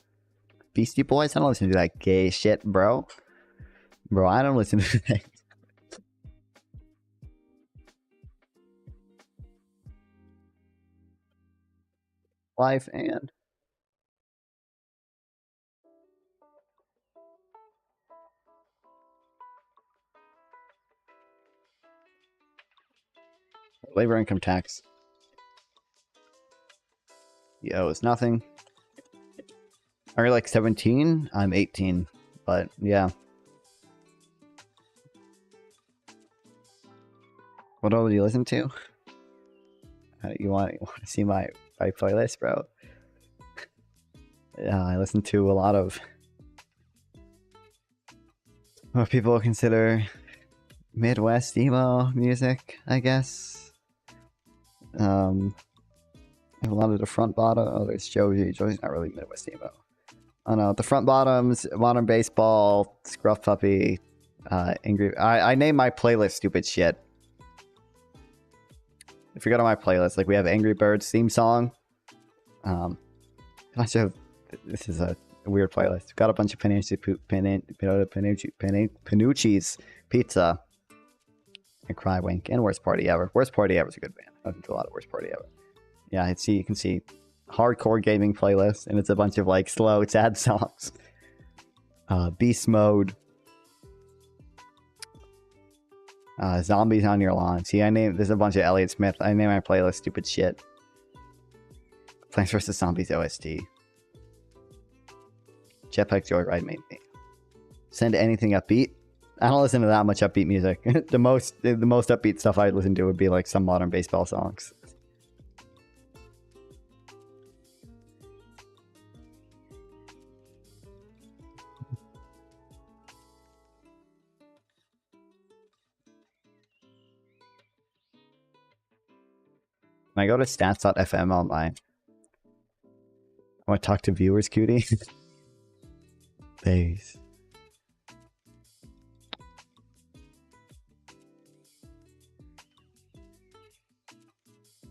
Beastie Boys? I don't listen to that gay shit, bro. Bro, I don't listen to that. Life and labor income tax. Yo, it's nothing. Are you like 17? I'm 18, but yeah. What all do you listen to? You want to see my playlist, bro? Yeah, I listen to a lot of what people consider Midwest emo music, I guess. A lot of the Front Bottom. Oh, there's Joji. Joji's not really Midwest emo. Oh no, the Front Bottoms, Modern Baseball, Scruff Puppy, Angry. I name my playlist stupid shit. If you go to my playlist, like we have Angry Birds theme song. Bunch of, this is a weird playlist. We've got a bunch of Panucci's Pizza and Cry Wink and Worst Party Ever. Worst Party Ever is a good band. I listen to a lot of Worst Party Ever. Yeah, you can see hardcore gaming playlist, and it's a bunch of like slow, sad songs. Beast Mode. Zombies on Your Lawn. See, there's a bunch of Elliott Smith. I name my playlist stupid shit. Plants vs. Zombies OST. Jetpack Joyride made me. Send anything upbeat. I don't listen to that much upbeat music. the most upbeat stuff I listen to would be like some Modern Baseball songs. Can I go to stats.fm on my... I want to talk to viewers, cutie. Please.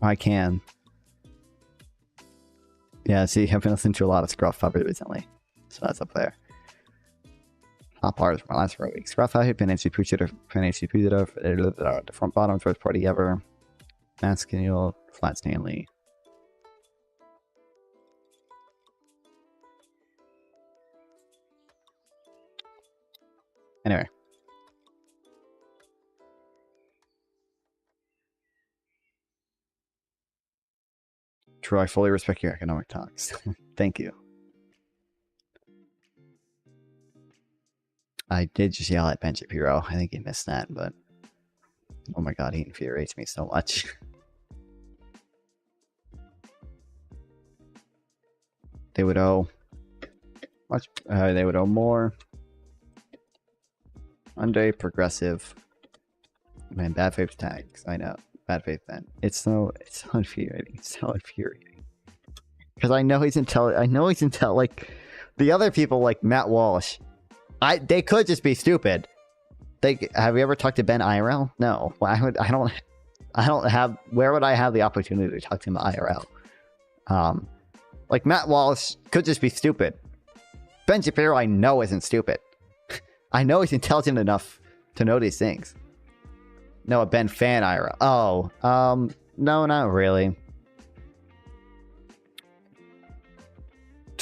I can. Yeah, see, I've been listening to a lot of Scruff Puppy recently. So that's up there. Top part is my last 4 weeks. Scruff Puppy, Panache Puchita, the Front Bottom, First Party Ever. Maskinule, Flat Stanley. Anyway. True, I fully respect your economic talks. Thank you. I did just yell at Ben Shapiro. I think he missed that, but oh my god, he infuriates me so much. They would owe much. They would owe more. Monday progressive. Man, bad faith tags. I know, bad faith. Then it's so infuriating. It's so infuriating. Because I know he's intelligent. I know he's intelligent. Like the other people, like Matt Walsh. They could just be stupid. Have you ever talked to Ben IRL? No. Well, I don't have. Where would I have the opportunity to talk to him IRL? Like Matt Walsh could just be stupid. Ben Shapiro, I know isn't stupid. I know he's intelligent enough to know these things. No, a Ben fan IRL. Oh, no, not really.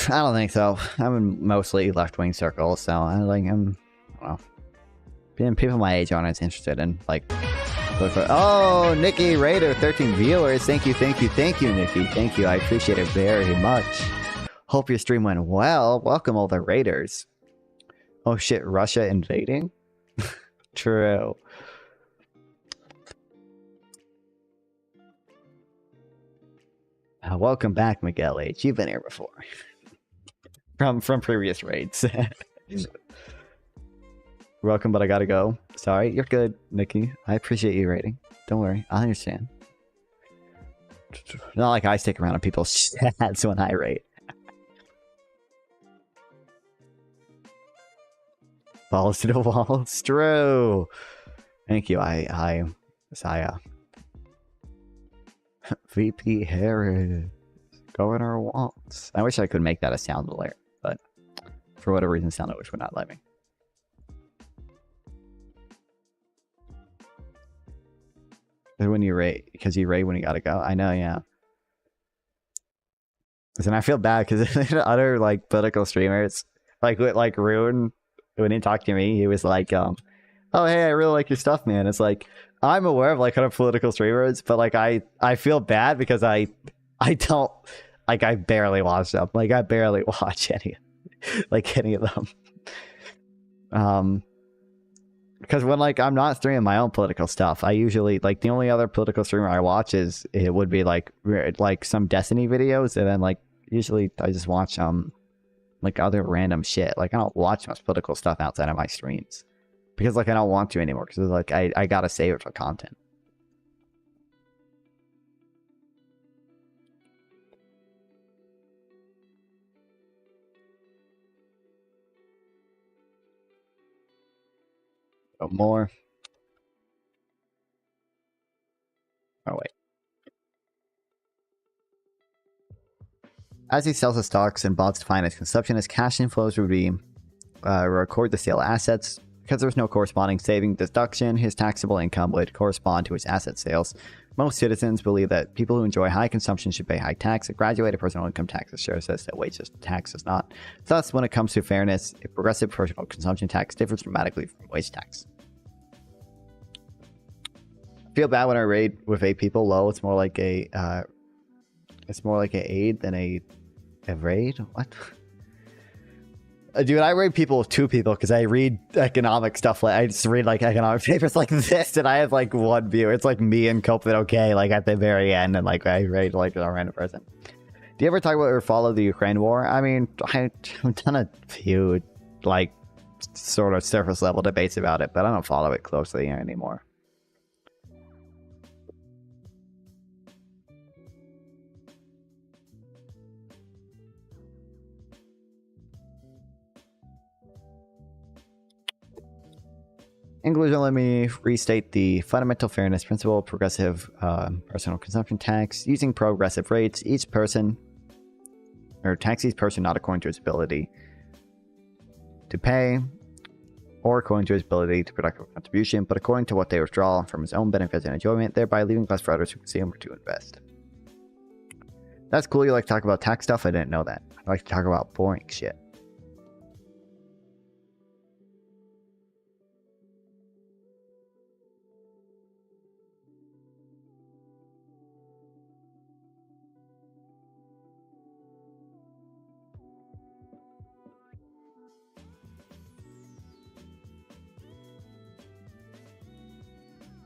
I don't think so. I'm in mostly left-wing circles, so I don't know. And people my age aren't as interested in like. Oh, Nikki Raider, 13 viewers. Thank you, Nikki. Thank you. I appreciate it very much. Hope your stream went well. Welcome all the raiders. Oh shit, Russia invading? True. Welcome back, Miguel H. You've been here before. From previous raids. Welcome, but I gotta go. Sorry, you're good, Nikki. I appreciate you raiding. Don't worry, I understand. Not like I stick around on people's chats when I raid. Balls to the wall. It's true. Thank you. I VP Harris. Governor Waltz. I wish I could make that a sound alert, but for whatever reason, sound alerts would not let me. When you raid, because you raid when you gotta go. I know, yeah. And I feel bad because other like political streamers, like Rune, when he talked to me, he was like, "Oh hey, I really like your stuff, man." It's like I'm aware of like other political streamers, but like I feel bad because I don't like I barely watch them. Like I barely watch any of them. Because when like I'm not streaming my own political stuff, I usually like the only other political streamer I watch would be like some Destiny videos, and then like usually I just watch like other random shit. Like I don't watch much political stuff outside of my streams because like I don't want to anymore because like I gotta save it for content. More. Oh wait. As he sells his stocks and bonds to finance consumption, his cash inflows would be record the sale assets. Because there's no corresponding saving deduction, his taxable income would correspond to his asset sales. Most citizens believe that people who enjoy high consumption should pay high tax. A graduated personal income tax shows us that wage tax does not. Thus, when it comes to fairness, a progressive personal consumption tax differs dramatically from wage tax. I feel bad when I raid with 8 people low. It's more like a aid than a raid. What? Dude, I raid people with 2 people because I read economic stuff. Like I just read like economic papers like this, and I have like 1 view. It's like me and Cope okay, like at the very end, and like I raid like a random person. Do you ever talk about or follow the Ukraine war? I mean, I've done a few like sort of surface level debates about it, but I don't follow it closely anymore. In conclusion, let me restate the fundamental fairness principle, progressive personal consumption tax. Using progressive rates, each person, or tax each person not according to his ability to pay, or according to his ability to productive contribution, but according to what they withdraw from his own benefits and enjoyment, thereby leaving less for others who consume or to invest. That's cool, you like to talk about tax stuff? I didn't know that. I like to talk about boring shit.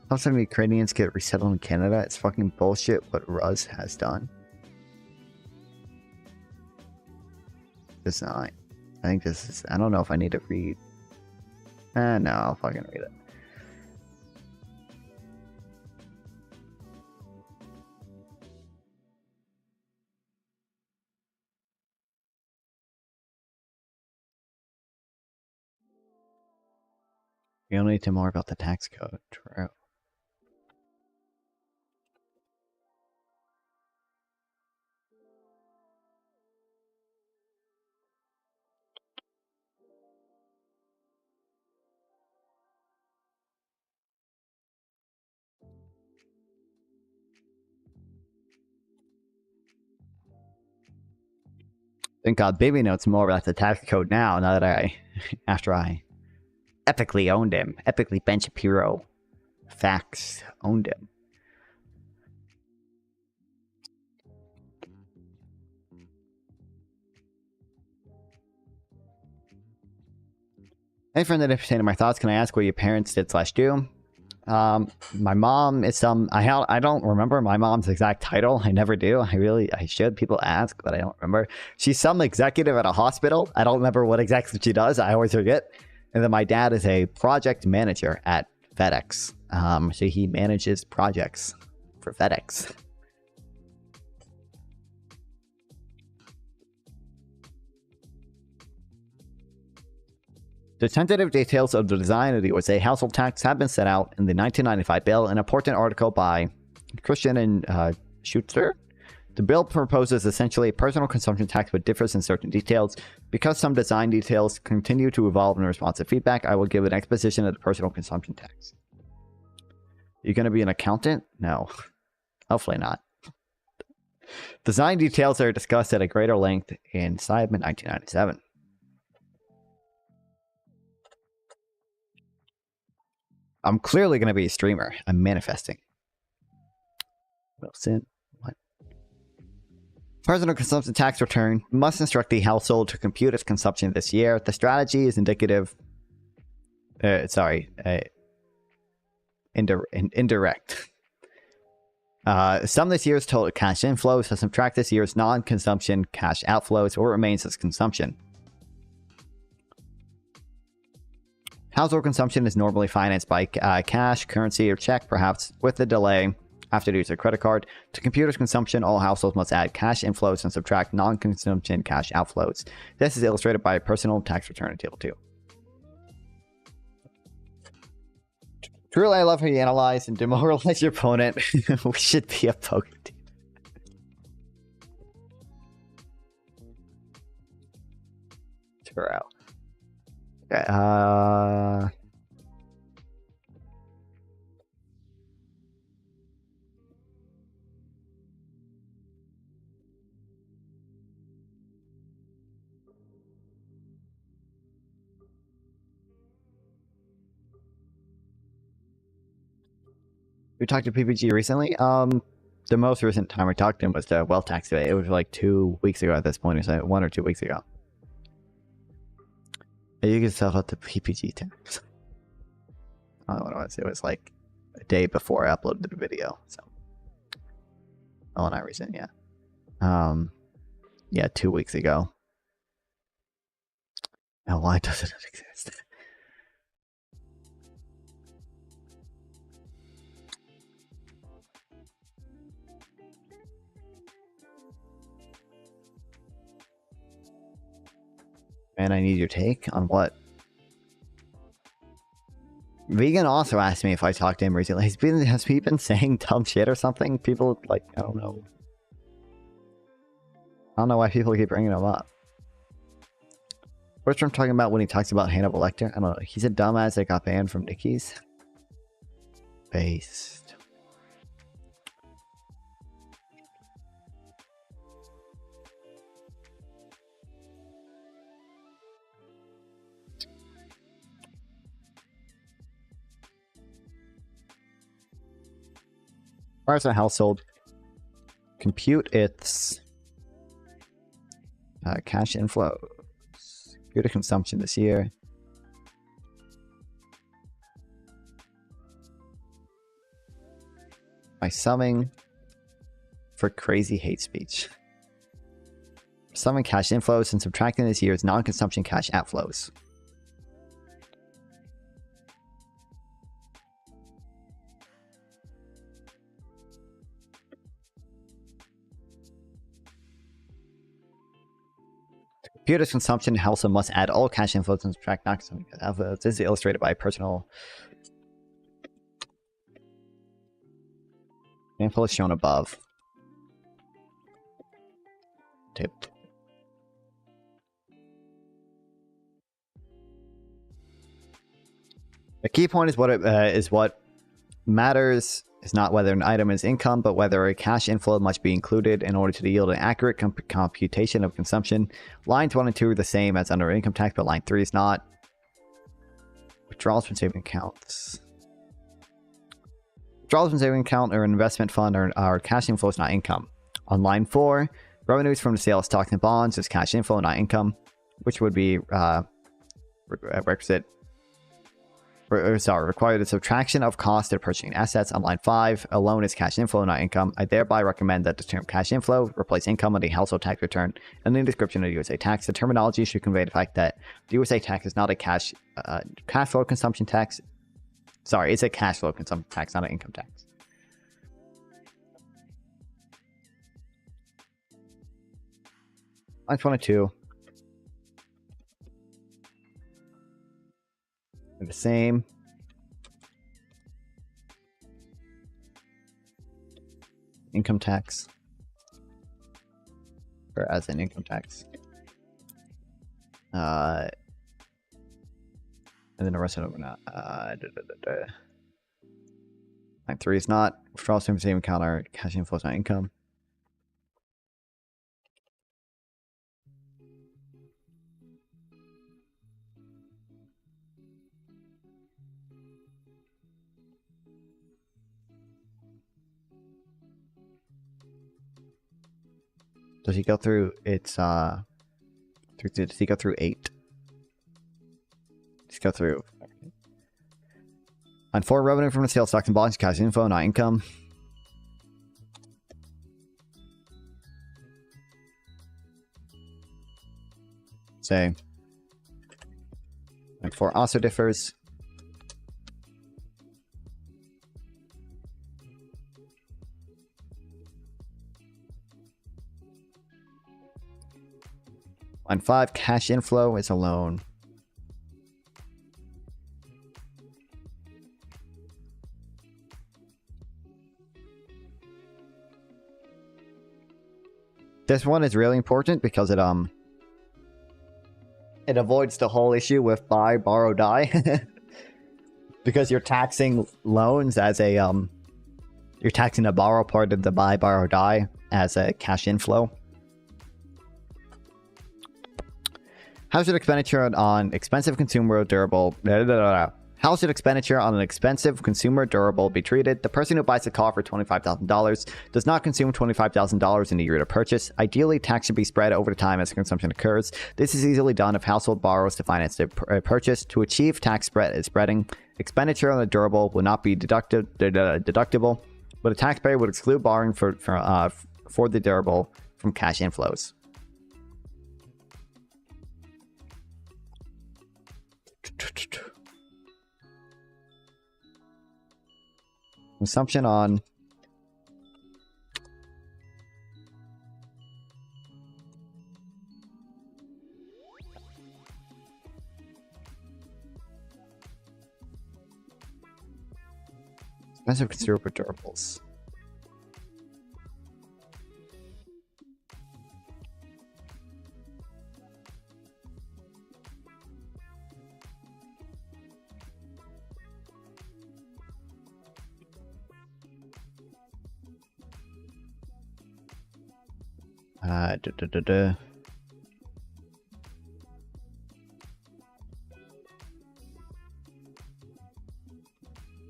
How some Ukrainians get resettled in Canada? It's fucking bullshit what Ruz has done. It's not. I think this is... I don't know if I need to read. No, I'll fucking read it. You don't need to more about the tax code. True. Thank God Baby knows more about the tax code now that after I epically owned him. Epically Ben Shapiro facts owned him. Hey friend that entertained my thoughts, can I ask what your parents did / do? My mom is I don't remember my mom's exact title. I never do. I should. People ask, but I don't remember. She's some executive at a hospital. I don't remember what exactly she does. I always forget. And then my dad is a project manager at FedEx. So he manages projects for FedEx. The tentative details of the design of the USA household tax have been set out in the 1995 bill, an important article by Christian and Schutzer. The bill proposes essentially a personal consumption tax but differs in certain details. Because some design details continue to evolve in response to feedback, I will give an exposition of the personal consumption tax. You're going to be an accountant? No. Hopefully not. Design details are discussed at a greater length in Seidman 1997. I'm clearly going to be a streamer. I'm manifesting. Wilson, what? Personal consumption tax return must instruct the household to compute its consumption this year. The strategy is indicative. Indirect. Sum this year's total cash inflows to subtract this year's non-consumption cash outflows, or remains as consumption. Household consumption is normally financed by cash, currency, or check, perhaps with a delay after use of credit card. To compute its consumption, all households must add cash inflows and subtract non-consumption cash outflows. This is illustrated by a personal tax return in Table 2. Truly, I love how you analyze and demoralize your opponent. We should be a poker team. True. We talked to PPG recently. The most recent time we talked to him was the wealth tax debate. It was like 2 weeks ago at this point. It was like 1 or 2 weeks ago. You can sell out the PPG tax. I don't know what it was. It was like a day before I uploaded the video. So, oh, not recent, yeah. Yeah, 2 weeks ago. Now, why doesn't it exist? And I need your take on what? Vegan also asked me if I talked to him recently. Has he been saying dumb shit or something? People, like, I don't know. I don't know why people keep bringing him up. What's from talking about when he talks about Hannibal Lecter? I don't know. He's a dumbass that got banned from Nicky's. Based. Requires a household compute its cash inflows, due to consumption this year. By summing for crazy hate speech. Summing cash inflows and subtracting this year's non-consumption cash outflows. Computer's consumption household must add all cash inflows and subtract non-consumption outflows. This is illustrated by a personal example is shown above. Tip. The key point is what matters is not whether an item is income, but whether a cash inflow must be included in order to yield an accurate computation of consumption. Lines 1 and 2 are the same as under income tax, but line 3 is not. Withdrawals from saving accounts. Withdrawals from saving account or an investment fund are cash inflows, not income. On line 4, revenues from the sale of stocks and bonds is cash inflow, not income, which would be require the subtraction of cost of purchasing assets. On line 5, a loan is cash inflow, not income. I thereby recommend that the term cash inflow replace income on the household tax return and the description of USA tax. The terminology should convey the fact that the USA tax is not a cash flow consumption tax. Sorry, it's a cash flow consumption tax, not an income tax. Line 22. The same. Income tax. Or as an income tax. And then the rest of them are not. Line 3 is not. Withdrawals from saving account are cash inflows, not income. Does he go through its does he go through 8? Let's go through. On 4, revenue from the sale of stocks and bonds, cash inflow, not income. Say. And 4 also differs. Line 5, cash inflow is a loan. This one is really important because it avoids the whole issue with buy, borrow, die. Because you're taxing loans as a you're taxing the borrow part of the buy, borrow, die as a cash inflow. How should expenditure on expensive consumer durable How should expenditure on an expensive consumer durable be treated? The person who buys a car for $25,000 does not consume $25,000 in the year to purchase. Ideally, tax should be spread over the time as consumption occurs. This is easily done if household borrows to finance the purchase. To achieve tax spreading, expenditure on the durable will not be deductible, but a taxpayer would exclude borrowing for the durable from cash inflows. Consumption on expensive consumer durables.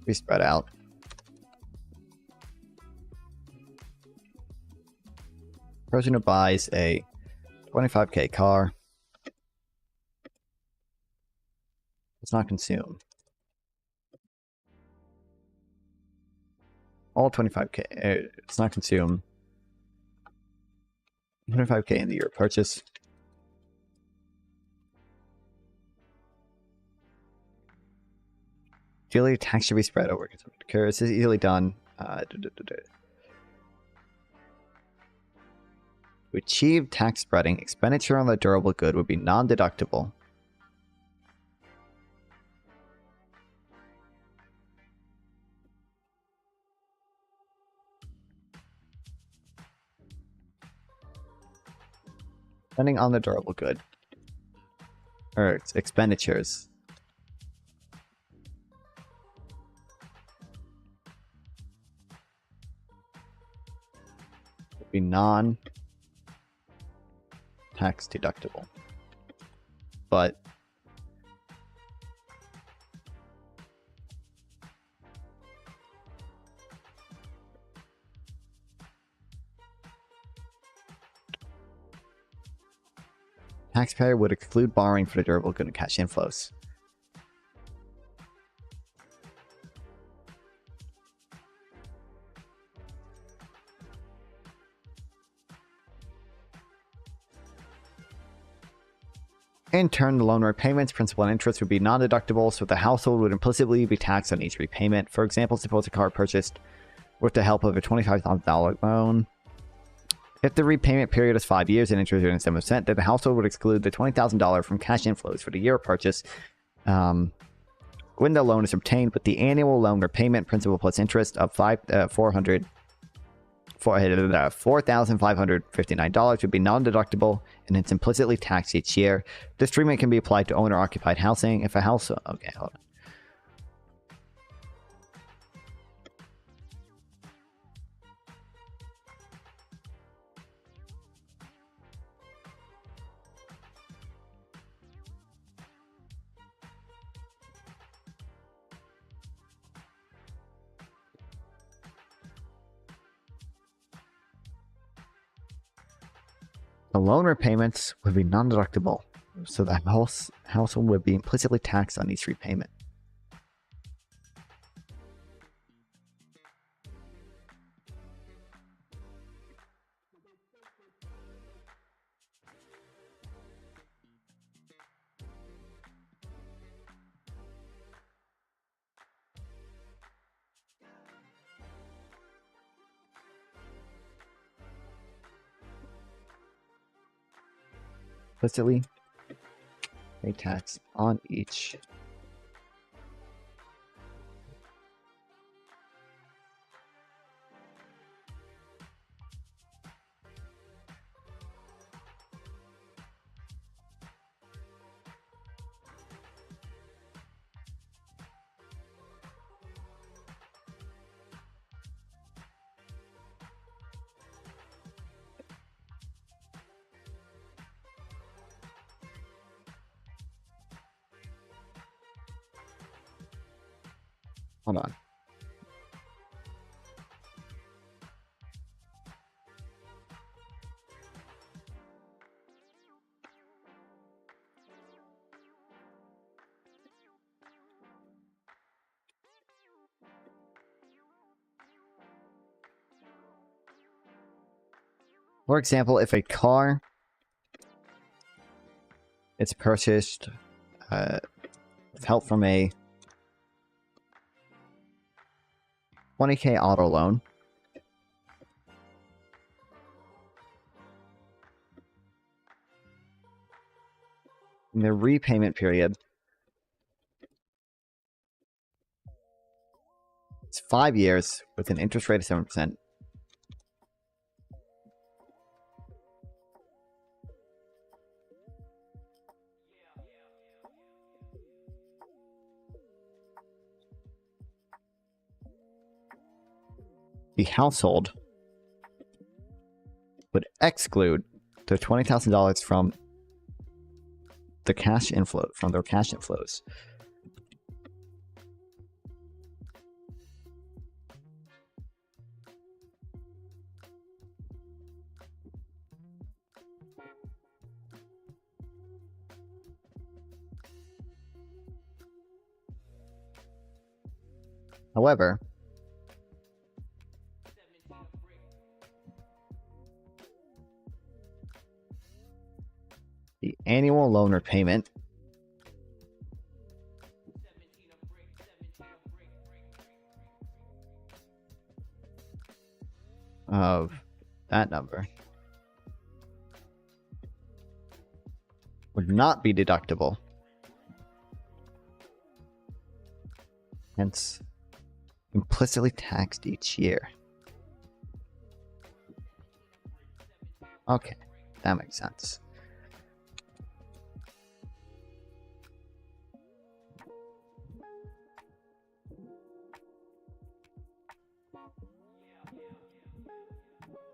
Be spread out. Person who buys a $25K car does not consume all 25K. It's not consume 25K in the year of purchase. Ideally, tax should be spread over consumption occurs. This is easily done. To achieve tax spreading, expenditure on the durable good would be non-deductible. Spending on the durable good. Or expenditures. Would be non-tax deductible. But taxpayer would exclude borrowing for the durable good and cash inflows. In turn, the loan repayments, principal and interest would be non-deductible, so the household would implicitly be taxed on each repayment. For example, suppose a car purchased with the help of a $25,000 loan. If the repayment period is 5 years and interest rate is 7%, then the household would exclude the $20,000 from cash inflows for the year of purchase when the loan is obtained, with the annual loan repayment, principal plus interest of $4,559 would be non-deductible, and it's implicitly taxed each year. This treatment can be applied to owner-occupied housing. If a house... Okay, hold on. The loan repayments would be non-deductible, so the household would be implicitly taxed on each repayment. Implicitly pay tax on each. Hold on. For example, if a car is purchased with help from a $20,000 auto loan, in the repayment period, it's 5 years with an interest rate of 7%. The household would exclude the $20,000 from the cash inflow, from their cash inflows. However, the annual loan repayment of that number would not be deductible. Hence, implicitly taxed each year. Okay, that makes sense.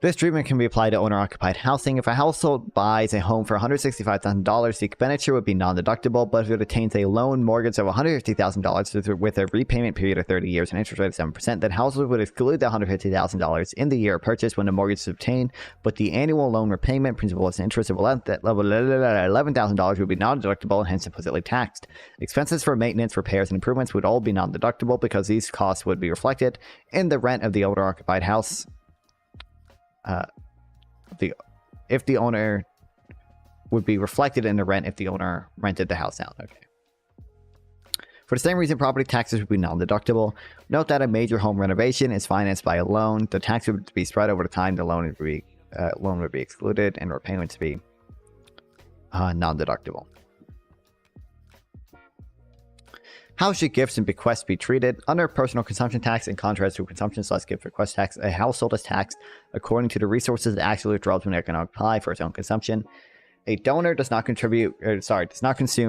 This treatment can be applied to owner-occupied housing. If a household buys a home for $165,000, the expenditure would be non-deductible, but if it obtains a loan mortgage of $150,000 with a repayment period of 30 years and interest rate of 7%, then household would exclude the $150,000 in the year of purchase when the mortgage is obtained, but the annual loan repayment, principal and interest of $11,000 would be non-deductible and hence implicitly taxed. Expenses for maintenance, repairs, and improvements would all be non-deductible because these costs would be reflected in the rent of the owner-occupied house. If the owner would be reflected in the rent if the owner rented the house out. Okay. For the same reason, property taxes would be non-deductible. Note that a major home renovation is financed by a loan. The tax would be spread over the time. The loan would be excluded, and repayments would be non-deductible. How should gifts and bequests be treated? Under personal consumption tax, in contrast to consumption/gift bequest tax, a household is taxed according to the resources it actually withdraws from the economic supply for its own consumption. A donor does not consume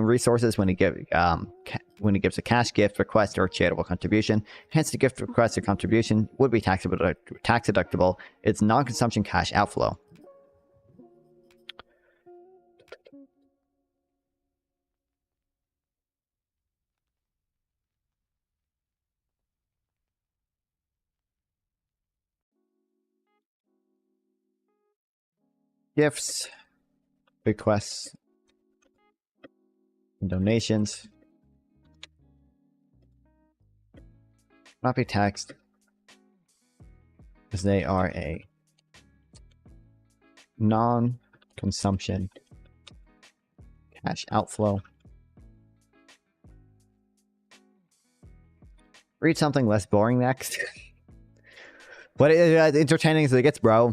resources when he gives a cash gift, request, or charitable contribution. Hence, the gift, request, or contribution would be tax deductible. It's non-consumption cash outflow. Gifts, bequests, and donations not be taxed as they are a non-consumption cash outflow. Read something less boring next. But entertaining as it gets, bro.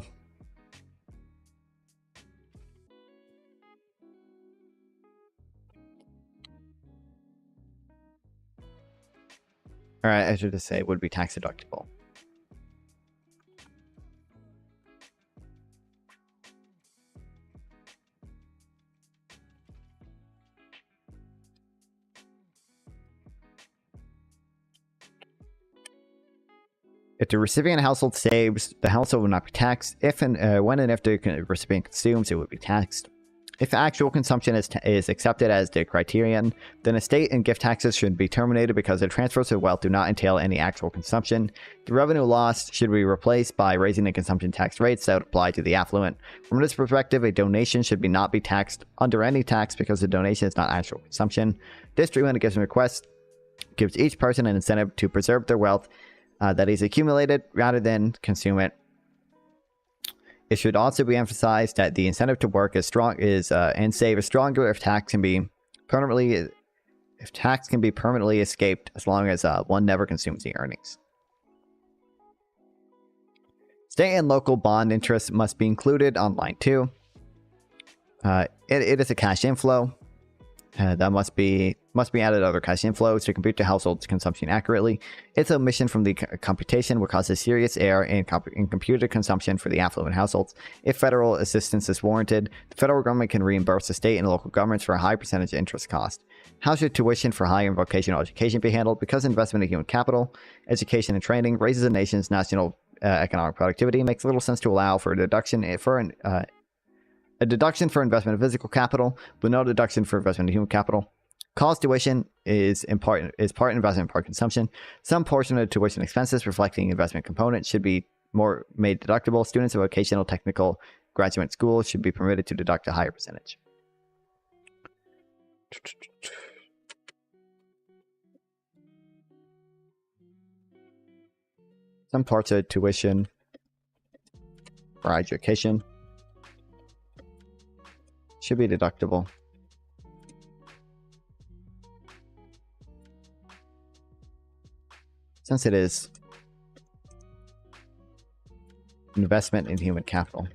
Alright, I should just say it would be tax deductible. If the recipient household saves, the household will not be taxed. If and when and if the recipient consumes, it would be taxed. If actual consumption is accepted as the criterion, then estate and gift taxes should be terminated because the transfers of wealth do not entail any actual consumption. The revenue lost should be replaced by raising the consumption tax rates that would apply to the affluent. From this perspective, a donation should not be taxed under any tax because the donation is not actual consumption. This treatment of gifts and requests gives each person an incentive to preserve their wealth that is accumulated rather than consume it. It should also be emphasized that the incentive to work and save is stronger if tax can be permanently escaped as long as one never consumes the earnings. State and local bond interest must be included on line 2. It is a cash inflow. That must be added other cash inflows to compute the household's consumption accurately. Its omission from the computation will cause a serious error in computed consumption for the affluent households. If federal assistance is warranted, the federal government can reimburse the state and local governments for a high percentage interest cost. How should tuition for higher and vocational education be handled? Because investment in human capital, education, and training raises a nation's national economic productivity, it makes little sense to allow for a deduction for investment in physical capital, but no deduction for investment in human capital. College tuition is part investment, part consumption. Some portion of the tuition expenses reflecting investment component should be made deductible. Students of vocational, technical, graduate schools should be permitted to deduct a higher percentage. Some parts of tuition for education should be deductible. Since it is investment in human capital.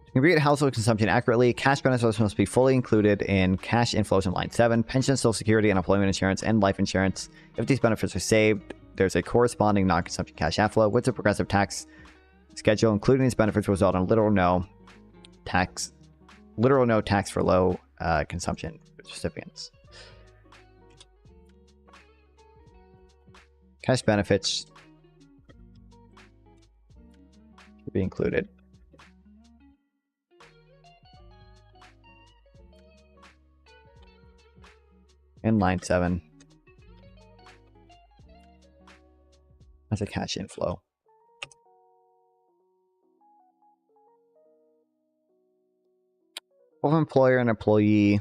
To compute household consumption accurately, cash benefits must be fully included in cash inflows in line 7. Pension, Social Security, unemployment insurance, and life insurance. If these benefits are saved, there's a corresponding non-consumption cash outflow with a progressive tax schedule, including these benefits, result in literal no tax for low consumption recipients. Cash benefits should be included. In line 7 as a cash inflow. Both employer and employee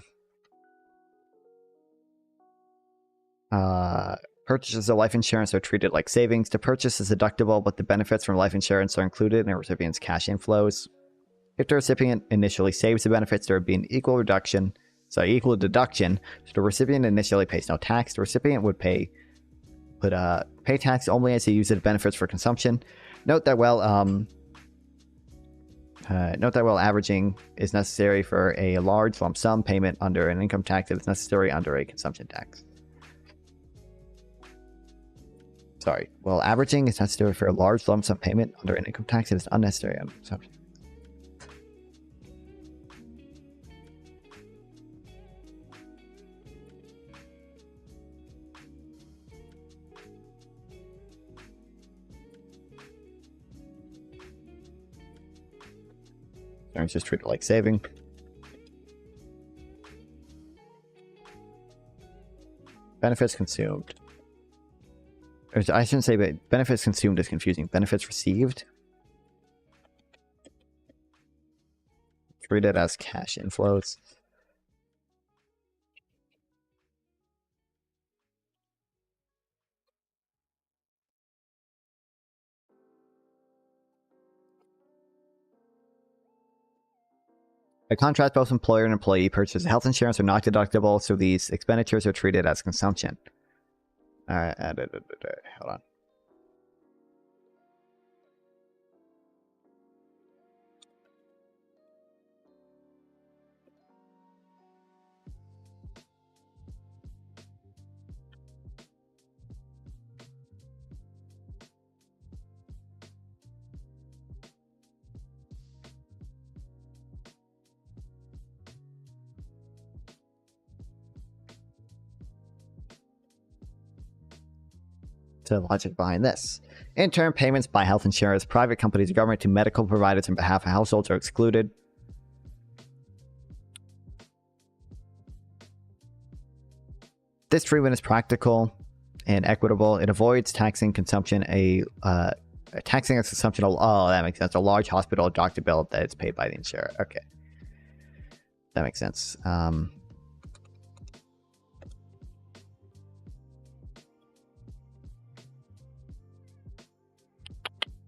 purchases of life insurance are treated like savings. The purchase is deductible, but the benefits from life insurance are included in a recipient's cash inflows. If the recipient initially saves the benefits, there would be an equal deduction. So the recipient initially pays no tax. The recipient would pay tax only as he uses the benefits for consumption. Note that while averaging is necessary for a large lump sum payment under an income tax, it is necessary under a consumption tax. Sorry. While averaging is necessary for a large lump sum payment under an income tax, it is unnecessary under consumption. It's just treated like saving. Benefits consumed. I shouldn't say, but benefits consumed is confusing. Benefits received. Treated as cash inflows. By contrast, both employer and employee purchases of health insurance are not deductible, so these expenditures are treated as consumption. Alright, hold on. The logic behind this. In turn, payments by health insurers, private companies, government to medical providers on behalf of households are excluded. This treatment is practical and equitable. It avoids taxing consumption. Taxing a consumption. Oh, that makes sense. A large hospital doctor bill that is paid by the insurer. Okay, that makes sense.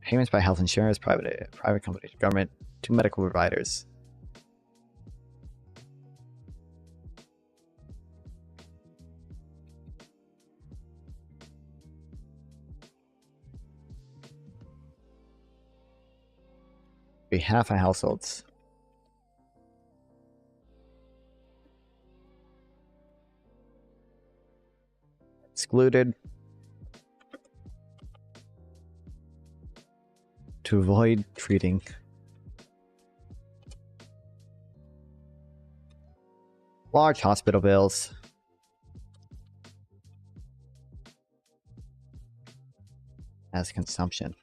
Payments by health insurers, private companies, government to medical providers. Behalf of households. Excluded. To avoid treating large hospital bills as consumption.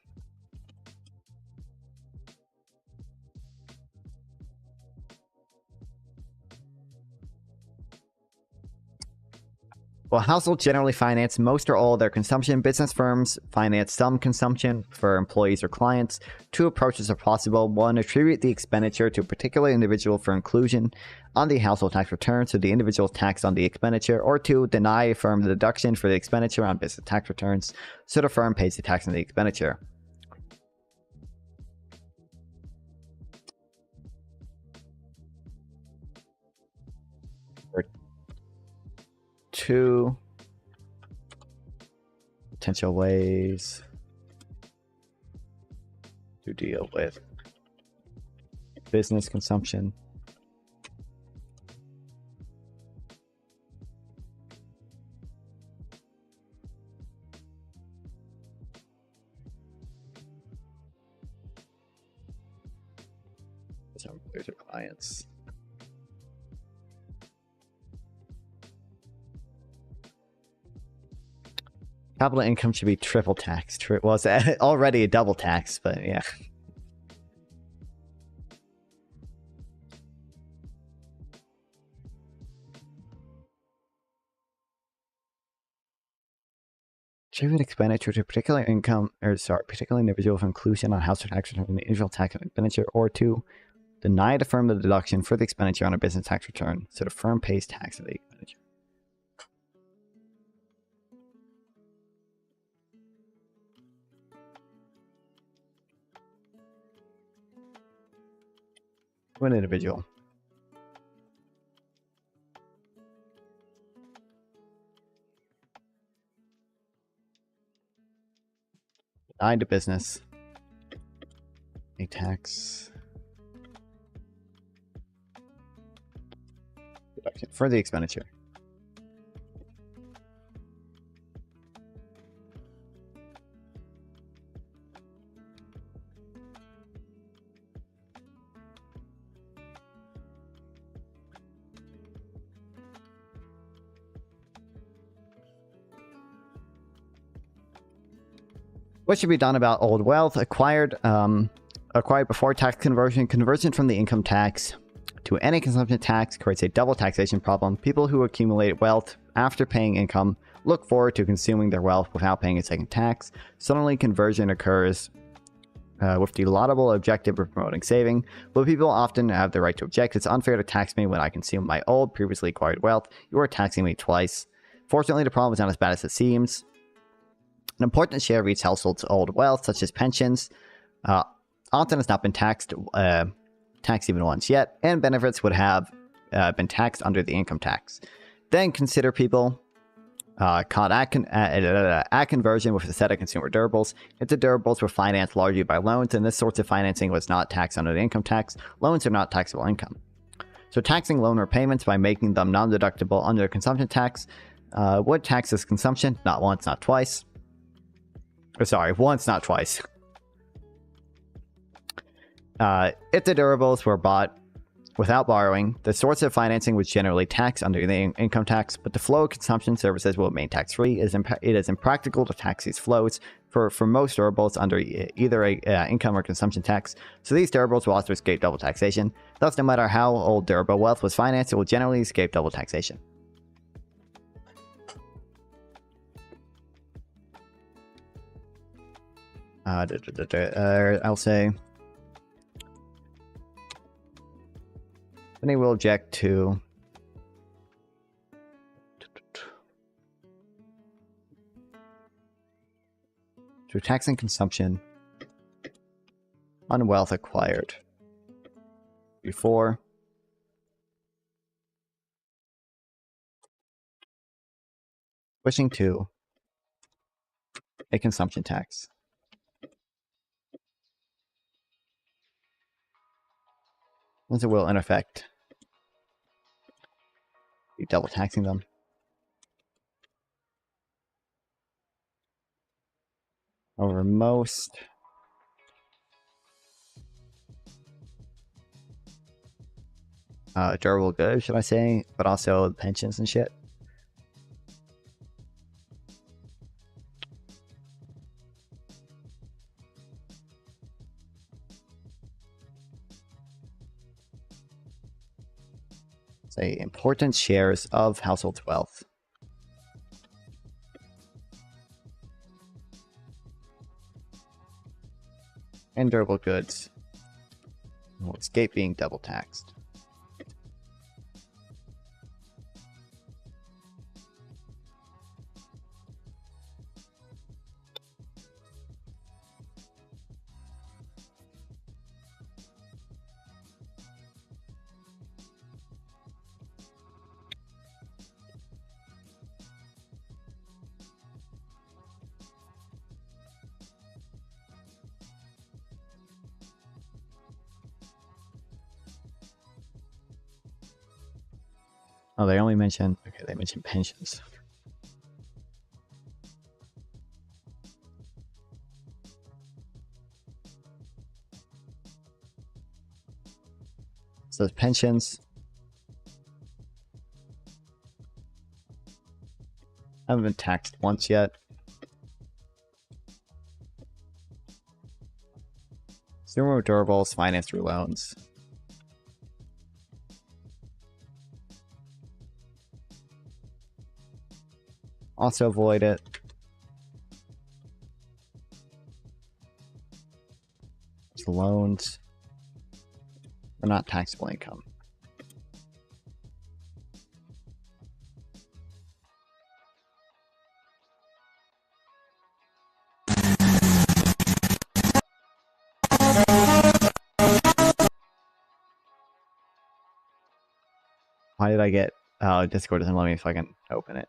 While households generally finance most or all of their consumption, business firms finance some consumption for employees or clients. Two approaches are possible. One, attribute the expenditure to a particular individual for inclusion on the household tax return, so the individual is taxed on the expenditure. Or two, deny a firm the deduction for the expenditure on business tax returns, so the firm pays the tax on the expenditure. Two potential ways to deal with business consumption. Some employees or clients. Capital income should be triple taxed. Well, it's already a double tax, but yeah. Attribute expenditure to particular income, particular individual for inclusion on household tax return, the individual tax expenditure, or to deny the firm the deduction for the expenditure on a business tax return, so the firm pays tax on the expenditure. One individual. Denied to business. A tax deduction for the expenditure. What should be done about old wealth acquired before tax conversion? Conversion from the income tax to any consumption tax creates a double taxation problem. People who accumulate wealth after paying income look forward to consuming their wealth without paying a second tax. Suddenly, conversion occurs with the laudable objective of promoting saving, but people often have the right to object. It's unfair to tax me when I consume my old, previously acquired wealth. You are taxing me twice. Fortunately, the problem is not as bad as it seems. An important share of each household's old wealth, such as pensions, often has not been taxed even once yet, and benefits would have been taxed under the income tax. Then consider people caught at conversion with a set of consumer durables. If the durables were financed largely by loans, and this sort of financing was not taxed under the income tax, loans are not taxable income. So taxing loan repayments by making them non-deductible under the consumption tax would tax this consumption, not once, not twice. Once, not twice. If the durables were bought without borrowing, the source of financing was generally taxed under the income tax, but the flow of consumption services will remain tax-free. It is impractical to tax these flows for most durables under either a income or consumption tax, so these durables will also escape double taxation. Thus, no matter how old durable wealth was financed, it will generally escape double taxation. I'll say many will object to taxing consumption on wealth acquired before switching to a consumption tax. Once it will, in effect, be double taxing them. Over most durable goods, should I say, but also pensions and shit. Say important shares of household wealth. And durable goods will escape being double taxed. Oh, they only mentioned, okay, they mentioned pensions. So pensions haven't been taxed once yet. Consumer durables financed through loans. Also avoid it. It's loans. Or not taxable income. Why did I get... Oh, Discord doesn't let me fucking open it.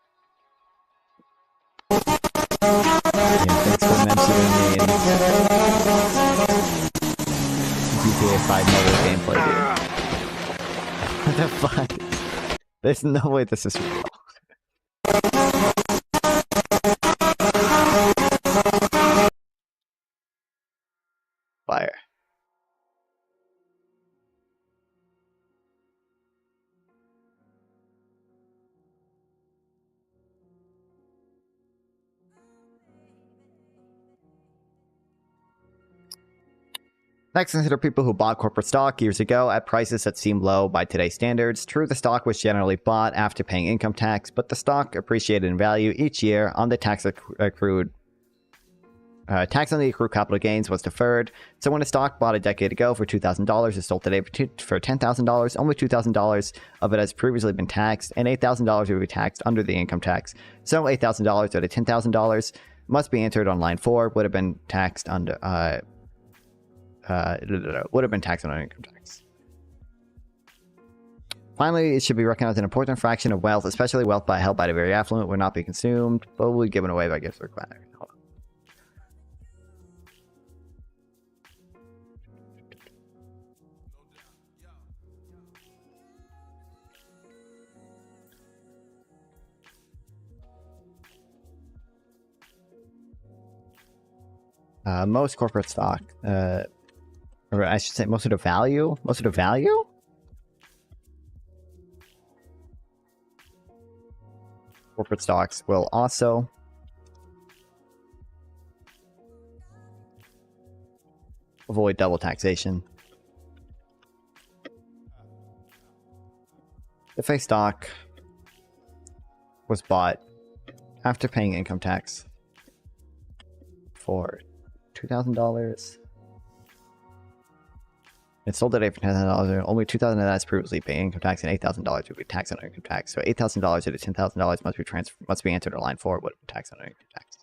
Yeah, thanks for mentioning me in GTA 5 mobile gameplay, dude. What the fuck? There's no way this is real. Fire. Next, consider people who bought corporate stock years ago at prices that seem low by today's standards. True, the stock was generally bought after paying income tax, but the stock appreciated in value each year on the tax accrued. Tax on the accrued capital gains was deferred. So when a stock bought a decade ago for $2,000 is sold today for $10,000, only $2,000 of it has previously been taxed, and $8,000 will be taxed under the income tax. So $8,000 or the $10,000 must be entered on line 4 would have been taxed under would have been taxed on income tax. Finally, it should be recognized an important fraction of wealth, especially wealth held by the very affluent, will not be consumed, but will be given away by gifts or required. Most corporate stock, or I should say most of the value? Most of the value? Corporate stocks will also avoid double taxation. If a stock was bought after paying income tax for $2,000. It's sold today for $10,000. Only $2,000 of that is previously paid income tax, and $8,000 would be taxed on income tax. So $8,000 to the $10,000 must be entered on line 4 would be taxed on income tax.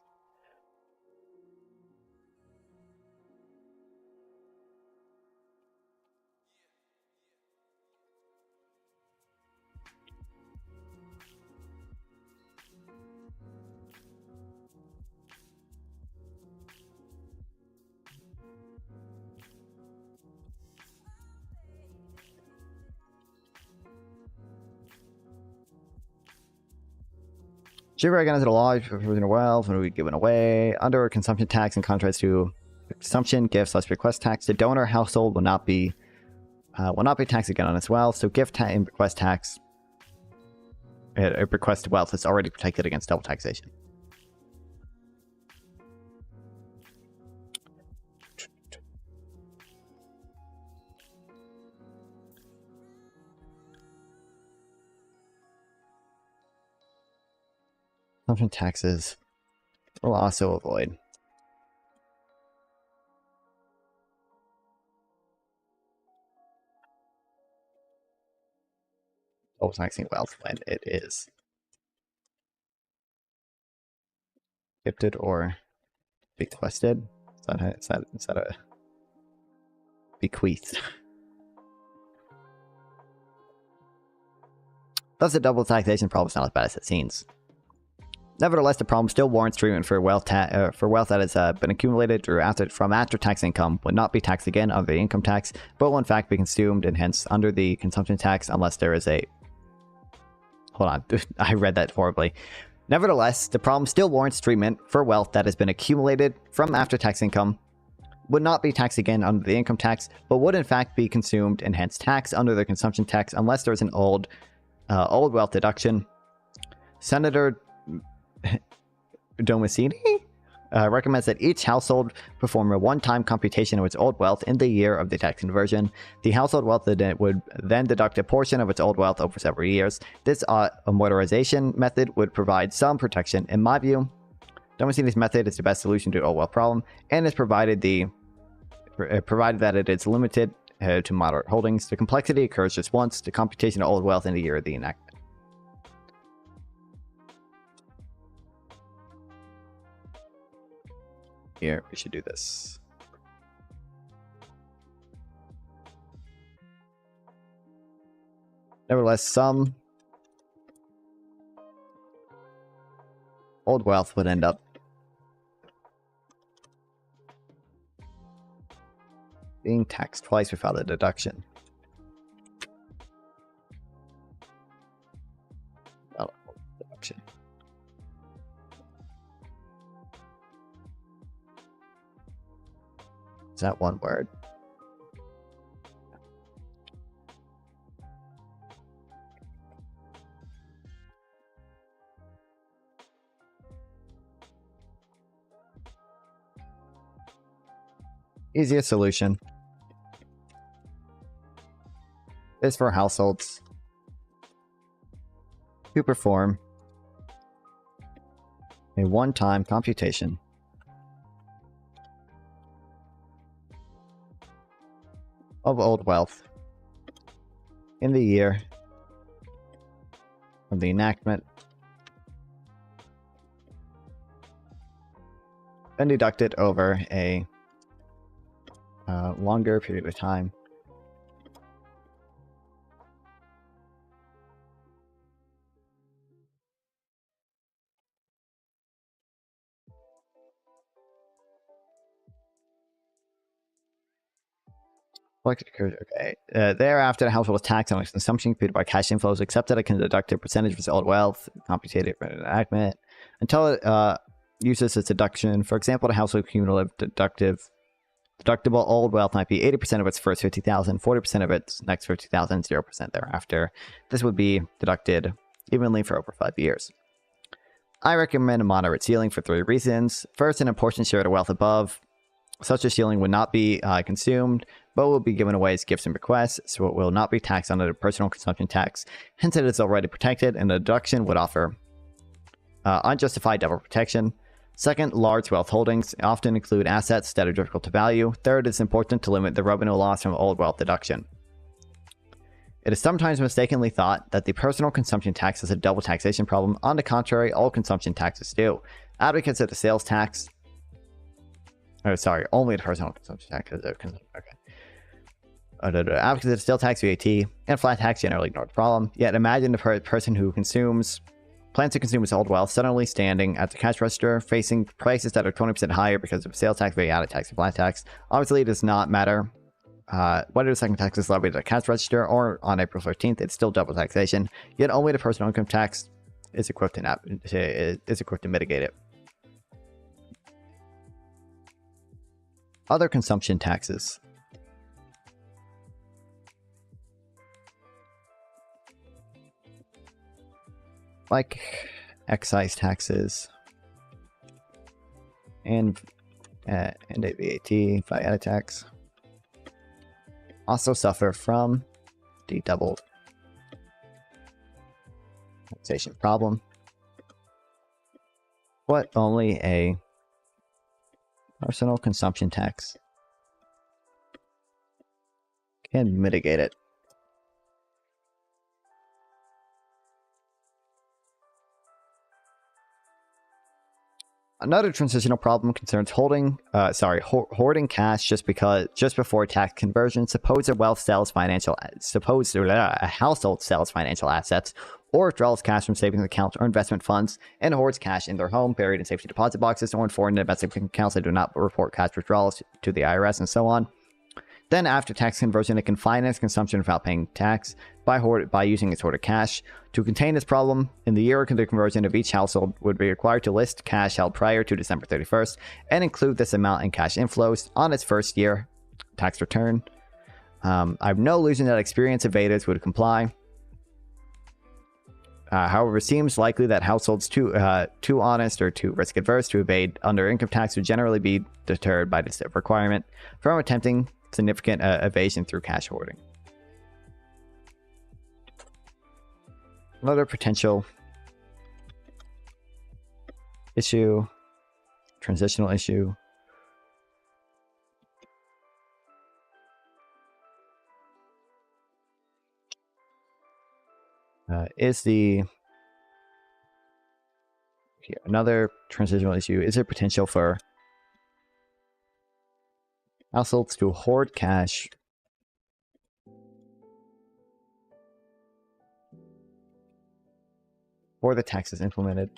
Should be recognized the law for wealth when we given away under a consumption tax in contrast to consumption gifts less bequest tax. The donor household will not be taxed again on its wealth. So gift and bequest tax, a bequest wealth is already protected against double taxation. Consumption taxes will also avoid. Taxing wealth when it is gifted or bequested. Is that a bequeathed? Thus, the double taxation problem is not as bad as it seems. Nevertheless, the problem still warrants treatment for wealth that has been accumulated from after-tax income would not be taxed again under the income tax, but will in fact be consumed and hence under the consumption tax unless there is a... Hold on, I read that horribly. Nevertheless, the problem still warrants treatment for wealth that has been accumulated from after-tax income would not be taxed again under the income tax, but would in fact be consumed and hence taxed under the consumption tax unless there is an old wealth deduction. Senator Domicini recommends that each household perform a one-time computation of its old wealth in the year of the tax conversion. The household wealth would then deduct a portion of its old wealth over several years. This amortization method would provide some protection, in my view. Domicili's method is the best solution to the old wealth problem, and is provided that it is limited to moderate holdings. The complexity occurs just once: the computation of old wealth in the year of the enactment. Here, we should do this. Nevertheless, some old wealth would end up being taxed twice without a deduction. Without a deduction. Is that one word? Easiest solution is for households to perform a one-time computation of old wealth in the year of the enactment, and deduct it over a longer period of time. Okay. Thereafter, the household is taxed on its consumption computed by cash inflows, except that it can deduct a percentage of its old wealth, computed for an enactment, until it uses its deduction. For example, the household cumulative deductible old wealth might be 80% of its first 50,000, 40% of its next 50,000, 0% thereafter. This would be deducted evenly for over 5 years. I recommend a moderate ceiling for 3 reasons. First, an apportioned share of the wealth above. Such a ceiling would not be consumed, but will be given away as gifts and bequests, so it will not be taxed under the personal consumption tax. Hence, it is already protected, and the deduction would offer unjustified double protection. Second, large wealth holdings often include assets that are difficult to value. Third, it's important to limit the revenue loss from old wealth deduction. It is sometimes mistakenly thought that the personal consumption tax is a double taxation problem. On the contrary, all consumption taxes do. Advocates of the sales tax... Oh, sorry, only the personal consumption tax. Okay. Advocates of the sales tax, VAT, and flat tax generally ignore the problem. Yet imagine the person who plans to consume his old wealth suddenly standing at the cash register, facing prices that are 20% higher because of sales tax, VAT tax, and flat tax. Obviously, it does not matter whether the second tax is levied at the cash register or on April 13th. It's still double taxation. Yet only the personal income tax is equipped to mitigate it. Other consumption taxes. Like excise taxes and a VAT, VAT tax, also suffer from the double taxation problem, but only a personal consumption tax can mitigate it. Another transitional problem concerns hoarding cash just before tax conversion. Suppose a household sells financial assets or withdraws cash from savings accounts or investment funds and hoards cash in their home, buried in safety deposit boxes or in foreign investment accounts that do not report cash withdrawals to the IRS and so on. Then after tax conversion, it can finance consumption without paying tax by using its hoarded cash. To contain this problem, in the year of the conversion of each household would be required to list cash held prior to December 31st and include this amount in cash inflows on its first year tax return. I have no illusion that experienced evaders would comply. However, it seems likely that households too honest or too risk adverse to evade under income tax would generally be deterred by this requirement from attempting significant evasion through cash hoarding. Another potential issue, transitional issue, is the another transitional issue is there potential for households to hoard cash before the tax is implemented.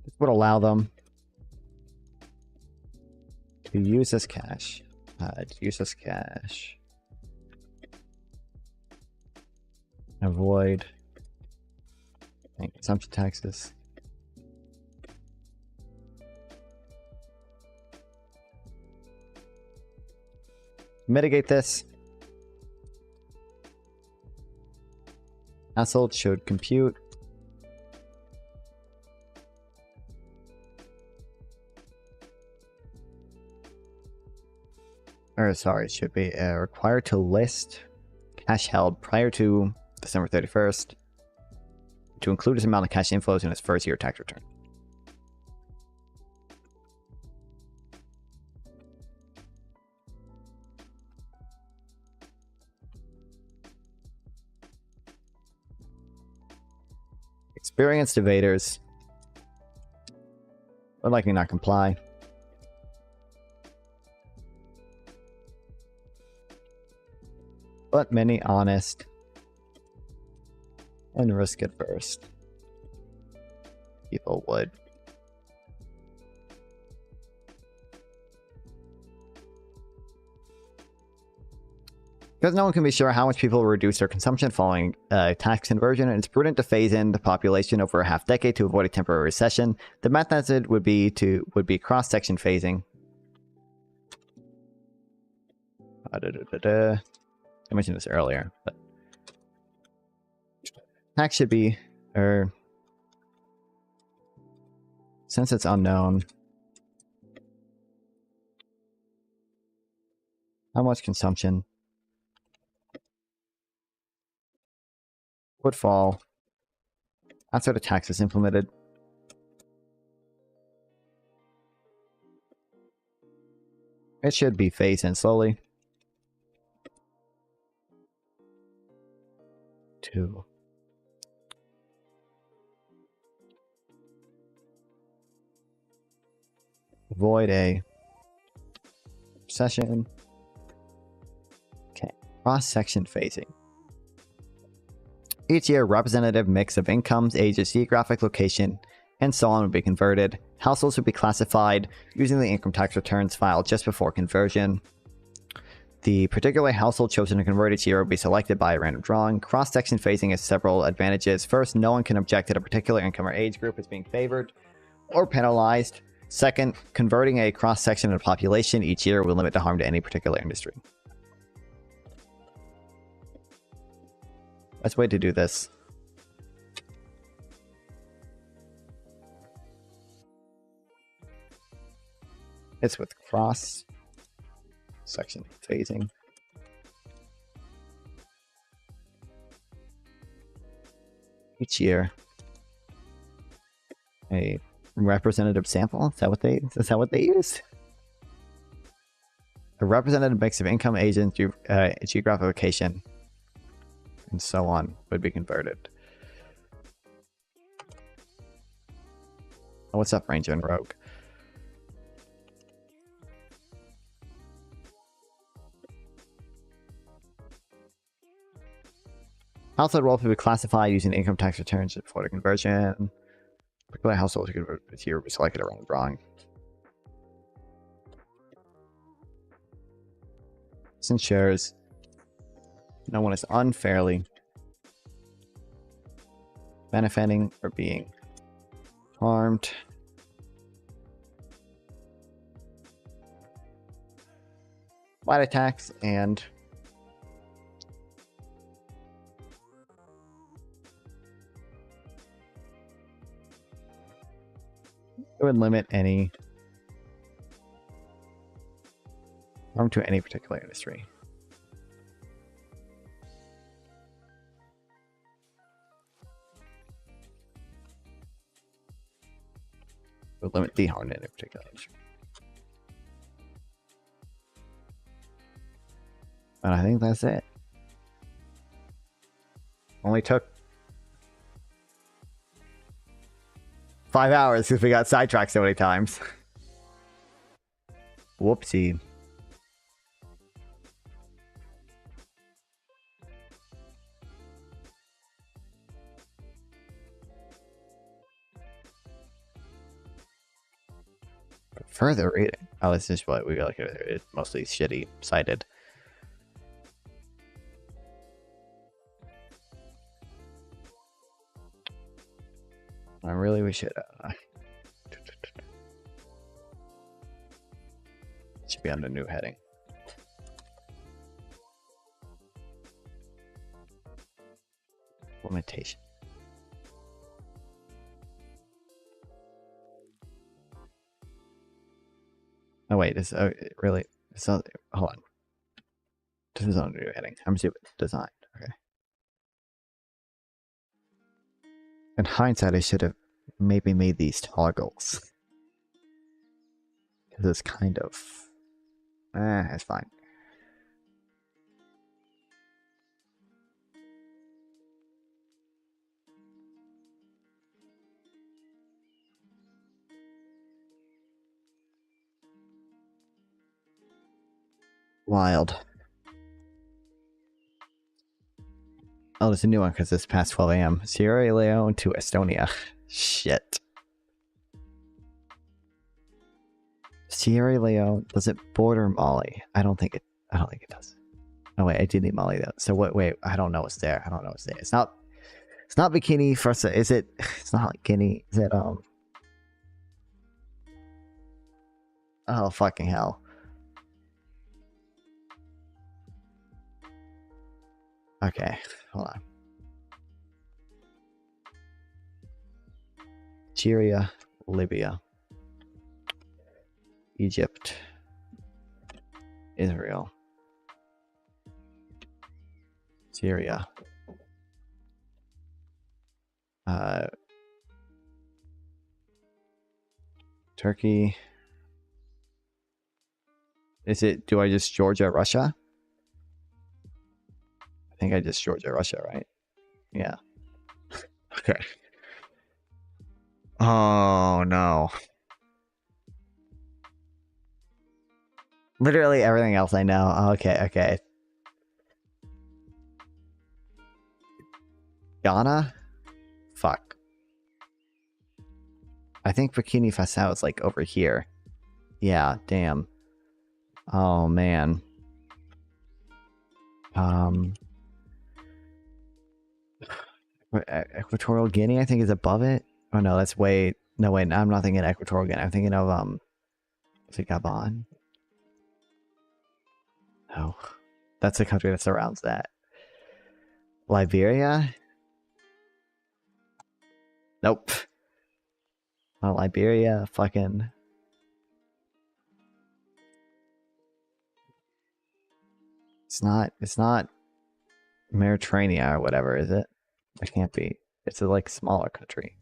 This would allow them to use this cash. Avoid consumption taxes. Mitigate this. Household should compute it should be required to list cash held prior to December 31st to include its amount of cash inflows in its first year tax return. Experienced evaders would likely not comply. But many honest and risk-adverse people would. Because no one can be sure how much people will reduce their consumption following tax conversion, and it's prudent to phase in the population over a half decade to avoid a temporary recession. The method would be cross-section phasing. I mentioned this earlier, but tax should be, since it's unknown, how much consumption would fall after the tax is implemented. It should be phased in slowly. To avoid a recession. Okay, cross-section phasing. Each year, a representative mix of incomes, ages, geographic location, and so on would be converted. Households would be classified using the income tax returns filed just before conversion. The particular household chosen to convert each year will be selected by a random drawing. Cross-section phasing has several advantages. First, no one can object that a particular income or age group is being favored or penalized. Second, converting a cross-section of the population each year will limit the harm to any particular industry. Best way to do this is with cross-section phasing. Each year, a representative sample. Is that what they use? A representative mix of income, age, geographic location, and so on would be converted. what's up, Ranger and Rogue? Household wealth will be classified using income tax returns for the conversion. Particular households who convert this year will be selected around the drawing. This ensures no one is unfairly benefiting or being harmed by the tax, and it would limit any harm to any particular industry. It would limit the harm to any particular industry. And I think that's it. Only took 5 hours because we got sidetracked so many times. Whoopsie. Further reading. Oh, this is what we got. Like, it's mostly shitty cited. I really wish it should be under new heading. Limitation. Oh wait, this really? It's not, hold on. This is under new heading. I'm assuming design. Okay. In hindsight, I should have maybe made these toggles. Because it's kind of... it's fine. Wild. Oh, there's a new one because it's past 12 a.m. Sierra Leone to Estonia. Shit. Sierra Leone, does it border Mali? I don't think it does. Oh wait, I do need Mali though. So wait, I don't know what's there. I don't know what's there. It's not Bikini first. Is it? It's not like Guinea. Is it oh fucking hell. Okay, hold on. Algeria, Libya, Egypt, Israel, Syria, Turkey. Is it? Do I just Georgia, Russia? I think I just Georgia, Russia, right? Yeah. Okay. Oh no. Literally everything else I know. Okay. Ghana? Fuck. I think Burkina Faso is like over here. Yeah, damn. Oh man. Equatorial Guinea, I think, is above it. Oh no, that's way. No wait, I'm not thinking Equatorial Guinea. I'm thinking of is it Gabon? No, that's the country that surrounds that. Liberia? Nope. Not Liberia. Fucking. It's not Mediterranean or whatever, is it? It can't be. It's a like smaller country.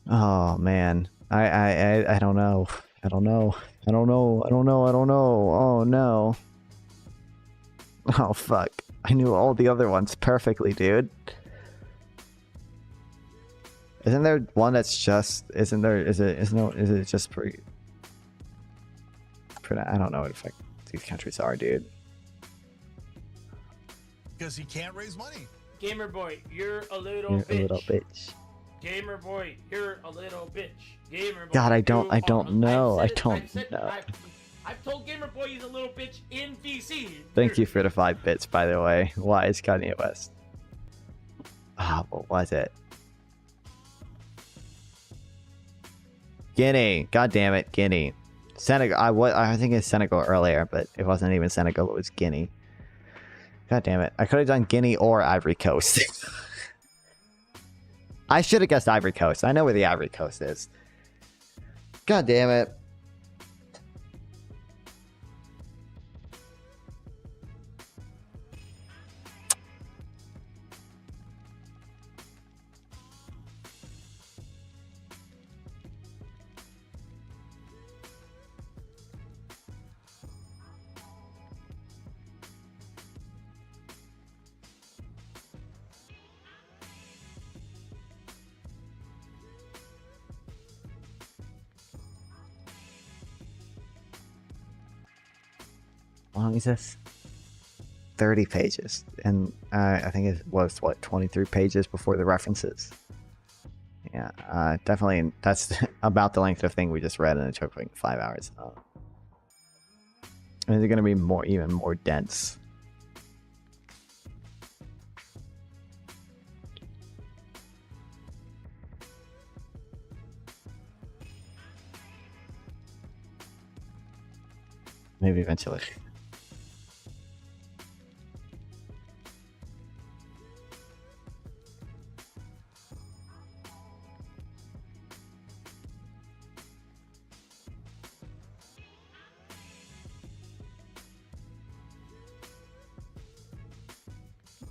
Oh man. I don't know. I don't know. Oh no. Oh fuck. I knew all the other ones perfectly, dude. Isn't there one that's just? Isn't there? Is it just pretty? I don't know what the fuck these countries are, dude. Because he can't raise money. Gamer boy, you're a little You're bitch. a little bitch. Gamer boy, you're a little bitch. Gamer boy. God, I you don't know. I I've don't know. I've told Gamer boy he's a little bitch in DC. Thank you for the 5 bits, by the way. Why is Kanye West? Ah, what was it? Guinea. God damn it, Guinea. Senegal. I think it's Senegal earlier, but it wasn't even Senegal. It was Guinea. God damn it. I could have done Guinea or Ivory Coast. I should have guessed Ivory Coast. I know where the Ivory Coast is. God damn it. How long is this? 30 pages. And I think it was, what, 23 pages before the references? Yeah, definitely. That's about the length of thing we just read, and it took like 5 hours. And they're going to be even more dense. Maybe eventually.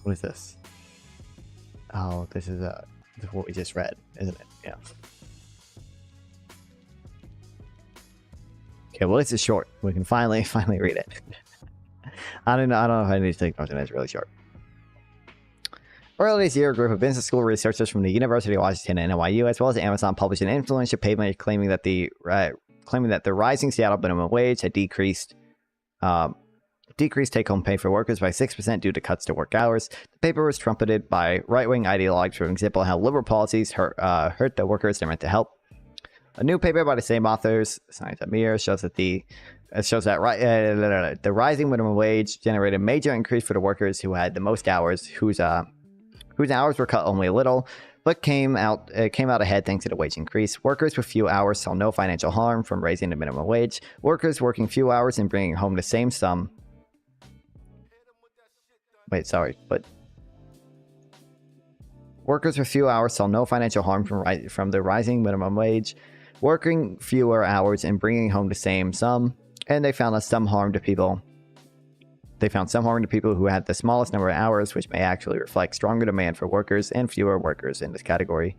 What is this? Oh, this is what we just read, isn't it? Yeah. Okay, well, this is short. We can finally read it. I don't know if I need to take notes, and it's really short. Earlier this year, a group of business school researchers from the University of Washington and NYU, as well as Amazon, published an influential paper claiming that the rising Seattle minimum wage had decreased take-home pay for workers by 6% due to cuts to work hours. The paper was trumpeted by right-wing ideologues, for example, how liberal policies hurt the workers they're meant to help. A new paper by the same authors, Science Amir, shows that the rising minimum wage generated a major increase for the workers who had the most hours, whose hours were cut only a little, but came out ahead thanks to the wage increase. Workers with few hours saw no financial harm from raising the minimum wage. Workers working few hours and bringing home the same sum. Workers with few hours saw no financial harm from the rising minimum wage, working fewer hours and bringing home the same sum, and they found some harm to people. They found some harm to people who had the smallest number of hours, which may actually reflect stronger demand for workers and fewer workers in this category.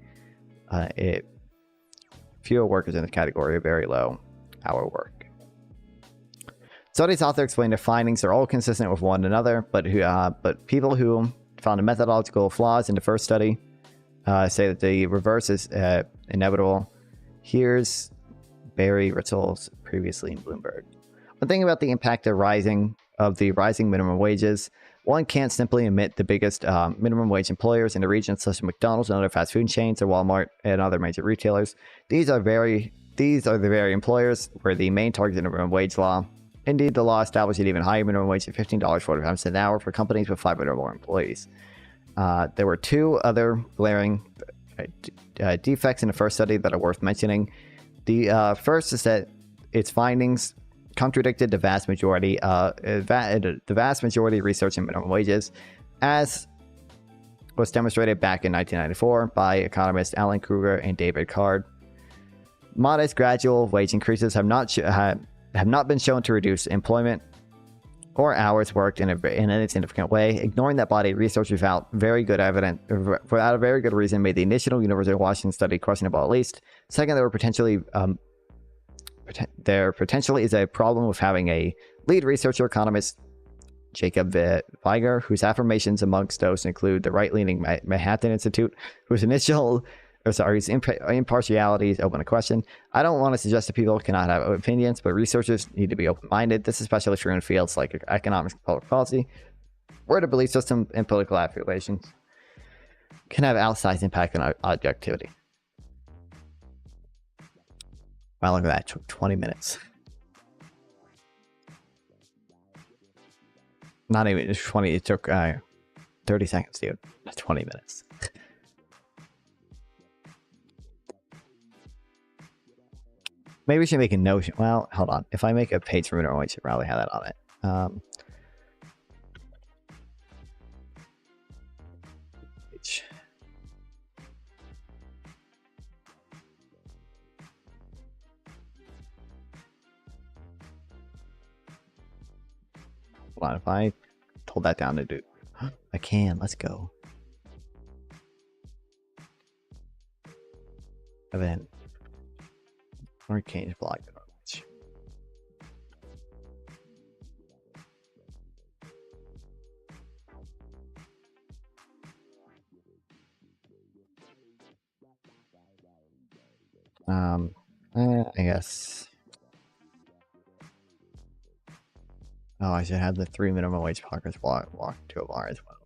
Fewer workers in this category of very low hour work. Study's author explained the findings are all consistent with one another, but people who found the methodological flaws in the first study say that the reverse is inevitable. Here's Barry Ritzel's previously in Bloomberg. One thing about the impact of the rising minimum wages, one can't simply omit the biggest minimum wage employers in the region, such as McDonald's and other fast food chains, or Walmart and other major retailers. These are the very employers where the main target of the minimum wage law. Indeed, the law established an even higher minimum wage of $15.45 an hour for companies with 500 or more employees. There were two other glaring defects in the first study that are worth mentioning. The first is that its findings contradicted the vast majority research in minimum wages, as was demonstrated back in 1994 by economists Alan Kruger and David Card. Modest gradual wage increases have not been shown to reduce employment or hours worked in any significant way. Ignoring that body of research without a very good reason made the initial University of Washington study questionable at least. Second, there potentially is a problem with having a lead researcher economist, Jacob Weiger, whose affirmations amongst those include the right-leaning Manhattan Institute, whose initial impartiality is open to question. I don't want to suggest that people cannot have opinions, but researchers need to be open-minded. This is especially true in fields like economics and public policy, where the belief system and political affiliations can have outsized impact on objectivity. Wow, look at that. It took 20 minutes. Not even 20. It took 30 seconds, dude. 20 minutes. Maybe we should make a notion. Well, hold on. If I make a page for minimum wage, I should probably have that on it. Page. Hold on. If I hold that down to do, I can. Let's go. Event. Or change block. I guess. Oh, I should have the 3 minimum wage blockers walk to a bar as well.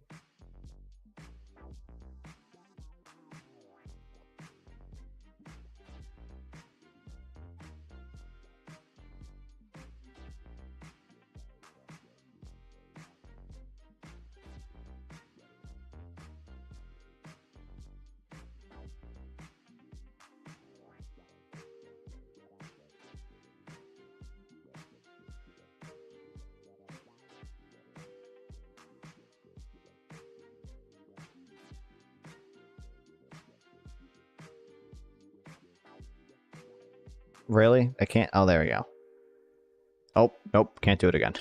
Really? I can't. Oh, there we go. Oh, nope. Can't do it again.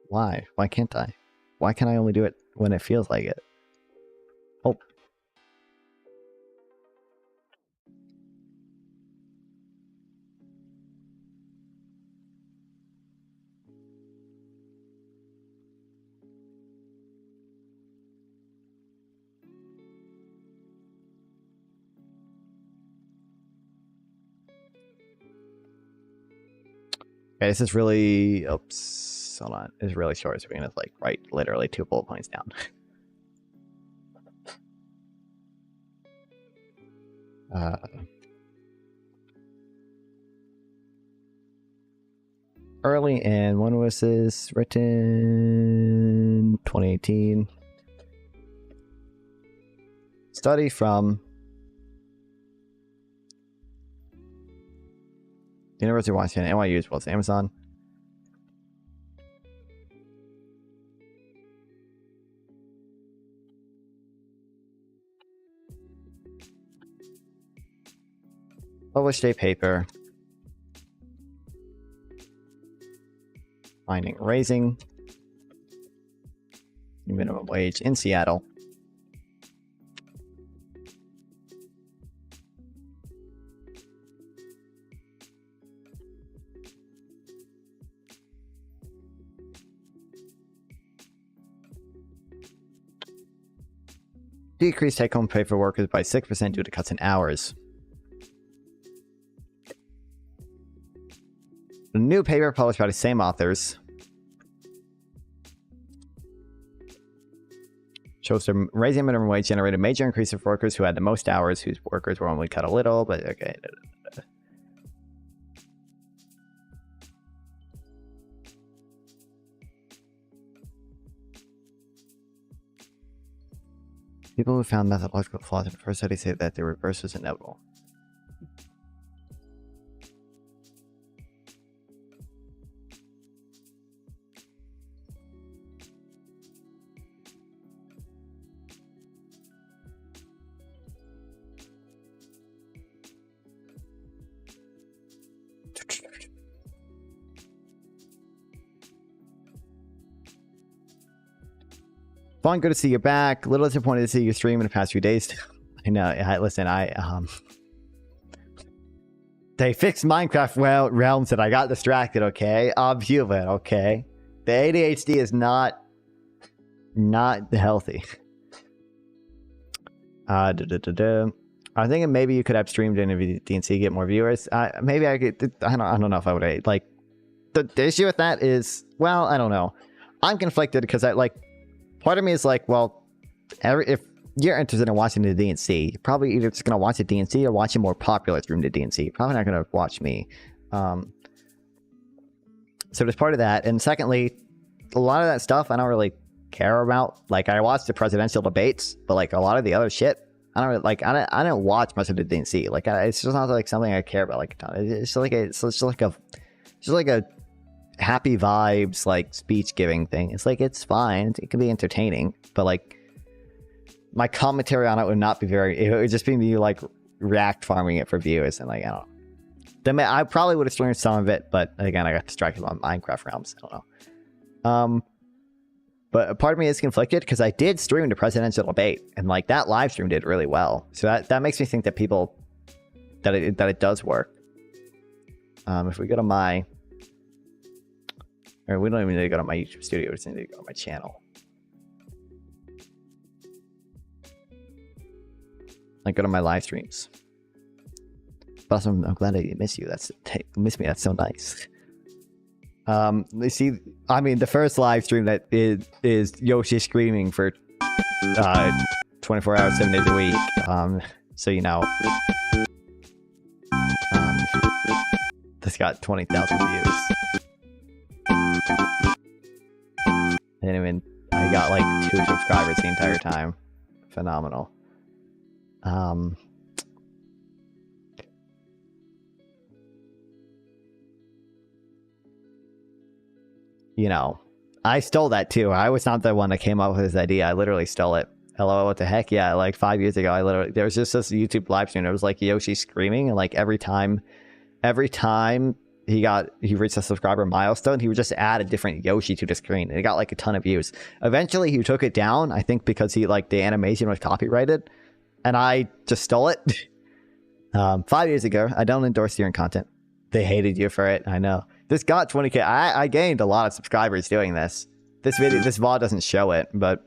Why? Why can't I? Why can I only do it when it feels like it? Oh. Okay, this is really, oops, hold on. It's really short, so we're gonna like write literally 2 bullet points down. Early, and when was this written? 2018. Study from University of Washington, NYU as well as Amazon. Published a paper finding raising the minimum wage in Seattle. Decreased take-home pay for workers by 6% due to cuts in hours. A new paper published by the same authors shows the raising minimum wage generated a major increase of workers who had the most hours, whose workers were only cut a little, but okay. People who found methodological flaws in the first study say that the reverse was inevitable. Vaughn, good to see you back. A little disappointed to see you stream in the past few days. I know. Listen, they fixed Minecraft Realms and I got distracted, okay? I'm human, okay? The ADHD is not not healthy. I'm thinking maybe you could have streamed in DNC, get more viewers. Maybe I could. I don't know if I would. Like, the issue with that is, well, I don't know. I'm conflicted because part of me is like, well, if you're interested in watching the DNC, you're probably either just gonna watch the DNC or watch a more popular stream to DNC. You're probably not gonna watch me. So there's part of that, and secondly, a lot of that stuff I don't really care about. Like, I watch the presidential debates, but like a lot of the other shit, I don't really, like. I don't watch much of the DNC. Like, it's just not like something I care about like a ton. It's just like a happy vibes like speech giving thing. It's like, it's fine. It can be entertaining, but like my commentary on it would not be it would just be me like react farming it for viewers, and like, I don't know. I probably would have streamed some of it, but again, I got distracted on Minecraft Realms. I don't know. But a part of me is conflicted because I did stream the presidential debate, and like that live stream did really well. So that makes me think that that it does work. If we go to my, or we don't even need to go to my YouTube studio. We just need to go to my channel. Like, go to my live streams. But also, I'm glad I miss you. Miss me. That's so nice. You see, I mean, the first live stream that is Yoshi screaming for 24 hours, 7 days a week. So you know, this got 20,000 views. And even I got like 2 subscribers the entire time. Phenomenal. You know, I stole that too. I was not the one that came up with this idea. I literally stole it. Hello, what the heck? Yeah, like 5 years ago, there was just this YouTube live stream. It was like Yoshi screaming, and like every time he reached a subscriber milestone, he would just add a different Yoshi to the screen, and it got like a ton of views. Eventually, he took it down. I think because the animation was copyrighted, and I just stole it. 5 years ago. I don't endorse steering content. They hated you for it. I know. This got 20K. I gained a lot of subscribers doing this. This VOD doesn't show it, but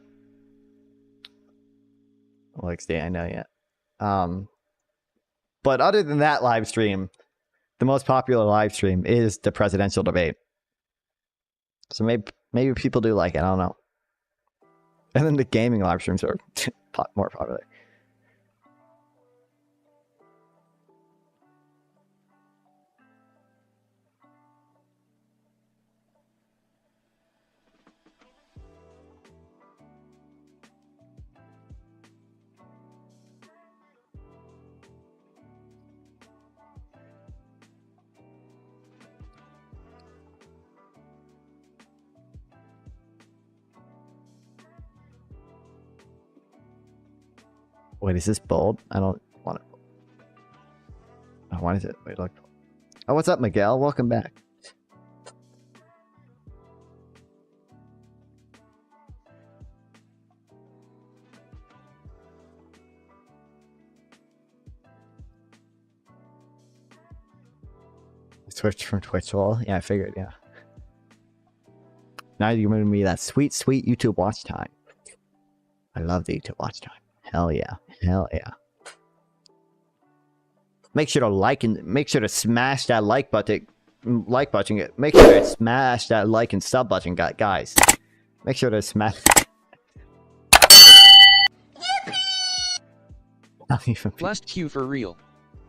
LXD, I know yet. But other than that live stream, the most popular live stream is the presidential debate. So maybe people do like it. I don't know. And then the gaming live streams are more popular. Wait, is this bold? I don't want it. Oh, why is it? Wait, look. Oh, what's up, Miguel? Welcome back. Switched from Twitch wall. Yeah, I figured. Yeah. Now you're giving me that sweet YouTube watch time. I love the YouTube watch time. Hell yeah. Hell yeah. Make sure to like and make sure to smash that like button. Make sure to smash that like and sub button, guys. Make sure to smash. Last Q for real.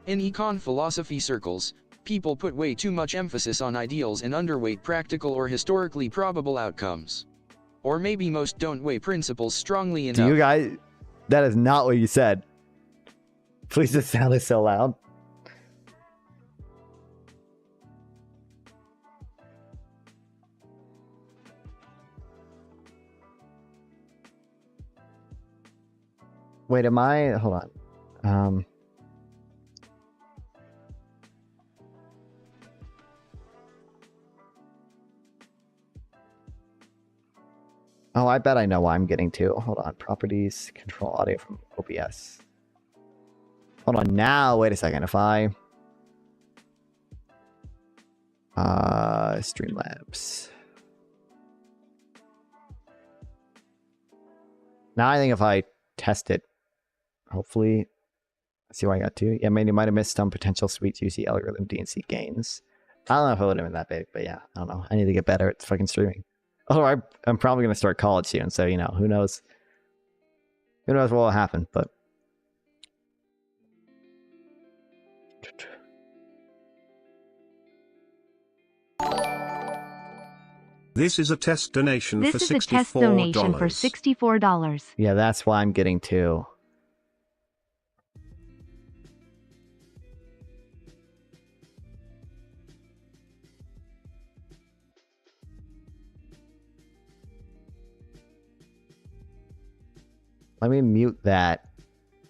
In econ philosophy circles, people put way too much emphasis on ideals and underweight practical or historically probable outcomes. Or maybe most don't weigh principles strongly enough. Do you guys? That is not what you said. Please, it sounded so loud. Wait, am I? Hold on. Oh, I bet I know why I'm getting to. Hold on. Properties, control audio from OBS. Hold on. Now, wait a second. If I... Streamlabs. Now I think if I test it, hopefully, let's see what I got to. Yeah, maybe might have missed some potential sweet juicy algorithm DNC gains. I don't know if it would have been that big, but yeah, I don't know. I need to get better at fucking streaming. Although I'm probably going to start college soon, so, you know, who knows? Who knows what will happen, but... This is a test donation This for is $64. a test donation for $64. Yeah, that's why I'm getting two. Let me mute that,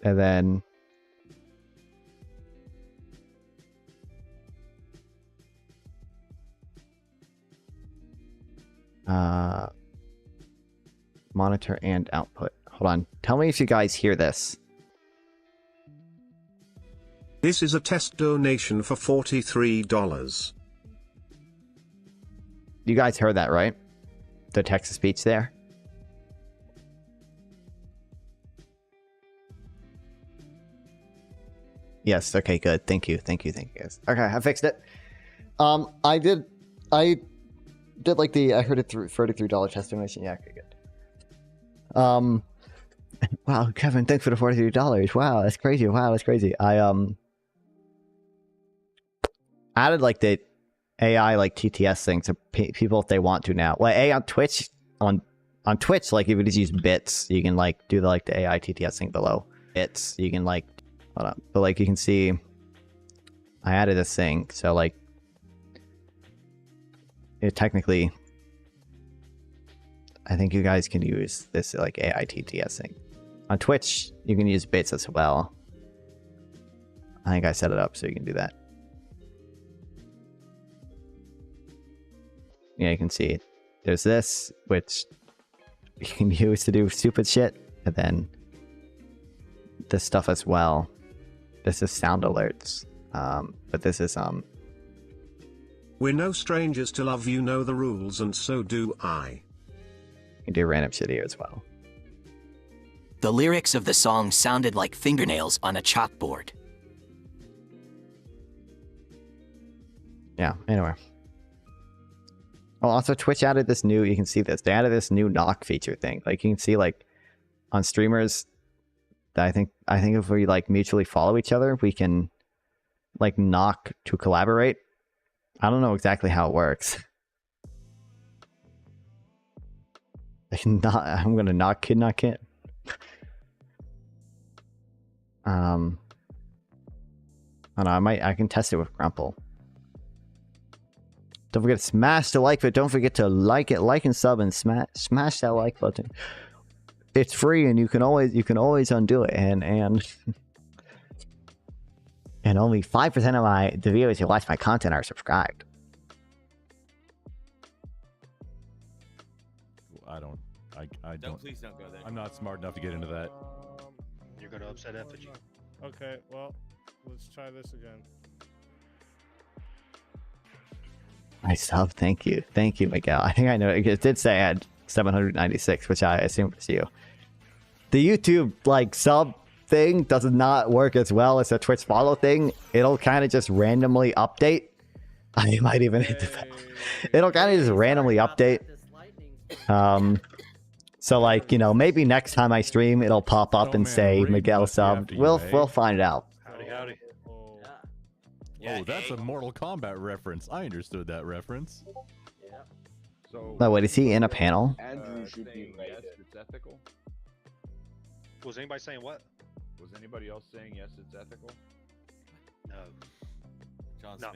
and then... monitor and output. Hold on. Tell me if you guys hear this. This is a test donation for $43. You guys heard that, right? The text-to-speech there? Yes, okay, good. Thank you, guys. Okay, I fixed it. I did like I heard it through $33 test donation. Yeah, okay, good. Wow, Kevin, thanks for the $43. Wow, that's crazy. I added like the AI like TTS thing to people if they want to now. Like on Twitch, on Twitch, like if you just use bits, you can like do the AI TTS thing below. Bits, you can like, hold on, but like you can see, I added this thing, so like it technically, I think you guys can use this like AI TTS thing. On Twitch, you can use bits as well. I think I set it up so you can do that. Yeah, you can see there's this, which you can use to do stupid shit, and then this stuff as well. This is sound alerts, but this is We're no strangers to love, you know the rules, and so do I. You can do random shit here as well. The lyrics of the song sounded like fingernails on a chalkboard. Yeah, anyway. Well, also Twitch added this new, you can see this, they added this new knock feature thing. Like you can see like on streamers that I think if we like mutually follow each other, we can like knock to collaborate. I don't know exactly how it works. I'm gonna knock kid. I don't know, I can test it with Grumple. Don't forget to smash the like button. Don't forget to like and sub, and smash that like button. It's free, and you can always undo it. And only 5% of the viewers who watch my content are subscribed. I don't. Please don't go there. I'm not smart enough to get into that. You're gonna upset Effigy. Okay, well, let's try this again. Nice sub, thank you, Miguel. I think I know it did say I had 796, which I assume was you. The YouTube like sub thing does not work as well as the Twitch follow thing. It'll kind of just randomly update. I might even hit the. It'll kind of just randomly update. So like, you know, maybe next time I stream, it'll pop up and say Miguel sub. We'll find out. Howdy. Oh, that's a Mortal Kombat reference. I understood that reference. Yeah. So. No, wait, is he in a panel? Andrew should be yes, it's ethical. Was anybody saying what? Was anybody else saying yes, it's ethical? No. John Smith.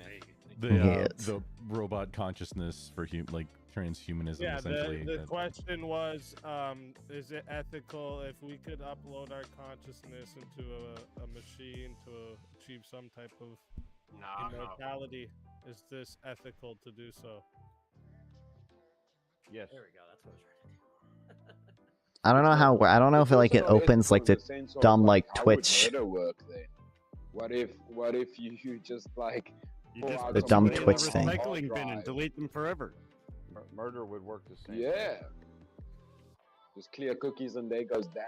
The robot consciousness for transhumanism. Yeah, essentially. the question was, is it ethical if we could upload our consciousness into a machine to achieve some type of immortality? Is this ethical to do so? Yes. There we go. That's what I was trying to do. I don't know how. I don't know if it opens like the dumb like Twitch. Work, then? What if you just like The dumb Twitch thing. Recycling bin and delete them forever? Murder would work the same. Yeah. Just clear cookies and there goes Dan.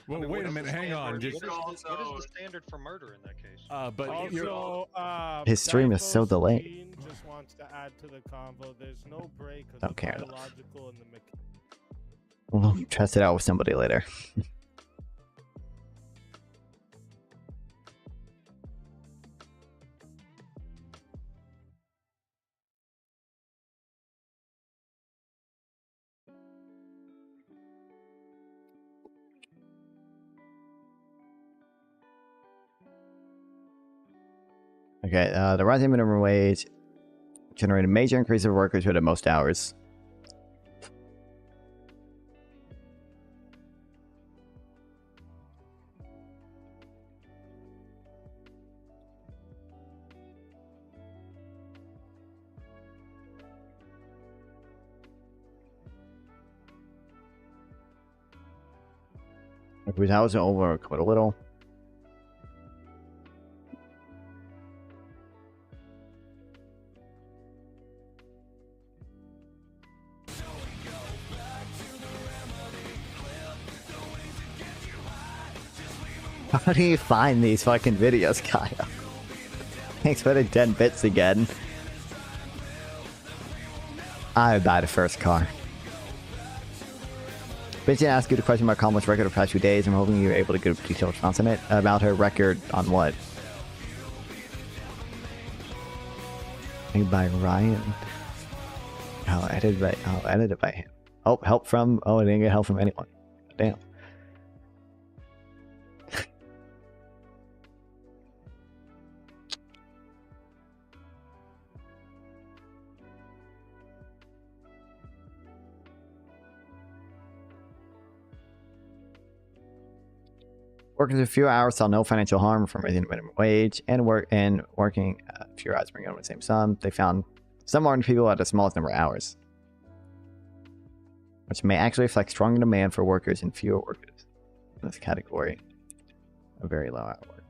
Well, wait a minute. Hang on. Just, What is the standard for murder in that case? but you're. Also, His stream is so delayed. Dean just wants to add to the convo. There's no break because Don't the care enough. biological and the mechanical. We'll test it out with somebody later. Okay, the rising minimum wage generated a major increase of workers who had the most hours. Whose hours are over quite a little. How do you find these fucking videos, Kyle? Thanks for the 10 bits again. I would buy the first car. Bitchy asked you to question about Kamala's record of the past few days. I'm hoping you're able to give a detailed response on it. About her record on what? Made by Ryan. Edited by him. Oh, help from... Oh, I didn't get help from anyone. Damn. Working a few hours saw no financial harm from raising the minimum wage, and working a few hours bringing home the same sum. They found some ordinary people at the smallest number of hours, which may actually reflect stronger demand for workers and fewer workers in this category of very low hour work.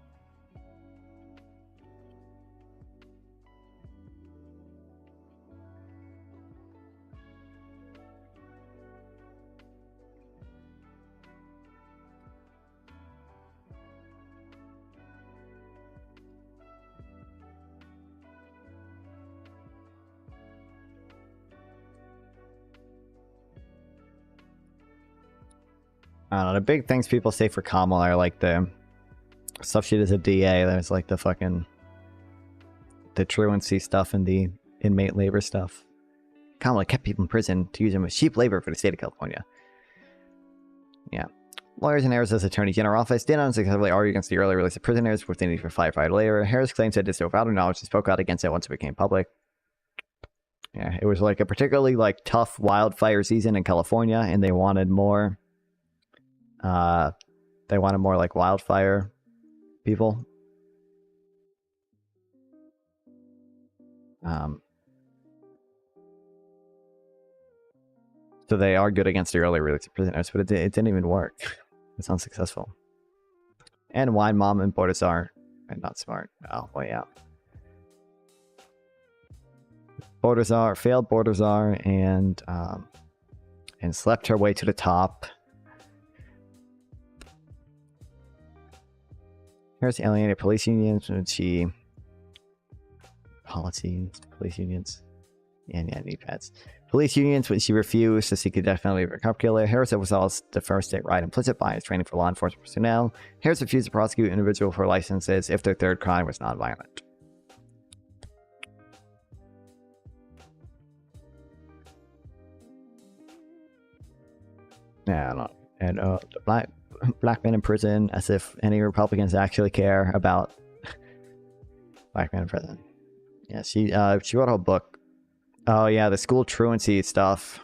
I don't know, the big things people say for Kamala are like the stuff she does at DA. There's like the fucking the truancy stuff and the inmate labor stuff. Kamala kept people in prison to use them as cheap labor for the state of California. Yeah. Lawyers in Arizona's Attorney General office did unsuccessfully argue against the early release of prisoners with the need for firefighter labor. Harris claims that this without knowledge and spoke out against it once it became public. Yeah, it was like a particularly like tough wildfire season in California, and they wanted more. They wanted more like wildfire people. So they argued against the early release of prisoners, but it didn't even work. It's unsuccessful. And Wine Mom and Bordazar are not smart. Oh, well, yeah. Bordazar failed Bordazar and slept her way to the top. Here's alienated police unions when she police unions. Yeah, knee pads. Police unions when she refused to seek a death penalty for a cop killer. Harris was also the first state right implicit bias training for law enforcement personnel. Harris refused to prosecute an individual for licenses if their third crime was nonviolent. Yeah, I don't know. And the black men in prison, as if any Republicans actually care about black men in prison. Yeah, she wrote a whole book. Oh yeah, the school truancy stuff.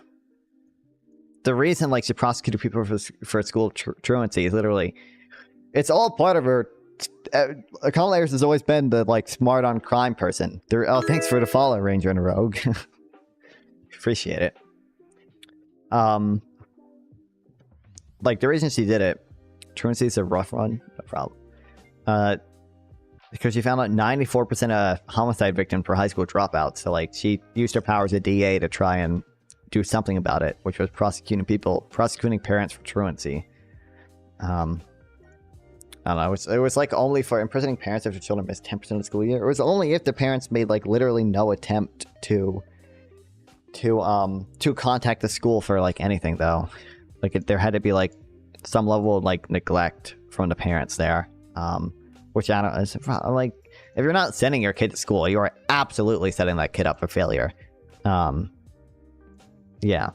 The reason like she prosecuted people for school truancy is literally, it's all part of her. Kamala Harris has always been the like smart on crime person. Oh, thanks for the follow, Ranger and Rogue. Appreciate it. Like the reason she did it, truancy is a rough one, no problem. Because she found out 94% of homicide victims were high school dropouts. So like she used her powers as a DA to try and do something about it, which was prosecuting parents for truancy. I don't know. It was like only for imprisoning parents if their children missed 10% of the school year. It was only if the parents made like literally no attempt to contact the school for like anything though. Like there had to be like some level of like neglect from the parents there. Which I don't. It's like if you're not sending your kid to school, you are absolutely setting that kid up for failure. Yeah.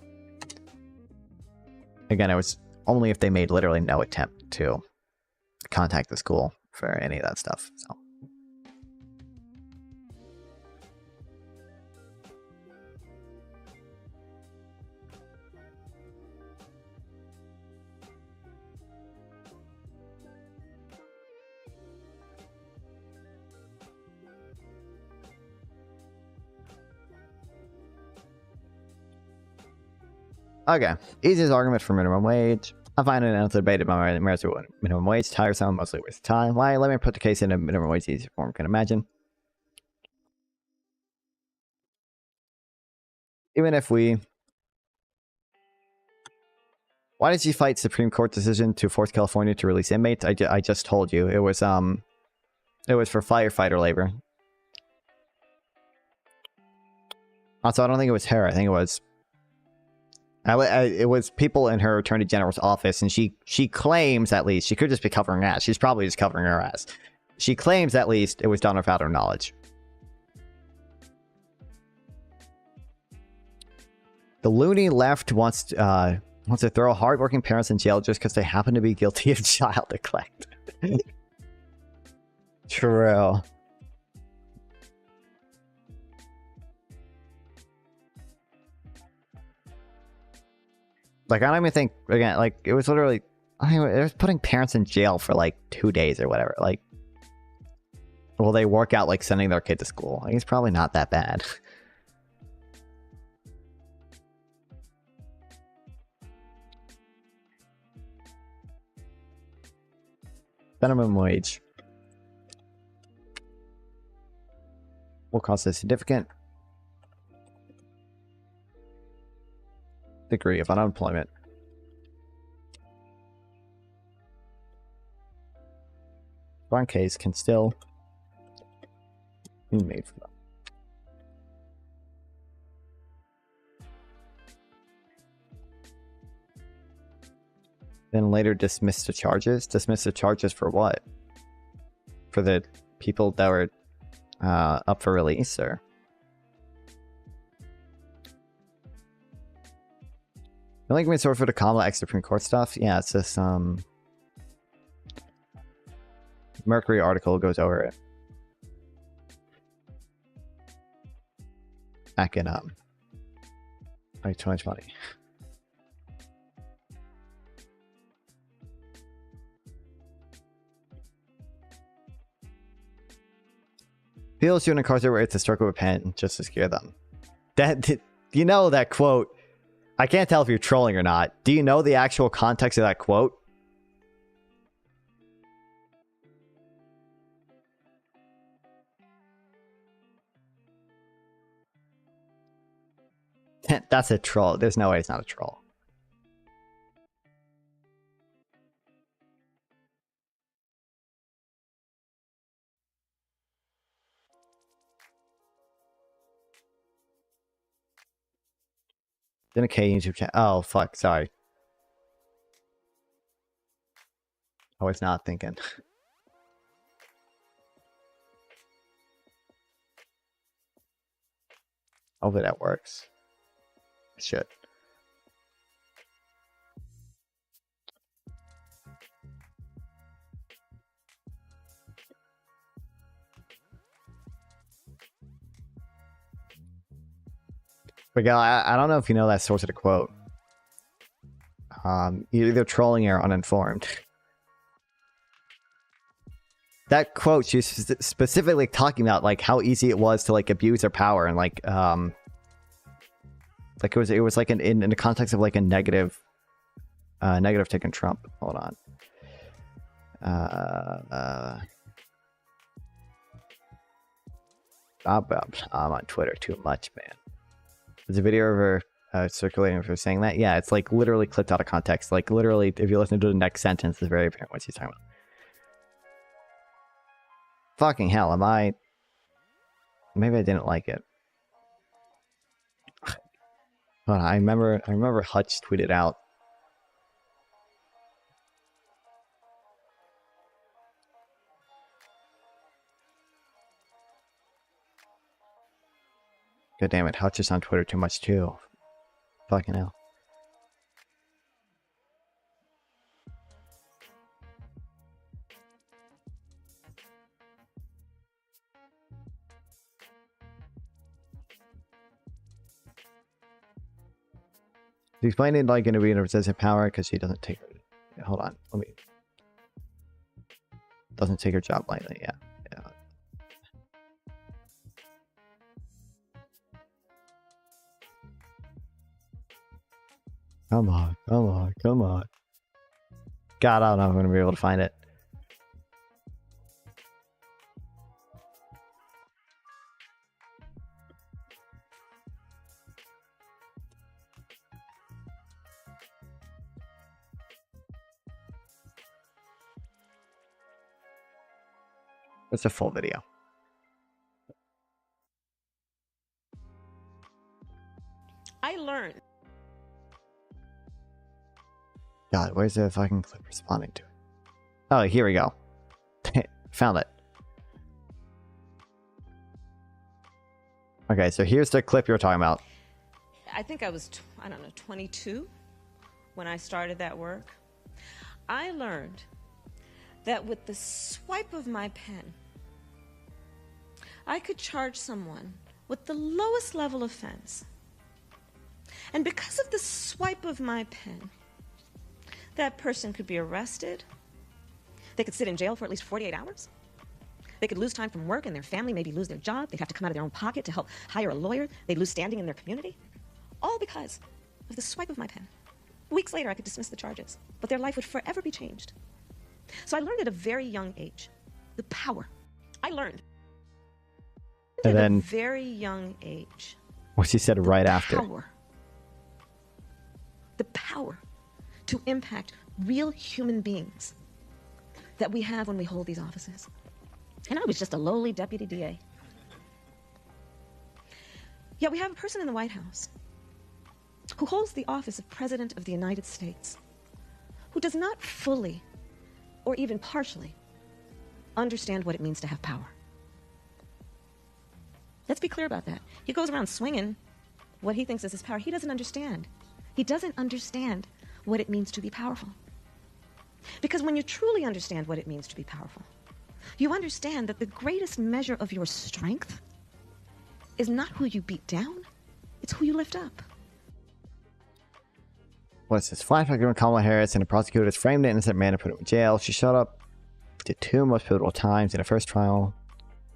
Again, it was only if they made literally no attempt to contact the school for any of that stuff. So. Okay, easiest argument for minimum wage. I find it endless debate about merits of minimum wage tiresome, mostly waste of time. Why? Let me put the case in a minimum wage easier form can imagine. Even if we... Why did you fight Supreme Court decision to force California to release inmates? I just told you. It was for firefighter labor. Also, I don't think it was her. I think it was... it was people in her attorney general's office, and she claims, at least, she could just be covering her ass. She's probably just covering her ass. She claims, at least, it was done without her knowledge. The loony left wants to throw hardworking parents in jail just because they happen to be guilty of child neglect. True. Like, I don't even think, again, like, it was literally, I mean, it was putting parents in jail for, like, 2 days or whatever. Like, will they work out, like, sending their kid to school? Like, it's probably not that bad. Minimum wage. Will cost a significant degree of unemployment. One case can still be made for them. Then later dismiss the charges. Dismiss the charges for what? For the people that were up for release, or? The only we sort for the complex Supreme Court stuff, yeah, it's this Mercury article goes over it. Back in like 2020. People shooting incarcerated to stroke with a pen just to scare them. You know that quote. I can't tell if you're trolling or not. Do you know the actual context of that quote? That's a troll. There's no way it's not a troll. Then a K YouTube channel. Oh, fuck. Sorry. I was not thinking. Hopefully that works. Shit. Miguel, I don't know if you know that source of the quote. You're either trolling or uninformed. That quote, she's specifically talking about like how easy it was to like abuse her power, and like it was like in the context of like a negative taking Trump. Hold on. I'm on Twitter too much, man. There's a video of her circulating for saying that. Yeah, it's like literally clipped out of context. Like literally, if you listen to the next sentence, it's very apparent what she's talking about. Fucking hell, am I? Maybe I didn't like it. But I remember Hutch tweeted out. God damn it, Hutch is on Twitter too much too. Fucking hell. She's explaining like going to be in a recessive power because she doesn't take her. Hold on, let me. Doesn't take her job lightly. Yeah. Come on. God, I don't know if I'm going to be able to find it. It's a full video. I learned. God, where's the fucking clip responding to it? Oh, here we go. Found it. Okay, so here's the clip you're talking about. I think I was, 22 when I started that work. I learned that with the swipe of my pen, I could charge someone with the lowest level offense. And because of the swipe of my pen, that person could be arrested. They could sit in jail for at least 48 hours. They could lose time from work and their family maybe lose their job. They'd have to come out of their own pocket to help hire a lawyer. They'd lose standing in their community. All because of the swipe of my pen. Weeks later, I could dismiss the charges, but their life would forever be changed. So I learned at a very young age the power. I learned And at then a very young age what she said right after. The power to impact real human beings that we have when we hold these offices. And I was just a lowly deputy DA. Yet we have a person in the White House who holds the office of President of the United States, who does not fully or even partially understand what it means to have power. Let's be clear about that. He goes around swinging what he thinks is his power. He doesn't understand. He doesn't understand what it means to be powerful. Because when you truly understand what it means to be powerful, you understand that the greatest measure of your strength is not who you beat down, it's who you lift up. What's this? Flashback of Kamala Harris and the prosecutors framed an innocent man and put him in jail. She showed up to two most pivotal times in the first trial.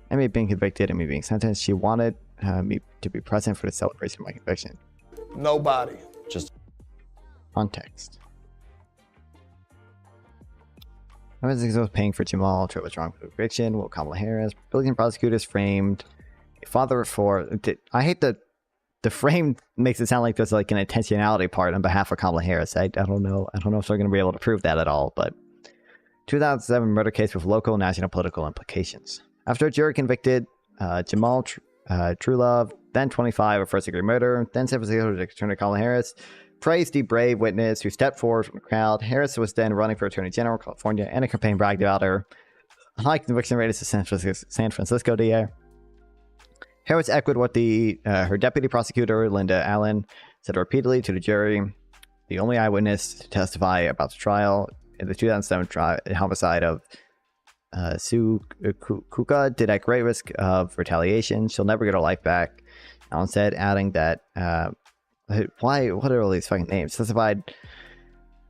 And me being convicted and me being sentenced. She wanted me to be present for the celebration of my conviction. Nobody. Just context. I was paying for Jamal. Trip was wrong for conviction. Will Kamala Harris. Billion prosecutors framed a father of four. I hate that the frame makes it sound like there's like an intentionality part on behalf of Kamala Harris. I don't know. I don't know if they're going to be able to prove that at all. But 2007 murder case with local and national political implications. After a jury convicted Jamal Truelove, then 25 of first-degree murder, then San Francisco Attorney Kamala Harris praised the brave witness who stepped forward from the crowd. Harris was then running for Attorney General of California, and a campaign bragged about her high conviction rate as a San Francisco DA. Harris echoed what her deputy prosecutor, Linda Allen, said repeatedly to the jury. The only eyewitness to testify about the trial in the 2007 homicide of Sue Kuka did at great risk of retaliation. She'll never get her life back. Allen said, adding that, what are all these fucking names? Testified,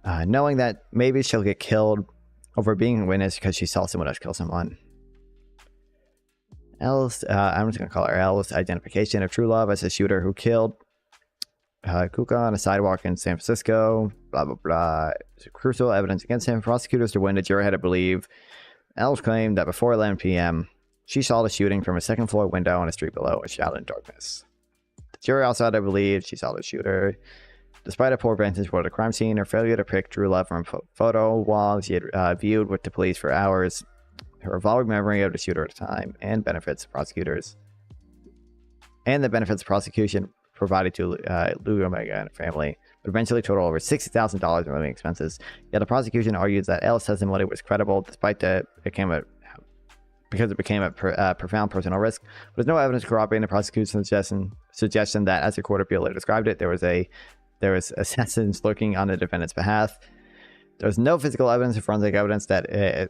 knowing that maybe she'll get killed over being a witness because she saw someone else kill someone. Elle's, I'm just going to call her Elle's identification of Truelove as a shooter who killed Kuka on a sidewalk in San Francisco, blah, blah, blah. Crucial evidence against him. Prosecutors to win, the jury had to believe Elle's claimed that before 11 p.m., she saw the shooting from a second floor window on a street below and shot in darkness. The jury also had to believe she saw the shooter. Despite a poor vantage point of the crime scene, her failure to pick Drew Love from photo walls she had viewed with the police for hours, her evolving memory of the shooter at the time, and benefits prosecutors, and the benefits the prosecution provided to Louis Omega and her family, but eventually totaled over $60,000 in living expenses. Yet the prosecution argues that Ellis' testimony was credible, despite because it became a profound personal risk. There's no evidence corroborating the prosecution's suggestion that, as the court of appeal later described it, there was assassins lurking on the defendant's behalf. There's no physical evidence or forensic evidence that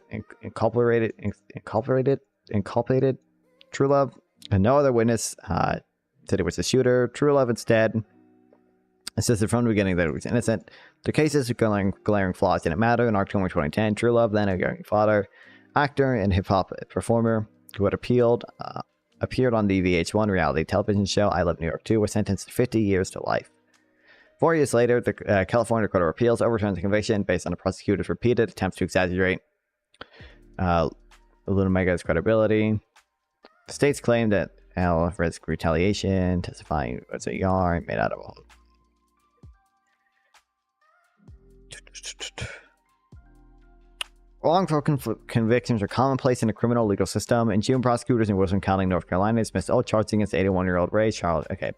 inculpated True Love, and no other witness said it was the shooter. True Love instead insisted from the beginning that it was innocent. The case's glaring flaws didn't matter. In October 2010, True Love, then a young father, actor, and hip-hop performer who had appeared on the VH1 reality television show I Love New York 2, was sentenced to 50 years to life. 4 years later, the California Court of Appeals overturned the conviction based on the prosecutor's repeated attempts to exaggerate Luna Mega's credibility. The states claimed that Elle risked retaliation, testifying as a yarn made out of a wrongful convictions are commonplace in the criminal legal system. In June, prosecutors in Wilson County, North Carolina, dismissed all charges against 81-year-old Ray Charles. Okay,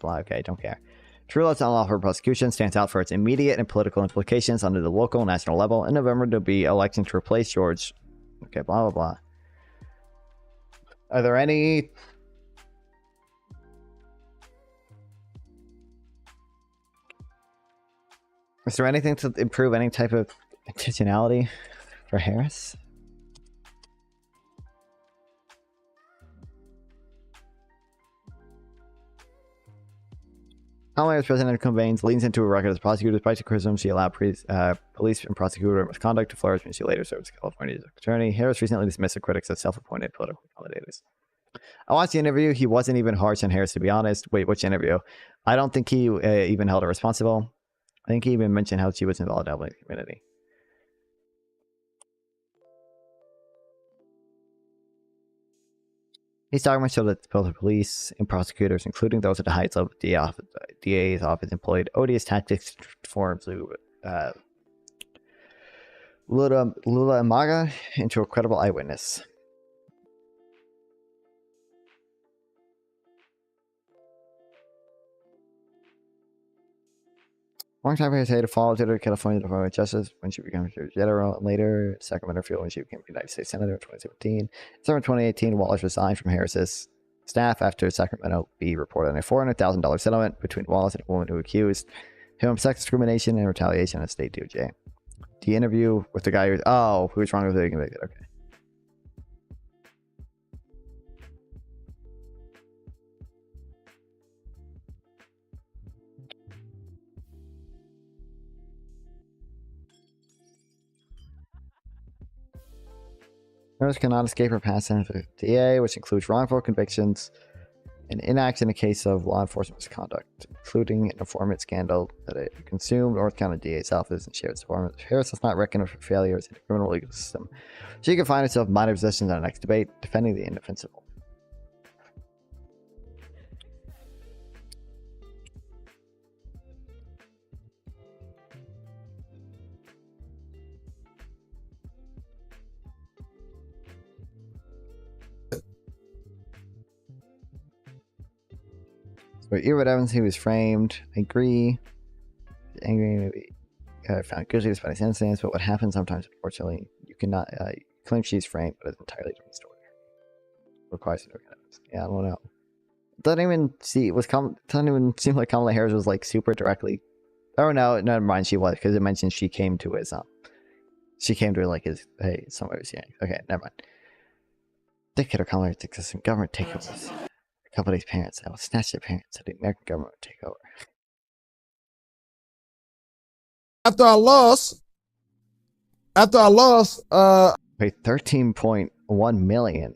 don't care. True Love's unlawful prosecution stands out for its immediate and political implications under the local and national level. In November, there'll be elections to replace George. Okay, blah, blah, blah. Are there any... Is there anything to improve any type of intentionality for Harris? Kamala Harris, president of Cobain's, leans into a record as prosecutor. Despite the criticism, she allowed police and prosecutor misconduct to flourish when she later served as California's attorney. Harris recently dismissed the critics as self-appointed political validators. I watched the interview. He wasn't even harsh on Harris, to be honest. Wait, which interview? I don't think he even held her responsible. I think he even mentioned how she was involved in the community. These documents show that both the police and prosecutors, including those at the highest level of the DA's office, employed odious tactics to form Lula Umaga into a credible eyewitness. Long time ago, to follow to the California Department of Justice when she became Attorney General, and later Sacramento field when she became United States Senator in 2017. In December 2018, Wallace resigned from Harris's staff after Sacramento Bee reported on a $400,000 settlement between Wallace and a woman who accused him of sex discrimination and retaliation at state DOJ. The interview with the guy who was wrong with being convicted. Okay. Harris cannot escape her past sentence with the DA, which includes wrongful convictions and inaction in a case of law enforcement misconduct, including an informant scandal that it consumed North County DA's office and shared informant. Harris does not reckon with her failures in the criminal legal system. She can find herself in minor positions in the next debate, defending the indefensible. For Edward Evans, he was framed. I agree. Angry, maybe found guilty despite his innocence. But what happens sometimes, unfortunately, you cannot claim she's framed, but it's an entirely different story. Requires no evidence. Yeah, I don't know. Doesn't even seem like Kamala Harris was like super directly. Oh no, never mind. She was, because it mentioned she came to his She came to like his somewhere was saying. Okay, never mind. Dictator Kamala Harris dictates some government takeovers. Company's parents that will snatch their parents so the American government would take over. After I lost, wait, 13.1 million.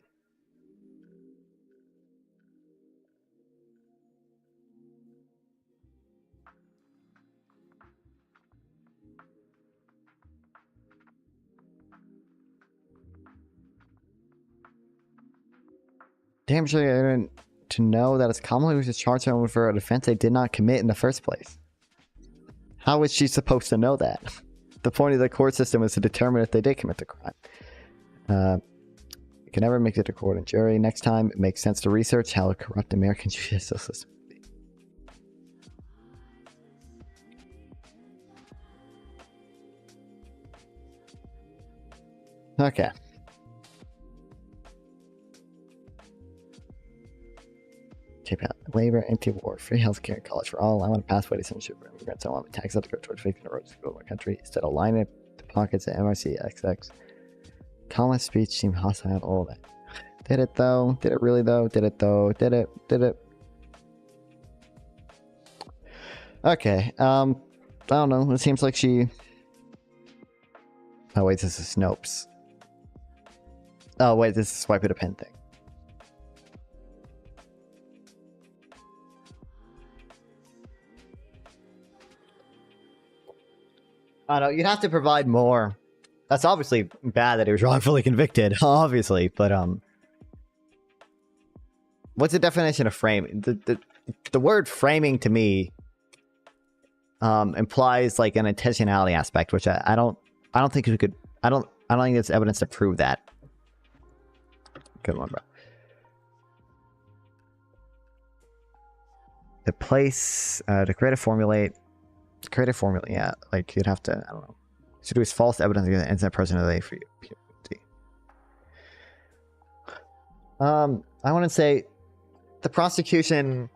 Damn sure I didn't to know that it's commonly used to charge someone for a offense they did not commit in the first place. How is she supposed to know that? The point of the court system is to determine if they did commit the crime. You can never make it to court and jury. Next time, it makes sense to research how a corrupt American judicial system would be. Okay. Labor, anti-war, free healthcare, college for all. I want a pathway to citizenship for immigrants. I want my tax up to go towards fixing the road to school in my country instead of lining up the pockets at MRC XX. Common speech seemed hostile. All of that. Did it though? Did it really though? Did it though? Did it? Did it? Okay. I don't know. It seems like she. Oh wait, this is Snopes. Oh wait, this is swipe it a pen thing. I don't know, you'd have to provide more. That's obviously bad that he was wrongfully convicted, obviously, but what's the definition of framing? The word framing to me implies like an intentionality aspect, which I don't think you could. I don't think there's evidence to prove that. Good one, bro. The place to create a formula, yeah. Like you'd have to, I don't know. To do is false evidence against the innocent person of the for you. I want to say the prosecution.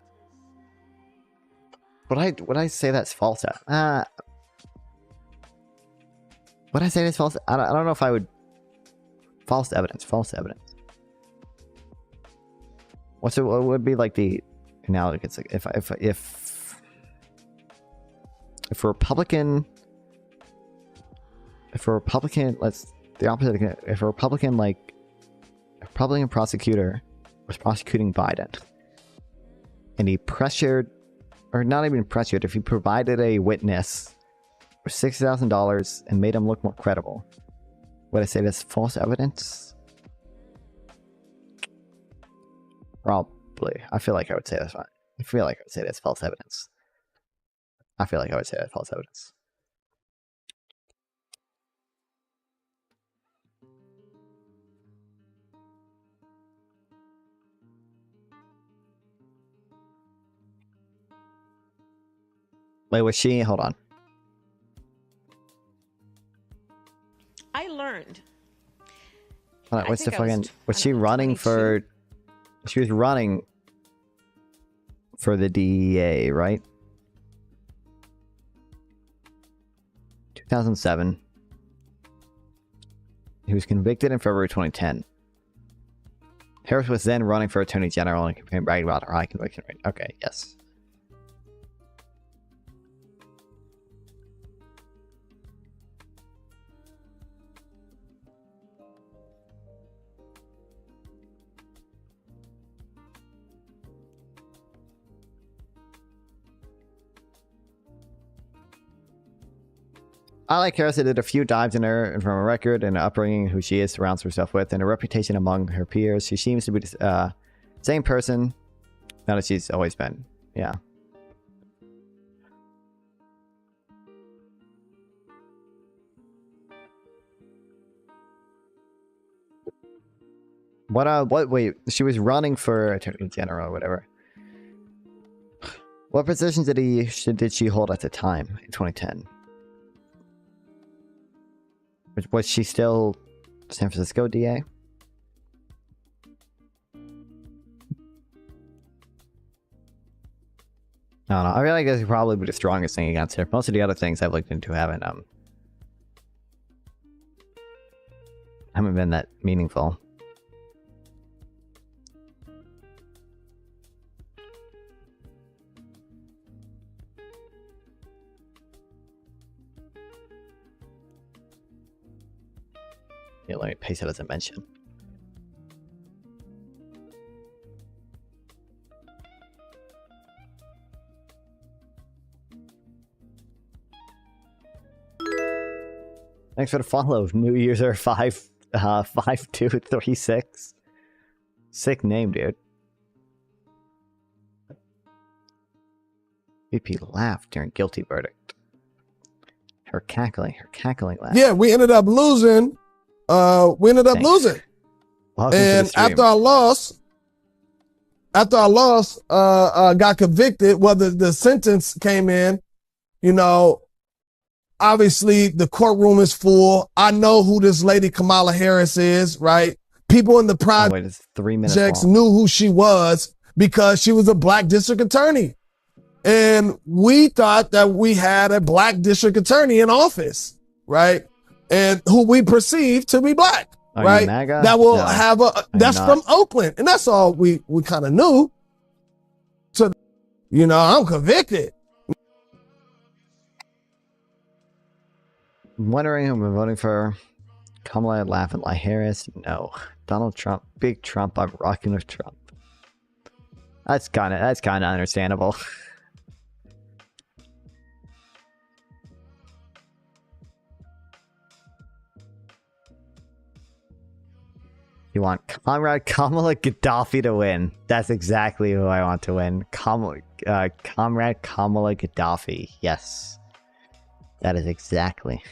Would I say that's false? Would I say that's false? I don't know if I would. False evidence. What would be like the analogy? It's like if a Republican, let's the opposite. If a Republican prosecutor was prosecuting Biden, and he pressured, or not even pressured, if he provided a witness for $60,000 and made him look more credible, would I say that's false evidence? Probably. I feel like I would say that's fine. I feel like I would say that's false evidence. Wait, was she? Hold on. I learned. Hold on, what's the think I was fucking? Was she running for? She was running for the DEA, right? 2007. He was convicted in February 2010. Harris was then running for Attorney General and campaign bragging about her high conviction rate. Okay, yes. I like Harris. Did a few dives in her from a record and upbringing, who she is, surrounds herself with, and a reputation among her peers. She seems to be the same person that she's always been. Yeah. Wait, she was running for Attorney General or whatever. What positions did she hold at the time in 2010? Was she still San Francisco DA? I don't know. I feel like this would probably be the strongest thing against her. Most of the other things I've looked into haven't been that meaningful. Yeah, let me paste it as a mention. Thanks for the follow, new user 5236. Sick name, dude. VP laughed during guilty verdict. Her cackling laugh. Yeah, we ended up losing. Thanks. Losing. Welcome to the And stream. after I lost, got convicted, whether the sentence came in, you know, obviously the courtroom is full. I know who this lady Kamala Harris is, right? People in the Oh, wait, it's 3 minutes projects long. knew who she was because she was a black district attorney. And we thought that we had a black district attorney in office, right? And who we perceived to be black, Are you right? MAGA? That will No, have that's not. from Oakland. And that's all we kind of knew. So, you know, I'm convicted. I'm wondering who I'm voting for. Kamala laugh and lie Harris. No. Donald Trump. Big Trump. I'm rocking with Trump. That's kind of understandable. You want Comrade Kamala Gaddafi to win. That's exactly who I want to win. Comrade Kamala Gaddafi. Yes. That is exactly.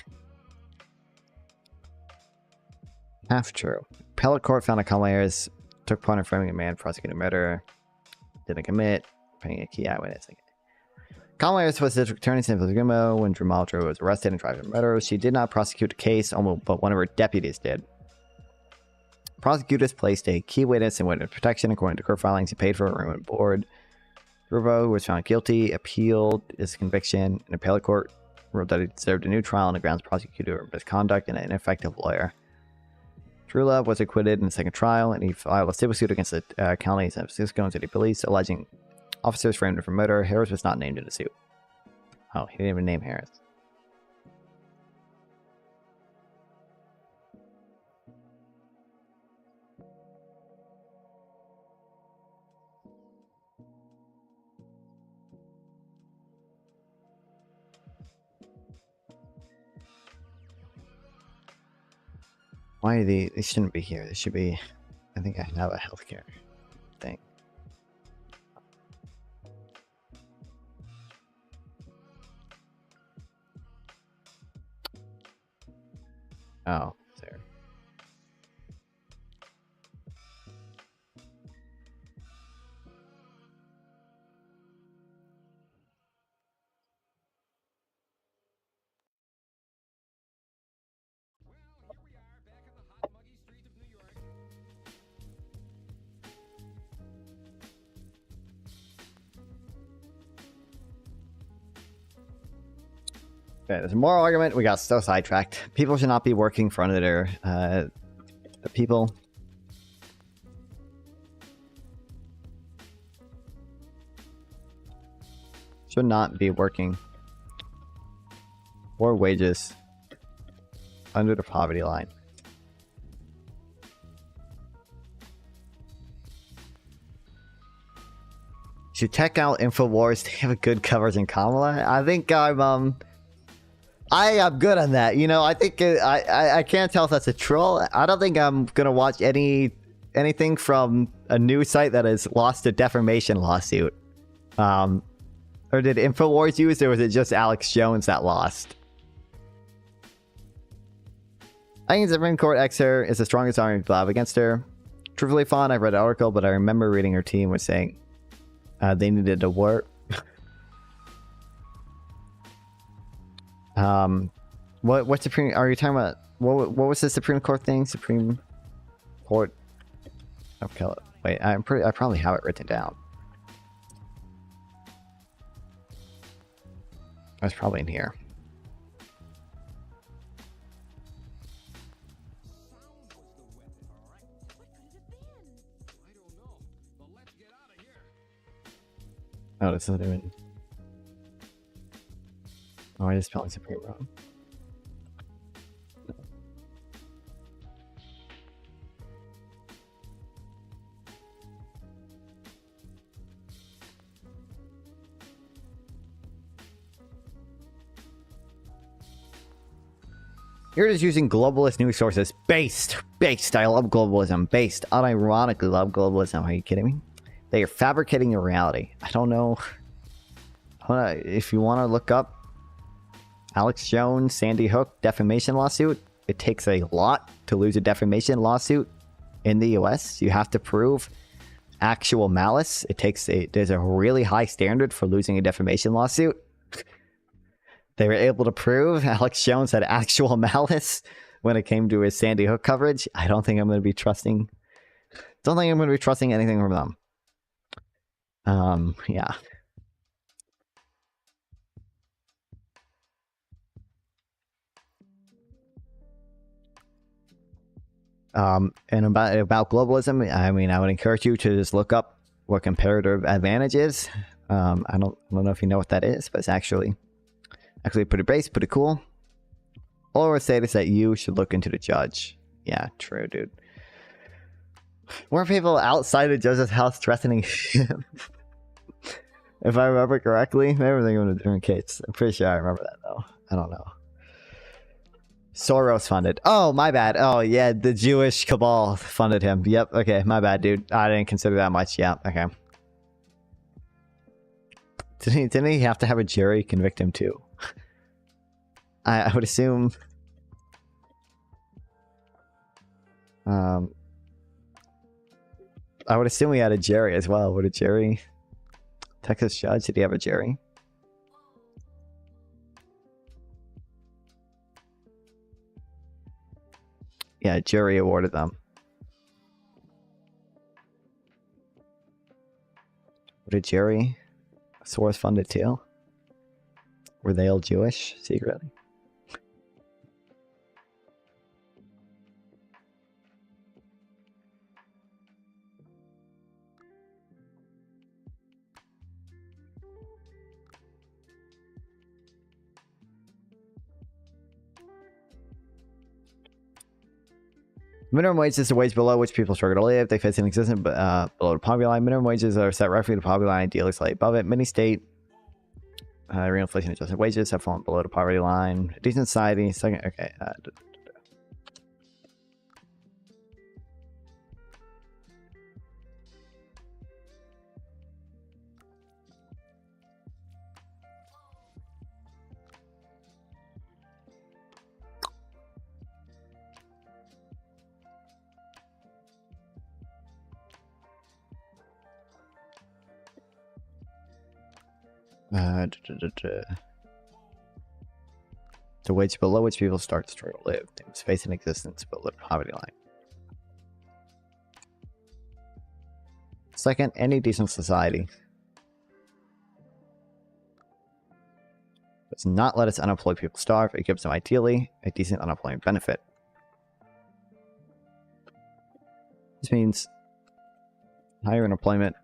Half true. Appellate court found that Kamala Harris took part in framing a man prosecuting murder. Didn't commit. Paying a key eyewitness. Kamala Harris was district attorney in Vilgimo when Drew Malter was arrested and tried for murder. She did not prosecute the case, but one of her deputies did. Prosecutors placed a key witness in witness protection according to court filings. He paid for a room and board. Ruvo, who was found guilty, appealed his conviction. An appellate court ruled that he deserved a new trial on the grounds prosecutor misconduct and an ineffective lawyer. Trulove was acquitted in the second trial, and he filed a civil suit against the county of San Francisco and city police, alleging officers framed him for murder. Harris was not named in the suit. Oh, he didn't even name Harris. Why are they shouldn't be here. They should be, I think I have a healthcare thing. Oh, there. Okay, there's a moral argument. We got so sidetracked. People should not be working for another people. Should not be working for wages under the poverty line. Should check out InfoWars. They have a good coverage in Kamala. I think I am good on that. You know, I think I can't tell if that's a troll. I don't think I'm gonna watch anything from a news site that has lost a defamation lawsuit. Or did InfoWars use, or was it just Alex Jones that lost? I think the Supreme Court X her is the strongest argument to have against her. Truthfully, Fawn, I read the article, but I remember reading her team was saying they needed to work. What Supreme are you talking about? What was the Supreme Court thing? Supreme Court. Okay, wait. I probably have it written down. It's probably in here. Oh, this isn't even. Oh, I just spelling Supreme wrong. You're just using globalist news sources. Based. I love globalism. Based. Unironically love globalism. Are you kidding me? They are fabricating your reality. I don't know. If you want to look up Alex Jones, Sandy Hook defamation lawsuit, it takes a lot to lose a defamation lawsuit in the US. You have to prove actual malice. There's a really high standard for losing a defamation lawsuit. They were able to prove Alex Jones had actual malice when it came to his Sandy Hook coverage. I don't think I'm going to be trusting anything from them. Yeah. And about globalism, I mean, I would encourage you to just look up what comparative advantage is. I don't know if you know what that is, but it's actually pretty basic, pretty cool. All I would say is that you should look into the judge. Yeah, true, dude. Were people outside the judge's house threatening him? If I remember correctly, maybe I'm thinking of a different case. I'm pretty sure I remember that though. I don't know. Soros funded. Oh, my bad. Oh, yeah, the Jewish cabal funded him. Yep. Okay, my bad, dude. I didn't consider that much. Yeah. Okay. Didn't he have to have a jury convict him too? I would assume. I would assume he had a jury as well. Would a jury? Texas judge? Did he have a jury? Yeah, jury awarded them. Would a jury? Soros funded too? Were they all Jewish secretly? Minimum wage is the wage below which people struggle to live. They face an existence below the poverty line. Minimum wages are set roughly to the poverty line, ideally slightly above it. Many state real inflation adjusted wages have fallen below the poverty line. A decent society. Second, okay. The wage below which people start to struggle to live. They must face an existence below the poverty line. Second, any decent society does not let its unemployed people starve. It gives them ideally a decent unemployment benefit. This means higher unemployment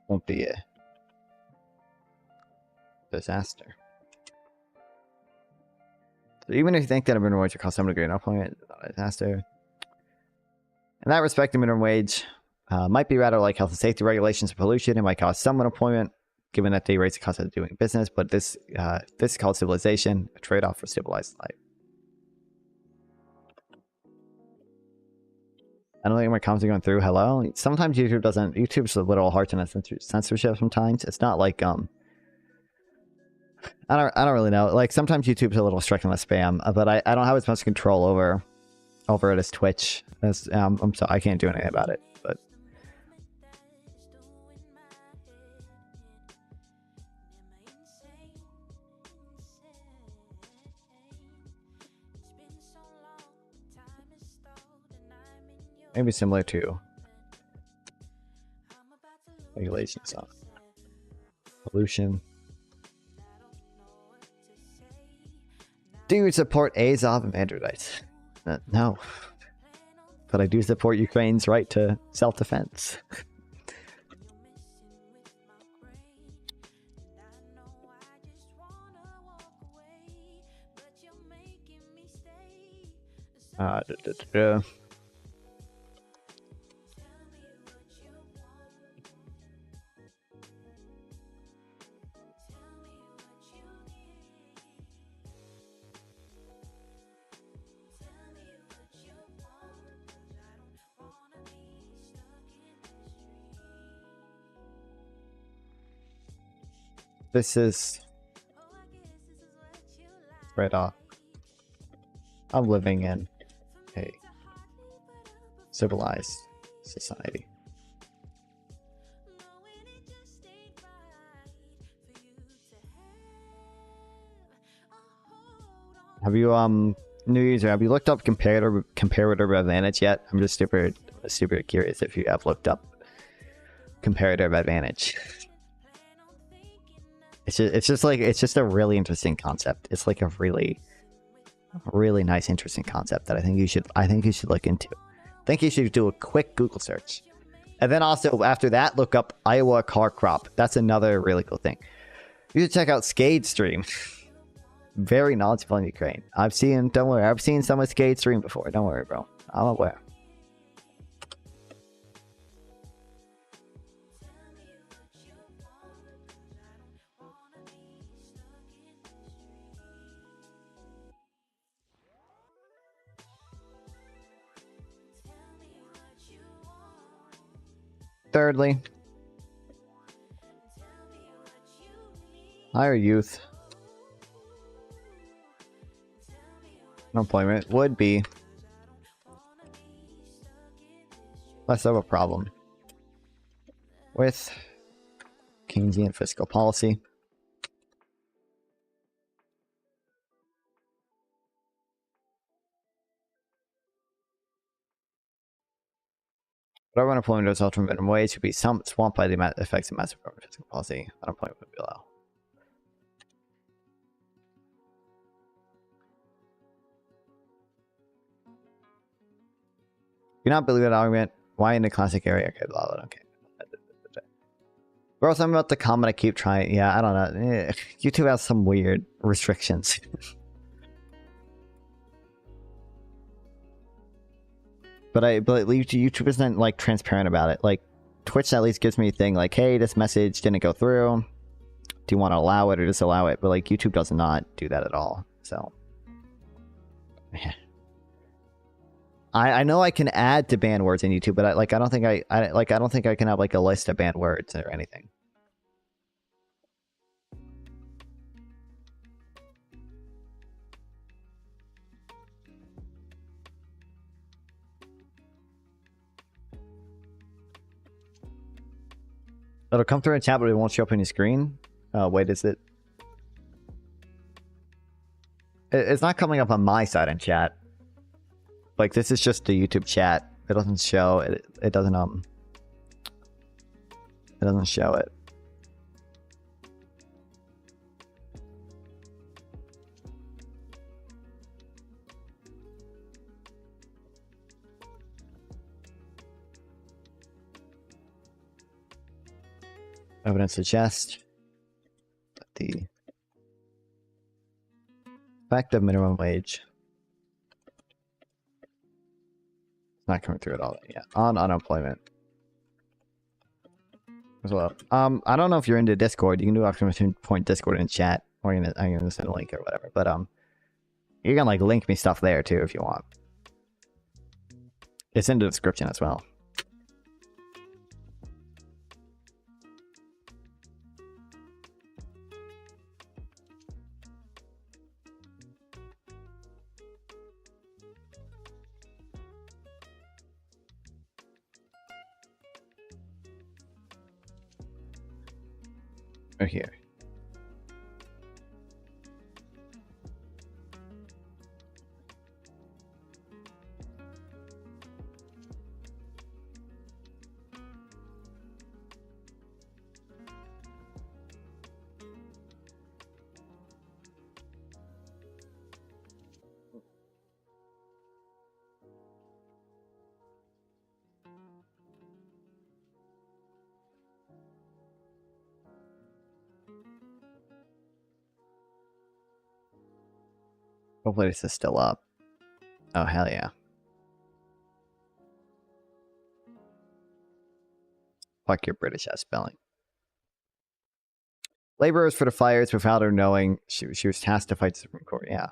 won't be a disaster. So even if you think that a minimum wage will cost some degree of unemployment, it's not a disaster. In that respect, the minimum wage might be rather like health and safety regulations and pollution. It might cause some unemployment, given that they raise the cost of doing business, but this is called civilization, a trade-off for civilized life. I don't think my comments are going through. Hello? Sometimes YouTube doesn't. YouTube's a little hard to censorship sometimes. It's not like, I don't really know. Like, sometimes YouTube's a little strict on the spam, but I don't have as much control over it as Twitch. As, I'm sorry, I can't do anything about it, but. Maybe similar to regulations on pollution. Do you support Azov and Androidites? No. But I do support Ukraine's right to self-defense. This is right off. I'm living in a civilized society. Have you new user, have you looked up comparative advantage yet? I'm just super curious if you have looked up comparative advantage. It's just a really interesting concept. It's like a really nice interesting concept that I think you should look into. I think you should do a quick Google search. And then also after that look up Iowa car crop. That's another really cool thing. You should check out Skade stream. Very knowledgeable in Ukraine. Don't worry, I've seen some of Skade stream before. Don't worry, bro. I'm aware. Thirdly, higher youth unemployment would be less of a problem with Keynesian fiscal policy. Whatever unemployment results from minimum wage would be swamped by the effects of massive government fiscal policy. Unemployment would be low. Do not believe that argument. Why in the classic area? Okay, blah, blah, okay. Bro, something about the comment I keep trying. Yeah, I don't know. YouTube has some weird restrictions. But YouTube isn't like transparent about it. Like Twitch at least gives me a thing like, hey, this message didn't go through. Do you want to allow it or disallow it? But like YouTube does not do that at all. So I know I can add to banned words in YouTube, but I don't think I don't think I can have like a list of banned words or anything. It'll come through in chat, but it won't show up on your screen. Wait, is it? It's not coming up on my side in chat. Like this is just the YouTube chat. It doesn't show it. It doesn't show it. Evidence suggests that the effective minimum wage is not coming through at all yet on unemployment as well. I don't know if you're into Discord. You can do exclamation point Discord in chat, or I'm gonna send a link or whatever. But you can like link me stuff there too if you want. It's in the description as well. Right here. Hopefully this is still up. Oh, hell yeah. Fuck your British ass spelling. Laborers for the fires without her knowing she was tasked to fight the Supreme Court. Yeah.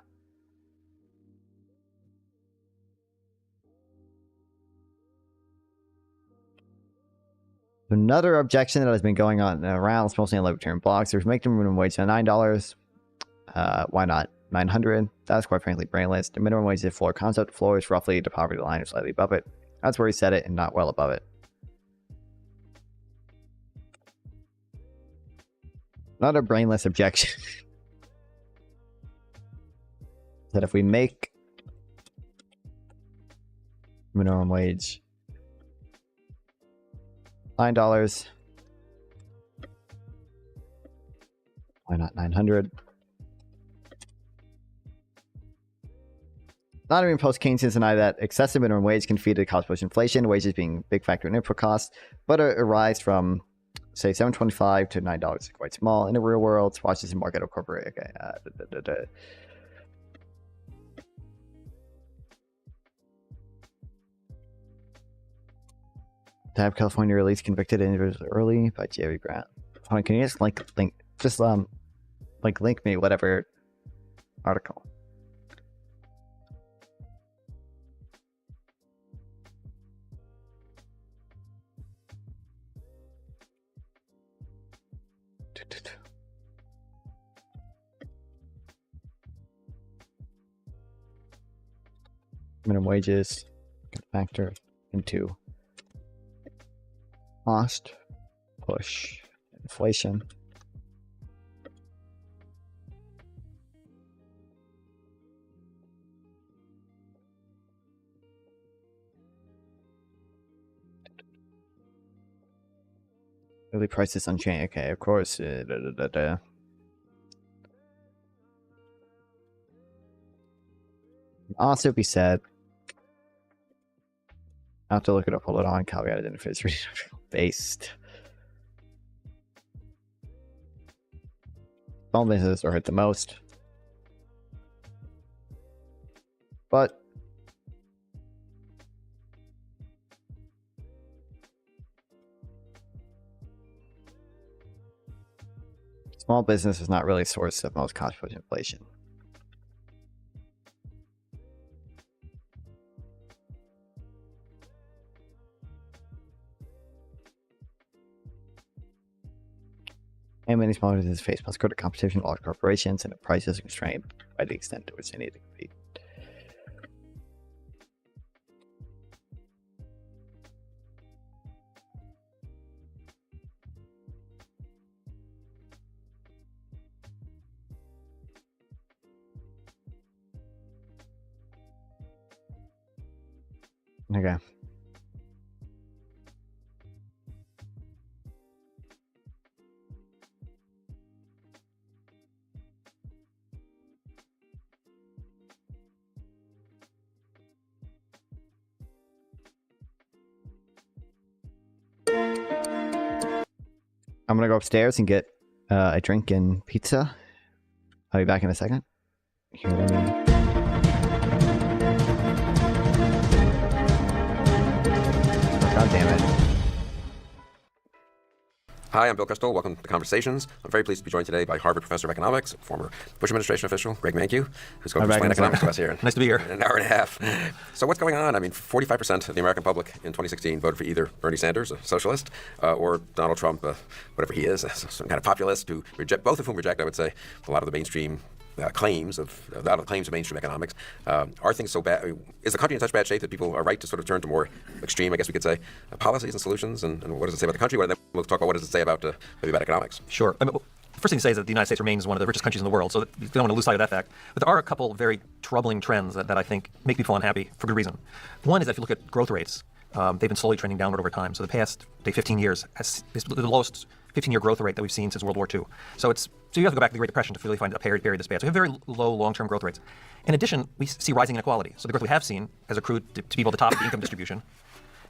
Another objection that has been going on around, mostly on libertarian blogs, there's making minimum wage to $9. Why not $900? That's quite frankly brainless. The minimum wage is a floor concept. The floor is roughly the poverty line or slightly above it. That's where he set it and not well above it. Another brainless objection that if we make minimum wage $9, why not 900? Not even post-Keynesians deny that excessive minimum wage can feed the cost push inflation, wages being a big factor in input costs, but a rise from, say, $7.25 to $9 is quite small. In the real world, Washington market or corporate. Okay. To have California release convicted individuals early by Jerry Brown. Hold on, can you just link me whatever article? Minimum wages can factor into cost push inflation. Early prices unchanged. Okay, of course. Also be said, I have to look it up. Hold it on. Caveat identifies based. Small businesses are hit the most. But small business is not really a source of most cost push inflation. And many small businesses face most critical competition with large corporations, and the prices are constrained by the extent to which they need to compete. Okay. I'm gonna go upstairs and get a drink and pizza. I'll be back in a second. Here, let me... God damn it. Hi, I'm Bill Kristol. Welcome to Conversations. I'm very pleased to be joined today by Harvard Professor of Economics, former Bush administration official, Greg Mankiw, who's going to explain economics to us here. Nice to be here. In an hour and a half. So what's going on? I mean, 45% of the American public in 2016 voted for either Bernie Sanders, a socialist, or Donald Trump, whatever he is, some kind of populist, who reject, both of whom reject, I would say, a lot of the mainstream claims of mainstream economics. Are things so bad? Is the country in such bad shape that people are right to sort of turn to more extreme, I guess we could say, policies and solutions? And what does it say about the country? Then we'll talk about what does it say about maybe about economics. Sure. I mean, the first thing to say is that the United States remains one of the richest countries in the world, so you don't want to lose sight of that fact. But there are a couple very troubling trends that I think make people unhappy for good reason. One is that if you look at growth rates, they've been slowly trending downward over time. So the past, say, 15 years is the lowest 15-year growth rate that we've seen since World War II. So you have to go back to the Great Depression to really find a period this bad. So we have very low long-term growth rates. In addition, we see rising inequality. So the growth we have seen has accrued to people at the top of the income distribution.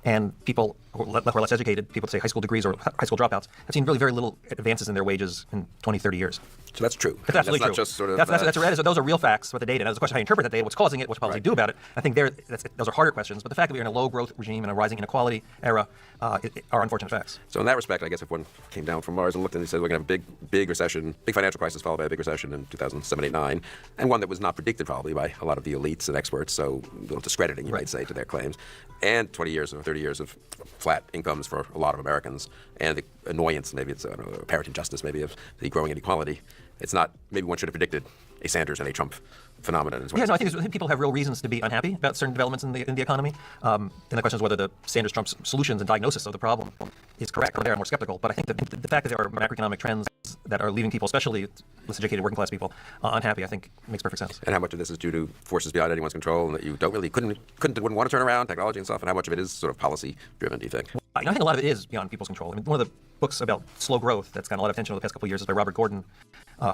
And people who are less educated, people with, say, high school degrees or high school dropouts, have seen really very little advances in their wages in 20, 30 years. So that's true. That's absolutely not true. just sort of. Those are real facts about the data. Now, there's a question how you interpret that data, what's causing it, what's policy do about it. I think those are harder questions. But the fact that we're in a low growth regime and a rising inequality era are unfortunate facts. So in that respect, I guess if one came down from Mars and looked and said we're going to have a big recession, big financial crisis followed by a big recession in 2007, 8, 9, and one that was not predicted probably by a lot of the elites and experts, so a little discrediting, you might say, to their claims, and 20 years or 30 years of flat incomes for a lot of Americans, and the annoyance, maybe it's apparent injustice, maybe of the growing inequality. It's not, maybe one should have predicted a Sanders and a Trump phenomenon as well. Yeah, no, I think people have real reasons to be unhappy about certain developments in the economy. And the question is whether the Sanders-Trump solutions and diagnosis of the problem is correct. Or I'm more skeptical. But I think that the fact that there are macroeconomic trends that are leaving people, especially less educated working class people, unhappy, I think makes perfect sense. And how much of this is due to forces beyond anyone's control and that you wouldn't want to turn around, technology and stuff, and how much of it is sort of policy driven, do you think? I think a lot of it is beyond people's control. I mean, one of the books about slow growth that's gotten a lot of attention over the past couple of years is by Robert Gordon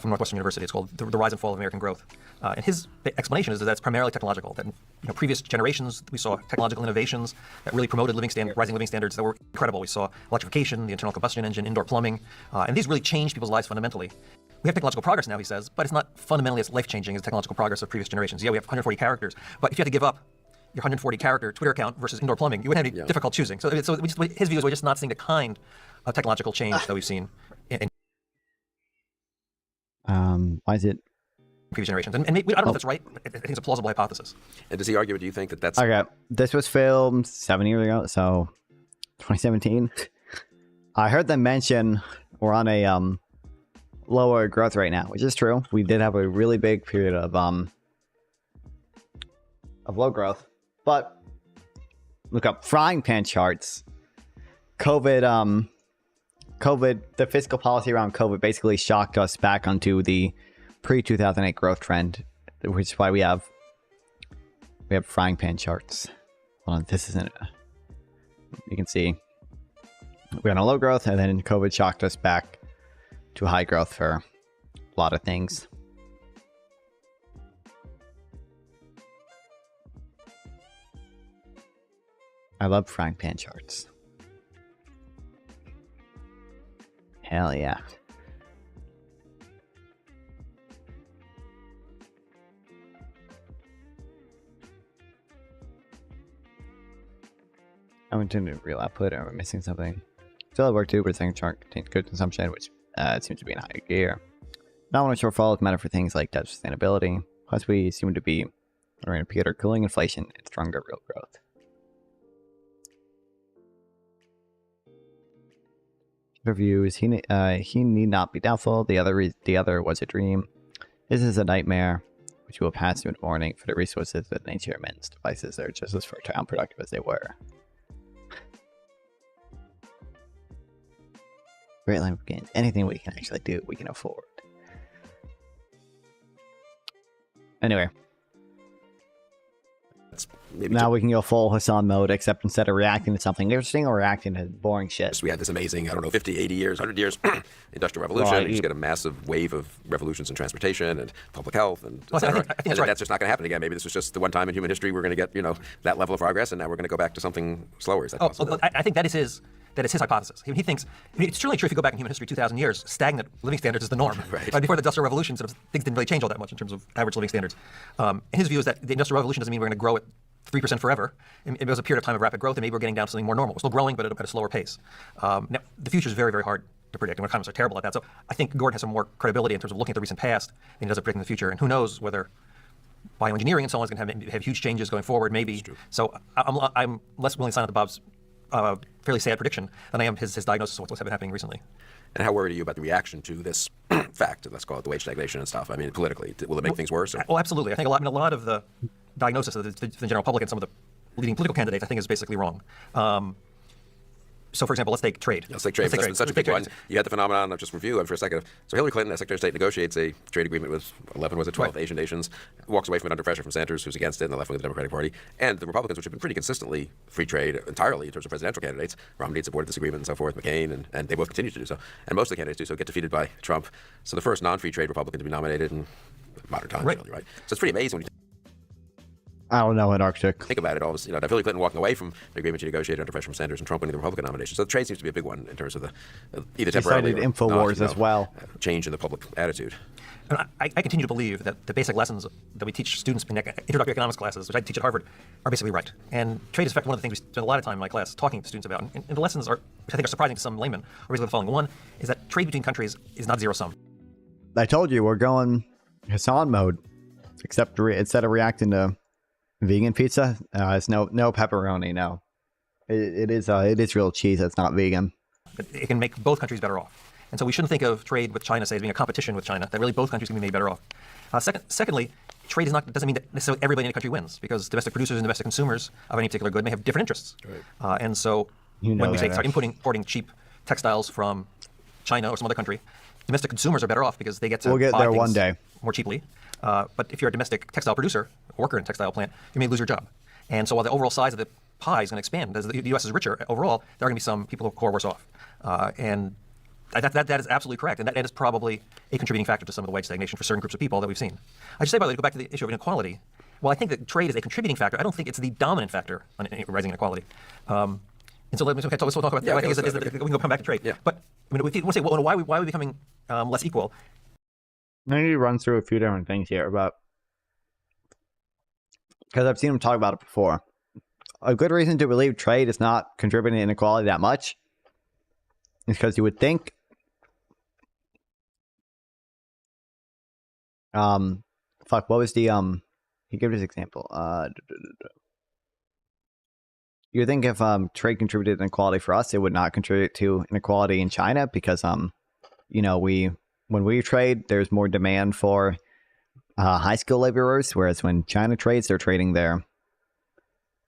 from Northwestern University. It's called The Rise and Fall of American Growth. And his explanation is that it's primarily technological, that in previous generations we saw technological innovations that really promoted rising living standards that were incredible. We saw electrification, the internal combustion engine, indoor plumbing, and these really changed people's lives fundamentally. We have technological progress now, he says, but it's not fundamentally as life-changing as the technological progress of previous generations. Yeah, we have 140 characters, but if you had to give up your 140-character Twitter account versus indoor plumbing, you wouldn't have any difficult choosing. So his view is we're just not seeing the kind of technological change that we've seen in why is it previous generations? And maybe, I don't know if that's right. I think it's a plausible hypothesis. And does he argue, do you think that that's... Okay, this was filmed 7 years ago, so 2017. I heard them mention we're on a lower growth rate now, which is true. We did have a really big period of low growth, but look up frying pan charts. COVID, the fiscal policy around COVID basically shocked us back onto the pre-2008 growth trend, which is why we have frying pan charts. Hold on, this isn't it. You can see we're on a low growth, and then COVID shocked us back to high growth for a lot of things. I love frying pan charts. Hell yeah. I went into real output, or am I missing something? Still at work too, but the second chart contains good consumption, which seems to be in higher gear. Not one of shortfalls matter for things like Dutch sustainability. Plus, we seem to be around a period of cooling inflation and stronger real growth. Reviews. He need not be doubtful. The other was a dream. This is a nightmare, which will pass through in the morning. For the resources that nature and men's devices are just as fertile and productive as they were. Great line begins. Anything we can actually do, we can afford. Anyway. Now we can go full Hassan mode, except instead of reacting to something interesting, we're reacting to boring shit. We had this amazing, 50, 80 years, 100 years industrial revolution. Well, and you just get a massive wave of revolutions in transportation and public health. And I think that's right. That's just not going to happen again. Maybe this was just the one time in human history we're going to get, that level of progress, and now we're going to go back to something slower. Is that possible? I think that is his hypothesis. He thinks, it's certainly true if you go back in human history 2,000 years, stagnant living standards is the norm. Right. Before the Industrial Revolution, things didn't really change all that much in terms of average living standards. And his view is that the Industrial Revolution doesn't mean we're going to grow at 3% forever. It was a period of time of rapid growth, and maybe we're getting down to something more normal. We're still growing, but at a slower pace. Now, the future is very, very hard to predict, and economists are terrible at that. So I think Gordon has some more credibility in terms of looking at the recent past than he does at predicting the future. And who knows whether bioengineering and so on is going to have huge changes going forward, maybe. So I'm less willing to sign up to Bob's fairly sad prediction than I am his diagnosis of what's been happening recently. And how worried are you about the reaction to this fact? Let's call it the wage stagnation and stuff. I mean, politically, will it make things worse? Or? Oh, absolutely. I think a lot of the diagnosis of the general public and some of the leading political candidates, I think, is basically wrong. So, for example, let's take trade. Let's take trade. That's been such a big one. You had the phenomenon of, just review for a second. So Hillary Clinton, as Secretary of State, negotiates a trade agreement with 12 Asian nations, walks away from it under pressure from Sanders, who's against it, and the left wing of the Democratic Party. And the Republicans, which have been pretty consistently free trade entirely in terms of presidential candidates, Romney supported this agreement and so forth, McCain, and they both continue to do so. And most of the candidates do so, get defeated by Trump. So the first non-free trade Republican to be nominated in modern times, really, right? So it's pretty amazing when you I don't know, Antarctic. Think about it. All this, Hillary Clinton walking away from the agreement she negotiated under pressure from Sanders and Trump winning the Republican nomination. So trade seems to be a big one in terms of the either temporarily cited or InfoWars not, as well. Change in the public attitude. And I continue to believe that the basic lessons that we teach students in introductory economics classes, which I teach at Harvard, are basically right. And trade is, in fact, one of the things we spend a lot of time in my class talking to students about. And the lessons are, which I think are surprising to some laymen, are basically the following. One is that trade between countries is not zero sum. I told you we're going Hassan mode, except instead of reacting to vegan pizza, it's no pepperoni. No, it is real cheese. That's not vegan. It can make both countries better off. And so we shouldn't think of trade with China, say, as being a competition with China, that really both countries can be made better off. Secondly, trade doesn't mean that necessarily everybody in a country wins, because domestic producers and domestic consumers of any particular good may have different interests. Right. And so when we start importing cheap textiles from China or some other country, domestic consumers are better off because they get to We'll get buy there things one day. more cheaply. But if you're a domestic textile producer, a worker in a textile plant, you may lose your job. And so while the overall size of the pie is going to expand, as the U.S. is richer overall, there are going to be some people who are worse off. And that is absolutely correct. And that is probably a contributing factor to some of the wage stagnation for certain groups of people that we've seen. I should say, by the way, to go back to the issue of inequality, while I think that trade is a contributing factor, I don't think it's the dominant factor on rising inequality. And so let's talk about that. I think we can come back to trade. Yeah. But I mean, we want to say, well, why are we becoming less equal? I need to run through a few different things here, but because I've seen him talk about it before. A good reason to believe trade is not contributing to inequality that much is because you would think what was the he gave this example. You would think if trade contributed to inequality for us, it would not contribute to inequality in China because when we trade, there's more demand for high skill laborers, whereas when China trades, they're trading their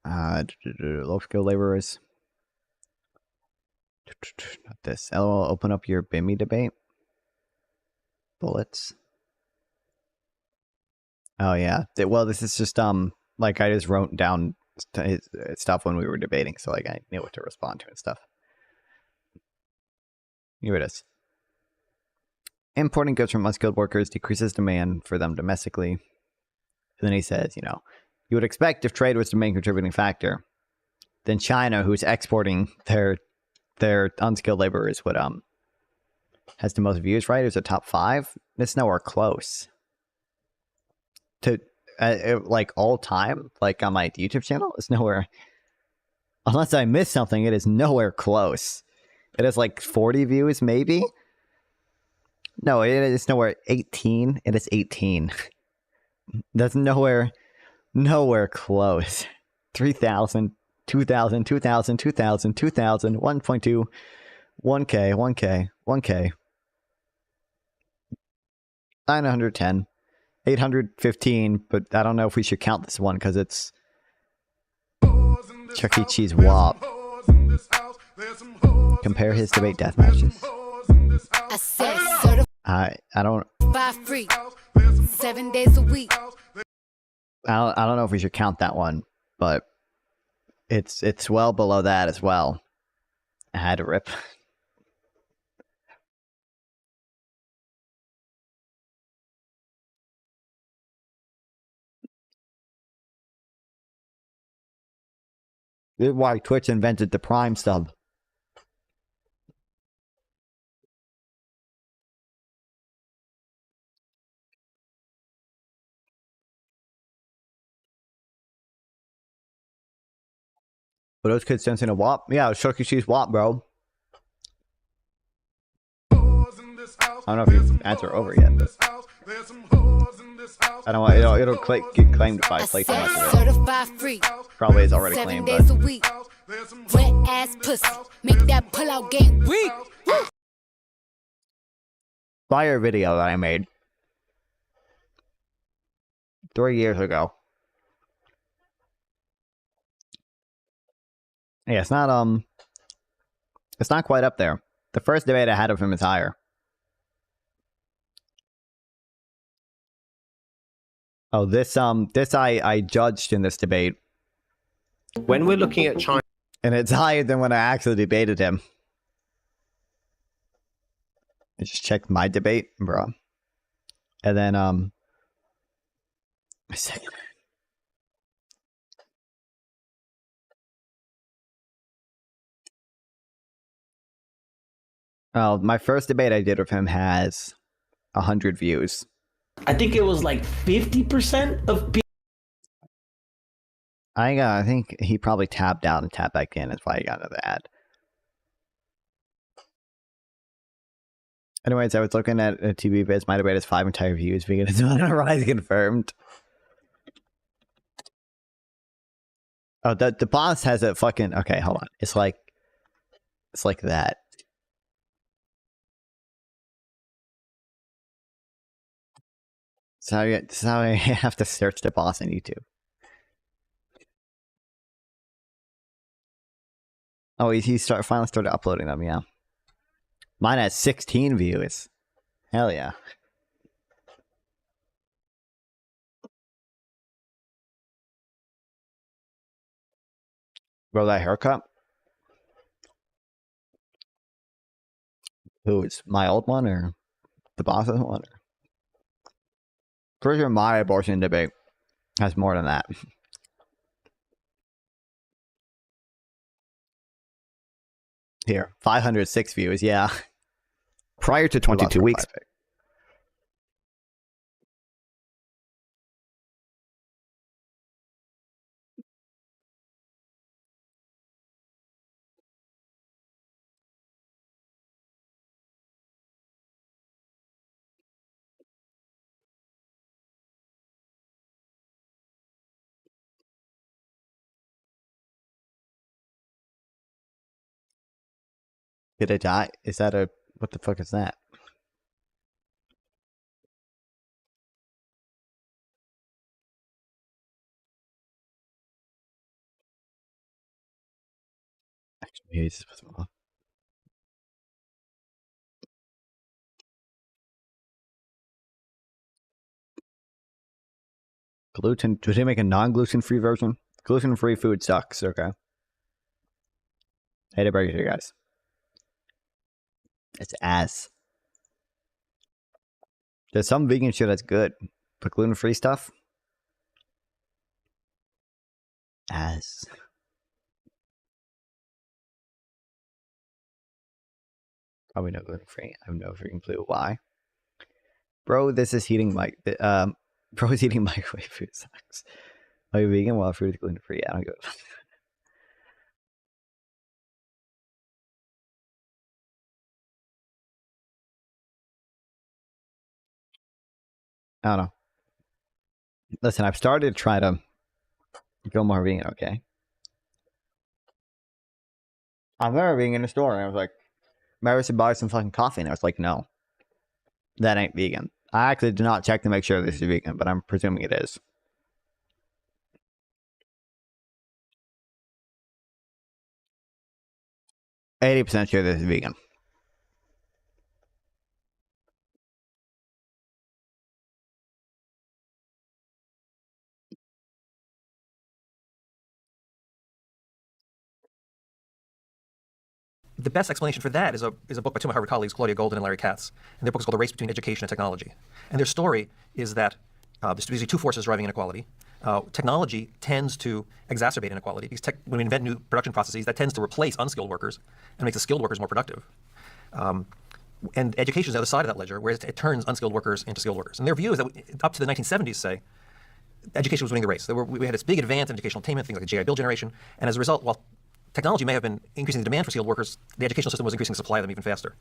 low skill laborers. Not this. LOL, open up your Bimmy debate. Bullets. Oh yeah. Well, this is just like I just wrote down his stuff when we were debating, so like I knew what to respond to and stuff. Here it is. Importing goods from unskilled workers decreases demand for them domestically. And then he says, you would expect if trade was the main contributing factor, then China, who's exporting their unskilled laborers, would has the most views, right? It's a top 5. It's nowhere close to like all time, like on my YouTube channel. It's nowhere, unless I missed something. It is nowhere close. It has like 40 views, maybe. No, it is nowhere. 18. It is 18. That's nowhere close. 3,000, 2,000, 2,000, 2,000, 2,000, 1.2, 1K, 1K, 1K. 910, 815, but I don't know if we should count this one because it's Chuck E. Cheese WAP. Compare his debate death matches. I don't. 7 days a week. I don't know if we should count that one, but it's well below that as well. I had to rip. This is why Twitch invented the Prime sub. But those kids sensing a WAP? Yeah, it's Chuck E. Cheese WAP, bro. I don't know if your ads are over yet, but I don't want it'll get claimed if I play too much of it. Probably is already claimed, but Wet ass pussy, make that pull out game weak. fire video that I made 3 years ago. Yeah, it's not quite up there. The first debate I had of him is higher. Oh, this I judged in this debate. When we're looking at China, and it's higher than when I actually debated him. I just checked my debate, bro. And then Well, my first debate I did with him has 100 views. I think it was like 50% of people. I think he probably tapped out and tapped back in. That's why he got another ad. Anyways, I was looking at a TV vids. My debate is 5 entire views. Vegan is not on a rise confirmed. Oh, the boss has a fucking... Okay, hold on. It's like that. So I have to search the boss on YouTube. Oh, he finally started uploading them, yeah. Mine has 16 views. Hell yeah. Bro, that haircut? Who is my old one or the boss's one? Pretty sure my abortion debate has more than that. Here, 506 views, yeah. Prior to 22 weeks. Did it die? Is that a... What the fuck is that? Actually, he's supposed to... Gluten... Did they make a non-gluten-free version? Gluten-free food sucks, okay. Hate to break it to you guys. It's ass. There's some vegan shit that's good, but gluten-free stuff? Ass. Probably no gluten-free. I have no freaking clue why. Bro, this is heating my... bro is eating microwave food sucks. Are you vegan? Well, food is gluten-free. I don't go... I don't know. Listen, I've started to try to go more vegan, okay? I'm never vegan in a store, and I was like, maybe I should buy some fucking coffee, and I was like, no. That ain't vegan. I actually did not check to make sure this is vegan, but I'm presuming it is. %, sure this is vegan. The best explanation for that is a book by two of my Harvard colleagues, Claudia Golden and Larry Katz. And their book is called The Race Between Education and Technology. And their story is that there's basically two forces driving inequality. Technology tends to exacerbate inequality because when we invent new production processes, that tends to replace unskilled workers and makes the skilled workers more productive. And education is the other side of that ledger, where it turns unskilled workers into skilled workers. And their view is that up to the 1970s, say, education was winning the race. We had this big advance in educational attainment, things like the GI Bill generation. And as a result, while technology may have been increasing the demand for skilled workers, the educational system was increasing the supply of them even faster.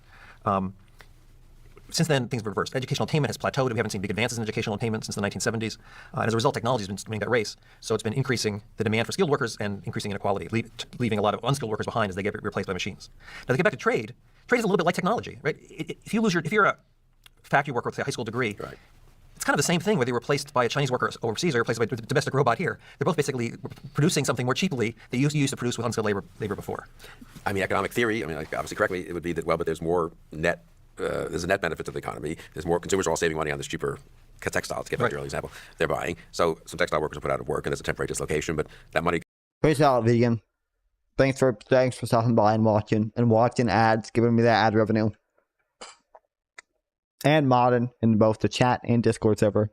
Since then, things have reversed. Educational attainment has plateaued. We haven't seen big advances in educational attainment since the 1970s. And as a result, technology has been winning that race. So it's been increasing the demand for skilled workers and increasing inequality, leaving a lot of unskilled workers behind as they get replaced by machines. Now, to get back to trade, trade is a little bit like technology, right? If you're a factory worker with a high school degree, right, it's kind of the same thing whether you're replaced by a Chinese worker overseas or replaced by a domestic robot here. They're both basically producing something more cheaply that you used to produce with unskilled labor before. I mean, economic theory, obviously correctly, it would be that, well, but there's more net, there's a net benefit to the economy. There's more, consumers are all saving money on this cheaper textile, to get back to your earlier example, they're buying. So some textile workers are put out of work and there's a temporary dislocation, but that money... Peace out, vegan. Thanks for stopping by and watching ads, giving me that ad revenue. And Modern in both the chat and Discord server.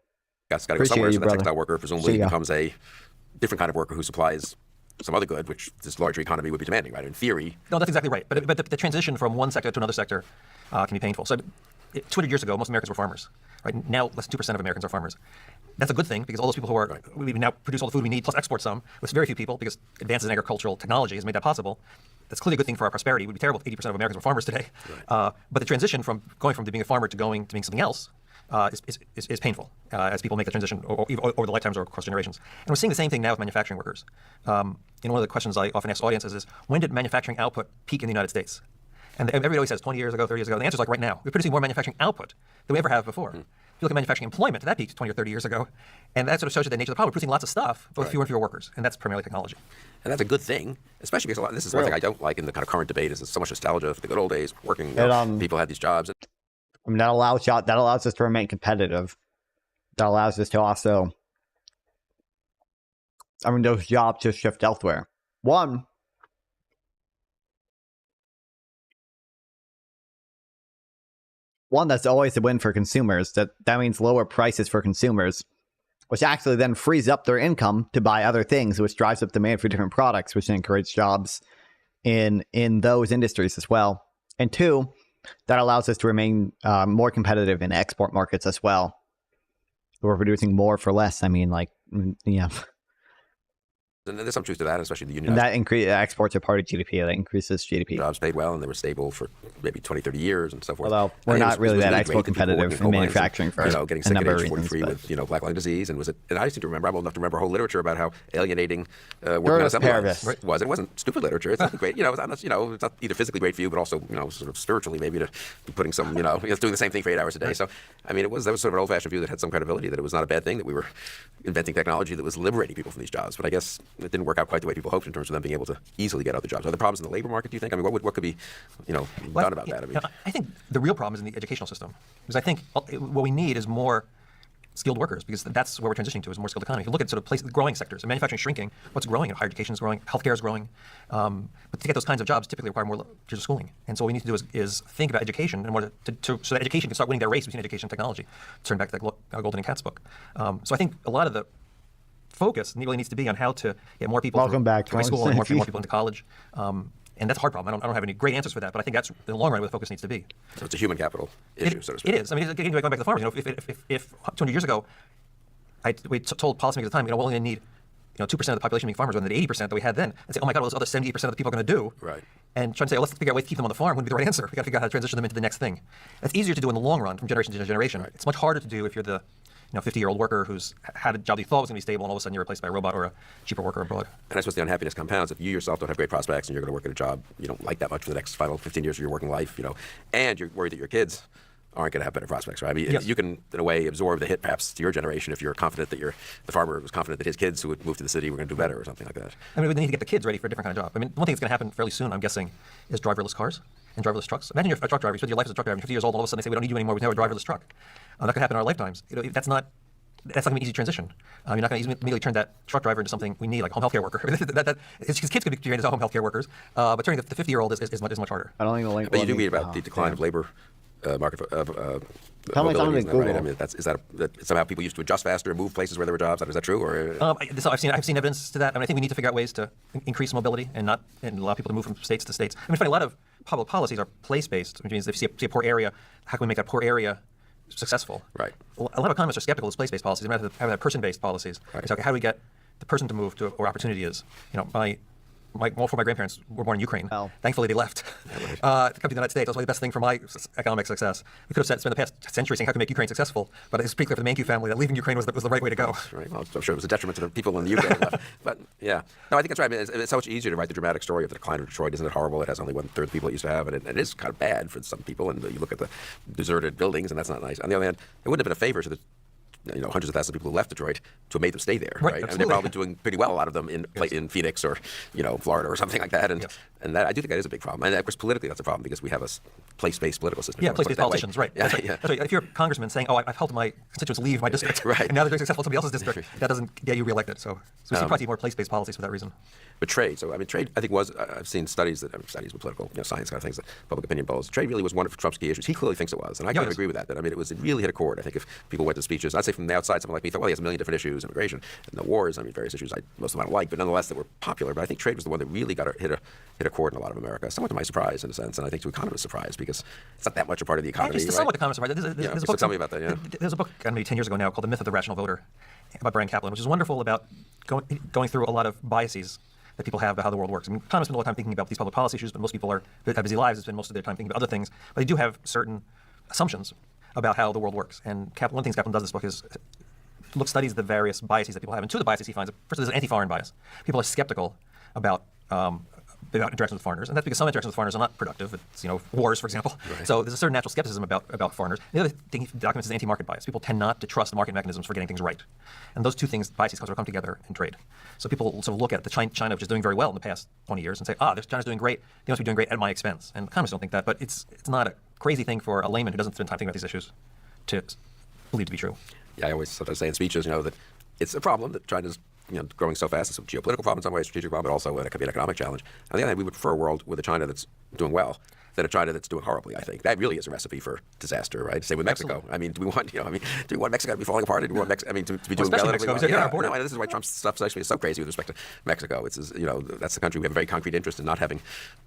Got to go somewhere, so the textile worker presumably becomes a different kind of worker who supplies some other good, which this larger economy would be demanding, right? In theory. No, that's exactly right. But the transition from one sector to another sector can be painful. So 200 years ago, most Americans were farmers. Right now, less than 2% of Americans are farmers. That's a good thing because all those people who are, we now produce all the food we need plus export some, with very few people because advances in agricultural technology has made that possible. That's clearly a good thing for our prosperity. It would be terrible if 80% of Americans were farmers today. Right. But the transition from going from being a farmer to being something else is painful as people make the transition over the lifetimes or across generations. And we're seeing the same thing now with manufacturing workers. One of the questions I often ask audiences is, when did manufacturing output peak in the United States? And everybody always says 20 years ago, 30 years ago. The answer is like right now. We're producing more manufacturing output than we ever have before. If you look at manufacturing employment, that peaked 20 or 30 years ago. And that sort of shows you the nature of the problem. We're producing lots of stuff, but with fewer and fewer workers. And that's primarily technology. And that's a good thing, especially because this is one thing I don't like in the kind of current debate is there's so much nostalgia for the good old days, working, people had these jobs. I mean, that allows us to remain competitive. That allows us to also, those jobs to shift elsewhere. One, that's always a win for consumers. That means lower prices for consumers, which actually then frees up their income to buy other things, which drives up demand for different products, which then creates jobs in those industries as well. And two, that allows us to remain more competitive in export markets as well. We're producing more for less. Yeah. And there's some truth to that, especially the union. And that exports are part of GDP. That increases GDP. Jobs paid well, and they were stable for maybe 20, 30 years and so forth. Although we're not really that export competitive in manufacturing for getting sick at age 43 with black lung disease. And I seem to remember, I'm old enough to remember whole literature about how alienating working on assembly lines was. It wasn't stupid literature. It's not great. It's not either physically great for you, but also sort of spiritually maybe to be putting some doing the same thing for 8 hours a day. So that was sort of an old-fashioned view that had some credibility, that it was not a bad thing that we were inventing technology that was liberating people from these jobs. But I guess it didn't work out quite the way people hoped in terms of them being able to easily get other jobs. Are there problems in the labor market, do you think? What could be, done about that? I think the real problem is in the educational system. Because I think what we need is more skilled workers, because that's where we're transitioning to, is a more skilled economy. If you look at sort of growing sectors, and manufacturing shrinking, what's growing? Higher education is growing, healthcare is growing. But to get those kinds of jobs typically require more years of schooling. And so what we need to do is think about education in order so that education can start winning that race between education and technology. Turn back to that Golden and Katz book. So I think a lot of the focus really needs to be on how to get more people to high school and more people into college. And that's a hard problem. I don't have any great answers for that, but I think that's in the long run where the focus needs to be. So it's a human capital issue, so to speak. It is. Going back to the farmers, if 200 years ago, we told policymakers at the time, we're only going to need 2% of the population being farmers rather than 80% that we had then, and say, oh my God, what those other 78% of the people are going to do? Right. And trying to say, let's figure out ways to keep them on the farm wouldn't be the right answer. We got to figure out how to transition them into the next thing. That's easier to do in the long run from generation to generation. Right. It's much harder to do if you're the 50-year-old worker who's had a job that you thought was going to be stable, and all of a sudden you're replaced by a robot or a cheaper worker abroad. And I suppose the unhappiness compounds if you yourself don't have great prospects and you're going to work at a job you don't like that much for the next 15 years of your working life, and you're worried that your kids aren't going to have better prospects, right? Yes. You can, in a way, absorb the hit perhaps to your generation if you're confident that the farmer was confident that his kids who would move to the city were going to do better or something like that. We need to get the kids ready for a different kind of job. One thing that's going to happen fairly soon, I'm guessing, is driverless cars and driverless trucks. Imagine you're a truck driver, you spend your life as a truck driver, you're 50 years old, and all of a sudden they say, we don't need you anymore, we have a driverless truck. That could happen in our lifetimes. That's not going to be an easy transition. You're not going to immediately turn that truck driver into something we need, like a home healthcare worker. His kids could be trained as home healthcare workers, but turning the 50-year-old is much harder. I don't think the link. But you do read about the decline of labor market of mobility, isn't that right? Is that somehow people used to adjust faster and move places where there were jobs? Is that true? Or so I've seen evidence to that. I think we need to figure out ways to increase mobility and allow people to move from states to states. It's funny, a lot of public policies are place-based, which means if you see a poor area, how can we make that poor area successful? Right. A lot of economists are skeptical of place-based policies. We have to have person-based policies. Right. It's okay, how do we get the person to move to where opportunity is? All four of my grandparents were born in Ukraine. Oh. Thankfully, they left to come to the United States. That was probably the best thing for my economic success. We could have spent the past century saying how can we make Ukraine successful, but it's pretty clear for the Mankiw family that leaving Ukraine was the right way to go. Right. Well, I'm sure it was a detriment to the people in the UK left. But yeah, no, I think that's right. It's so much easier to write the dramatic story of the decline of Detroit. Isn't it horrible? It has only 1/3 of the people it used to have, and it is kind of bad for some people. And you look at the deserted buildings, and that's not nice. On the other hand, it wouldn't have been a favor to the hundreds of thousands of people who left Detroit to have made them stay there, right? They're probably doing pretty well, a lot of them in Phoenix or Florida or something like that, and that I do think that is a big problem. And of course, politically, that's a problem because we have a place-based political system. Yeah, place-based politicians, right? Yeah, that's right. If you're a congressman saying, "Oh, I've helped my constituents leave my district, right, and now they're doing successful in somebody else's district," that doesn't get you reelected. So we probably see more place-based policies for that reason. But trade, trade, I think I've seen studies with political, science kind of things, public opinion polls. Trade really was one of Trump's key issues. He clearly thinks it was, and I kind of agree with that. It really hit a chord. I think if people went to speeches, I'd say from the outside, someone like me thought, well, he has a million different issues, immigration, and the wars. I mean, various issues most of them I don't like, but nonetheless that were popular. But I think trade was the one that really hit a chord in a lot of America, somewhat to my surprise in a sense, and I think to economists' surprise because it's not that much a part of the economy. It's somewhat economist surprise. There's a book. So tell me about that. Yeah. There's a book maybe 10 years ago now called The Myth of the Rational Voter by Brian Kaplan, which is wonderful about going through a lot of biases that people have about how the world works. I mean, economists spend a lot of time thinking about these public policy issues, but most people have busy lives. They spend most of their time thinking about other things. But they do have certain assumptions about how the world works. And one thing Kaplan does in this book is studies the various biases that people have. And two of the biases he finds, first there's an anti-foreign bias. People are skeptical about interactions with foreigners, and that's because some interactions with foreigners are not productive. It's, wars, for example. Right. So there's a certain natural skepticism about foreigners. The other thing he documents is anti-market bias. People tend not to trust market mechanisms for getting things right. And those two biases sort of come together in trade. So people sort of look at China, which is doing very well in the past 20 years, and say, China's doing great. They must be doing great at my expense. And economists don't think that, but it's not a crazy thing for a layman who doesn't spend time thinking about these issues to believe to be true. Yeah, I always sometimes say in speeches, that it's a problem that China's growing so fast. It's a geopolitical problem in some ways, strategic problem, but also it could be an economic challenge. On the other hand, we would prefer a world with a China that's doing well than a China that's doing horribly. I think that really is a recipe for disaster, right? Same with Mexico. Absolutely. I mean, do we want Mexico to be falling apart? Do we want to be doing relatively well? Yeah, this is why Trump's stuff actually is so crazy with respect to Mexico. It's that's the country we have a very concrete interest in not having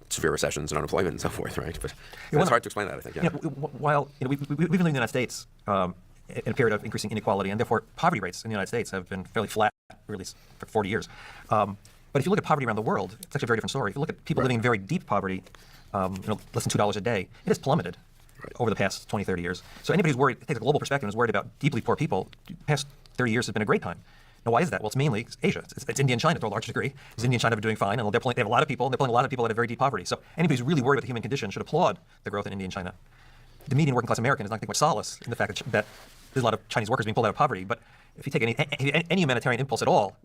severe recessions and unemployment and so forth, right? But it's hard to explain that, I think. Yeah. While we've been living in the United States in a period of increasing inequality, and therefore poverty rates in the United States have been fairly flat, really, for 40 years. But if you look at poverty around the world, it's actually a very different story. If you look at people living in very deep poverty, less than $2 a day, it has plummeted over the past 20, 30 years. So anybody who's worried, takes a global perspective and is worried about deeply poor people, the past 30 years has been a great time. Now, why is that? Well, it's mainly Asia. It's India and China to a large degree. India and China are doing fine, and they have a lot of people, and they're pulling a lot of people out of very deep poverty. So anybody who's really worried about the human condition should applaud the growth in India and China. The median working class American is not going to take much solace in the fact that there's a lot of Chinese workers being pulled out of poverty. But if you take any humanitarian impulse at all,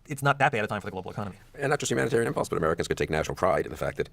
it's not that bad a time for the global economy. And not just humanitarian impulse, but Americans could take national pride in the fact that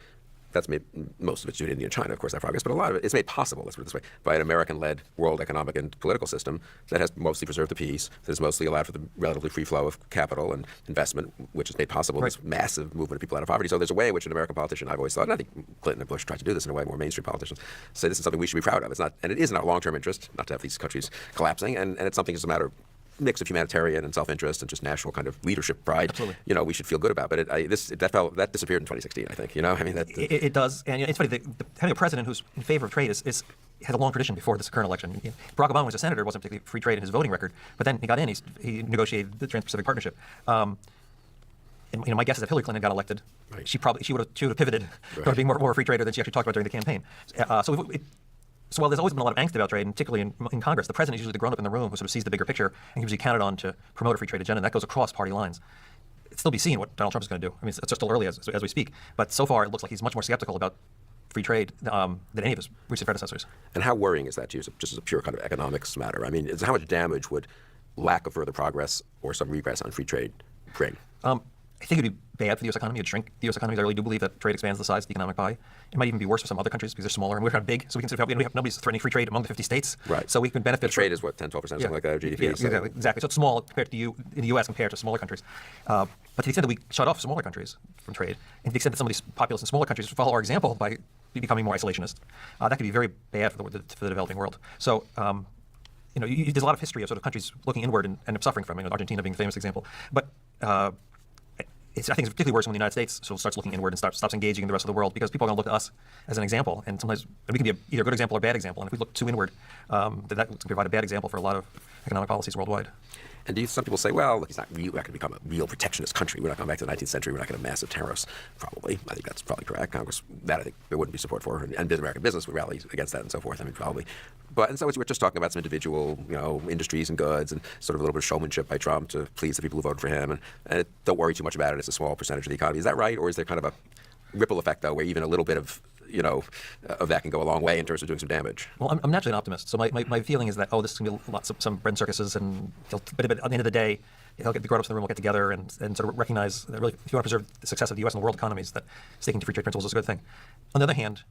that's made most of it's due to India and China, of course, that progress, but a lot of it's made possible, let's put it this way, by an American-led world economic and political system that has mostly preserved the peace, that has mostly allowed for the relatively free flow of capital and investment, which has made possible this massive movement of people out of poverty. So there's a way in which an American politician, I've always thought, and I think Clinton and Bush tried to do this in a way, more mainstream politicians, say this is something we should be proud of. It's not, and it is in our long-term interest not to have these countries collapsing, and it's something that's a matter of mix of humanitarian and self-interest and just national kind of leadership pride. Absolutely. We should feel good about. But that disappeared in 2016. I think. I mean, it does. And it's funny. Having a president who's in favor of trade has a long tradition before this current election. Barack Obama was a senator, wasn't particularly free trade in his voting record, but then he got in. He negotiated the Trans-Pacific Partnership. And my guess is if Hillary Clinton got elected, she would have pivoted toward being more free trader than she actually talked about during the campaign. So while there's always been a lot of angst about trade, and particularly in Congress, the president is usually the grown-up in the room who sort of sees the bigger picture and can be counted on to promote a free trade agenda, and that goes across party lines. It's still be seen what Donald Trump is going to do. I mean, it's just still early as we speak, but so far it looks like he's much more skeptical about free trade than any of his recent predecessors. And how worrying is that to you, just as a pure kind of economics matter? I mean, how much damage would lack of further progress or some regress on free trade bring? I think it'd be bad for the U.S. economy. It'd shrink the U.S. economy. I really do believe that trade expands the size of the economic pie. It might even be worse for some other countries because they're smaller and we're kind of big. So we can nobody's threatening free trade among the 50 states. Right. So we can benefit. The trade is what, 10, 12%, something like that of GDP. Yeah, so. Exactly. So it's small compared to in the U.S. compared to smaller countries. But to the extent that we shut off smaller countries from trade, and to the extent that some of these populace in smaller countries follow our example by becoming more isolationist, that could be very bad for the developing world. So. There's a lot of history of sort of countries looking inward and suffering from it. Argentina being the famous example. But I think it's particularly worse when the United States sort of starts looking inward and stops engaging in the rest of the world because people are going to look at us as an example, and sometimes we can be either a good example or a bad example. And if we look too inward, then that can provide a bad example for a lot of economic policies worldwide. And some people say, well, look, we're not going to become a real protectionist country. We're not going back to the 19th century. We're not going to have massive tariffs. Probably. I think that's probably correct. Congress, that I think there wouldn't be support for. And American business would rally against that and so forth. I mean, probably. And so we're just talking about some individual, industries and goods and sort of a little bit of showmanship by Trump to please the people who voted for him. And don't worry too much about it. It's a small percentage of the economy. Is that right? Or is there kind of a ripple effect, though, where even a little bit of that can go a long way in terms of doing some damage? Well, I'm naturally an optimist, so my feeling is that this is going to be lots of some bread and circuses, and but at the end of the day, the grown-ups in the room will get together and sort of recognize that really, if you want to preserve the success of the U.S. and the world economies, that sticking to free trade principles is a good thing. On the other hand,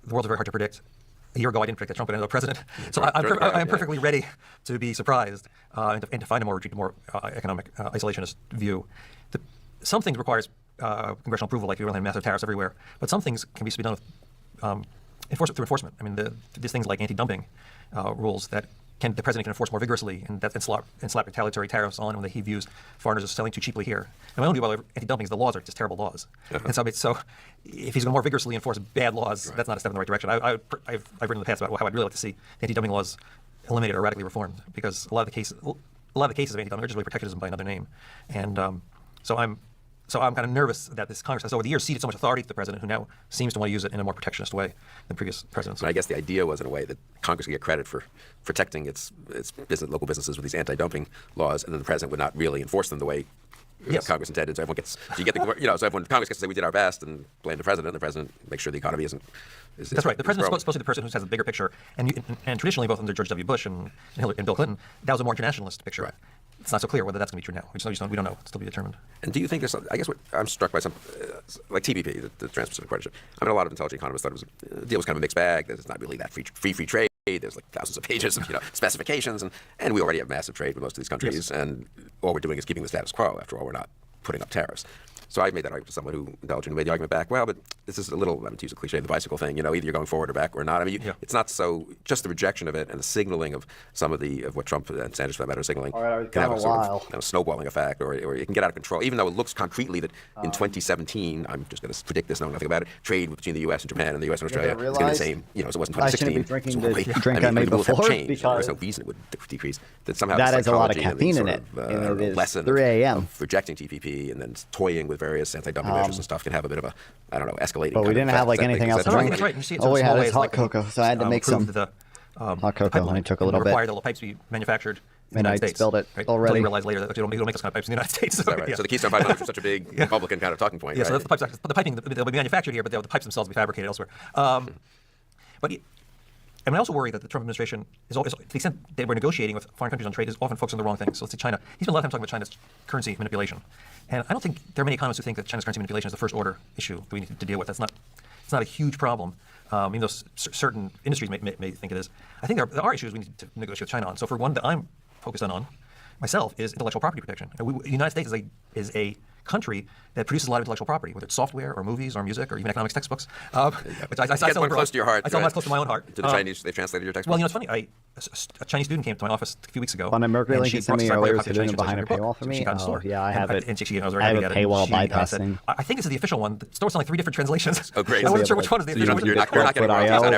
the world's very hard to predict. A year ago, I didn't predict that Trump would end up president, so I'm perfectly ready to be surprised and to find a more economic isolationist view. Some things requires congressional approval, like you really have massive tariffs everywhere. But some things can be done with through enforcement. I mean, there's things like anti-dumping rules that the president can enforce more vigorously and slap retaliatory tariffs on when he views foreigners as selling too cheaply here. And my own view about anti-dumping is the laws are just terrible laws. And so if he's going to more vigorously enforce bad laws, that's not a step in the right direction. I've written in the past about how I'd really like to see the anti-dumping laws eliminated or radically reformed, because a lot of the cases of anti-dumping are just really protectionism by another name. And so I'm kind of nervous that this Congress has over the years ceded so much authority to the president, who now seems to want to use it in a more protectionist way than previous presidents. I guess the idea was, in a way, that Congress would get credit for protecting its local businesses with these anti-dumping laws, and then the president would not really enforce them the way Congress intended. So everyone gets, so Congress gets to say we did our best and blame the president, and the president makes sure the economy isn't. That's right. The president's supposed to be the person who has a bigger picture, and traditionally, both under George W. Bush and Bill Clinton, that was a more internationalist picture. Right. It's not so clear whether that's going to be true now. We don't know. It's still be determined. And do you think there's some, I guess what I'm struck by some, like TPP, the Trans-Pacific Partnership. I mean, a lot of intelligent economists thought the deal was kind of a mixed bag. There's not really that free trade. There's like thousands of pages of specifications, and we already have massive trade with most of these countries. And all we're doing is keeping the status quo. After all, we're not putting up tariffs. So I made that argument to someone who intelligently made the argument back, well, but this is a little, to use a cliche, the bicycle thing, either you're going forward or back or not. I mean, it's not so, just the rejection of it and the signaling of some of what Trump and Sanders, for that matter, are signaling can have a sort of snowballing effect, or it can get out of control, even though it looks concretely that in 2017, I'm just going to predict this knowing nothing about it, trade between the U.S. and Japan and the U.S. and Australia is going to be the same, as it was in 2016. I shouldn't be drinking the drink I made before because there's no reason it would decrease. That somehow that has a lot of caffeine in it. Lesson 3 a.m. of rejecting TPP and then toying with various anti-dumping measures and stuff can have a bit of a, escalating. But we didn't have like anything else to drink. That's right. You see it All we had ways, is hot cocoa, so I had to make some hot cocoa, and I took a little bit. Required the little pipes to be manufactured in the United States. Spilled it right? already. Until you realize later that they don't make those kind of pipes in the United States. So, right. So the Keystone Pipeline was such a big Republican kind of talking point. Yeah, right? so that's the piping, they'll be manufactured here, but the pipes themselves will be fabricated elsewhere. And I also worry that the Trump administration is always, to the extent they were negotiating with foreign countries on trade, is often focused on the wrong things. So let's say China. He spent a lot of time talking about China's currency manipulation. And I don't think there are many economists who think that China's currency manipulation is the first order issue that we need to deal with. It's not a huge problem, even though certain industries may think it is. I think there are issues we need to negotiate with China on. So for one that I'm focused on myself is intellectual property protection. The United States is a country that produces a lot of intellectual property, whether it's software or movies or music or even economics textbooks. Which I sell one close to your heart. I sell much close to my own heart. Did the Chinese, they translated your textbook? Well, it's funny. A Chinese student came to my office a few weeks ago. On a Mercury link you sent me earlier, so doing it behind a paywall for me? Oh, yeah, I have it. And she was very I happy have to a get it. paywall bypassing. I think this is the official one. The store was selling 3 different translations. Oh, great. I wasn't sure which one is the official one. You're not getting royalties on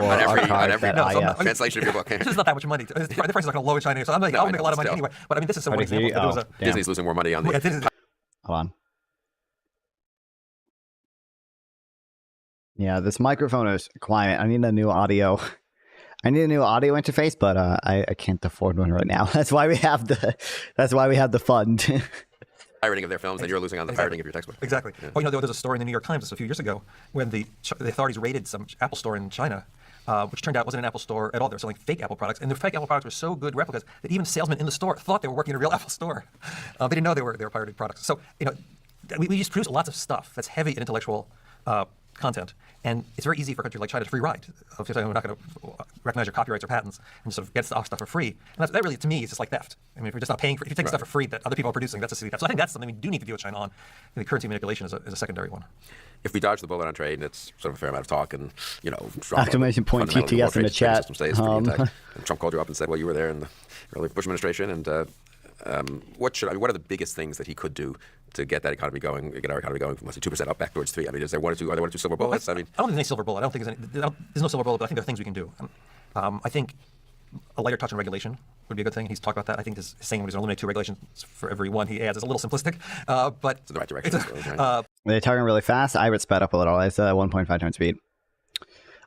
every translation of your book. This is not that much money. The price is not going to low in China, so I'll make a lot of money anyway. But I mean, this is so one example. Disney's losing more money on the... Hold on. Yeah, this microphone is quiet. I need a new audio. I need a new audio interface, but I can't afford one right now. That's why we have the fund. Pirating of their films, and you're losing on the pirating of your textbook. Exactly. Yeah. Well, there was a story in the New York Times a few years ago when the authorities raided some Apple store in China, which turned out wasn't an Apple store at all. They were selling fake Apple products, and the fake Apple products were so good replicas that even salesmen in the store thought they were working in a real Apple store. They didn't know they were pirated products. So we just produce lots of stuff that's heavy in intellectual content, and it's very easy for a country like China to free ride. We're not going to recognize your copyrights or patents and sort of get stuff for free. And that really, to me, is just like theft. I mean, if you're just not paying for, if you take stuff for free that other people are producing, that's a silly theft. So I think that's something we do need to deal with China on. The currency manipulation is a secondary one. If we dodge the bullet on trade, and it's sort of a fair amount of talk, and exclamation point TTS in the chat. And Trump called you up and said, "Well, you were there in the early Bush administration," and what are the biggest things that he could do to get that economy going, get our economy going from 2% up back towards 3%? I mean, are there one or two silver bullets? I mean, I don't think there's any silver bullet. I don't think there's no silver bullet, but I think there are things we can do. I think a lighter touch on regulation would be a good thing. He's talked about that. I think his saying he's going to eliminate 2 regulations for every one he adds is a little simplistic, but it's in the right direction. They're talking really fast. I would sped up a little. It's 1.5 times speed.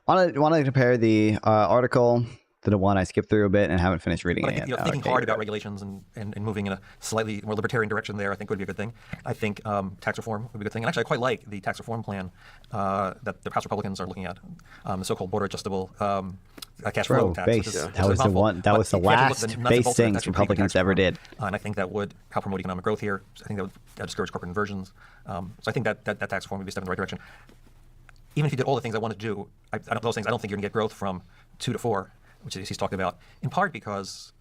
Want to compare the article to the one I skipped through a bit and haven't finished reading it yet. Thinking hard about regulations and moving in a slightly more libertarian direction there, I think would be a good thing. I think tax reform would be a good thing. And actually, I quite like the tax reform plan that the House Republicans are looking at, the so-called border adjustable cash flow tax. That was the last base things Republicans ever did. And I think that would help promote economic growth here. I think that would discourage corporate inversions. So I think that tax reform would be a step in the right direction. Even if you did all the things I want to do, I don't think you're going to get growth from 2 to 4. Which he's talked about, in part because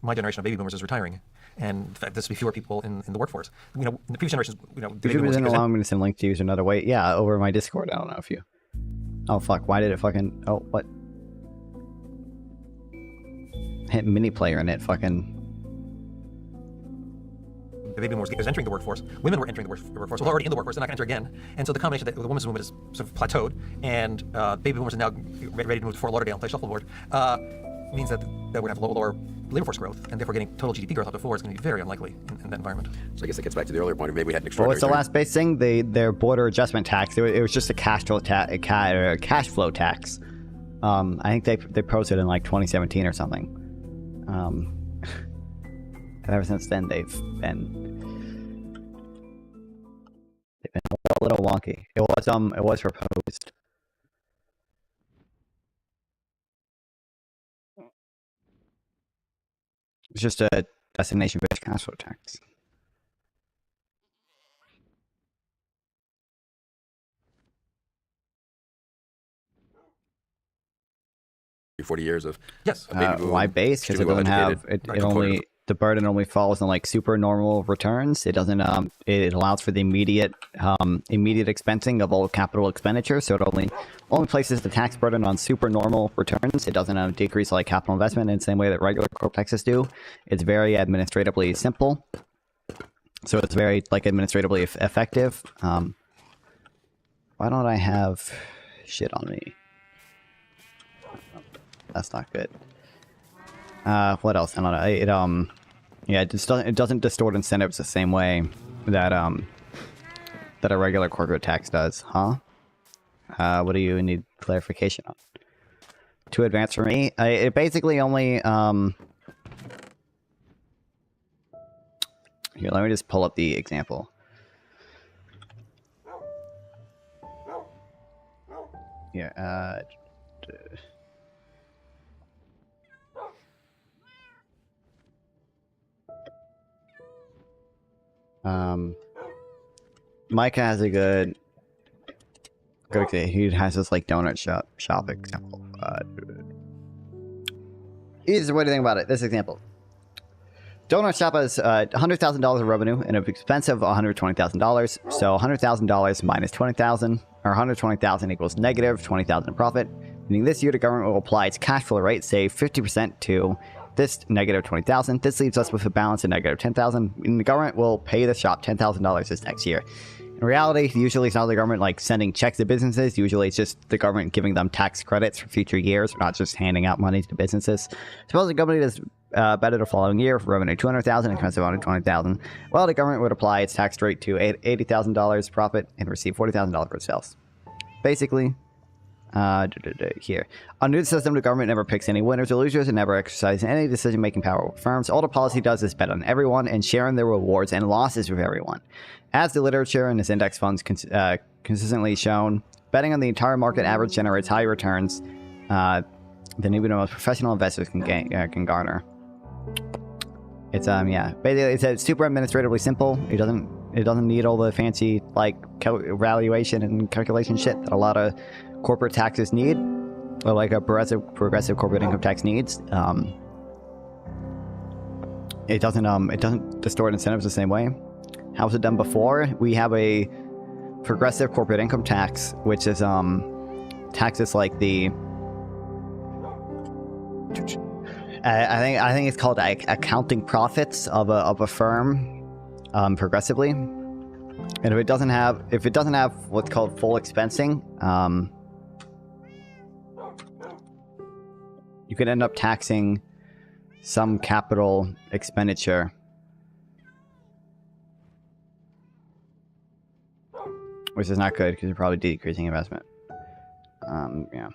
my generation of baby boomers is retiring, and in fact, there's be fewer people in the workforce. In the previous generations, if you didn't allow me to send link to use another way, yeah, over my Discord. I don't know if you. Oh fuck! Why did it fucking? Oh what? hit mini player in it. Fucking. The baby boomers was entering the workforce. Women were entering the workforce. Well, already in the workforce. They're not going to enter again. And so the combination that the women's movement is sort of plateaued, and baby boomers are now ready to move to Fort Lauderdale and play shuffleboard, means that we're going to have lower labor force growth, and therefore getting total GDP growth up to 4 is going to be very unlikely in that environment. So I guess it gets back to the earlier point of maybe we had an What extraordinary. was the last base thing? Their border adjustment tax. It was just a cash flow tax. I think they posted in like 2017 or something. And ever since then they've been a little wonky. It was proposed. It's just a destination-based cash flow tax. 40 years of yes. Baby boom, why base? Because it extremely doesn't have well-educated, it only the burden only falls on like super normal returns. It doesn't it allows for the immediate expensing of all capital expenditures. So it only places the tax burden on super normal returns. It doesn't decrease like capital investment in the same way that regular corp taxes do. It's very administratively simple. So it's very like administratively effective. Why don't I have shit on me? That's not good. What else? I don't know. It doesn't distort incentives the same way that that a regular corporate tax does, huh? What do you need clarification on? Too advanced for me? It basically only here, let me just pull up the example. Yeah, Micah has a good he has this like donut shop example. Here's the way to think about it. This example. Donut shop has $100,000 of revenue and an expense of $120,000. So $100,000 minus $20,000, or $120,000 equals negative $20,000 in profit. Meaning this year the government will apply its cash flow rate, say 50% to this negative $20,000. This leaves us with a balance of negative $10,000. And the government will pay the shop $10,000 this next year. In reality, usually it's not the government like sending checks to businesses. Usually it's just the government giving them tax credits for future years, not just handing out money to businesses. Suppose the company does better the following year for revenue $200,000, expense of $120,000. Well, the government would apply its tax rate to $80,000 profit and receive $40,000 for sales. Basically, here. Under the system, the government never picks any winners or losers and never exercises any decision-making power over firms. All the policy does is bet on everyone and sharing their rewards and losses with everyone. As the literature and its index funds consistently shown, betting on the entire market average generates higher returns than even the most professional investors can garner. It's basically it's super administratively simple. It doesn't need all the fancy like valuation and calculation shit that a lot of corporate taxes need, or like a progressive corporate income tax needs. It doesn't distort incentives the same way. How was it done before? We have a progressive corporate income tax, which is taxes like the I think it's called accounting profits of a firm progressively. And if it doesn't have what's called full expensing, you could end up taxing some capital expenditure, which is not good because you're probably decreasing investment. Yeah.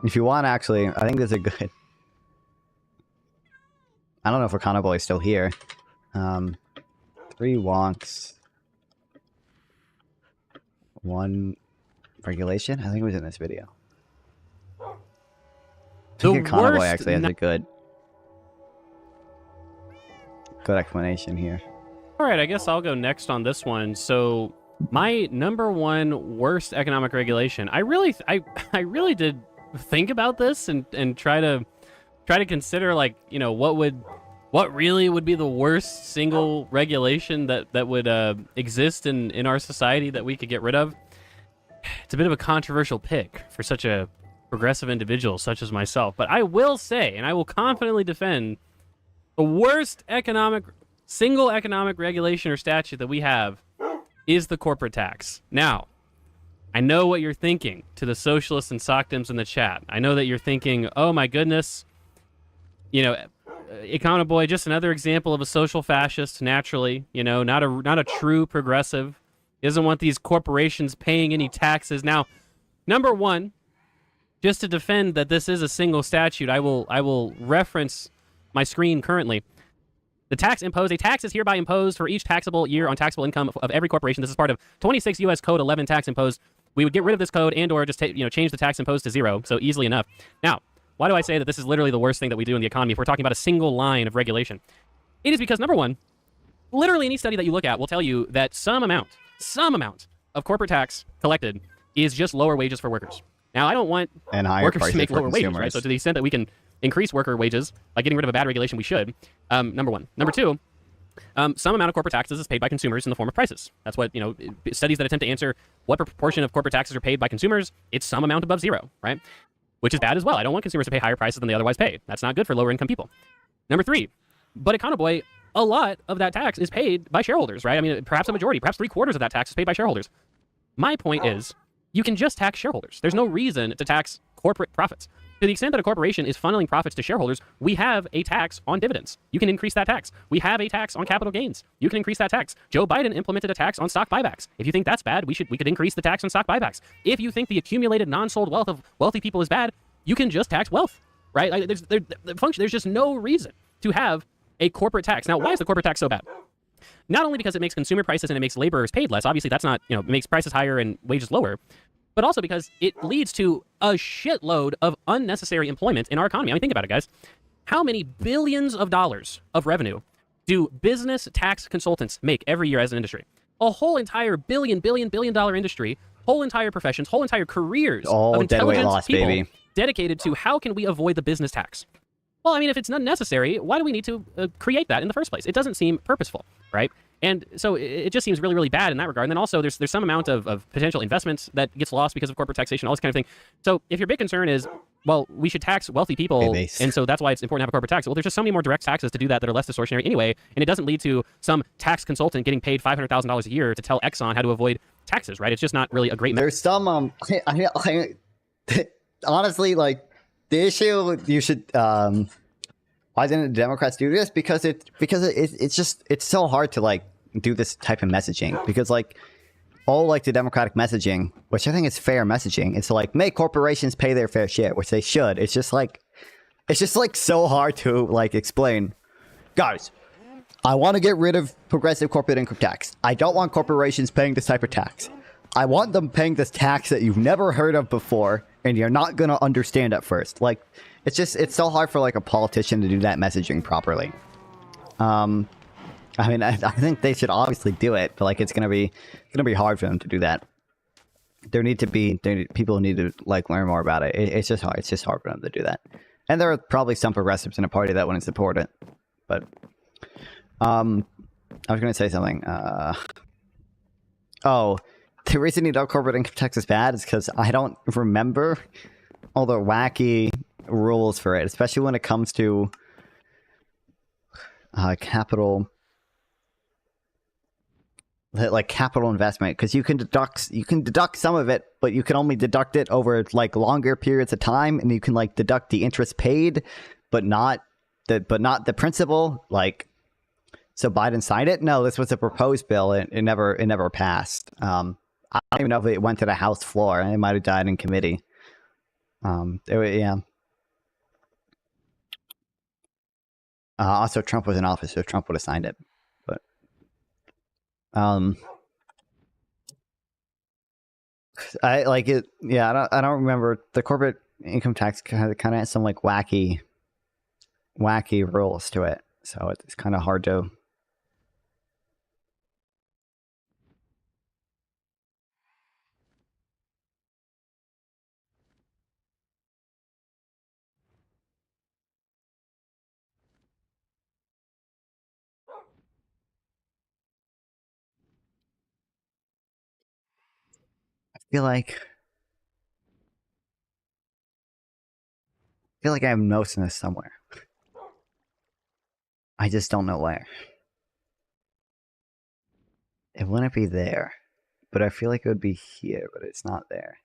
If you want, actually, I think there's a good... I don't know if Wakanda Boy is still here. 3 wonks. 1 regulation? I think it was in this video. I think Wakanda Boy actually has a good explanation here. All right, I guess I'll go next on this one. So my number one worst economic regulation. I really did think about this and try to consider, like, you know, what really would be the worst single regulation that would exist in our society that we could get rid of. it's a bit of a controversial pick for such a progressive individual such as myself. But I will say, and I will confidently defend, the worst single economic regulation or statute that we have is the corporate tax. Now, I know what you're thinking, to the socialists and SOCDEMs in the chat. I know that you're thinking, oh my goodness, Econoboy, just another example of a social fascist, naturally, not a true progressive. He doesn't want these corporations paying any taxes. Now, number one, just to defend that this is a single statute, I will reference my screen currently. A tax is hereby imposed for each taxable year on taxable income of every corporation. This is part of 26 U.S. Code 11 tax imposed. We would get rid of this code and/or just change the tax imposed to zero. So easily enough. Now, why do I say that this is literally the worst thing that we do in the economy if we're talking about a single line of regulation? It is because, number one, literally any study that you look at will tell you that some amount of corporate tax collected is just lower wages for workers. Now, I don't want workers to make lower wages, right? So to the extent that we can increase worker wages by getting rid of a bad regulation, we should. Number one. Number two, some amount of corporate taxes is paid by consumers in the form of prices. That's what, studies that attempt to answer what proportion of corporate taxes are paid by consumers, it's some amount above zero, right? Which is bad as well. I don't want consumers to pay higher prices than they otherwise pay. That's not good for lower income people. Number three, but Econoboy, a lot of that tax is paid by shareholders, right? I mean, perhaps a majority, perhaps 3/4 of that tax is paid by shareholders. My point is, you can just tax shareholders. There's no reason to tax corporate profits. To the extent that a corporation is funneling profits to shareholders, we have a tax on dividends. You can increase that tax. We have a tax on capital gains. You can increase that tax. Joe Biden implemented a tax on stock buybacks. If you think that's bad, we could increase the tax on stock buybacks. If you think the accumulated non-sold wealth of wealthy people is bad, you can just tax wealth, right? There's just no reason to have a corporate tax. Now, why is the corporate tax so bad? Not only because it makes consumer prices and it makes laborers paid less. Obviously, that's not, it makes prices higher and wages lower. But also because it leads to a shitload of unnecessary employment in our economy. I mean, think about it, guys. How many billions of dollars of revenue do business tax consultants make every year as an industry? A whole entire billion dollar industry, whole entire professions, whole entire careers of intelligent people baby. Dedicated to how can we avoid the business tax? Well, I mean, if it's not necessary, why do we need to create that in the first place? It doesn't seem purposeful, right? And so it just seems really, really bad in that regard. And then also there's some amount of potential investments that gets lost because of corporate taxation, all this kind of thing. So if your big concern is, well, we should tax wealthy people, and so that's why it's important to have a corporate tax. Well, there's just so many more direct taxes to do that are less distortionary anyway, and it doesn't lead to some tax consultant getting paid $500,000 a year to tell Exxon how to avoid taxes, right? It's just not really a great... There's some, honestly, like, the issue you should... why didn't the Democrats do this? Because it's so hard to like do this type of messaging, because like all like the Democratic messaging, which I think is fair messaging, it's to like make corporations pay their fair share, which they should. It's just like so hard to like explain. Guys, I want to get rid of progressive corporate income tax. I don't want corporations paying this type of tax. I want them paying this tax that you've never heard of before and you're not gonna understand at first. Like, it's so hard for like a politician to do that messaging properly. I mean, I think they should obviously do it, but like it's gonna be hard for them to do that. People need to like learn more about it. It's just hard. It's just hard for them to do that. And there are probably some progressives in the party that wouldn't support it. But I was gonna say something. Oh, the reason you know corporate income tax is bad is because I don't remember all the wacky rules for it, especially when it comes to capital, like capital investment, because you can deduct some of it, but you can only deduct it over like longer periods of time, and you can like deduct the interest paid, but not the principal. Like, so Biden signed it. No, this was a proposed bill, and it never passed. I don't even know if it went to the House floor. It might have died in committee. Yeah. Also, Trump was in office, so Trump would have signed it. But I like it. Yeah, I don't remember. The corporate income tax kind of has some like wacky rules to it, so it's kind of hard to. feel like I'm noticing this somewhere. I just don't know where. It wouldn't be there, but I feel like it would be here, but it's not there.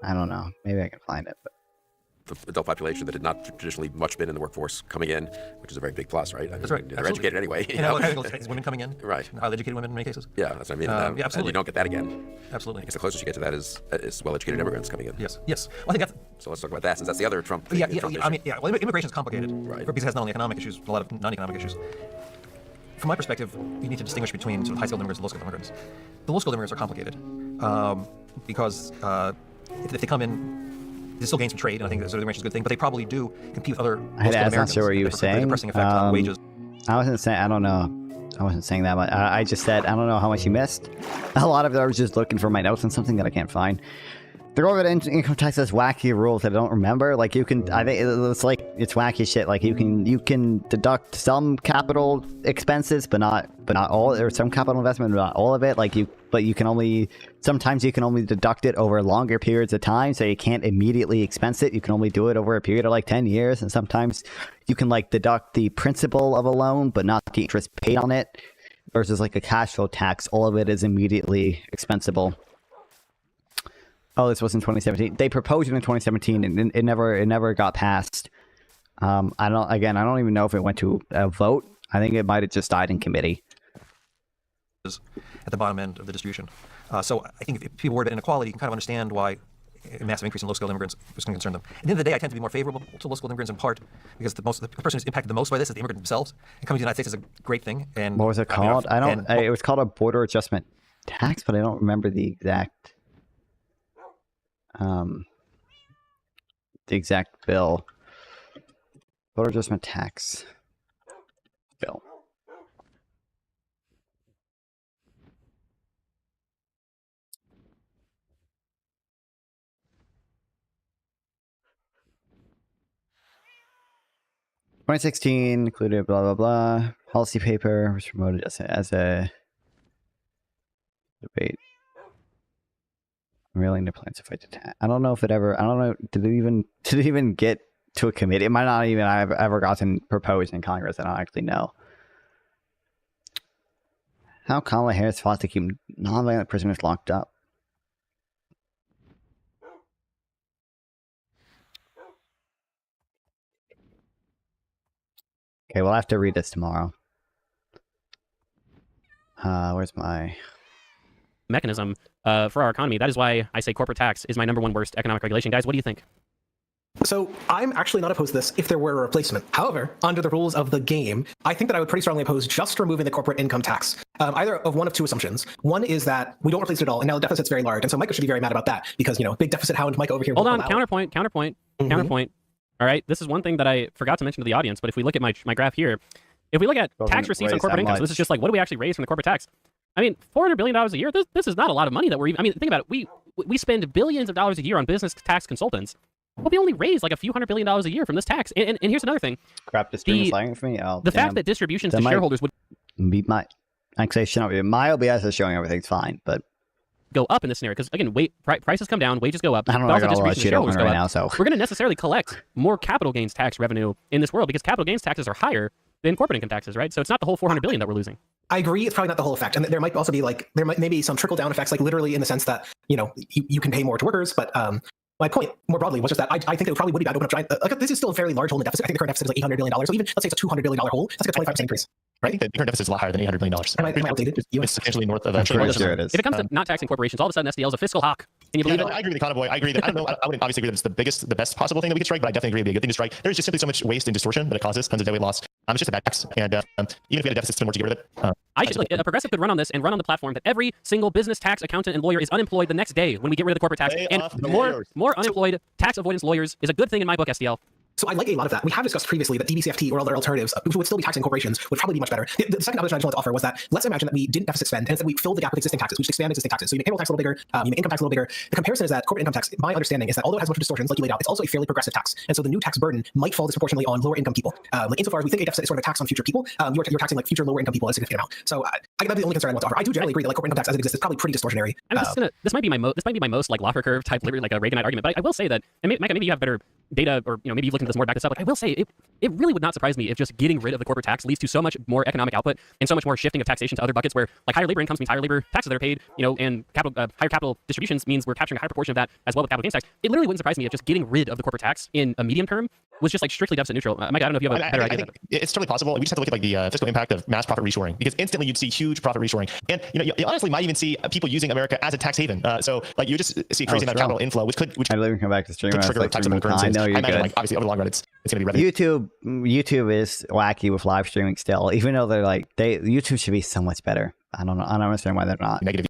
I don't know. Maybe I can find it. But the adult population that had not traditionally much been in the workforce coming in, which is a very big plus, right? I mean, That's right. They're educated anyway. And how is women coming in? Right. Highly educated women in many cases. Yeah, that's what I mean. Yeah, absolutely. And you don't get that again. Absolutely. I guess the closest you get to that is well-educated immigrants coming in. Yes. Yes. Well, I think that's. So let's talk about that, since that's the other Trump. Yeah. Trump issue. I mean, yeah. Well, immigration is complicated, right? Because it has not only economic issues, but a lot of non-economic issues. From my perspective, you need to distinguish between sort of high-skilled immigrants and low-skilled immigrants. The low-skilled immigrants are complicated because if they come in, they still gain some trade, and I think that immigration is a good thing. But they probably do compete with other. I'm not sure what you were saying. Depressing effect on wages. I wasn't saying. I don't know. I wasn't saying that much. I just said I don't know how much you missed. A lot of it I was just looking for my notes on something that I can't find. The corporate income tax has wacky rules that I don't remember. Like you can, I think it's like it's wacky shit. Like you can deduct some capital expenses, but not all, or some capital investment, but not all of it. But you can only sometimes you can only deduct it over longer periods of time, so you can't immediately expense it. You can only do it over a period of like 10 years, and sometimes you can like deduct the principal of a loan, but not the interest paid on it. Versus like a cash flow tax, all of it is immediately expensible. Oh, this was in 2017. They proposed it in 2017, and it never got passed. I don't even know if it went to a vote. I think it might have just died in committee. At the bottom end of the distribution. So I think if people were to inequality, you can kind of understand why a massive increase in low-skilled immigrants is going to concern them. At the end of the day, I tend to be more favorable to low-skilled immigrants in part because the person who's impacted the most by this is the immigrant themselves. And coming to the United States is a great thing. And what was it called? It was called a border adjustment tax, but I don't remember the exact bill. Border adjustment tax bill. (2016) included blah blah blah policy paper was promoted as a debate. I'm willing to plan to fight the tax. I don't know if it ever. I don't know. Did it even get to a committee? It might not even have ever gotten proposed in Congress. I don't actually know. How Kamala Harris fought to keep nonviolent prisoners locked up. Okay, we'll have to read this tomorrow. Where's my mechanism for our economy? That is why I say corporate tax is my #1 worst economic regulation. Guys, what do you think? So I'm actually not opposed to this if there were a replacement. However, under the rules of the game, I think that I would pretty strongly oppose just removing the corporate income tax. Either of one of two assumptions. One is that we don't replace it at all, and now the deficit's very large, and so Micah should be very mad about that because, big deficit hound Micah over here. Hold on, counterpoint. All right, this is one thing that I forgot to mention to the audience, but if we look at my graph here, if we look at tax receipts on corporate income, so this is just like, what do we actually raise from the corporate tax? I mean, $400 billion a year, this is not a lot of money that we're even, I mean, think about it. We spend billions of dollars a year on business tax consultants, but we only raise like a few $100 billion a year from this tax. And here's another thing. Crap, the stream is lagging for me. Oh, the fact that distributions to shareholders would be actually my OBS is showing everything's fine, but go up in this scenario because again, prices come down, wages go up. I don't know. I got all that shit open right now, so we're going to necessarily collect more capital gains tax revenue in this world because capital gains taxes are higher than corporate income taxes, right? So it's not the whole $400 billion that we're losing. I agree. It's probably not the whole effect, and there might also be maybe some trickle down effects, like literally in the sense that you can pay more to workers, but my point more broadly was just that I think it probably would be bad to open up giant. This is still a fairly large hole in the deficit. I think the current deficit is like $800 billion. So even let's say it's a $200 billion hole, that's like a 25% increase, right? The current deficit is a lot higher than $800 billion. Am I outdated? It's substantially north of. Sure it is. If it comes to not taxing corporations, all of a sudden SDL is a fiscal hawk. Can you believe it? I agree with Econoboy. I agree that I don't know. I wouldn't obviously agree that it's the best possible thing that we could strike, but I definitely agree it'd be a good thing to strike. There's just simply so much waste and distortion that it causes, tons of debt weight loss. It's just a bad tax, and even if we had a deficit system, we're to get rid of it. I just like a progressive could run on this and run on the platform that every single business, tax, accountant, and lawyer is unemployed the next day when we get rid of the corporate tax. And more unemployed tax avoidance lawyers is a good thing in my book, SDL. So I like a lot of that. We have discussed previously that DBCFT or other alternatives, which would still be taxing corporations, would probably be much better. The second option I just wanted to offer was that let's imagine that we didn't deficit spend and instead we filled the gap with existing taxes. We just expand existing taxes. So you make payroll tax a little bigger, you make income tax a little bigger. The comparison is that corporate income tax, my understanding is that although it has a bunch of distortions, like you laid out, it's also a fairly progressive tax. And so the new tax burden might fall disproportionately on lower income people. Like insofar as we think a deficit is sort of a tax on future people, you're taxing like future lower income people a significant amount. So that'd be the only concern I want to offer. I do generally agree that like corporate income tax as it exists is probably pretty distortionary. This might be my most like Laffer curve type like a Reaganite argument, but I will say that, and Micah, maybe you have better data, or maybe you've looked into this more, back this up. Like I will say, it really would not surprise me if just getting rid of the corporate tax leads to so much more economic output and so much more shifting of taxation to other buckets, where like higher labor incomes means higher labor taxes that are paid, and higher capital distributions means we're capturing a higher proportion of that as well with capital gains tax. It literally wouldn't surprise me if just getting rid of the corporate tax in a medium term was just like strictly deficit neutral. Mike, I don't know if you have a better idea. I think it's totally possible. We just have to look at like the fiscal impact of mass profit reshoring, because instantly you'd see huge profit reshoring, and you honestly might even see people using America as a tax haven. So like you just see a crazy amount of capital inflow, which I believe we come back to stream. could trigger tax on currencies. I know you're imagine, good. like, obviously over the long run, it's going to be revenue. YouTube is wacky with live streaming still, even though YouTube should be so much better. I don't understand why they're not. Negative,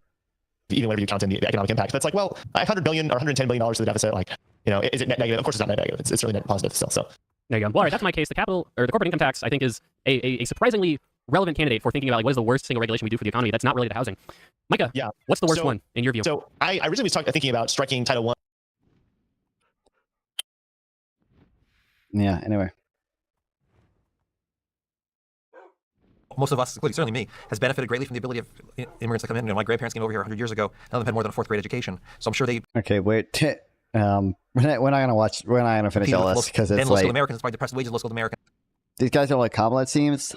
even whenever you count in the economic impact. That's like, well, $100 billion or $110 billion to the deficit. Like, is it net negative? Of course, it's not net negative. It's really net positive still. So there you go. Well, all right, that's my case. The corporate income tax, I think, is a surprisingly relevant candidate for thinking about like what is the worst single regulation we do for the economy that's not related to housing. Micah, what's the worst one in your view? So I originally was thinking about striking Title I. Yeah. Anyway. Most of us, including certainly me, has benefited greatly from the ability of immigrants to come in. My grandparents came over here 100 years ago. None of them had more than a fourth grade education. So I'm sure they... Okay, wait. We're not gonna finish all this because it's low-skilled Americans, despite depressed wages, low-skilled Americans. These guys are like Kamala, it seems.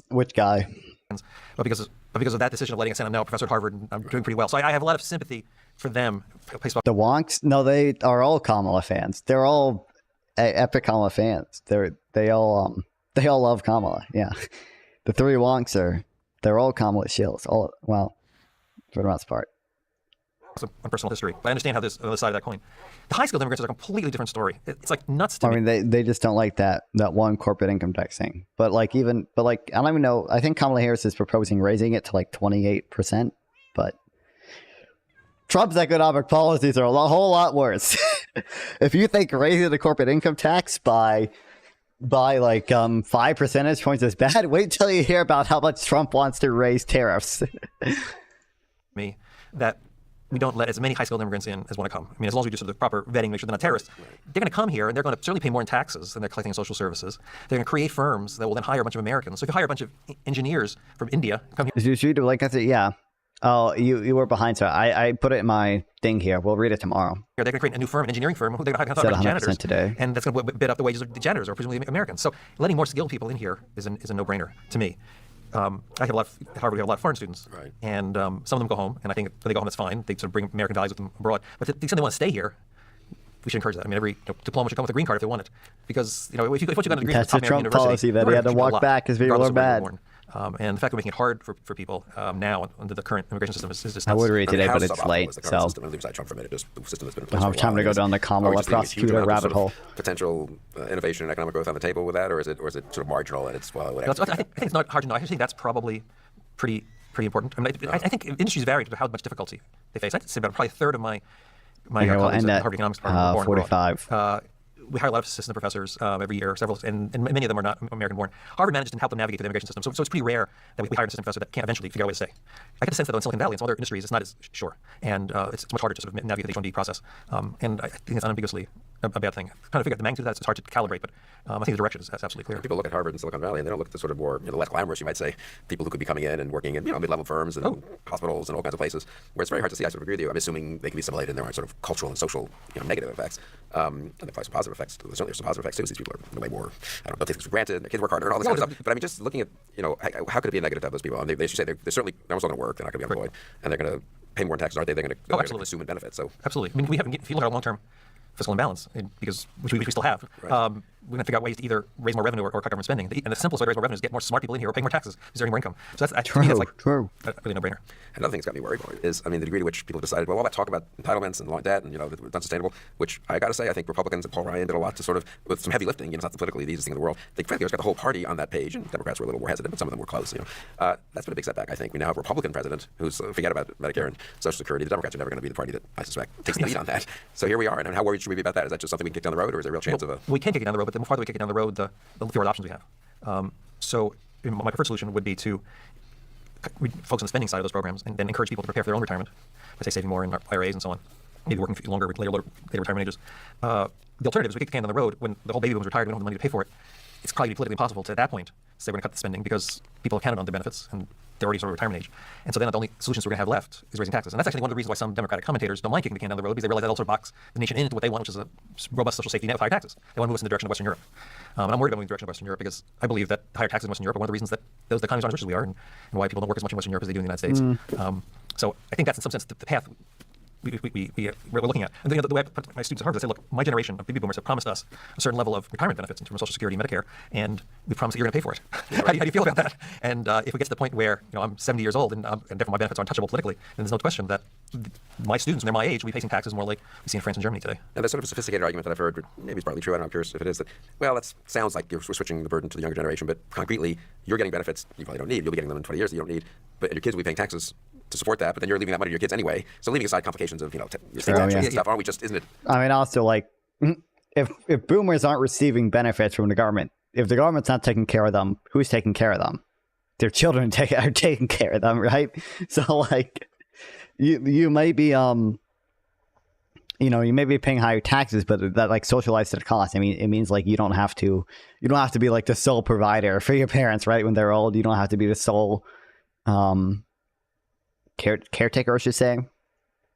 Which guy? But because of that decision of letting us in, I'm now a professor at Harvard, and I'm doing pretty well. So I have a lot of sympathy for them. The Wonks? No, they are all Kamala fans. They're all epic Kamala fans. They all love Kamala. Yeah, the three Wonks they're all Kamala shills. All for the most part. On personal history, but I understand how this other side of that coin. The high-skilled immigrants is a completely different story. It's like nuts to me. I mean, they just don't like that one corporate income tax thing. But I don't even know. I think Kamala Harris is proposing raising it to like 28%. But Trump's economic policies are a whole lot worse. If you think raising the corporate income tax by 5 percentage points is bad, wait till you hear about how much Trump wants to raise tariffs. Me that. We don't let as many high-skilled immigrants in as want to come. I mean, as long as we do sort of the proper vetting, make sure they're not terrorists. They're going to come here, and they're going to certainly pay more in taxes than they're collecting in social services. They're going to create firms that will then hire a bunch of Americans. So if you hire a bunch of engineers from India, come here. Yeah. Oh, you were behind, so I put it in my thing here. We'll read it tomorrow. They're going to create a new firm, an engineering firm. They're going to hire janitors today, and that's going to bid up the wages of the janitors, or presumably Americans. So letting more skilled people in here is a no-brainer to me. I have at Harvard, we have a lot of foreign students, right. And some of them go home, and I think when they go home, that's fine. They sort of bring American values with them abroad. But to the extent they want to stay here, we should encourage that. I mean, every diploma should come with a green card if they want it, because if what you got a degree from that's top a Trump American policy university, that he had to walk back because people are bad. And the fact we're making it hard for people now under the current immigration system is just nuts. I would read today, but it's late, so I don't have time to go down the Kamala prosecutor rabbit hole. Potential innovation and economic growth on the table with that, or is it sort of marginal and it's whatever? I think it's not hard to know. I think that's probably pretty important. I mean, I think industries vary to how much difficulty they face. I'd say about probably a third of my colleagues at Harvard Economics are born 45. abroad. We hire a lot of assistant professors every year, several, and many of them are not American-born. Harvard managed to help them navigate through the immigration system, so it's pretty rare that we hire an assistant professor that can't eventually figure out a way to stay. I get the sense that though in Silicon Valley and some other industries, it's not as sure, and it's much harder to sort of navigate the H-1B process. And I think it's unambiguously a bad thing. I'm trying to figure out the magnitude of that. It's hard to calibrate, but I think the direction is absolutely clear. People look at Harvard and Silicon Valley, and they don't look at the sort of more the less glamorous, you might say, people who could be coming in and working in mid-level firms and hospitals and all kinds of places, where it's very hard to see. I sort of agree with you. I'm assuming they can be assimilated, and there aren't sort of cultural and social negative effects. And there are probably some positive effects. There's certainly some positive effects too. These people are way more, don't take things for granted. Their kids work harder and all this kind of stuff. But I mean, just looking at, how could it be a negative to have those people? And they should say they're certainly not going to work. They're not going to be employed, and they're going to pay more in taxes, aren't they? They're going to consume and benefit. So absolutely. I mean, if you look at our long-term fiscal imbalance, because which we still have. Right. We're going to figure out ways to either raise more revenue or cut government spending. And the simplest way to raise more revenue is get more smart people in here or pay more taxes because they're earning more income. So that's true. To me, that's like true. Really no brainer. Another thing that's got me worried is, I mean, the degree to which people have decided, well, all that talk about entitlements and debt and, it's unsustainable, which I got to say, I think Republicans and Paul Ryan did a lot to sort of, with some heavy lifting, it's not the politically the easiest thing in the world. They frankly just got the whole party on that page, and Democrats were a little more hesitant, but some of them were close. That's been a big setback, I think. We now have a Republican president who's, forget about Medicare and Social Security, the Democrats are never going to be the party that, I suspect, takes the lead on that. So here we are, and how worried should we be about that? Is that just something we can kick down the road, or is there a real chance of a... We can kick it down the road, but the farther we kick it down the road, the fewer options we have. So my preferred solution would be to focus on the spending side of those programs and then encourage people to prepare for their own retirement by, say, saving more in IRAs and so on, maybe working longer, later retirement ages. The alternative is we kick the can down the road when the whole baby boom's retired, we don't have the money to pay for it. It's probably politically impossible to, at that point, say we're going to cut the spending because people have counted on the benefits and they're already sort of retirement age. And so then the only solutions we're going to have left is raising taxes. And that's actually one of the reasons why some Democratic commentators don't mind kicking the can down the road, because they realize that also box the nation into what they want, which is a robust social safety net with higher taxes. They want to move us in the direction of Western Europe. And I'm worried about moving in the direction of Western Europe because I believe that higher taxes in Western Europe are one of the reasons that those economies aren't as rich as we are and why people don't work as much in Western Europe as they do in the United States. So I think that's in some sense the path we're looking at. And the way I put my students at Harvard, I say, look, my generation of baby boomers have promised us a certain level of retirement benefits in terms of Social Security and Medicare, and we promise that you're going to pay for it. How do you feel about that? And if we get to the point where I'm 70 years old and therefore my benefits are untouchable politically, then there's no question that my students, when they're my age, will be facing taxes more like we see in France and Germany today. And there's sort of a sophisticated argument that I've heard, maybe it's partly true, I'm curious if it is, that, well, that sounds like we're switching the burden to the younger generation, but concretely, you're getting benefits you probably don't need. You'll be getting them in 20 years that you don't need, but your kids will be paying taxes to support that, but then you're leaving that money to your kids anyway. So leaving aside complications of, your state taxes and stuff, aren't we just, isn't it? I mean, also, like, if boomers aren't receiving benefits from the government, if the government's not taking care of them, who's taking care of them? Their children are taking care of them, right? So, like, you may be, you may be paying higher taxes, but that, like, socialized to the cost. I mean, it means, like, you don't have to be, like, the sole provider for your parents, right? When they're old, you don't have to be the sole, caretaker, I should say.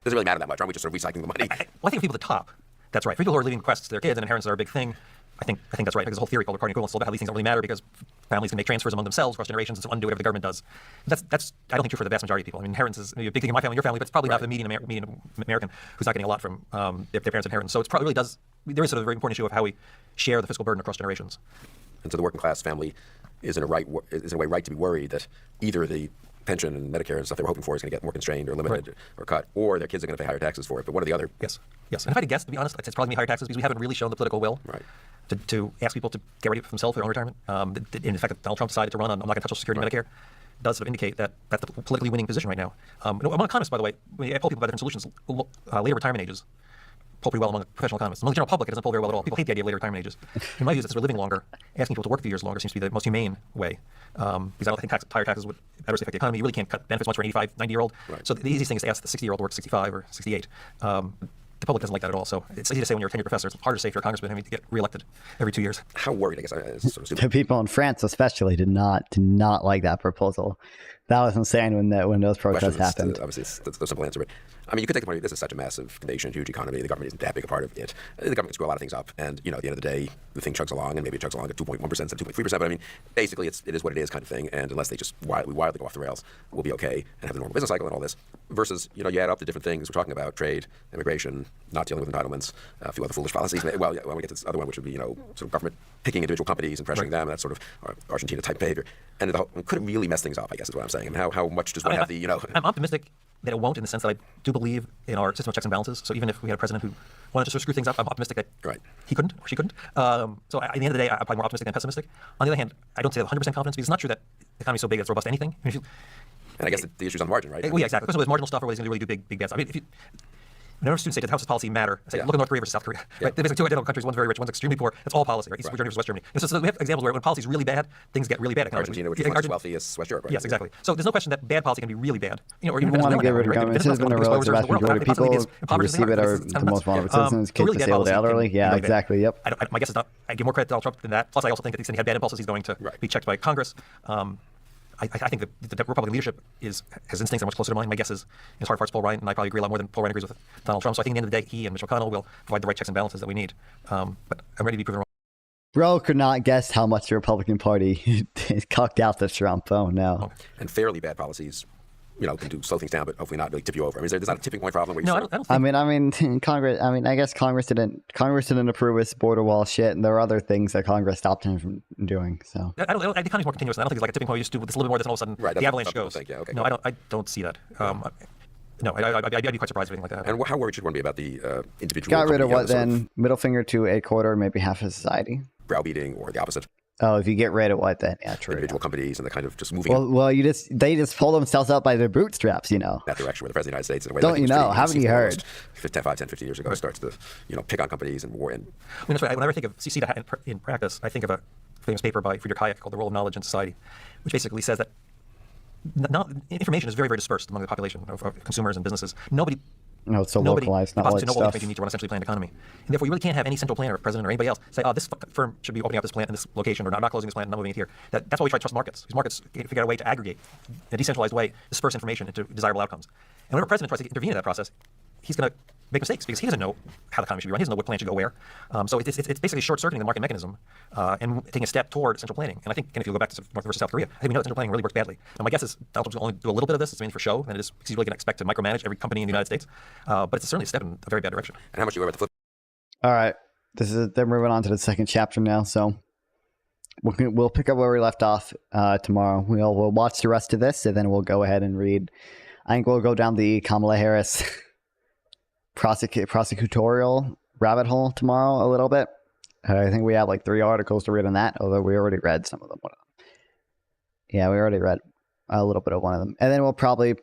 Doesn't really matter that much. Aren't we just sort of recycling the money? I think for people at the top, that's right. For people who are leaving bequests to their kids and inheritance are a big thing, I think that's right. Because the whole theory called reparting equivalence is all about how these things don't really matter because families can make transfers among themselves across generations and so undo whatever the government does. That's I don't think true for the vast majority of people. I mean, inheritance is a big thing in my family and your family, but it's probably not for the median American who's not getting a lot from their parents' inheritance. So it's probably there is sort of a very important issue of how we share the fiscal burden across generations. And so the working class family is in a way right to be worried that either the pension and Medicare and stuff they were hoping for is going to get more constrained or limited or cut, or their kids are going to pay higher taxes for it. But one or the other. Yes. And if I had to guess, to be honest, it's probably higher taxes because we haven't really shown the political will to ask people to get ready for themselves for their own retirement. In fact, that Donald Trump decided to run on I'm not going to touch Social Security and Medicare does sort of indicate that that's the politically winning position right now. Among economists, by the way, when I poll people about different solutions, later retirement ages poll pretty well among professional economists. Among the general public, it doesn't poll very well at all. People hate the idea of later retirement ages. In my view, since we're living longer, asking people to work a few years longer seems to be the most humane way. Because I don't think higher taxes would adversely affect the economy. You really can't cut benefits much for an 85, 90-year-old. So the easiest thing is to ask the 60-year-old to work 65 or 68. The public doesn't like that at all. So it's easy to say when you're a tenured professor. It's harder to say if you're a congressman having to get reelected every 2 years. How worried, I guess, is sort of the people in France especially did not like that proposal. That was insane when those protests happened. Obviously, that's the simple answer. But I mean, you could take the point of this is such a massive nation, huge economy. The government isn't that big a part of it. The government can screw a lot of things up, and at the end of the day, the thing chugs along, and maybe it chugs along at 2.1% instead of 2.3%. But I mean, basically, it is what it is, kind of thing. And unless they just wildly go off the rails, we'll be okay and have the normal business cycle and all this. Versus, you add up the different things we're talking about: trade, immigration, not dealing with entitlements, a few other foolish policies. Well, when we get to this other one, which would be sort of government picking individual companies and pressuring them. That's sort of Argentina type behavior, and it could really mess things up. I guess is what I'm saying. I mean, how much does one have the I'm optimistic that it won't, in the sense that I do believe in our system of checks and balances. So even if we had a president who wanted to sort of screw things up, I'm optimistic that he couldn't or she couldn't. So at the end of the day, I'm probably more optimistic than pessimistic. On the other hand, I don't say 100% confidence because it's not true that the economy is so big that it's robust to anything. I mean, and I guess the issue's on the margin, right? Well, yeah, exactly. Especially with marginal stuff or whether he's going to really do big bad stuff. I mean, whenever students say, does House's policy matter? I say, look at North Korea versus South Korea. Right? They're basically two identical countries. One's very rich, one's extremely poor. It's all policy, right? East Germany versus West Germany. So we have examples where when policy is really bad, things get really bad. Argentina, which is the wealthiest West Europe, right? Yes, exactly. So there's no question that bad policy can be really bad. Or even want to get rid of government. This has been a relative vast majority of people who receive it are the most vulnerable citizens, kids, disabled, elderly. Yeah, exactly. Yep. My guess is not. I give more credit to Donald Trump than that. Plus, I also think that the extent he had bad impulses, he's going to be checked by Congress. I think the Republican leadership has instincts that are much closer to mine. My guess is hard farts Paul Ryan, and I probably agree a lot more than Paul Ryan agrees with Donald Trump. So I think at the end of the day, he and Mitch McConnell will provide the right checks and balances that we need. But I'm ready to be proven wrong. Bro could not guess how much the Republican Party is cucked out to Trump. Oh, no. And fairly bad policies can do slow things down, but hopefully not really tip you over. I mean, there's not a tipping point problem where you No, sort I of- don't think. I mean, Congress. I mean, I guess Congress didn't approve this border wall shit, and there are other things that Congress stopped him from doing. So I don't. The economy's more continuous. I don't think it's like a tipping point. You just do this a little bit more. Then all of a sudden, Right, the that's avalanche what some goes. people think, yeah, okay, no, got I don't see that. No, I'd be quite surprised if anything like that. And how worried should one be about the individual? got rid of company, what the sort then? Middle finger to a quarter, maybe half of society. browbeating or the opposite? Oh, if you get rid of what then? Yeah, true. Individual companies and the kind of just moving Well, they just pull themselves up by their bootstraps, you know. that direction where the president of the United States, in a way, Don't like he you was know? treating Haven't you CC heard? almost 10, 15 years ago, starts to pick on companies and war. And I mean, that's right. Whenever I think of CC in practice, I think of a famous paper by Friedrich Hayek called The Role of Knowledge in Society, which basically says that information is very, very dispersed among the population of consumers and businesses. No, it's so nobody localized, not possibly like know all the stuff. information you need to run a centrally planned economy. And therefore, you really can't have any central planner, president, or anybody else say, oh, this firm should be opening up this plant in this location, or I'm not closing this plant, I'm not moving it here. That's why we try to trust markets. These markets figure out a way to aggregate, in a decentralized way, disperse information into desirable outcomes. And whenever a president tries to intervene in that process, he's going to make mistakes because he doesn't know how the economy should be run. He doesn't know what plan should go where. So it's basically short-circuiting the market mechanism and taking a step toward central planning. And I think, again, if you go back to North versus South Korea, I think we know that central planning really works badly. Now, my guess is Donald Trump's going to only do a little bit of this. It's mainly for show, and it is because he's really going to expect to micromanage every company in the United States. But it's certainly a step in a very bad direction. how much do you worry about the flip? All right, they're moving on to the second chapter now, so we'll pick up where we left off tomorrow. We'll watch the rest of this, and then we'll go ahead and read. I think we'll go down the Kamala Harris prosecutorial rabbit hole tomorrow a little bit. I think we have like 3 articles to read on that, although we already read some of them. Yeah, we already read a little bit of one of them, and then we'll probably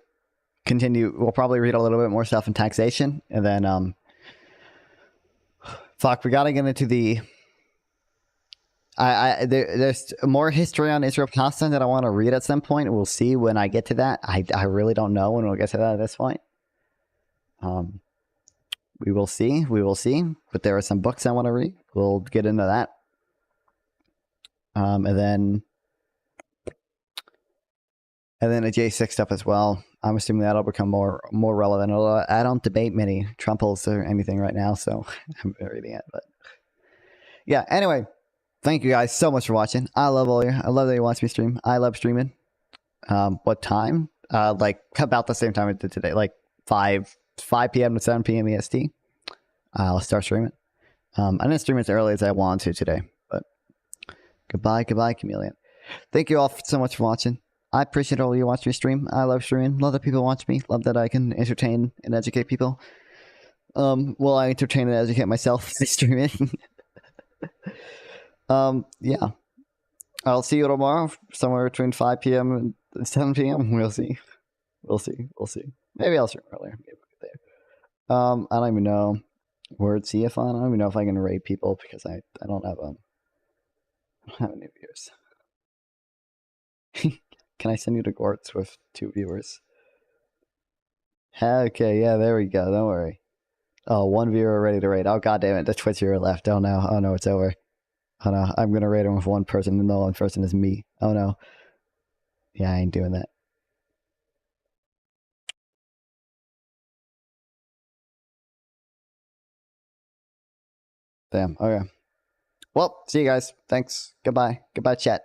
continue. We'll probably read a little bit more stuff in taxation, and then we gotta get into the. There's more history on Israel Palestine that I want to read at some point. We'll see when I get to that. I really don't know when we'll get to that at this point. We will see. But there are some books I want to read. We'll get into that. And then the J6 stuff as well. I'm assuming that'll become more relevant. Although I don't debate many Trumples or anything right now, so I'm reading it. But yeah, anyway, thank you guys so much for watching. I love that you watch me stream. I love streaming. What time? Like about the same time I did today, like 5 p.m. to 7 p.m. EST. I'll start streaming. I didn't stream as early as I wanted to today, but goodbye, Chameleon. Thank you all so much for watching. I appreciate all of you watching me stream. I love streaming. Love that people watch me. Love that I can entertain and educate people. Well, I entertain and educate myself streaming. Yeah. I'll see you tomorrow, somewhere between 5 p.m. and 7 p.m. We'll see. Maybe I'll stream earlier. Maybe there. I don't even know word CF on. I don't even know if I can rate people because I don't have any viewers. Can I send you to Gortz with 2 viewers? Okay, yeah, there we go. Don't worry. Oh, 1 viewer ready to rate. Oh, god damn it. The Twitch viewer left. Oh no. Oh no, it's over. Oh no, I'm gonna rate him with 1 person and the 1 person is me. Oh no. Yeah, I ain't doing that. Damn, okay. Well, see you guys. Thanks. Goodbye. Goodbye, chat.